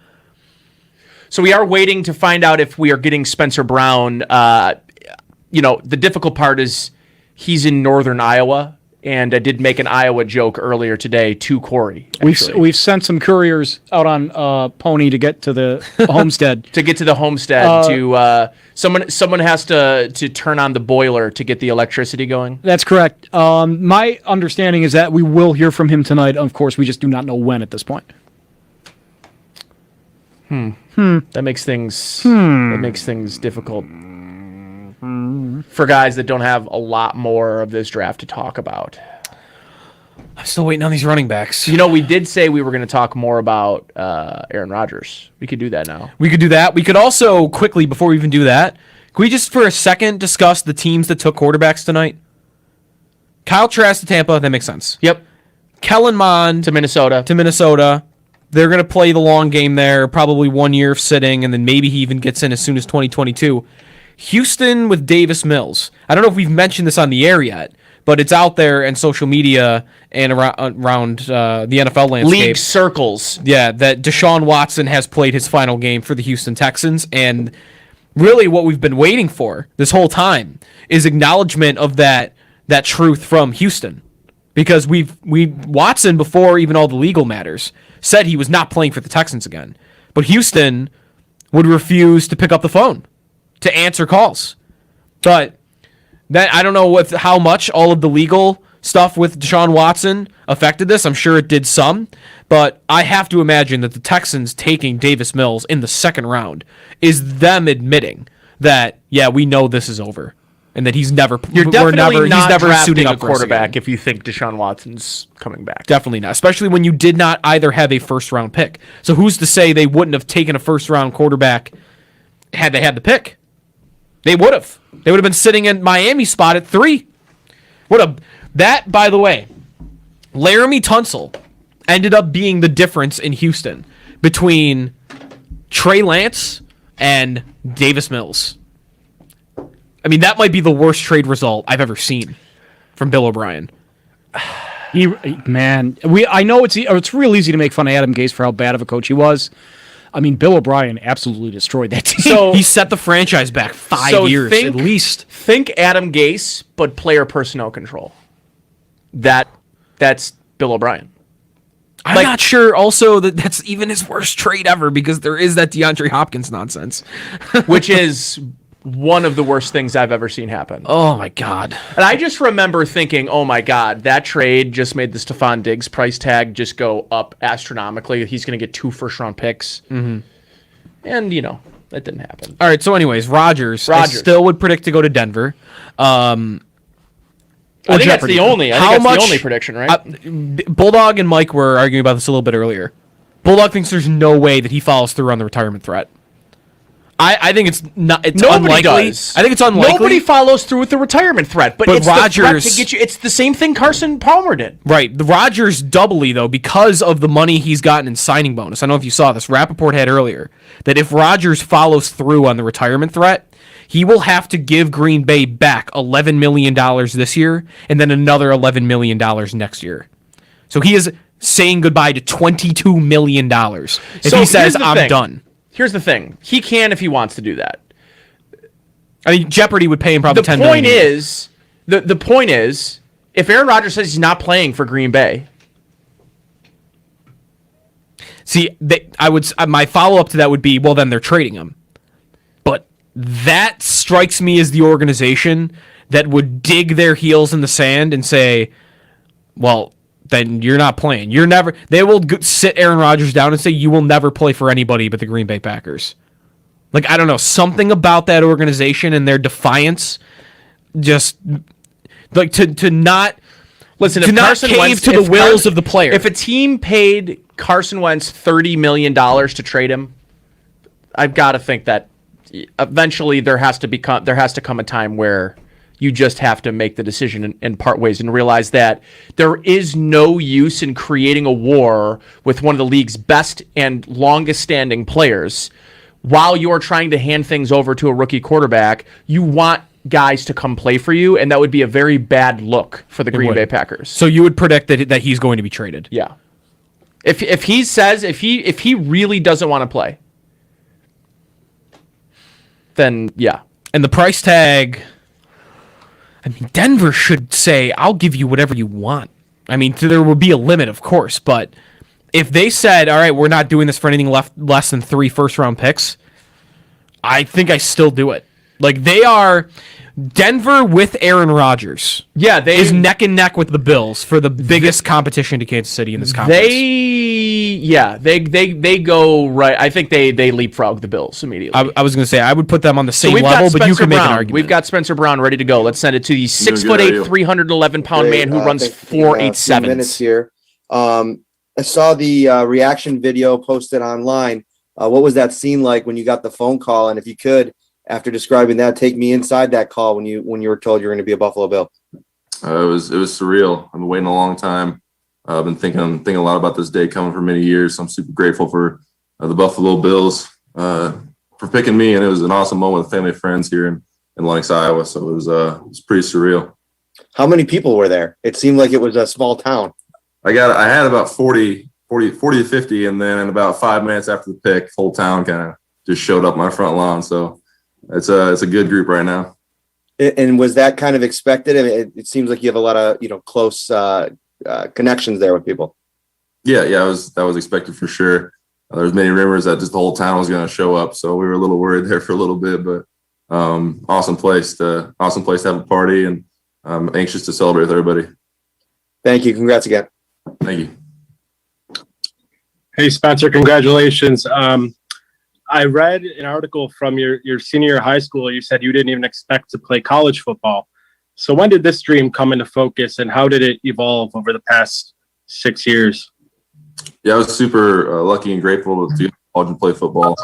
So we are waiting to find out if we are getting Spencer Brown. The difficult part is he's in northern Iowa, and I did make an Iowa joke earlier today to Corey. We've sent some couriers out on Pony to get to the homestead. Someone has to turn on the boiler to get the electricity going. That's correct. My understanding is that we will hear from him tonight. Of course, we just do not know when at this point. That makes things difficult for guys that don't have a lot more of this draft to talk about. I'm still waiting on these running backs. We did say we were going to talk more about Aaron Rodgers. We could do that now. We could do that. We could also quickly, before we even do that, can we just for a second discuss the teams that took quarterbacks tonight? Kyle Trask to Tampa, that makes sense. Yep. Kellen Mond to Minnesota. They're going to play the long game there, probably 1 year of sitting, and then maybe he even gets in as soon as 2022. Houston with Davis Mills. I don't know if we've mentioned this on the air yet, but it's out there in social media and around the NFL landscape. League circles. Yeah, that Deshaun Watson has played his final game for the Houston Texans, and really what we've been waiting for this whole time is acknowledgement of that truth from Houston. Because Watson, before even all the legal matters, said he was not playing for the Texans again. But Houston would refuse to pick up the phone to answer calls. But that I don't know how much all of the legal stuff with Deshaun Watson affected this. I'm sure it did some. But I have to imagine that the Texans taking Davis Mills in the second round is them admitting that, yeah, we know this is over. And that he's never You're definitely not he's never drafting suiting a up for us quarterback again. if you think Deshaun Watson's coming back. Definitely not, especially when you did not either have a first-round pick. So who's to say they wouldn't have taken a first-round quarterback had they had the pick? They would have. They would have been sitting in Miami's spot at 3. That, by the way, Laramie Tunsil ended up being the difference in Houston between Trey Lance and Davis Mills. I mean, that might be the worst trade result I've ever seen from Bill O'Brien. I know it's real easy to make fun of Adam Gase for how bad of a coach he was. I mean, Bill O'Brien absolutely destroyed that team. So he set the franchise back 5 years at least. Think Adam Gase, but player personnel control. That's Bill O'Brien. I'm not sure also that's even his worst trade ever because there is that DeAndre Hopkins nonsense. Which is one of the worst things I've ever seen happen. Oh, my God. And I just remember thinking, oh, my God, that trade just made the Stephon Diggs price tag just go up astronomically. He's going to get 2 first-round picks. Mm-hmm. And, that didn't happen. All right, so anyways, Rodgers. I still would predict to go to Denver. I think that's the only prediction, right? Bulldog and Mike were arguing about this a little bit earlier. Bulldog thinks there's no way that he follows through on the retirement threat. I think it's not. It's Nobody unlikely. does. I think it's unlikely. Nobody follows through with the retirement threat, but it's Rodgers, the threat to get you. It's the same thing Carson Palmer did. Right. The Rodgers doubly, though, because of the money he's gotten in signing bonus. I don't know if you saw this. Rappaport had earlier that if Rodgers follows through on the retirement threat, he will have to give Green Bay back $11 million this year and then another $11 million next year. So he is saying goodbye to $22 million if he says, I'm done. Here's the thing. He can if he wants to do that. I mean, Jeopardy would pay him probably $10 million. The point is, if Aaron Rodgers says he's not playing for Green Bay. See, my follow-up to that would be, well, then they're trading him. But that strikes me as the organization that would dig their heels in the sand and say, well, then you're not playing. They will sit Aaron Rodgers down and say you will never play for anybody but the Green Bay Packers. Like, I don't know, something about that organization and their defiance, just like to not listen. To If not Carson cave Wentz, to the wills of the player. If a team paid Carson Wentz $30 million to trade him, I've got to think that eventually there has to come a time where you just have to make the decision and part ways and realize that there is no use in creating a war with one of the league's best and longest standing players while you're trying to hand things over to a rookie quarterback. You want guys to come play for you, and that would be a very bad look for the Green Bay Packers. So you would predict that he's going to be traded? Yeah. If he really doesn't want to play, then yeah. And the price tag, I mean, Denver should say, I'll give you whatever you want. I mean, there will be a limit, of course, but if they said, all right, we're not doing this for anything less than 3 first-round picks, I think I still do it. Like, they are Denver with Aaron Rodgers. Yeah, is neck and neck with the Bills for the biggest competition to Kansas City in this conference. They go right. I think they leapfrog the Bills immediately. I was going to say, I would put them on the same level, but you can make an argument. We've got Spencer Brown ready to go. Let's send it to the 6'8", 311-pound man who runs 4.87. Minutes here. I saw the reaction video posted online. What was that scene like when you got the phone call? And if you could, after describing that, take me inside that call when you were told you were going to be a Buffalo Bill. It was surreal. I've been waiting a long time. I've been thinking a lot about this day coming for many years. So I'm super grateful for the Buffalo Bills for picking me, and it was an awesome moment with family and friends here in Lenox, Iowa. So it was pretty surreal. How many people were there? It seemed like it was a small town. I had about 40 to 50, and then in about 5 minutes after the pick, the whole town kind of just showed up my front lawn. So it's a good group right now. And was that kind of expected? I mean, it seems like you have a lot of close connections there with people. Yeah, that was expected for sure. There was many rumors that just the whole town was going to show up, so we were a little worried there for a little bit. But awesome place to have a party, and I'm anxious to celebrate with everybody. Thank you. Congrats again. Thank you. Hey, Spencer, congratulations. I read an article from your senior year of high school. You said you didn't even expect to play college football. So when did this dream come into focus, and how did it evolve over the past 6 years? Yeah, I was super lucky and grateful to college and play football.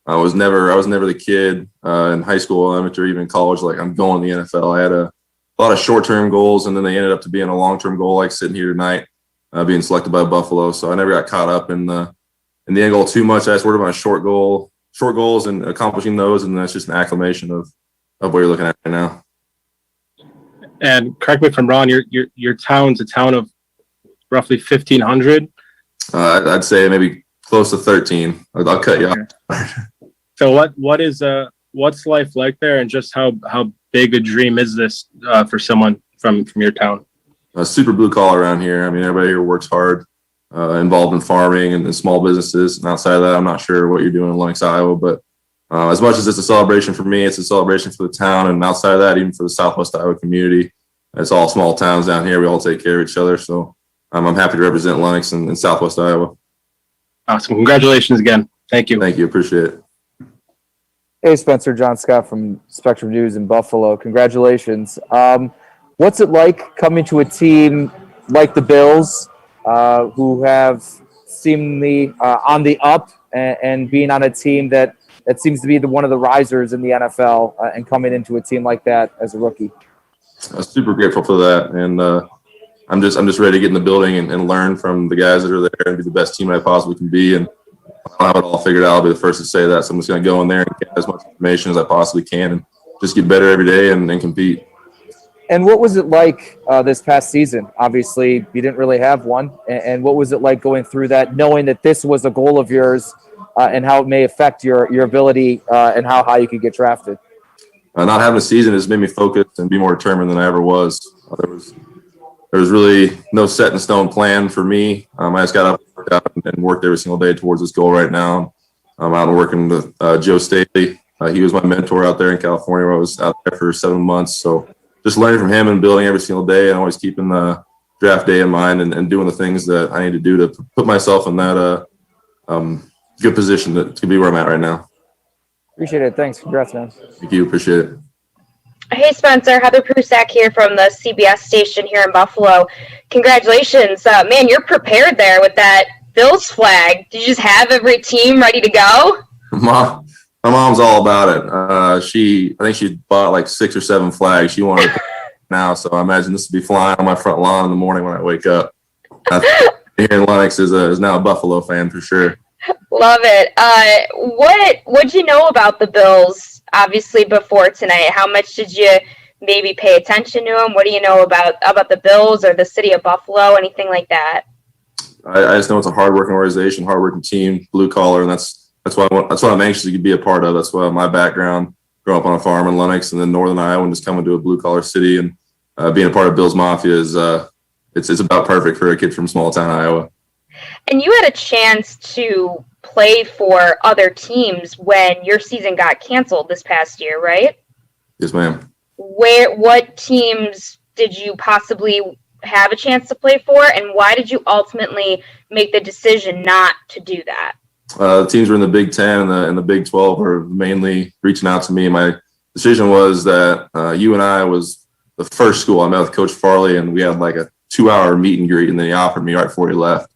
I was never the kid in high school, elementary, even college, like I'm going to the NFL. I had a lot of short-term goals, and then they ended up to being a long-term goal, like sitting here tonight, being selected by Buffalo. So I never got caught up in the end goal too much. I just worked on short goals and accomplishing those, and that's just an acclamation of what you're looking at right now. And correct me if I'm wrong, your town's a town of roughly 1,500. I'd say maybe close to 13. I'll cut you off. So what's life like there, and just how big a dream is this for someone from your town? Super blue collar around here. I mean, everybody here works hard, involved in farming and small businesses. And outside of that, I'm not sure what you're doing in Lenox, Iowa, but as much as it's a celebration for me, it's a celebration for the town. And outside of that, even for the Southwest Iowa community, it's all small towns down here. We all take care of each other. So I'm happy to represent Lenox in Southwest Iowa. Awesome. Congratulations again. Thank you. Thank you. Appreciate it. Hey, Spencer, John Scott from Spectrum News in Buffalo. Congratulations. What's it like coming to a team like the Bills, who have seemingly on the up, and being on a team that seems to be one of the risers in the NFL, and coming into a team like that as a rookie? I'm super grateful for that, and I'm just ready to get in the building and learn from the guys that are there and be the best team I possibly can be. And I don't have it all figured out. I'll be the first to say that. So I'm just going to go in there and get as much information as I possibly can and just get better every day and compete. And what was it like this past season? Obviously, you didn't really have one. And what was it like going through that, knowing that this was a goal of yours, and how it may affect your ability and how high you could get drafted? Not having a season has made me focus and be more determined than I ever was. There was really no set in stone plan for me. I just got up, worked out, and worked every single day towards this goal right now. I'm out and working with Joe Staley. He was my mentor out there in California where I was out there for 7 months. So just learning from him and building every single day, and always keeping the draft day in mind and doing the things that I need to do to put myself in that good position to be where I'm at right now. Appreciate it. Thanks. Congrats, man. Thank you. Appreciate it. Hey, Spencer. Heather Prusak here from the CBS station here in Buffalo. Congratulations. Man, you're prepared there with that Bills flag. Did you just have every team ready to go? My mom's all about it. I think she bought like 6 or 7 flags. She wanted to now, so I imagine this will be flying on my front lawn in the morning when I wake up. Here in Lenox is now a Buffalo fan for sure. Love it. What'd you know about the Bills, obviously, before tonight? How much did you maybe pay attention to them? What do you know about the Bills or the city of Buffalo, anything like that? I just know it's a hardworking organization, hardworking team, blue collar, and that's what I'm anxious to be a part of. That's why my background, growing up on a farm in Lenox and then Northern Iowa, and just coming to a blue collar city and being a part of Bills Mafia is it's about perfect for a kid from small town Iowa. And you had a chance to play for other teams when your season got canceled this past year, right? Yes, ma'am. What teams did you possibly have a chance to play for, and why did you ultimately make the decision not to do that? The teams were in the Big Ten and the Big 12 were mainly reaching out to me. My decision was that UNI was the first school I met with Coach Farley, and we had like a 2-hour meet and greet, and then he offered me right before he left.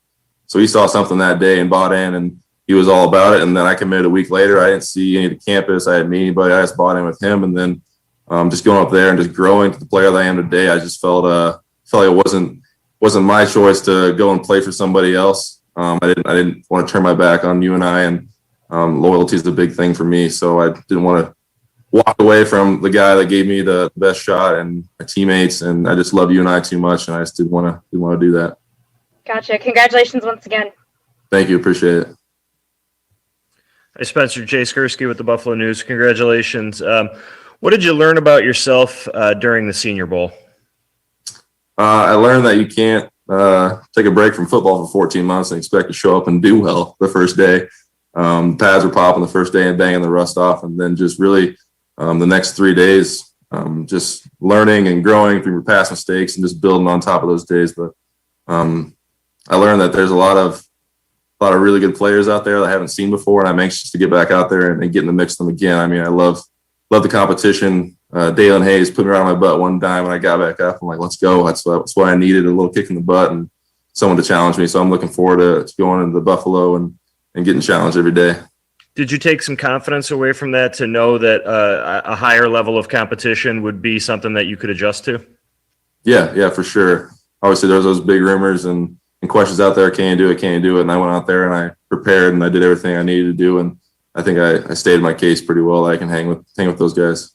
So he saw something that day and bought in, and he was all about it. And then I committed a week later. I didn't see any of the campus. I didn't meet anybody. I just bought in with him. And then just going up there and just growing to the player that I am today, I just felt like it wasn't my choice to go and play for somebody else. I didn't want to turn my back on UNI, and loyalty is the big thing for me. So I didn't want to walk away from the guy that gave me the best shot and my teammates. And I just love UNI too much, and I just didn't want to do that. Gotcha. Congratulations once again. Thank you. Appreciate it. Hi, Spencer. Jay Skursky with the Buffalo News. Congratulations. What did you learn about yourself during the Senior Bowl? I learned that you can't take a break from football for 14 months and expect to show up and do well the first day. Pads were popping the first day and banging the rust off. And then just really the next 3 days, just learning and growing from your past mistakes and just building on top of those days. But I learned that there's a lot of really good players out there that I haven't seen before, and I'm anxious to get back out there and get in the mix with them again. I mean, I love the competition. Dalen Hayes put me right on my butt one time when I got back up. I'm like, let's go. That's what I needed, a little kick in the butt and someone to challenge me. So I'm looking forward to going into the Buffalo and getting challenged every day. Did you take some confidence away from that to know that a higher level of competition would be something that you could adjust to? Yeah, for sure. Obviously, there was those big rumors and questions out there. Can you do it? And I went out there and I prepared and I did everything I needed to do. And I think I stated my case pretty well. I can hang with those guys.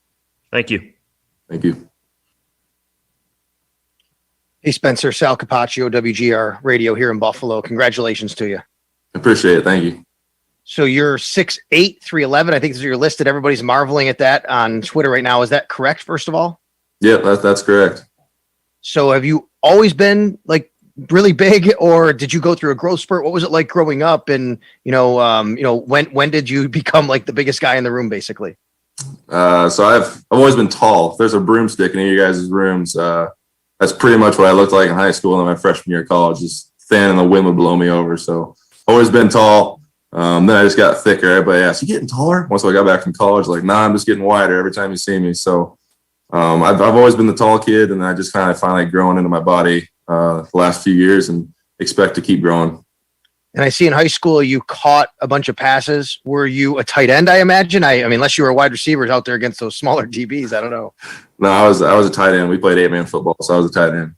Thank you. Thank you. Hey, Spencer, Sal Capaccio, WGR Radio here in Buffalo. Congratulations to you. I appreciate it. Thank you. So you're 6'8", 311. I think this is your listed. Everybody's marveling at that on Twitter right now. Is that correct, first of all? Yeah, that's correct. So have you always been like really big, or did you go through a growth spurt? What was it like growing up? And, when did you become like the biggest guy in the room, basically? So I've always been tall. If there's a broomstick in your guys' rooms, that's pretty much what I looked like in high school and my freshman year of college, just thin and the wind would blow me over. So always been tall. Then I just got thicker. Everybody asked, "You getting taller?" Once I got back from college, like, nah, I'm just getting wider every time you see me. So I've always been the tall kid, and I just kind of finally grown into my body the last few years and expect to keep growing. And I see in high school you caught a bunch of passes. Were you a tight end, I imagine? I mean, unless you were a wide receiver out there against those smaller DBs, I don't know. No, I was a tight end. We played 8-man football, so I was a tight end.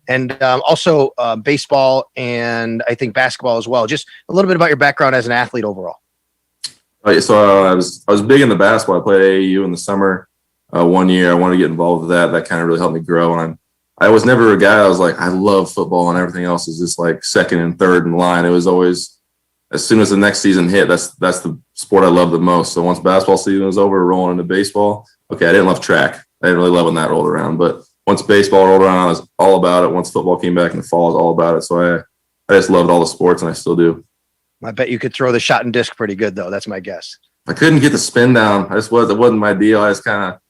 And also baseball and I think basketball as well. Just a little bit about your background as an athlete overall. So I was big into basketball. I played AAU in the summer. 1 year, I wanted to get involved with that. That kind of really helped me grow. And I was never a guy. I was like, I love football, and everything else is just like second and third in line. It was always, as soon as the next season hit, that's the sport I love the most. So once basketball season was over, rolling into baseball. Okay, I didn't love track. I didn't really love when that rolled around, but once baseball rolled around, I was all about it. Once football came back in the fall, I was all about it. So I just loved all the sports, and I still do. I bet you could throw the shot and disc pretty good, though. That's my guess. I couldn't get the spin down. It wasn't my deal. I just kind of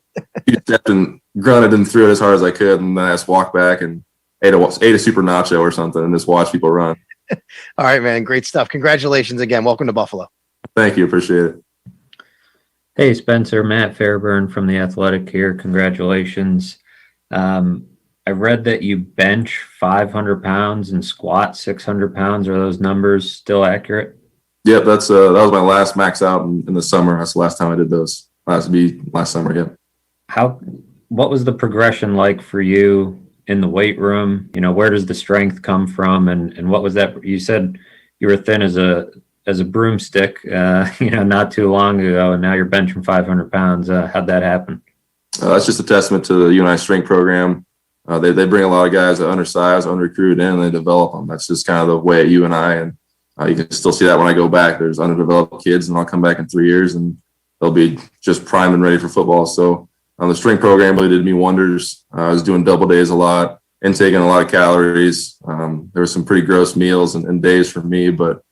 stepped and grunted and threw it as hard as I could, and then I just walked back and ate a super nacho or something and just watched people run. All right, man. Great stuff. Congratulations again. Welcome to Buffalo. Thank you. Appreciate it. Hey, Spencer, Matt Fairburn from The Athletic here. Congratulations. I read that you bench 500 pounds and squat 600 pounds. Are those numbers still accurate? Yep, that was my last max out in the summer. That's the last time I did those. Last summer, yep. What was the progression like for you in the weight room? Where does the strength come from? And what was that? You said you were thin as a broomstick, not too long ago, and now you're benching 500 pounds. How'd that happen? That's just a testament to the UNI strength program. They bring a lot of guys that are undersized, unrecruited in, and they develop them. That's just kind of the way at UNI, and you can still see that when I go back. There's underdeveloped kids, and I'll come back in 3 years, and they'll be just primed and ready for football. So the strength program really did me wonders. I was doing double days a lot and taking a lot of calories. There were some pretty gross meals and days for me, but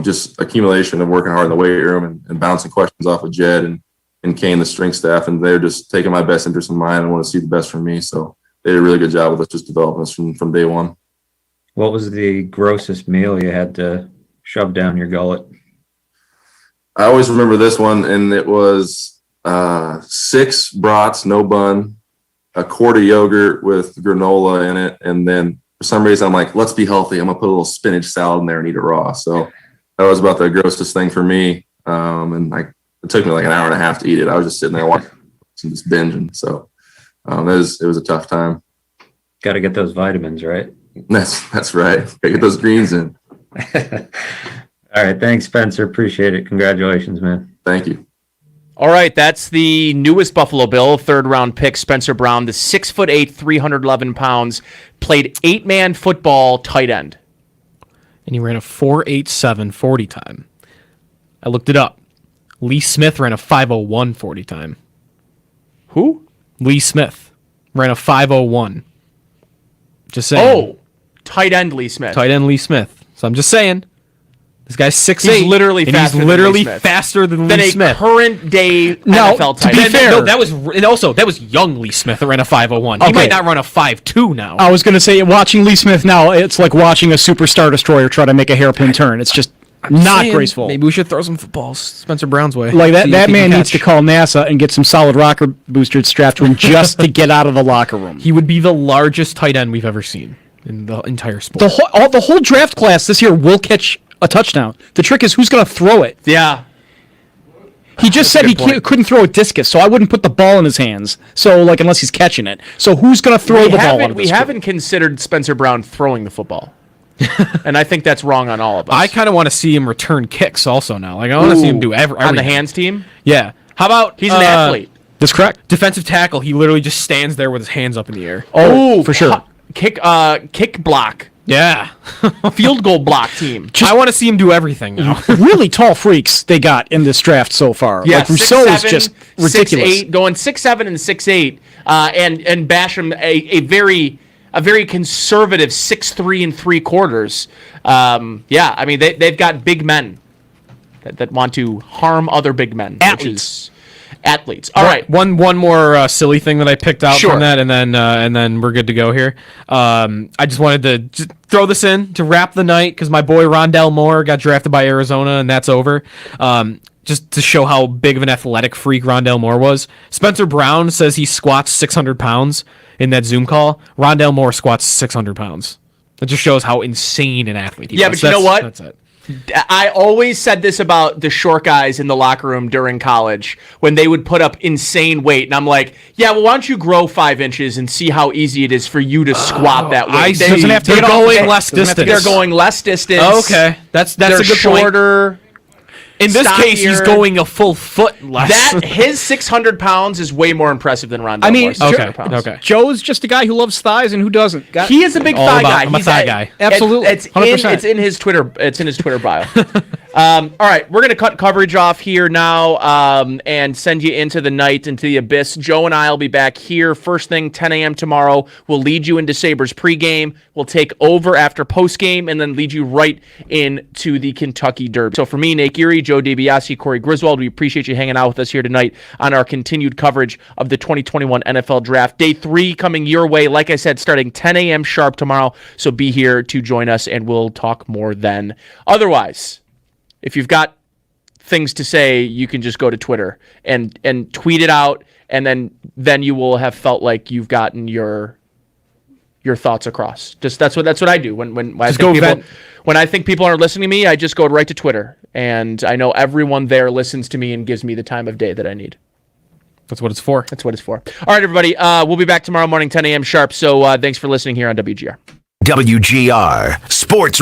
just accumulation of working hard in the weight room and bouncing questions off of Jed and Kane, the strength staff, and they're just taking my best interest in mind and want to see the best from me. So they did a really good job with us, just developing us from day one. What was the grossest meal you had to shove down your gullet? I always remember this one, and it was 6 brats, no bun, a quart of yogurt with granola in it, and then for some reason I'm like, let's be healthy. I'm gonna put a little spinach salad in there and eat it raw. So that was about the grossest thing for me, and it took me like an hour and a half to eat it. I was just sitting there watching and just binging. So it was a tough time. Got to get those vitamins, right? That's right. Got to get those greens in. All right. Thanks, Spencer. Appreciate it. Congratulations, man. Thank you. All right. That's the newest Buffalo Bill, third-round pick, Spencer Brown, the 6'8", 311 pounds, played 8-man football tight end. And he ran a 4.87 40 time. I looked it up. Lee Smith ran a 5.01 40 time. Who? Lee Smith ran a 5.01. Just saying. Oh, tight end Lee Smith. Tight end Lee Smith. So I'm just saying. This guy's 6'8". He's literally faster than Lee Lee Smith. Current day NFL tight end. end. No, that was young Lee Smith that ran a 5.01. He might not run a 5.2 now. I was going to say, watching Lee Smith now, it's like watching a superstar destroyer try to make a hairpin turn. It's just not graceful. Maybe we should throw some footballs Spencer Brown's way. Like that man needs to call NASA and get some solid rocker boosters strapped to him just to get out of the locker room. He would be the largest tight end we've ever seen in the entire sport. The whole draft class this year will catch a touchdown. The trick is who's going to throw it. Yeah. He just said he couldn't throw a discus, so I wouldn't put the ball in his hands. So, like, unless he's catching it. So who's going to throw the ball? We haven't considered Spencer Brown throwing the football. And I think that's wrong on all of us. I kind of want to see him return kicks also now. Like, I want to see him do everything. On the hands team? Yeah. How about... He's an athlete. That's correct. Defensive tackle. He literally just stands there with his hands up in the air. Oh, for sure. Kick block. Yeah. Field goal block team. I want to see him do everything now. Really tall freaks they got in this draft so far. Yeah, like Rousseau is just ridiculous. 6'8", going 6'7" and 6'8", and Basham a very conservative 6'3" and 3/4. Yeah, I mean they've got big men that want to harm other big men. Athletes. All right. One more silly thing that I picked out from that, and then we're good to go here. I just wanted to just throw this in to wrap the night because my boy Rondell Moore got drafted by Arizona, and that's over. Just to show how big of an athletic freak Rondell Moore was. Spencer Brown says he squats 600 pounds in that Zoom call. Rondell Moore squats 600 pounds. That just shows how insane an athlete he was. But you know what? That's it. I always said this about the short guys in the locker room during college when they would put up insane weight. And I'm like, yeah, well, why don't you grow 5 inches and see how easy it is for you to squat that weight? They're going less distance. They're going less distance. Okay. That's a good shorter. Point. In this case, he's going a full foot less. His 600 pounds is way more impressive than Rondell Moore's 600 pounds. Okay. Joe's just a guy who loves thighs, and who doesn't? He is a big thigh guy. I'm a thigh guy. Absolutely. It's 100%. in his Twitter. It's in his Twitter bio. All right, we're gonna cut coverage off here now and send you into the night, into the abyss. Joe and I will be back here first thing 10 a.m. tomorrow. We'll lead you into Sabres pregame. We'll take over after postgame, and then lead you right into the Kentucky Derby. So for me, Nate Geary, Joe DiBiase, Corey Griswold, we appreciate you hanging out with us here tonight on our continued coverage of the 2021 NFL Draft. Day 3 coming your way, like I said, starting 10 a.m. sharp tomorrow. So be here to join us, and we'll talk more then. Otherwise, if you've got things to say, you can just go to Twitter and tweet it out, and then you will have felt like you've gotten your thoughts across. Just that's what I do when I think people aren't listening to me. I just go right to Twitter, and I know everyone there listens to me and gives me the time of day that I need. That's what it's for. That's what it's for. All right, everybody. We'll be back tomorrow morning, 10 a.m. sharp. So thanks for listening here on WGR. WGR Sports